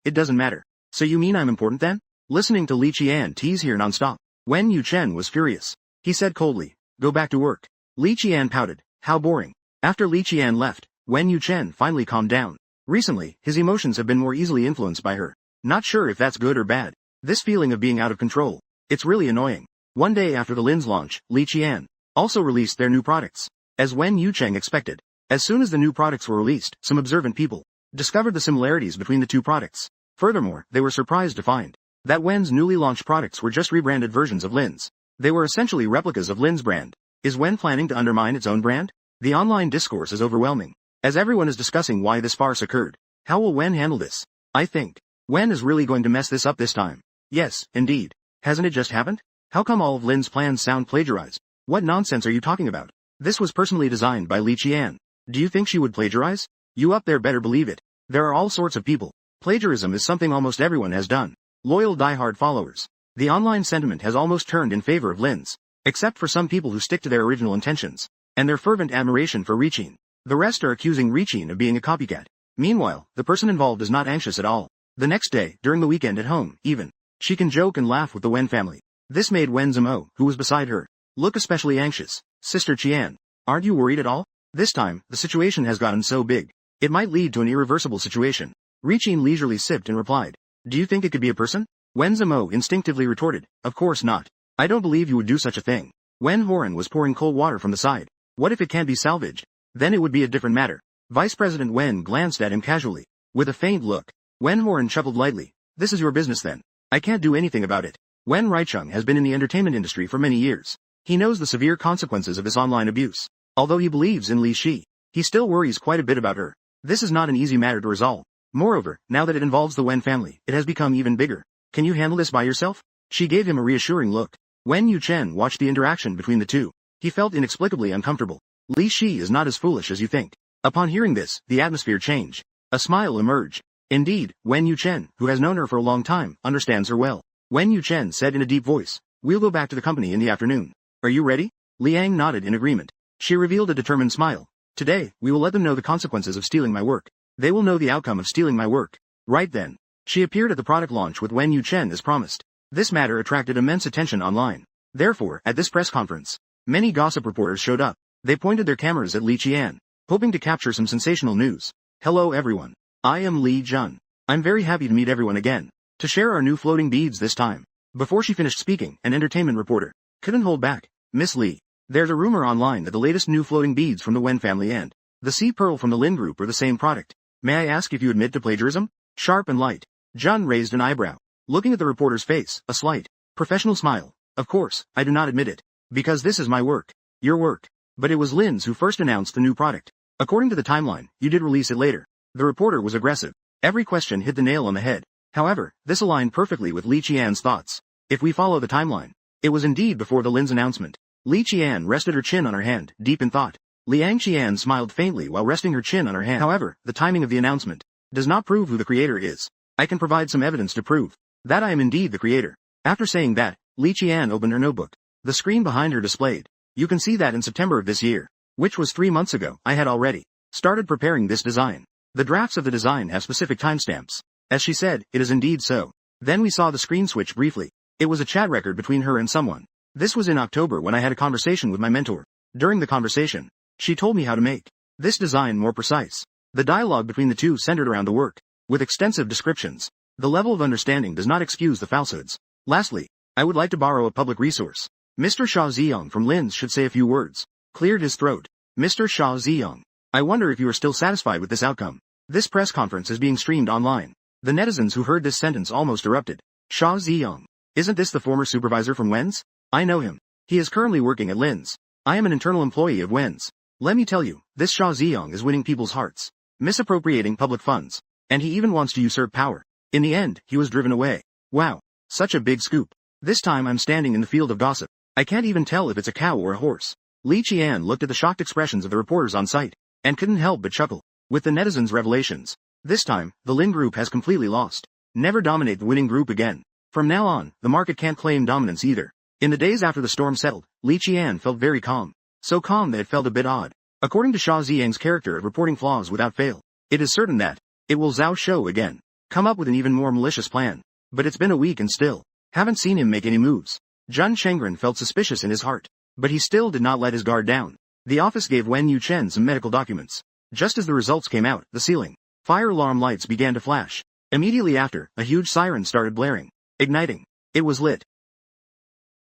it doesn't matter. So you mean I'm important then? Listening to Li Qian tease here non-stop, Wen Yuchen was furious. He said coldly, go back to work. Li Qian pouted, how boring. After Li Qian left, Wen Yuchen finally calmed down. Recently, his emotions have been more easily influenced by her. Not sure if that's good or bad. This feeling of being out of control. It's really annoying. One day after the Lin's launch, Li Qian also released their new products. As Wen Yucheng expected. As soon as the new products were released, some observant people discovered the similarities between the two products. Furthermore, they were surprised to find that Wen's newly launched products were just rebranded versions of Lin's. They were essentially replicas of Lin's brand. Is Wen planning to undermine its own brand? The online discourse is overwhelming, as everyone is discussing why this farce occurred. How will Wen handle this? I think Wen is really going to mess this up this time. Yes, indeed. Hasn't it just happened? How come all of Lin's plans sound plagiarized? What nonsense are you talking about? This was personally designed by Li Qian. Do you think she would plagiarize? You up there better believe it. There are all sorts of people. Plagiarism is something almost everyone has done. Loyal die-hard followers. The online sentiment has almost turned in favor of Lin's, except for some people who stick to their original intentions, and their fervent admiration for Richin. The rest are accusing Richin of being a copycat. Meanwhile, the person involved is not anxious at all. The next day, during the weekend at home, even, she can joke and laugh with the Wen family. This made Wen Zimo, who was beside her, look especially anxious. Sister Qian, aren't you worried at all? This time, the situation has gotten so big. It might lead to an irreversible situation. Richin leisurely sipped and replied. Do you think it could be a person? Wen Zimo instinctively retorted, of course not. I don't believe you would do such a thing. Wen Horan was pouring cold water from the side. What if it can't be salvaged? Then it would be a different matter. Vice President Wen glanced at him casually. With a faint look, Wen Horan chuckled lightly. This is your business then. I can't do anything about it. Wen Reichung has been in the entertainment industry for many years. He knows the severe consequences of this online abuse. Although he believes in Li Shi, he still worries quite a bit about her. This is not an easy matter to resolve. Moreover, now that it involves the Wen family, it has become even bigger. Can you handle this by yourself? She gave him a reassuring look. Wen Yuchen watched the interaction between the two. He felt inexplicably uncomfortable. Li Shi is not as foolish as you think. Upon hearing this, the atmosphere changed. A smile emerged. Indeed, Wen Yuchen, who has known her for a long time, understands her well. Wen Yuchen said in a deep voice, we'll go back to the company in the afternoon. Are you ready? Liang nodded in agreement. She revealed a determined smile. Today, we will let them know the consequences of stealing my work. They will know the outcome of stealing my work. Right then. She appeared at the product launch with Wen Yuchen as promised. This matter attracted immense attention online. Therefore, at this press conference, many gossip reporters showed up. They pointed their cameras at Li Qian, hoping to capture some sensational news. Hello everyone. I am Li Jun. I'm very happy to meet everyone again. To share our new floating beads this time. Before she finished speaking, an entertainment reporter couldn't hold back. Miss Li, there's a rumor online that the latest new floating beads from the Wen family and the Sea Pearl from the Lin Group are the same product. May I ask if you admit to plagiarism? Sharp and light. Jun raised an eyebrow. Looking at the reporter's face, a slight, professional smile. Of course, I do not admit it. Because this is my work. Your work. But it was Lin's who first announced the new product. According to the timeline, you did release it later. The reporter was aggressive. Every question hit the nail on the head. However, this aligned perfectly with Li Qian's thoughts. If we follow the timeline, it was indeed before the Lin's announcement. Li Qian rested her chin on her hand, deep in thought. Liang Qian smiled faintly while resting her chin on her hand. However, the timing of the announcement does not prove who the creator is. I can provide some evidence to prove that I am indeed the creator. After saying that, Li Qian opened her notebook. The screen behind her displayed. You can see that in September of this year, which was 3 months ago, I had already started preparing this design. The drafts of the design have specific timestamps. As she said, it is indeed so. Then we saw the screen switch briefly. It was a chat record between her and someone. This was in October when I had a conversation with my mentor. During the conversation, she told me how to make this design more precise. The dialogue between the two centered around the work, with extensive descriptions. The level of understanding does not excuse the falsehoods. Lastly, I would like to borrow a public resource. Mr. Xia Ziyong from Lin's should say a few words. Cleared his throat. Mr. Xia Ziyong. I wonder if you are still satisfied with this outcome. This press conference is being streamed online. The netizens who heard this sentence almost erupted. Xia Ziyong. Isn't this the former supervisor from Wen's? I know him. He is currently working at Lin's. I am an internal employee of Wen's. Let me tell you, this Xia Ziyong is winning people's hearts, misappropriating public funds, and he even wants to usurp power. In the end, he was driven away. Wow. Such a big scoop. This time I'm standing in the field of gossip. I can't even tell if it's a cow or a horse. Li Qian looked at the shocked expressions of the reporters on site, and couldn't help but chuckle. With the netizens' revelations, this time, the Lin Group has completely lost. Never dominate the winning group again. From now on, the market can't claim dominance either. In the days after the storm settled, Li Qian felt very calm. So calm that it felt a bit odd. According to Xia Ziyang's character at reporting flaws without fail, it is certain that it will Zhao Shou again. Come up with an even more malicious plan. But it's been a week and still haven't seen him make any moves. Zhun Chengren felt suspicious in his heart. But he still did not let his guard down. The office gave Wen Yuchen some medical documents. Just as the results came out, the ceiling fire alarm lights began to flash. Immediately after, a huge siren started blaring. Igniting. It was lit.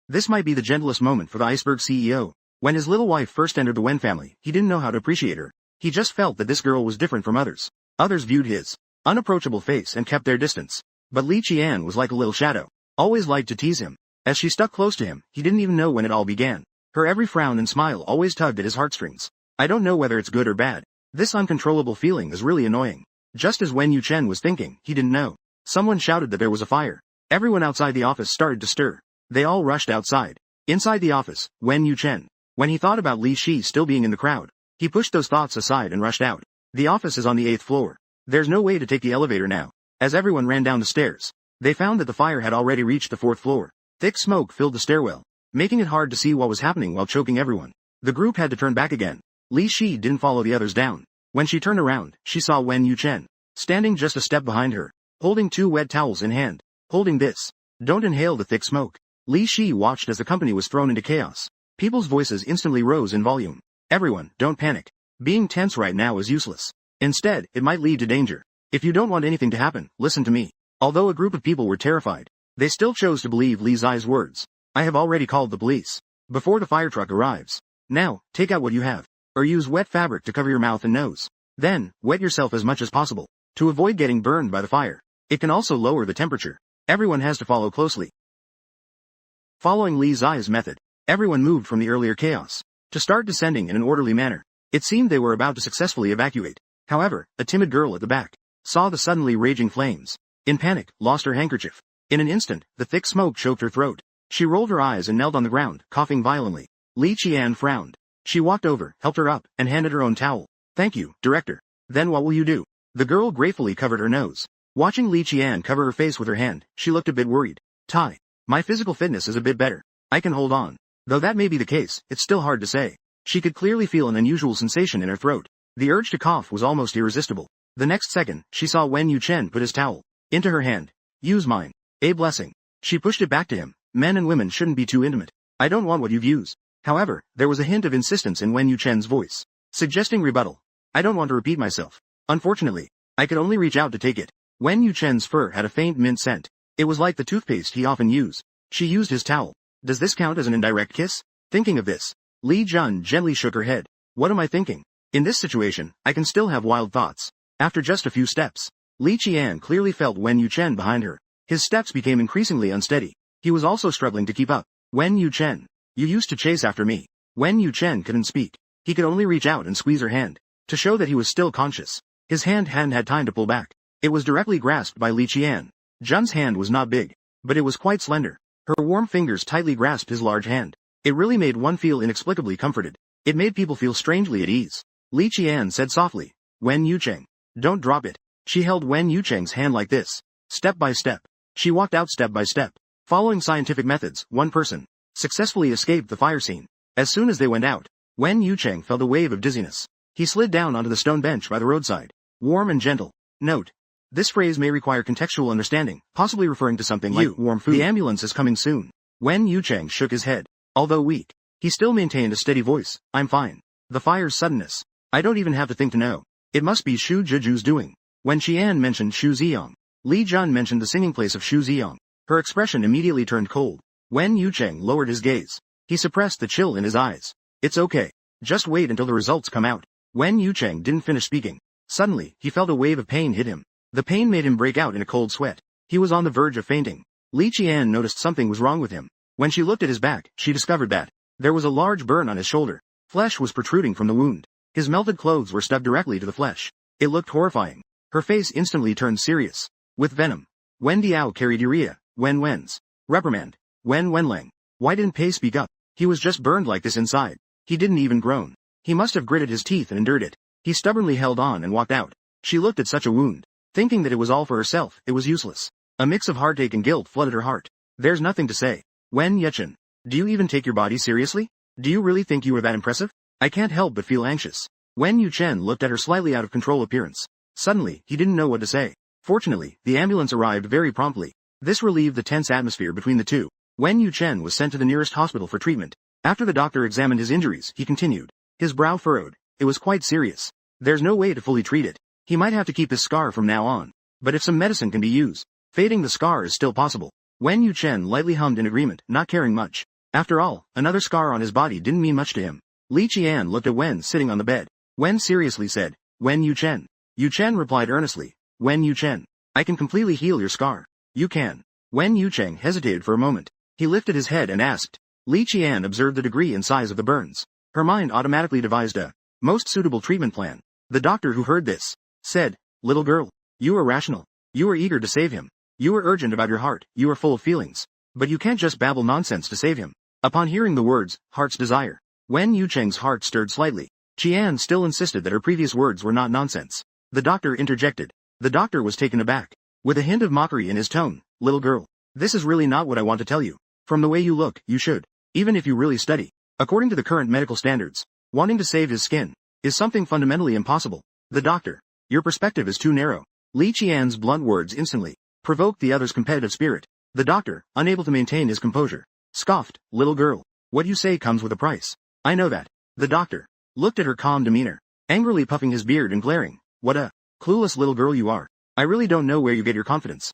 This might be the gentlest moment for the Iceberg CEO. When his little wife first entered the Wen family, he didn't know how to appreciate her. He just felt that this girl was different from others. Others viewed his unapproachable face and kept their distance. But Li Qian was like a little shadow. Always liked to tease him. As she stuck close to him, he didn't even know when it all began. Her every frown and smile always tugged at his heartstrings. I don't know whether it's good or bad. This uncontrollable feeling is really annoying. Just as Wen Yuchen was thinking, he didn't know. Someone shouted that there was a fire. Everyone outside the office started to stir. They all rushed outside. Inside the office, Wen Yuchen, when he thought about Li Shi still being in the crowd, he pushed those thoughts aside and rushed out. The office is on the 8th floor. There's no way to take the elevator now. As everyone ran down the stairs, they found that the fire had already reached the 4th floor. Thick smoke filled the stairwell, making it hard to see what was happening while choking everyone. The group had to turn back again. Li Shi didn't follow the others down. When she turned around, she saw Wen Yuchen, standing just a step behind her, holding 2 wet towels in hand. Holding this. Don't inhale the thick smoke. Li Shi watched as the company was thrown into chaos. People's voices instantly rose in volume. Everyone, don't panic. Being tense right now is useless. Instead, it might lead to danger. If you don't want anything to happen, listen to me. Although a group of people were terrified, they still chose to believe Li Zai's words. I have already called the police. Before the fire truck arrives. Now, take out what you have. Or use wet fabric to cover your mouth and nose. Then, wet yourself as much as possible, to avoid getting burned by the fire. It can also lower the temperature. Everyone has to follow closely. Following Li Zai's method, everyone moved from the earlier chaos, to start descending in an orderly manner. It seemed they were about to successfully evacuate. However, a timid girl at the back saw the suddenly raging flames. In panic, lost her handkerchief. In an instant, the thick smoke choked her throat. She rolled her eyes and knelt on the ground, coughing violently. Li Qian frowned. She walked over, helped her up, and handed her own towel. Thank you, director. Then what will you do? The girl gratefully covered her nose. Watching Li Qian cover her face with her hand, she looked a bit worried. Tai. My physical fitness is a bit better. I can hold on. Though that may be the case, it's still hard to say. She could clearly feel an unusual sensation in her throat. The urge to cough was almost irresistible. The next second, she saw Wen Yuchen put his towel into her hand. Use mine. A blessing. She pushed it back to him. Men and women shouldn't be too intimate. I don't want what you've used. However, there was a hint of insistence in Wen Yuchen's voice, suggesting rebuttal. I don't want to repeat myself. Unfortunately, I could only reach out to take it. Wen Yuchen's fur had a faint mint scent. It was like the toothpaste he often used. She used his towel. Does this count as an indirect kiss? Thinking of this, Li Jun gently shook her head. What am I thinking? In this situation, I can still have wild thoughts. After just a few steps, Li Qian clearly felt Wen Yuchen behind her. His steps became increasingly unsteady. He was also struggling to keep up. Wen Yuchen, you used to chase after me. Wen Yuchen couldn't speak. He could only reach out and squeeze her hand, to show that he was still conscious. His hand hadn't had time to pull back. It was directly grasped by Li Qian. Jun's hand was not big, but it was quite slender. Her warm fingers tightly grasped his large hand. It really made one feel inexplicably comforted. It made people feel strangely at ease. Li Qian said softly, Wen Yucheng, don't drop it. She held Wen Yucheng's hand like this, step by step. She walked out step by step. Following scientific methods, one person successfully escaped the fire scene. As soon as they went out, Wen Yucheng felt a wave of dizziness. He slid down onto the stone bench by the roadside. Warm and gentle. Note. This phrase may require contextual understanding, possibly referring to something like warm food. The ambulance is coming soon. Wen Yucheng shook his head. Although weak, he still maintained a steady voice. I'm fine. The fire's suddenness. I don't even have to think to know. It must be Shu Zhiju's doing. When Qian mentioned Shu Ziyang, Li Jun mentioned the singing place of Shu Ziyang. Her expression immediately turned cold. Wen Yucheng lowered his gaze. He suppressed the chill in his eyes. It's okay. Just wait until the results come out. Wen Yucheng didn't finish speaking. Suddenly, he felt a wave of pain hit him. The pain made him break out in a cold sweat. He was on the verge of fainting. Li Qian noticed something was wrong with him. When she looked at his back, she discovered that there was a large burn on his shoulder. Flesh was protruding from the wound. His melted clothes were stuck directly to the flesh. It looked horrifying. Her face instantly turned serious. With venom. Wen Diao carried urea. Wen Wen's reprimand. Wen Wenlang. Why didn't Pei speak up? He was just burned like this inside. He didn't even groan. He must have gritted his teeth and endured it. He stubbornly held on and walked out. She looked at such a wound. Thinking that it was all for herself, it was useless. A mix of heartache and guilt flooded her heart. There's nothing to say. Wen Yuchen, do you even take your body seriously? Do you really think you are that impressive? I can't help but feel anxious. Wen Yuchen looked at her slightly out of control appearance. Suddenly, he didn't know what to say. Fortunately, the ambulance arrived very promptly. This relieved the tense atmosphere between the two. Wen Yuchen was sent to the nearest hospital for treatment. After the doctor examined his injuries, he continued. His brow furrowed. It was quite serious. There's no way to fully treat it. He might have to keep his scar from now on. But if some medicine can be used, fading the scar is still possible. Wen Yuchen lightly hummed in agreement, not caring much. After all, another scar on his body didn't mean much to him. Li Qian looked at Wen sitting on the bed. Wen seriously said, Wen Yuchen. Yuchen replied earnestly, Wen Yuchen. I can completely heal your scar. You can. Wen Yuchen hesitated for a moment. He lifted his head and asked. Li Qian observed the degree and size of the burns. Her mind automatically devised a most suitable treatment plan. The doctor who heard this said, Little girl, you are rational. You are eager to save him. You are urgent about your heart. You are full of feelings. But you can't just babble nonsense to save him. Upon hearing the words, heart's desire, Wen Yucheng's heart stirred slightly. Qian still insisted that her previous words were not nonsense. The doctor interjected. The doctor was taken aback. With a hint of mockery in his tone, little girl, this is really not what I want to tell you. From the way you look, you should. Even if you really study. According to the current medical standards, wanting to save his skin is something fundamentally impossible. The doctor, your perspective is too narrow. Li Qian's blunt words instantly provoked the other's competitive spirit. The doctor, unable to maintain his composure, scoffed, little girl, what you say comes with a price. I know that. The doctor looked at her calm demeanor, angrily puffing his beard and glaring. What a clueless little girl you are. I really don't know where you get your confidence.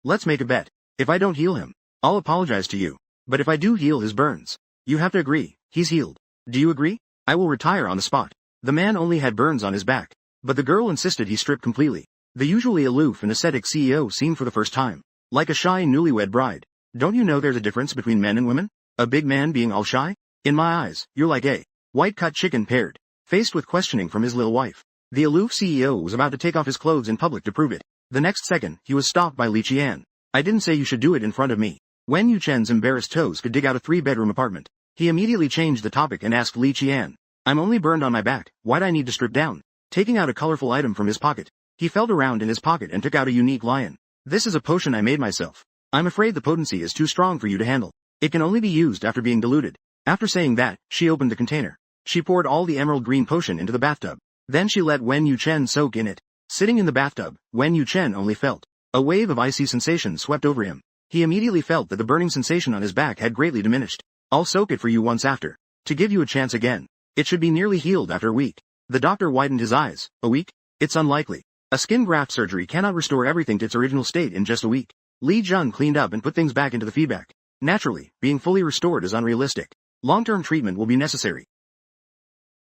Let's make a bet. If I don't heal him, I'll apologize to you. But if I do heal his burns, you have to agree, he's healed. Do you agree? I will retire on the spot. The man only had burns on his back, but the girl insisted he strip completely. The usually aloof and ascetic CEO seemed for the first time like a shy newlywed bride. Don't you know there's a difference between men and women? A big man being all shy? In my eyes, you're like a white-cut chicken paired. Faced with questioning from his little wife, the aloof CEO was about to take off his clothes in public to prove it. The next second, he was stopped by Li Qian. I didn't say you should do it in front of me. Wen Yuchen's embarrassed toes could dig out a 3-bedroom apartment. He immediately changed the topic and asked Li Qian. I'm only burned on my back, why'd I need to strip down? Taking out a colorful item from his pocket, he felt around in his pocket and took out a unique lion. This is a potion I made myself. I'm afraid the potency is too strong for you to handle. It can only be used after being diluted. After saying that, she opened the container. She poured all the emerald green potion into the bathtub. Then she let Wen Yuchen soak in it. Sitting in the bathtub, Wen Yuchen only felt a wave of icy sensation swept over him. He immediately felt that the burning sensation on his back had greatly diminished. I'll soak it for you once after, to give you a chance again. It should be nearly healed after a week. The doctor widened his eyes. A week? It's unlikely. A skin graft surgery cannot restore everything to its original state in just a week. Li Jun cleaned up and put things back into the feedback. Naturally, being fully restored is unrealistic. Long-term treatment will be necessary.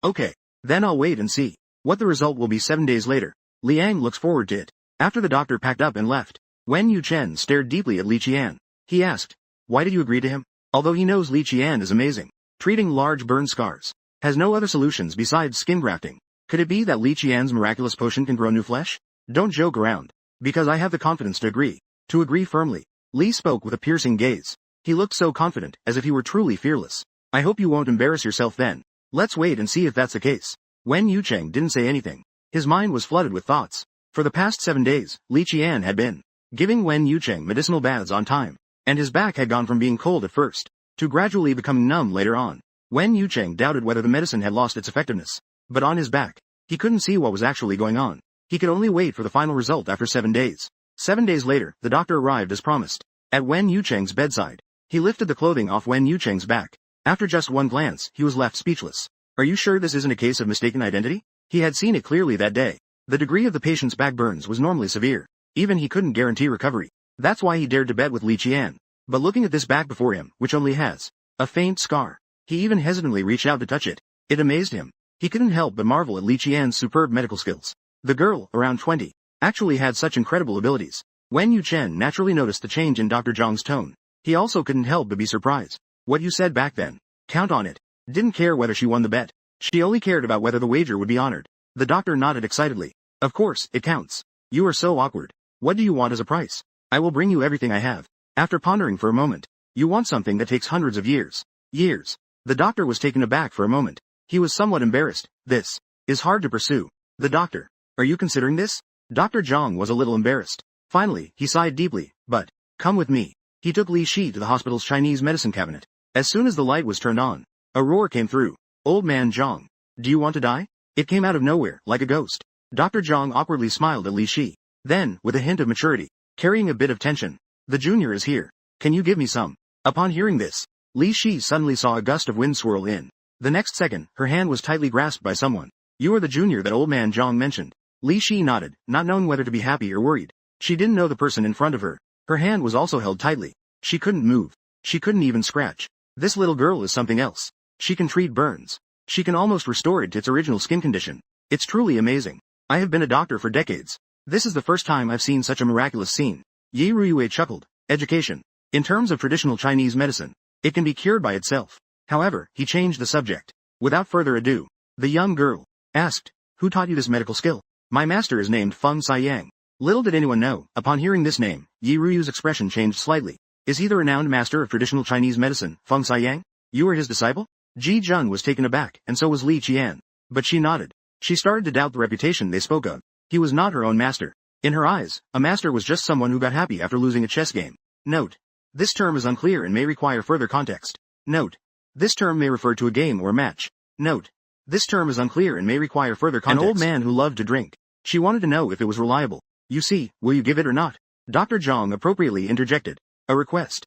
Okay. Then I'll wait and see what the result will be 7 days later. Liang looks forward to it. After the doctor packed up and left, Wen Yuchen stared deeply at Li Qian. He asked, why did you agree to him? Although he knows Li Qian is amazing, treating large burn scars, has no other solutions besides skin grafting. Could it be that Li Qian's miraculous potion can grow new flesh? Don't joke around. Because I have the confidence to agree. To agree firmly. Li spoke with a piercing gaze. He looked so confident, as if he were truly fearless. I hope you won't embarrass yourself then. Let's wait and see if that's the case. Wen Yucheng didn't say anything. His mind was flooded with thoughts. For the past 7 days, Li Qian had been giving Wen Yucheng medicinal baths on time, and his back had gone from being cold at first to gradually becoming numb later on. Wen Yucheng doubted whether the medicine had lost its effectiveness, but on his back, he couldn't see what was actually going on. He could only wait for the final result after 7 days. 7 days later, the doctor arrived as promised. At Wen Yucheng's bedside, he lifted the clothing off Wen Yucheng's back. After just one glance, he was left speechless. Are you sure this isn't a case of mistaken identity? He had seen it clearly that day. The degree of the patient's back burns was normally severe. Even he couldn't guarantee recovery. That's why he dared to bet with Li Qian. But looking at this back before him, which only has a faint scar, he even hesitantly reached out to touch it. It amazed him. He couldn't help but marvel at Li Qian's superb medical skills. The girl, around 20, actually had such incredible abilities. Wen Yuchen naturally noticed the change in Dr. Zhang's tone. He also couldn't help but be surprised. What you said back then. Count on it. Didn't care whether she won the bet. She only cared about whether the wager would be honored. The doctor nodded excitedly. Of course, it counts. You are so awkward. What do you want as a price? I will bring you everything I have. After pondering for a moment, you want something that takes hundreds of years. Years. The doctor was taken aback for a moment. He was somewhat embarrassed. This is hard to pursue. The doctor. Are you considering this? Dr. Zhang was a little embarrassed. Finally, he sighed deeply, but, come with me. He took Li Shi to the hospital's Chinese medicine cabinet. As soon as the light was turned on, a roar came through. Old man Zhang. Do you want to die? It came out of nowhere, like a ghost. Dr. Zhang awkwardly smiled at Li Shi. Then, with a hint of maturity, carrying a bit of tension, the junior is here. Can you give me some? Upon hearing this, Li Shi suddenly saw a gust of wind swirl in. The next second, her hand was tightly grasped by someone. You are the junior that old man Zhang mentioned. Li Shi nodded, not knowing whether to be happy or worried. She didn't know the person in front of her. Her hand was also held tightly. She couldn't move. She couldn't even scratch. This little girl is something else. She can treat burns. She can almost restore it to its original skin condition. It's truly amazing. I have been a doctor for decades. This is the first time I've seen such a miraculous scene. Yi Ruiyue chuckled. Education. In terms of traditional Chinese medicine, it can be cured by itself. However, he changed the subject. Without further ado, the young girl asked, who taught you this medical skill? My master is named Feng Saiyang. Little did anyone know, upon hearing this name, Yi Ruiyu's expression changed slightly. Is he the renowned master of traditional Chinese medicine, Feng Saiyang? You are his disciple? Ji Jun was taken aback, and so was Li Qian. But she nodded. She started to doubt the reputation they spoke of. He was not her own master. In her eyes, a master was just someone who got happy after losing a chess game. Note. This term is unclear and may require further context. Note. This term may refer to a game or match. Note. This term is unclear and may require further context. An old man who loved to drink. She wanted to know if it was reliable. You see, will you give it or not? Dr. Zhang appropriately interjected. A request.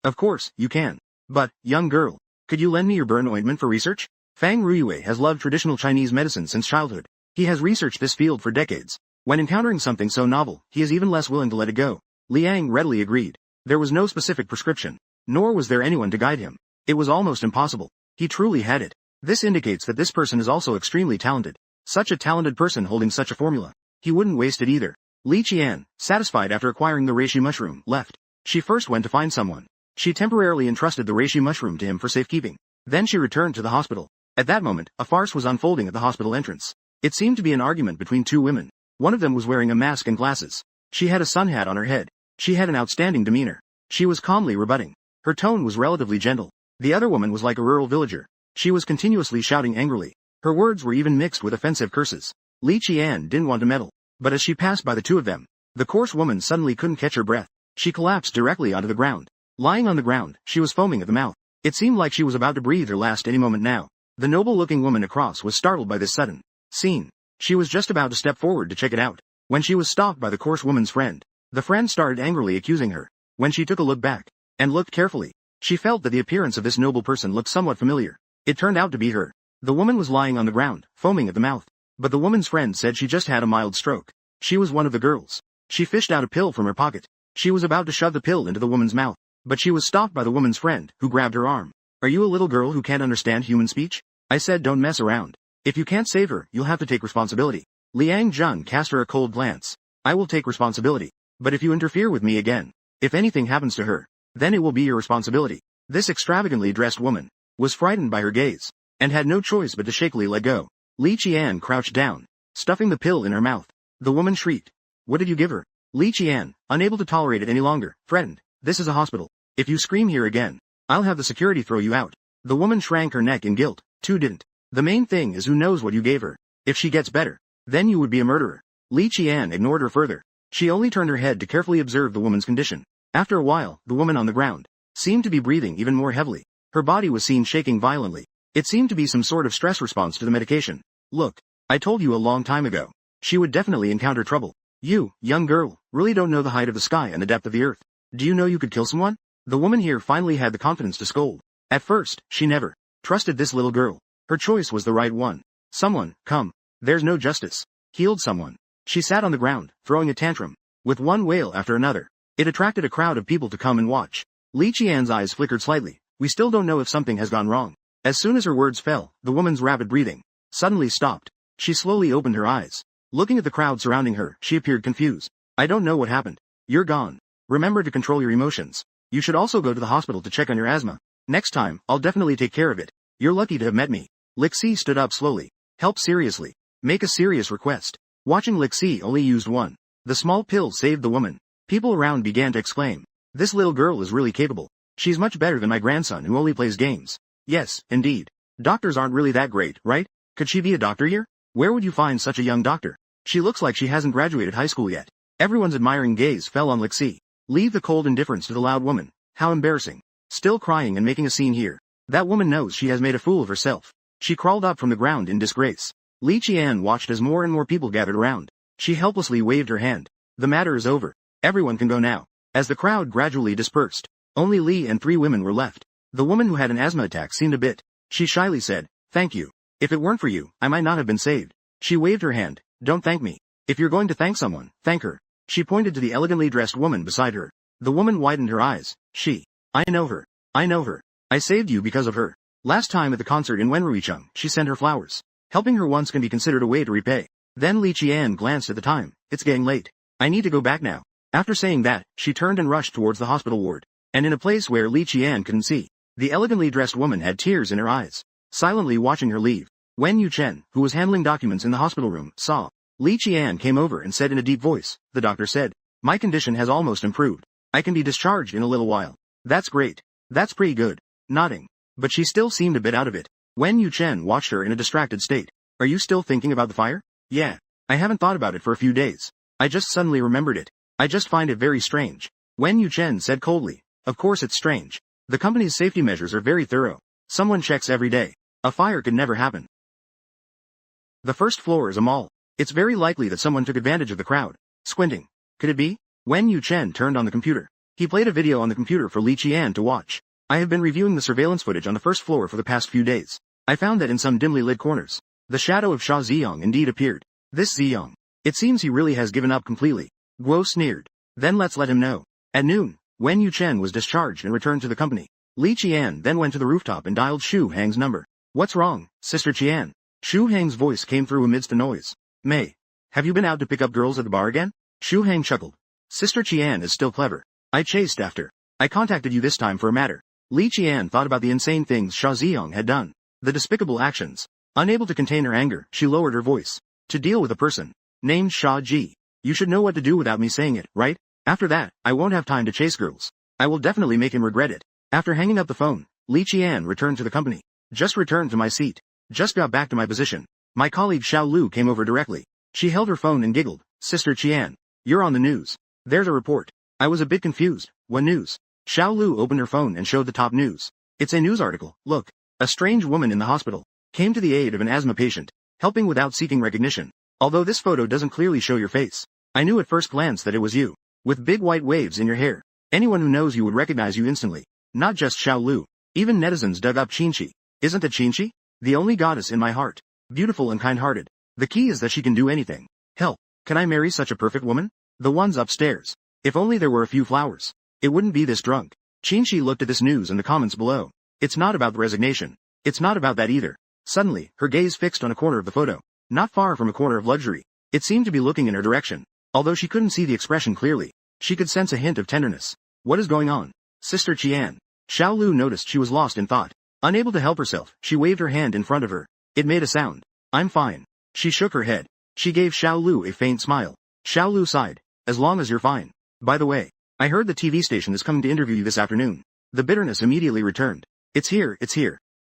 Of course, you can. But, young girl, could you lend me your burn ointment for research? Fang Ruiyue has loved traditional Chinese medicine since childhood. He has researched this field for decades. When encountering something so novel, he is even less willing to let it go. Liang readily agreed. There was no specific prescription, nor was there anyone to guide him. It was almost impossible. He truly had it. This indicates that this person is also extremely talented. Such a talented person holding such a formula. He wouldn't waste it either. Li Qian, satisfied after acquiring the reishi mushroom, left. She first went to find someone. She temporarily entrusted the reishi mushroom to him for safekeeping. Then she returned to the hospital. At that moment, a farce was unfolding at the hospital entrance. It seemed to be an argument between two women. One of them was wearing a mask and glasses. She had a sun hat on her head. She had an outstanding demeanor. She was calmly rebutting. Her tone was relatively gentle. The other woman was like a rural villager. She was continuously shouting angrily. Her words were even mixed with offensive curses. Li Qian didn't want to meddle. But as she passed by the two of them, the coarse woman suddenly couldn't catch her breath. She collapsed directly onto the ground. Lying on the ground, she was foaming at the mouth. It seemed like she was about to breathe her last any moment now. The noble-looking woman across was startled by this sudden scene. She was just about to step forward to check it out, when she was stopped by the coarse woman's friend. The friend started angrily accusing her. When she took a look back, and looked carefully, she felt that the appearance of this noble person looked somewhat familiar. It turned out to be her. The woman was lying on the ground, foaming at the mouth. But the woman's friend said she just had a mild stroke. She was one of the girls. She fished out a pill from her pocket. She was about to shove the pill into the woman's mouth, but she was stopped by the woman's friend, who grabbed her arm. Are you a little girl who can't understand human speech? I said don't mess around. If you can't save her, you'll have to take responsibility. Liang Jun cast her a cold glance. I will take responsibility. But if you interfere with me again, if anything happens to her, then it will be your responsibility. This extravagantly dressed woman was frightened by her gaze, and had no choice but to shakily let go. Li Qian crouched down, stuffing the pill in her mouth. The woman shrieked. What did you give her? Li Qian, unable to tolerate it any longer, threatened. This is a hospital. If you scream here again, I'll have the security throw you out. The woman shrank her neck in guilt. Two didn't. The main thing is who knows what you gave her. If she gets better, then you would be a murderer. Li Qian ignored her further. She only turned her head to carefully observe the woman's condition. After a while, the woman on the ground seemed to be breathing even more heavily. Her body was seen shaking violently. It seemed to be some sort of stress response to the medication. Look, I told you a long time ago. She would definitely encounter trouble. You, young girl, really don't know the height of the sky and the depth of the earth. Do you know you could kill someone? The woman here finally had the confidence to scold. At first, she never trusted this little girl. Her choice was the right one. Someone, come. There's no justice. Healed someone. She sat on the ground, throwing a tantrum, with one wail after another. It attracted a crowd of people to come and watch. Li Qian's eyes flickered slightly. We still don't know if something has gone wrong. As soon as her words fell, the woman's rapid breathing suddenly stopped. She slowly opened her eyes. Looking at the crowd surrounding her, she appeared confused. I don't know what happened. You're gone. Remember to control your emotions. You should also go to the hospital to check on your asthma. Next time, I'll definitely take care of it. You're lucky to have met me. Lixi stood up slowly. Help seriously. Make a serious request. Watching Lixi only used one. The small pill saved the woman. People around began to exclaim. This little girl is really capable. She's much better than my grandson who only plays games. Yes, indeed. Doctors aren't really that great, right? Could she be a doctor here? Where would you find such a young doctor? She looks like she hasn't graduated high school yet. Everyone's admiring gaze fell on Lixi. Leave the cold indifference to the loud woman. How embarrassing. Still crying and making a scene here. That woman knows she has made a fool of herself. She crawled up from the ground in disgrace. Li Qian watched as more and more people gathered around. She helplessly waved her hand. The matter is over. Everyone can go now. As the crowd gradually dispersed, only Li and 3 women were left. The woman who had an asthma attack seemed a bit. She shyly said, "Thank you. If it weren't for you, I might not have been saved." She waved her hand. "Don't thank me. If you're going to thank someone, thank her." She pointed to the elegantly dressed woman beside her. The woman widened her eyes. I know her. I know her. I saved you because of her. Last time at the concert in Wenruicheng, she sent her flowers. Helping her once can be considered a way to repay. Then Li Qian glanced at the time. It's getting late. I need to go back now. After saying that, she turned and rushed towards the hospital ward. And in a place where Li Qian couldn't see, the elegantly dressed woman had tears in her eyes. Silently watching her leave, Wen Yuchen, who was handling documents in the hospital room, saw. Li Qian came over and said in a deep voice, "The doctor said, my condition has almost improved. I can be discharged in a little while." "That's great. That's pretty good." Nodding. But she still seemed a bit out of it. Wen Yuchen watched her in a distracted state. "Are you still thinking about the fire?" "Yeah. I haven't thought about it for a few days. I just suddenly remembered it. I just find it very strange." Wen Yuchen said coldly, "Of course it's strange. The company's safety measures are very thorough. Someone checks every day. A fire could never happen. The first floor is a mall. It's very likely that someone took advantage of the crowd." Squinting. "Could it be?" Wen Yuchen turned on the computer. He played a video on the computer for Li Qian to watch. "I have been reviewing the surveillance footage on the first floor for the past few days. I found that in some dimly lit corners, the shadow of Sha Ziyong indeed appeared. This Ziyong. It seems he really has given up completely." Guo sneered. "Then let's let him know." At noon, Wen Yuchen was discharged and returned to the company. Li Qian then went to the rooftop and dialed Shu Hang's number. "What's wrong, Sister Qian?" Shu Hang's voice came through amidst the noise. "May, have you been out to pick up girls at the bar again?" Shu Hang chuckled. "Sister Qian is still clever. I chased after. I contacted you this time for a matter." Li Qian thought about the insane things Sha Ziyong had done. The despicable actions. Unable to contain her anger, she lowered her voice. "To deal with a person named Sha Ji, you should know what to do without me saying it, right? After that, I won't have time to chase girls. I will definitely make him regret it." After hanging up the phone, Li Qian returned to the company. "Just returned to my seat. Just got back to my position." My colleague Xiao Lu came over directly. She held her phone and giggled. "Sister Qian, you're on the news. There's a report." I was a bit confused. "What news?" Xiao Lu opened her phone and showed the top news. "It's a news article. Look. A strange woman in the hospital came to the aid of an asthma patient, helping without seeking recognition. Although this photo doesn't clearly show your face, I knew at first glance that it was you, with big white waves in your hair. Anyone who knows you would recognize you instantly. Not just Xiao Lu. Even netizens dug up Qinshi. Isn't it Qinshi? The only goddess in my heart. Beautiful and kind-hearted. The key is that she can do anything. Hell, can I marry such a perfect woman? The ones upstairs. If only there were a few flowers. It wouldn't be this drunk." Qinshi looked at this news and the comments below. "It's not about the resignation. It's not about that either." Suddenly, her gaze fixed on a corner of the photo. Not far from a corner of luxury. It seemed to be looking in her direction. Although she couldn't see the expression clearly, she could sense a hint of tenderness. "What is going on, Sister Qian?" Xiao Lu noticed she was lost in thought. Unable to help herself, she waved her hand in front of her. It made a sound. "I'm fine." She shook her head. She gave Xiao Lu a faint smile. Xiao Lu sighed. "As long as you're fine. By the way, I heard the TV station is coming to interview you this afternoon." The bitterness immediately returned. It's here.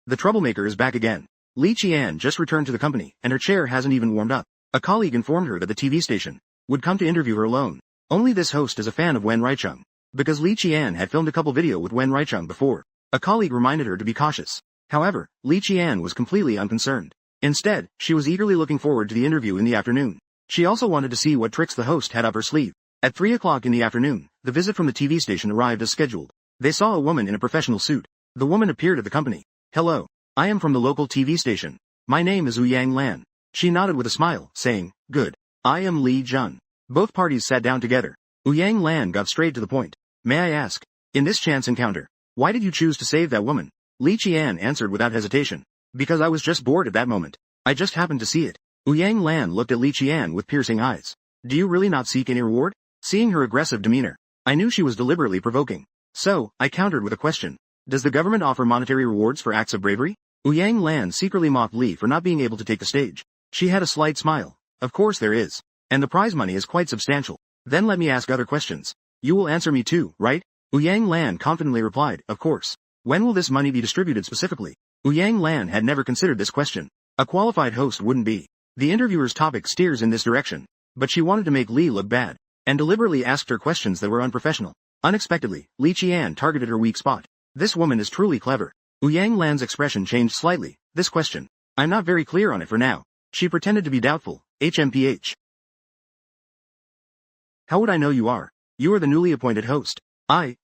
The troublemaker is back again." Li Qian just returned to the company, and her chair hasn't even warmed up. A colleague informed her that the TV station would come to interview her alone. Only this host is a fan of Wen Ruicheng. Because Li Qian had filmed a couple video with Wen Ruicheng before, a colleague reminded her to be cautious. However, Li Qian was completely unconcerned. Instead, she was eagerly looking forward to the interview in the afternoon. She also wanted to see what tricks the host had up her sleeve. At 3 o'clock in the afternoon, the visit from the TV station arrived as scheduled. They saw a woman in a professional suit. The woman appeared at the company. "Hello. I am from the local TV station. My name is Ouyang Lan." She nodded with a smile, saying, "Good. I am Li Jun." Both parties sat down together. Ouyang Lan got straight to the point. "May I ask, in this chance encounter, why did you choose to save that woman?" Li Qian answered without hesitation. "Because I was just bored at that moment. I just happened to see it." Ouyang Lan looked at Li Qian with piercing eyes. "Do you really not seek any reward?" Seeing her aggressive demeanor, I knew she was deliberately provoking. So, I countered with a question. "Does the government offer monetary rewards for acts of bravery?" Ouyang Lan secretly mocked Li for not being able to take the stage. She had a slight smile. "Of course there is. And the prize money is quite substantial." "Then let me ask other questions. You will answer me too, right?" Ouyang Lan confidently replied, "Of course." "When will this money be distributed specifically?" Ouyang Lan had never considered this question. A qualified host wouldn't be. The interviewer's topic steers in this direction. but she wanted to make Li look bad, and deliberately asked her questions that were unprofessional. Unexpectedly, Li Qian targeted her weak spot. This woman is truly clever. Yang Lan's expression changed slightly. This question. I'm not very clear on it for now. She pretended to be doubtful. HMPH. How would I know you are? You are the newly appointed host.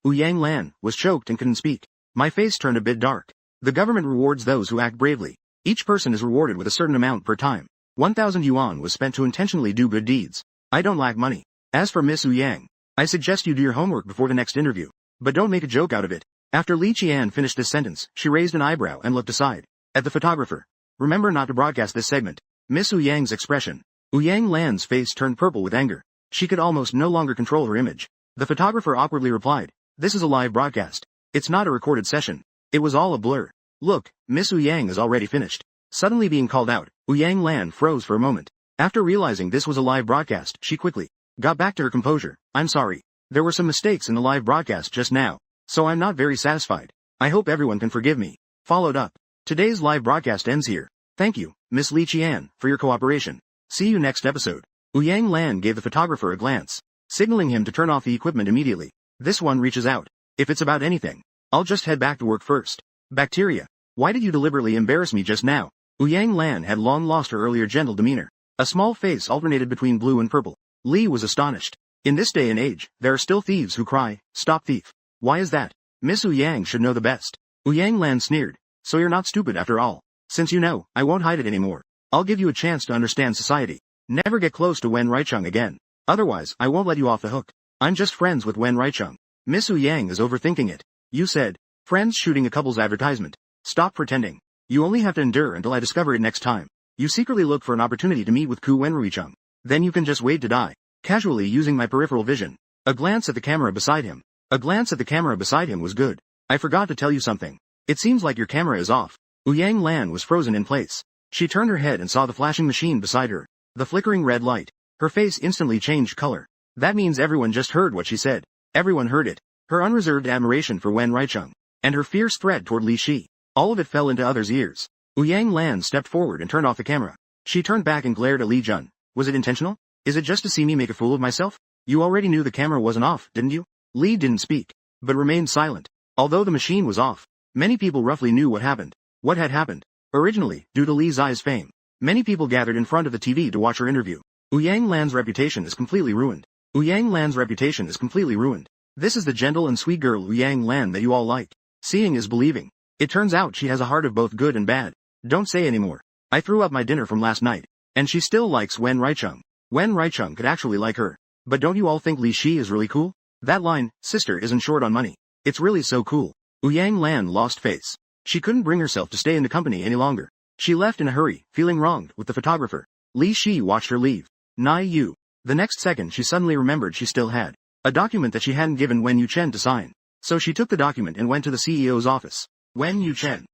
Yang Lan, was choked and couldn't speak. My face turned a bit dark. The government rewards those who act bravely. Each person is rewarded with a certain amount per time. 1,000 yuan was spent to intentionally do good deeds. I don't lack money. As for Miss Yang, I suggest you do your homework before the next interview. But don't make a joke out of it. After Li Qian finished this sentence, she raised an eyebrow and looked aside. At the photographer. Remember not to broadcast this segment. Miss Yang's expression. Yang Lan's face turned purple with anger. She could almost no longer control her image. The photographer awkwardly replied, this is a live broadcast. It's not a recorded session. It was all a blur. Look, Miss Yang is already finished. Suddenly being called out, Yang Lan froze for a moment. After realizing this was a live broadcast, she quickly got back to her composure. I'm sorry. There were some mistakes in the live broadcast just now, so I'm not very satisfied. I hope everyone can forgive me. Followed up. Today's live broadcast ends here. Thank you, Miss Li Qian, for your cooperation. See you next episode. Yang Lan gave the photographer a glance, signaling him to turn off the equipment immediately. This one reaches out. If it's about anything, I'll just head back to work first. Bacteria. Why did you deliberately embarrass me just now? Yang Lan had long lost her earlier gentle demeanor. A small face alternated between blue and purple. Li was astonished. In this day and age, there are still thieves who cry, stop thief. Why is that? Miss Yang should know the best. Yang Lan sneered. So you're not stupid after all. Since you know, I won't hide it anymore. I'll give you a chance to understand society. Never get close to Wen Raicheng again. Otherwise, I won't let you off the hook. I'm just friends with Wen Raicheng. Miss Yang is overthinking it. You said, friends shooting a couple's advertisement. Stop pretending. You only have to endure until I discover it next time. You secretly look for an opportunity to meet with Ku Wenruicheng. Then you can just wait to die. Casually using my peripheral vision. A glance at the camera beside him. A glance at the camera beside him was good. I forgot to tell you something. It seems like your camera is off. Yang Lan was frozen in place. She turned her head and saw the flashing machine beside her. The flickering red light. Her face instantly changed color. That means everyone just heard what she said. Everyone heard it. Her unreserved admiration for Wen Raicheng. And her fierce threat toward Li Shi. All of it fell into others' ears. Yang Lan stepped forward and turned off the camera. She turned back and glared at Li Jun. Was it intentional? Is it just to see me make a fool of myself? You already knew the camera wasn't off, didn't you? Li didn't speak, but remained silent. Although the machine was off, many people roughly knew what happened. What had happened? Originally, due to Li Zai's fame, many people gathered in front of the TV to watch her interview. Yang Lan's reputation is completely ruined. Yang Lan's reputation is completely ruined. This is the gentle and sweet girl Yang Lan that you all like. Seeing is believing. It turns out she has a heart of both good and bad. Don't say anymore. I threw up my dinner from last night, and she still likes Wen Raicheng. Wen Raicheng could actually like her. But don't you all think Li Shi is really cool? That line, sister isn't short on money. It's really so cool. Yang Lan lost face. She couldn't bring herself to stay in the company any longer. She left in a hurry, feeling wronged with the photographer. Li Shi watched her leave. Yu. The next second she suddenly remembered she still had a document that she hadn't given Wen Yuchen to sign. So she took the document and went to the CEO's office. Wen Yuchen.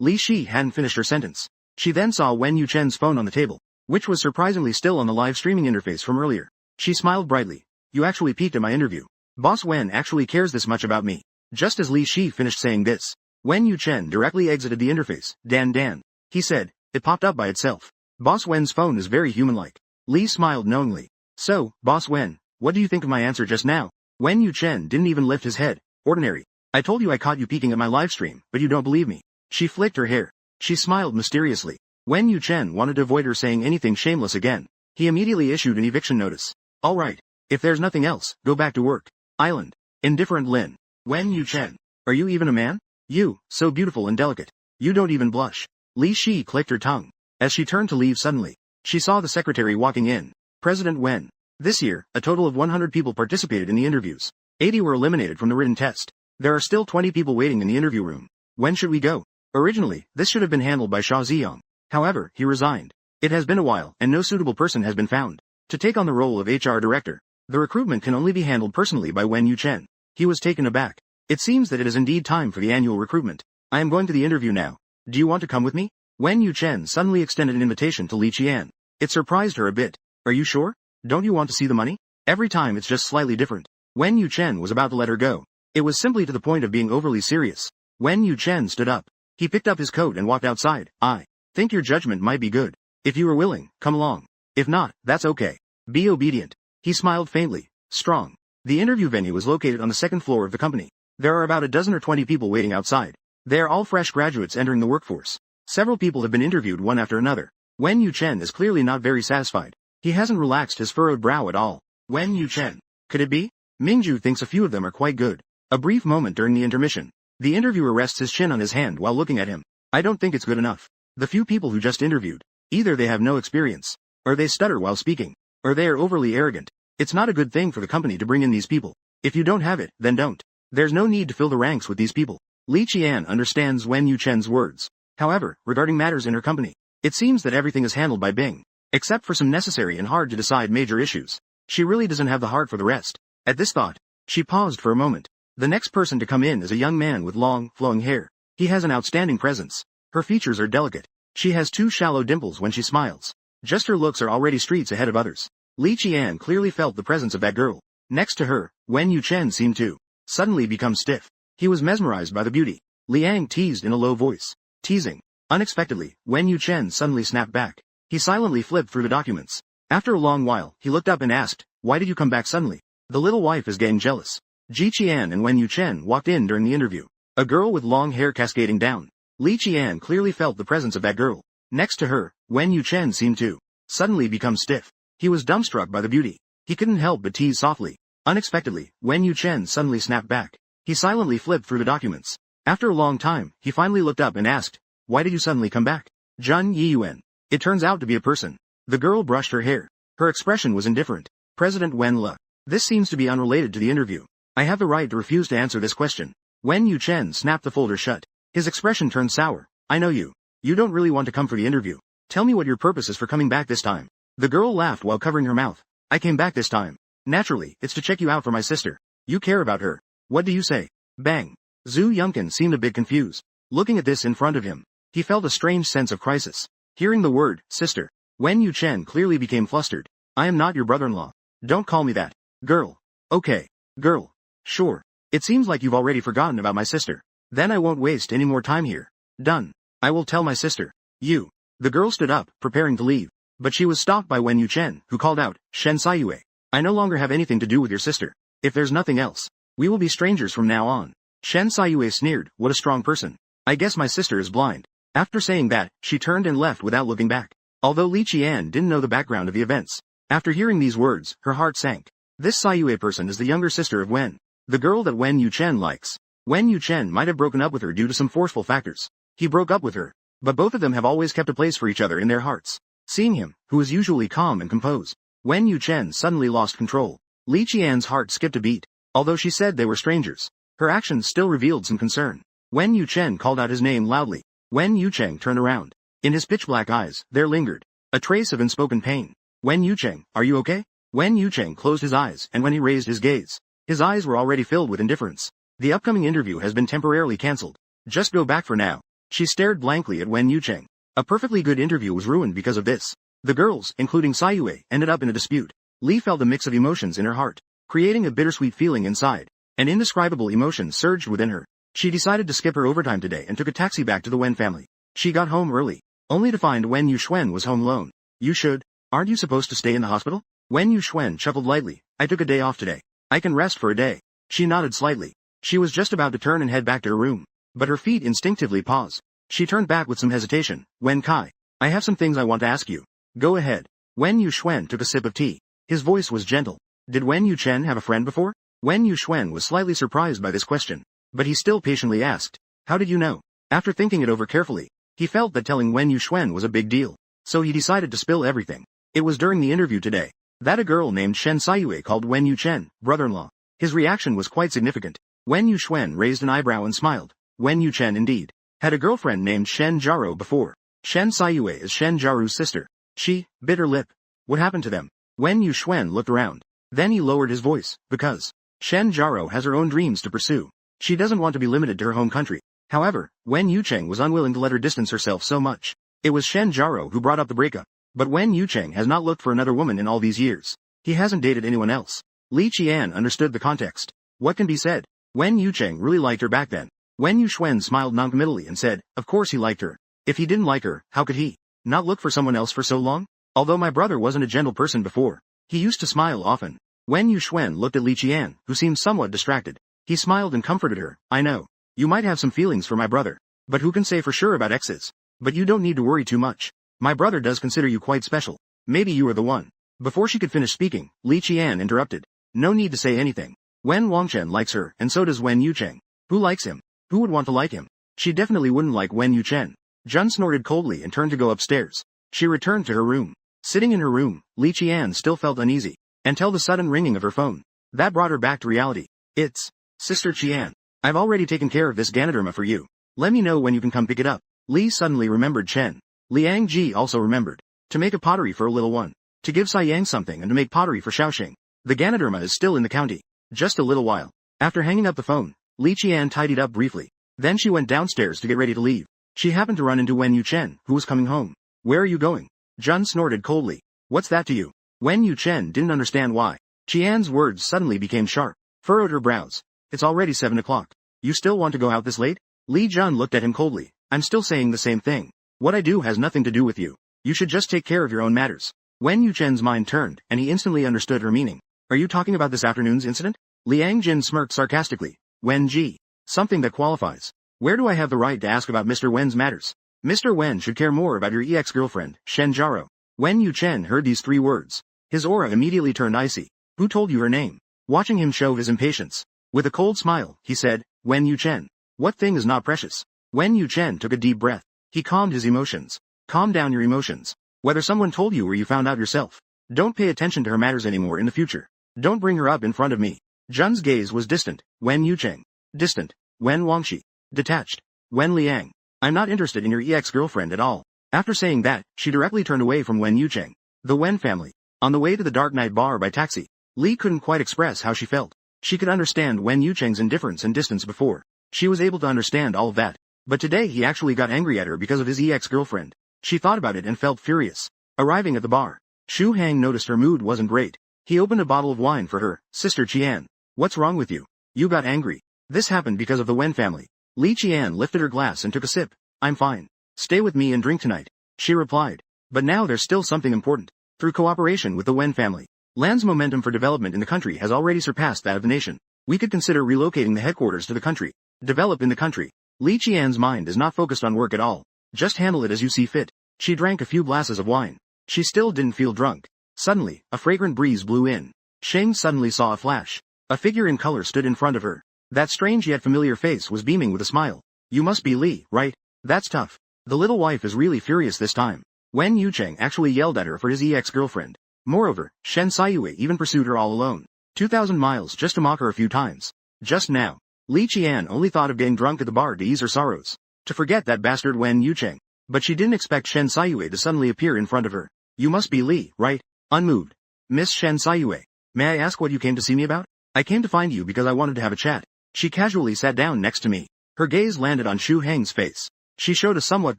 Li Shi hadn't finished her sentence. She then saw Wen Yuchen's phone on the table, which was surprisingly still on the live streaming interface from earlier. She smiled brightly. You actually peeked at my interview. Boss Wen actually cares this much about me. Just as Li Shi finished saying this, Wen Yuchen directly exited the interface. Dan. He said, it popped up by itself. Boss Wen's phone is very human-like. Li smiled knowingly. So, Boss Wen, what do you think of my answer just now? Wen Yuchen didn't even lift his head. Ordinary. I told you I caught you peeking at my live stream, but you don't believe me. She flicked her hair. She smiled mysteriously. Wen Yuchen wanted to avoid her saying anything shameless again. He immediately issued an eviction notice. Alright. If there's nothing else, go back to work. Island. Indifferent Lin. Wen Yuchen. Are you even a man? You, so beautiful and delicate. You don't even blush. Li Shi clicked her tongue. As she turned to leave suddenly, she saw the secretary walking in. President Wen. This year, a total of 100 people participated in the interviews. 80 were eliminated from the written test. There are still 20 people waiting in the interview room. When should we go? Originally, this should have been handled by Xia Ziyang. However, he resigned. It has been a while, and no suitable person has been found to take on the role of HR director. The recruitment can only be handled personally by Wen Yuchen. He was taken aback. It seems that it is indeed time for the annual recruitment. I am going to the interview now. Do you want to come with me? Wen Yuchen suddenly extended an invitation to Li Qian. It surprised her a bit. Are you sure? Don't you want to see the money? Every time it's just slightly different. Wen Yuchen was about to let her go. It was simply to the point of being overly serious. Wen Yuchen stood up. He picked up his coat and walked outside. I think your judgment might be good. If you are willing, come along. If not, that's okay. Be obedient. He smiled faintly. Strong. The interview venue was located on the second floor of the company. There are about a dozen or 20 people waiting outside. They are all fresh graduates entering the workforce. Several people have been interviewed one after another. Wen Yuchen is clearly not very satisfied. He hasn't relaxed his furrowed brow at all. Wen Yuchen. Could it be? Mingju thinks a few of them are quite good. A brief moment during the intermission. The interviewer rests his chin on his hand while looking at him. I don't think it's good enough. The few people who just interviewed, either they have no experience, or they stutter while speaking, or they are overly arrogant. It's not a good thing for the company to bring in these people. If you don't have it, then don't. There's no need to fill the ranks with these people. Li Qian understands Wen Yuchen's words. However, regarding matters in her company, it seems that everything is handled by Bing, except for some necessary and hard to decide major issues. She really doesn't have the heart for the rest. At this thought, she paused for a moment. The next person to come in is a young man with long, flowing hair. He has an outstanding presence. Her features are delicate. She has two shallow dimples when she smiles. Just her looks are already streets ahead of others. Li Qian clearly felt the presence of that girl. Next to her, Wen Yuchen seemed to suddenly become stiff. He was mesmerized by the beauty. Liang teased in a low voice. Teasing. Unexpectedly, Wen Yuchen suddenly snapped back. He silently flipped through the documents. After a long while, he looked up and asked, "Why did you come back suddenly?" The little wife is getting jealous. Ji Qian and Wen Yuchen walked in during the interview. A girl with long hair cascading down. Li Qian clearly felt the presence of that girl. Next to her, Wen Yuchen seemed to suddenly become stiff. He was dumbstruck by the beauty. He couldn't help but tease softly. Unexpectedly, Wen Yuchen suddenly snapped back. He silently flipped through the documents. After a long time, he finally looked up and asked, "Why did you suddenly come back?" Zhun Yiyuan. It turns out to be a person. The girl brushed her hair. Her expression was indifferent. President Wen Le. This seems to be unrelated to the interview. I have the right to refuse to answer this question. Wen Yuchen snapped the folder shut. His expression turned sour. I know you. You don't really want to come for the interview. Tell me what your purpose is for coming back this time. The girl laughed while covering her mouth. I came back this time. Naturally, it's to check you out for my sister. You care about her. What do you say? Bang. Zhu Yunkin seemed a bit confused. Looking at this in front of him, he felt a strange sense of crisis. Hearing the word, sister, Wen Yuchen clearly became flustered. I am not your brother-in-law. Don't call me that. Girl. Okay. Girl. Sure. It seems like you've already forgotten about my sister. Then I won't waste any more time here. Done. I will tell my sister. You. The girl stood up, preparing to leave. But she was stopped by Wen Yuchen, who called out, Shen Saiyue. I no longer have anything to do with your sister. If there's nothing else, we will be strangers from now on. Shen Saiyue sneered, what a strong person. I guess my sister is blind. After saying that, she turned and left without looking back. Although Li Qian didn't know the background of the events, after hearing these words, her heart sank. This Saiyue person is the younger sister of Wen, the girl that Wen Yuchen likes. Wen Yuchen might have broken up with her due to some forceful factors. He broke up with her, but both of them have always kept a place for each other in their hearts. Seeing him, who is usually calm and composed, Wen Yuchen suddenly lost control. Li Qian's heart skipped a beat. Although she said they were strangers, her actions still revealed some concern. Wen Yuchen called out his name loudly. Wen Yucheng turned around. In his pitch-black eyes, there lingered a trace of unspoken pain. Wen Yucheng, are you okay? Wen Yucheng closed his eyes, and when he raised his gaze, his eyes were already filled with indifference. The upcoming interview has been temporarily cancelled. Just go back for now. She stared blankly at Wen Yucheng. A perfectly good interview was ruined because of this. The girls, including Saiyue, ended up in a dispute. Li felt a mix of emotions in her heart, creating a bittersweet feeling inside. An indescribable emotion surged within her. She decided to skip her overtime today and took a taxi back to the Wen family. She got home early, only to find Wen Yuxuan was home alone. You should. Aren't you supposed to stay in the hospital? Wen Yuxuan chuckled lightly. I took a day off today. I can rest for a day. She nodded slightly. She was just about to turn and head back to her room, but her feet instinctively paused. She turned back with some hesitation. Wen Kai, I have some things I want to ask you. Go ahead. Wen Yuxuan took a sip of tea. His voice was gentle. Did Wen Yuchen have a friend before? Wen Yuxuan was slightly surprised by this question, but he still patiently asked, how did you know? After thinking it over carefully, he felt that telling Wen Yuxuan was a big deal, so he decided to spill everything. It was during the interview today that a girl named Shen Saiyue called Wen Yuchen brother-in-law. His reaction was quite significant. Wen Yuxuan raised an eyebrow and smiled. Wen Yuchen indeed had a girlfriend named Shen Jaro before. Shen Saiyue is Shen Jaru's sister. She bit her lip. What happened to them? Wen Yuxuan looked around. Then he lowered his voice, because Shen Jaro has her own dreams to pursue. She doesn't want to be limited to her home country. However, Wen Yucheng was unwilling to let her distance herself so much. It was Shen Jaro who brought up the breakup. But Wen Yucheng has not looked for another woman in all these years. He hasn't dated anyone else. Li Qian understood the context. What can be said? Wen Yucheng really liked her back then. Wen Yuxuan smiled noncommittally and said, of course he liked her. If he didn't like her, how could he not look for someone else for so long? Although my brother wasn't a gentle person before, He used to smile often. Wen Yuxuan looked at Li Qian, who seemed somewhat distracted. He smiled and comforted her. I know. You might have some feelings for my brother. But who can say for sure about exes? But you don't need to worry too much. My brother does consider you quite special. Maybe you are the one. Before she could finish speaking, Li Qian interrupted. No need to say anything. Wen Wangchen likes her, and so does Wen Yucheng. Who likes him? Who would want to like him? She definitely wouldn't like Wen Yuchen. Jun snorted coldly and turned to go upstairs. She returned to her room. Sitting in her room, Li Qian still felt uneasy, until the sudden ringing of her phone. That brought her back to reality. It's Sister Qian. I've already taken care of this Ganoderma for you. Let me know when you can come pick it up. Li suddenly remembered Chen. Liang Ji also remembered. To make a pottery for a little one. To give Sai Yang something and to make pottery for Shaoxing. The Ganoderma is still in the county. Just a little while. After hanging up the phone, Li Qian tidied up briefly. Then she went downstairs to get ready to leave. She happened to run into Wen Yuchen, who was coming home. Where are you going? Jun snorted coldly. What's that to you? Wen Yuchen didn't understand why. Qian's words suddenly became sharp. Furrowed her brows. It's already 7 o'clock. You still want to go out this late? Li Jun looked at him coldly. I'm still saying the same thing. What I do has nothing to do with you. You should just take care of your own matters. Wen Yuchen's mind turned, and he instantly understood her meaning. Are you talking about this afternoon's incident? Liang Jin smirked sarcastically. Wen Ji. Something that qualifies. Where do I have the right to ask about Mr. Wen's matters? Mr. Wen should care more about your ex-girlfriend, Shen Jiaro. Wen Yuchen heard these 3 words. His aura immediately turned icy. Who told you her name? Watching him show his impatience. With a cold smile, he said, Wen Yuchen. What thing is not precious? Wen Yuchen took a deep breath. He calmed his emotions. Calm down your emotions. Whether someone told you or you found out yourself. Don't pay attention to her matters anymore in the future. Don't bring her up in front of me. Jun's gaze was distant. Wen Yucheng. Distant. Wen Wangxi. Detached. Wen Liang. I'm not interested in your ex-girlfriend at all. After saying that, she directly turned away from Wen Yucheng. The Wen family. On the way to the Dark Night Bar by taxi, Li couldn't quite express how she felt. She could understand Wen Yucheng's indifference and distance before. She was able to understand all of that. But today he actually got angry at her because of his ex-girlfriend. She thought about it and felt furious. Arriving at the bar, Shu Hang noticed her mood wasn't great. He opened a bottle of wine for her. Sister Qian. What's wrong with you? You got angry. This happened because of the Wen family. Li Qian lifted her glass and took a sip. I'm fine. Stay with me and drink tonight. She replied. But now there's still something important. Through cooperation with the Wen family, land's momentum for development in the country has already surpassed that of the nation. We could consider relocating the headquarters to the country. Develop in the country. Li Qian's mind is not focused on work at all. Just handle it as you see fit. She drank a few glasses of wine. She still didn't feel drunk. Suddenly, a fragrant breeze blew in. Sheng suddenly saw a flash. A figure in color stood in front of her. That strange yet familiar face was beaming with a smile. You must be Li, right? That's tough. The little wife is really furious this time. Wen Yucheng actually yelled at her for his ex-girlfriend. Moreover, Shen Saiyue even pursued her all alone. 2,000 miles just to mock her a few times. Just now, Li Qian only thought of getting drunk at the bar to ease her sorrows. To forget that bastard Wen Yucheng. But she didn't expect Shen Saiyue to suddenly appear in front of her. You must be Li, right? Unmoved. Miss Shen Saiyue. May I ask what you came to see me about? I came to find you because I wanted to have a chat. She casually sat down next to me. Her gaze landed on Shu Hang's face. She showed a somewhat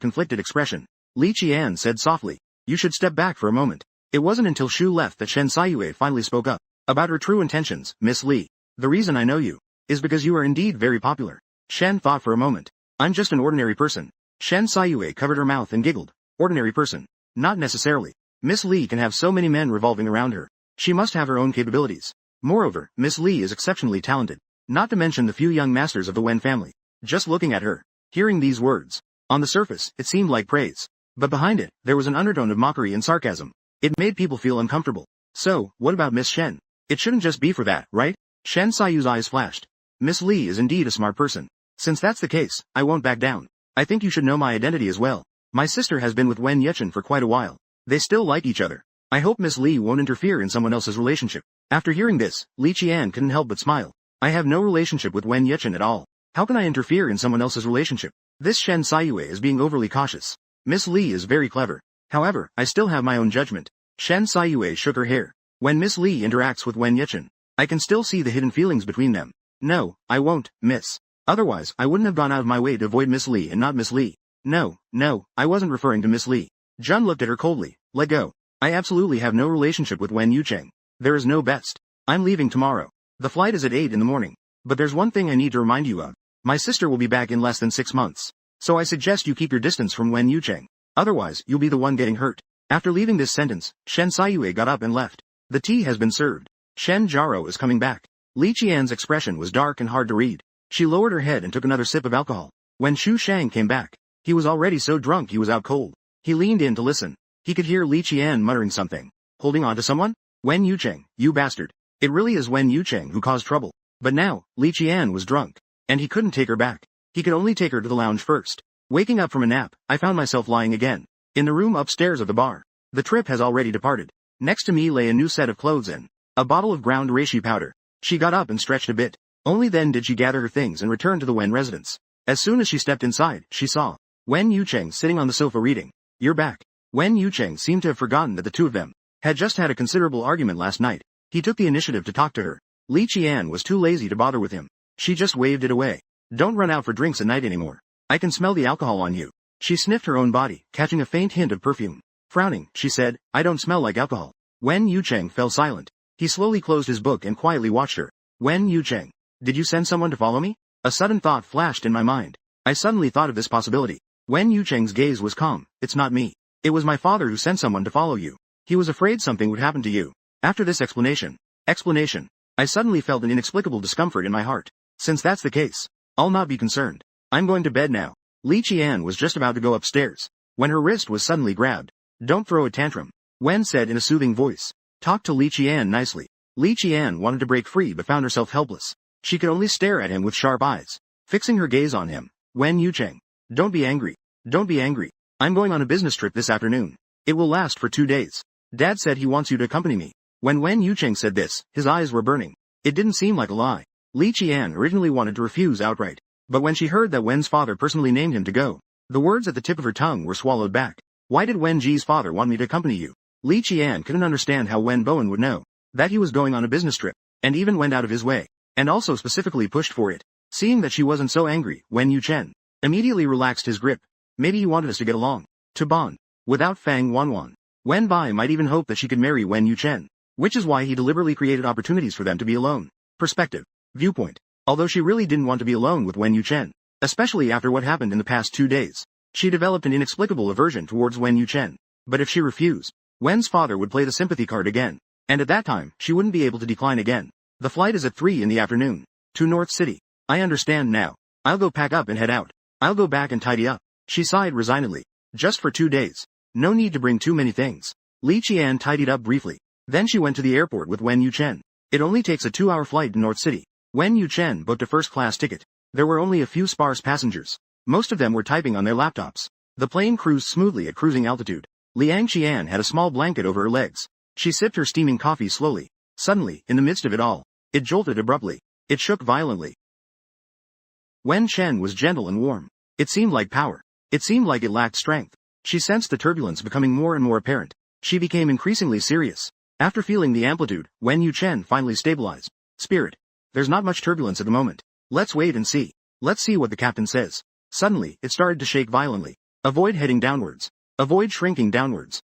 conflicted expression. Li Qian said softly, you should step back for a moment. It wasn't until Shu left that Shen Saiyue finally spoke up. About her true intentions, Miss Li. The reason I know you is because you are indeed very popular. Shen thought for a moment. I'm just an ordinary person. Shen Saiyue covered her mouth and giggled. Ordinary person. Not necessarily. Miss Li can have so many men revolving around her. She must have her own capabilities. Moreover, Miss Li is exceptionally talented. Not to mention the few young masters of the Wen family. Just looking at her, hearing these words, on the surface, it seemed like praise. But behind it, there was an undertone of mockery and sarcasm. It made people feel uncomfortable. So, what about Miss Shen? It shouldn't just be for that, right? Shen Saiyu's eyes flashed. Miss Li is indeed a smart person. Since that's the case, I won't back down. I think you should know my identity as well. My sister has been with Wen Yechen for quite a while. They still like each other. I hope Miss Li won't interfere in someone else's relationship. After hearing this, Li Qian couldn't help but smile. I have no relationship with Wen Yechen at all. How can I interfere in someone else's relationship? This Shen Saiyue is being overly cautious. Miss Li is very clever. However, I still have my own judgment. Shen Saiyue shook her hair. When Miss Li interacts with Wen Yechen, I can still see the hidden feelings between them. No, I won't, miss. Otherwise, I wouldn't have gone out of my way to avoid Miss Li and not Miss Li. No, I wasn't referring to Miss Li. Jun looked at her coldly. Let go. I absolutely have no relationship with Wen Yucheng. There is no best. I'm leaving tomorrow. The flight is at 8 in the morning. But there's one thing I need to remind you of. My sister will be back in less than 6 months. So I suggest you keep your distance from Wen Yucheng. Otherwise, you'll be the one getting hurt. After leaving this sentence, Shen Saiyue got up and left. The tea has been served. Shen Jaro is coming back. Li Qian's expression was dark and hard to read. She lowered her head and took another sip of alcohol. When Xu Shang came back, he was already so drunk he was out cold. He leaned in to listen. He could hear Li Qian muttering something. Holding on to someone? Wen Yucheng, you bastard. It really is Wen Yucheng who caused trouble. But now, Li Qian was drunk. And he couldn't take her back. He could only take her to the lounge first. Waking up from a nap, I found myself lying again. In the room upstairs of the bar. The trip has already departed. Next to me lay a new set of clothes and a bottle of ground reishi powder. She got up and stretched a bit. Only then did she gather her things and return to the Wen residence. As soon as she stepped inside, she saw Wen Yucheng sitting on the sofa reading. You're back. Wen Yucheng seemed to have forgotten that the two of them had just had a considerable argument last night. He took the initiative to talk to her. Li Qian was too lazy to bother with him. She just waved it away. Don't run out for drinks at night anymore. I can smell the alcohol on you. She sniffed her own body, catching a faint hint of perfume. Frowning, she said, I don't smell like alcohol. Wen Yucheng fell silent. He slowly closed his book and quietly watched her. Wen Yucheng, did you send someone to follow me? A sudden thought flashed in my mind. I suddenly thought of this possibility. Wen Yucheng's gaze was calm. It's not me. It was my father who sent someone to follow you. He was afraid something would happen to you. After this explanation, I suddenly felt an inexplicable discomfort in my heart. Since that's the case, I'll not be concerned. I'm going to bed now. Li Qian was just about to go upstairs, when her wrist was suddenly grabbed. Don't throw a tantrum, Wen said in a soothing voice. Talk to Li Qian nicely. Li Qian wanted to break free but found herself helpless. She could only stare at him with sharp eyes, fixing her gaze on him. Wen Yucheng, don't be angry. Don't be angry. I'm going on a business trip this afternoon. It will last for 2 days. Dad said he wants you to accompany me. When Wen Yucheng said this, his eyes were burning. It didn't seem like a lie. Li Qian originally wanted to refuse outright. But when she heard that Wen's father personally named him to go, the words at the tip of her tongue were swallowed back. Why did Wen Ji's father want me to accompany you? Li Qian couldn't understand how Wen Bowen would know that he was going on a business trip, and even went out of his way, and also specifically pushed for it. Seeing that she wasn't so angry, Wen Yuchen immediately relaxed his grip. Maybe he wanted us to get along, to bond, without Fang Wanwan. Wen Bai might even hope that she could marry Wen Yuchen, which is why he deliberately created opportunities for them to be alone. Perspective. Viewpoint. Although she really didn't want to be alone with Wen Yuchen, especially after what happened in the past 2 days, she developed an inexplicable aversion towards Wen Yuchen. But if she refused, Wen's father would play the sympathy card again, and at that time, she wouldn't be able to decline again. The flight is at 3 in the afternoon, to North City. I understand now. I'll go pack up and head out. I'll go back and tidy up. She sighed resignedly. Just for 2 days. No need to bring too many things. Li Qian tidied up briefly. Then she went to the airport with Wen Yuchen. It only takes a 2-hour flight to North City. Wen Yuchen booked a first-class ticket. There were only a few sparse passengers. Most of them were typing on their laptops. The plane cruised smoothly at cruising altitude. Liang Qian had a small blanket over her legs. She sipped her steaming coffee slowly. Suddenly, in the midst of it all, it jolted abruptly. It shook violently. Wen Chen was gentle and warm. It seemed like power. It seemed like it lacked strength. She sensed the turbulence becoming more and more apparent. She became increasingly serious. After feeling the amplitude, Wen Yuchen finally stabilized. Spirit. There's not much turbulence at the moment. Let's wait and see. Let's see what the captain says. Suddenly, it started to shake violently. Avoid heading downwards. Avoid shrinking downwards.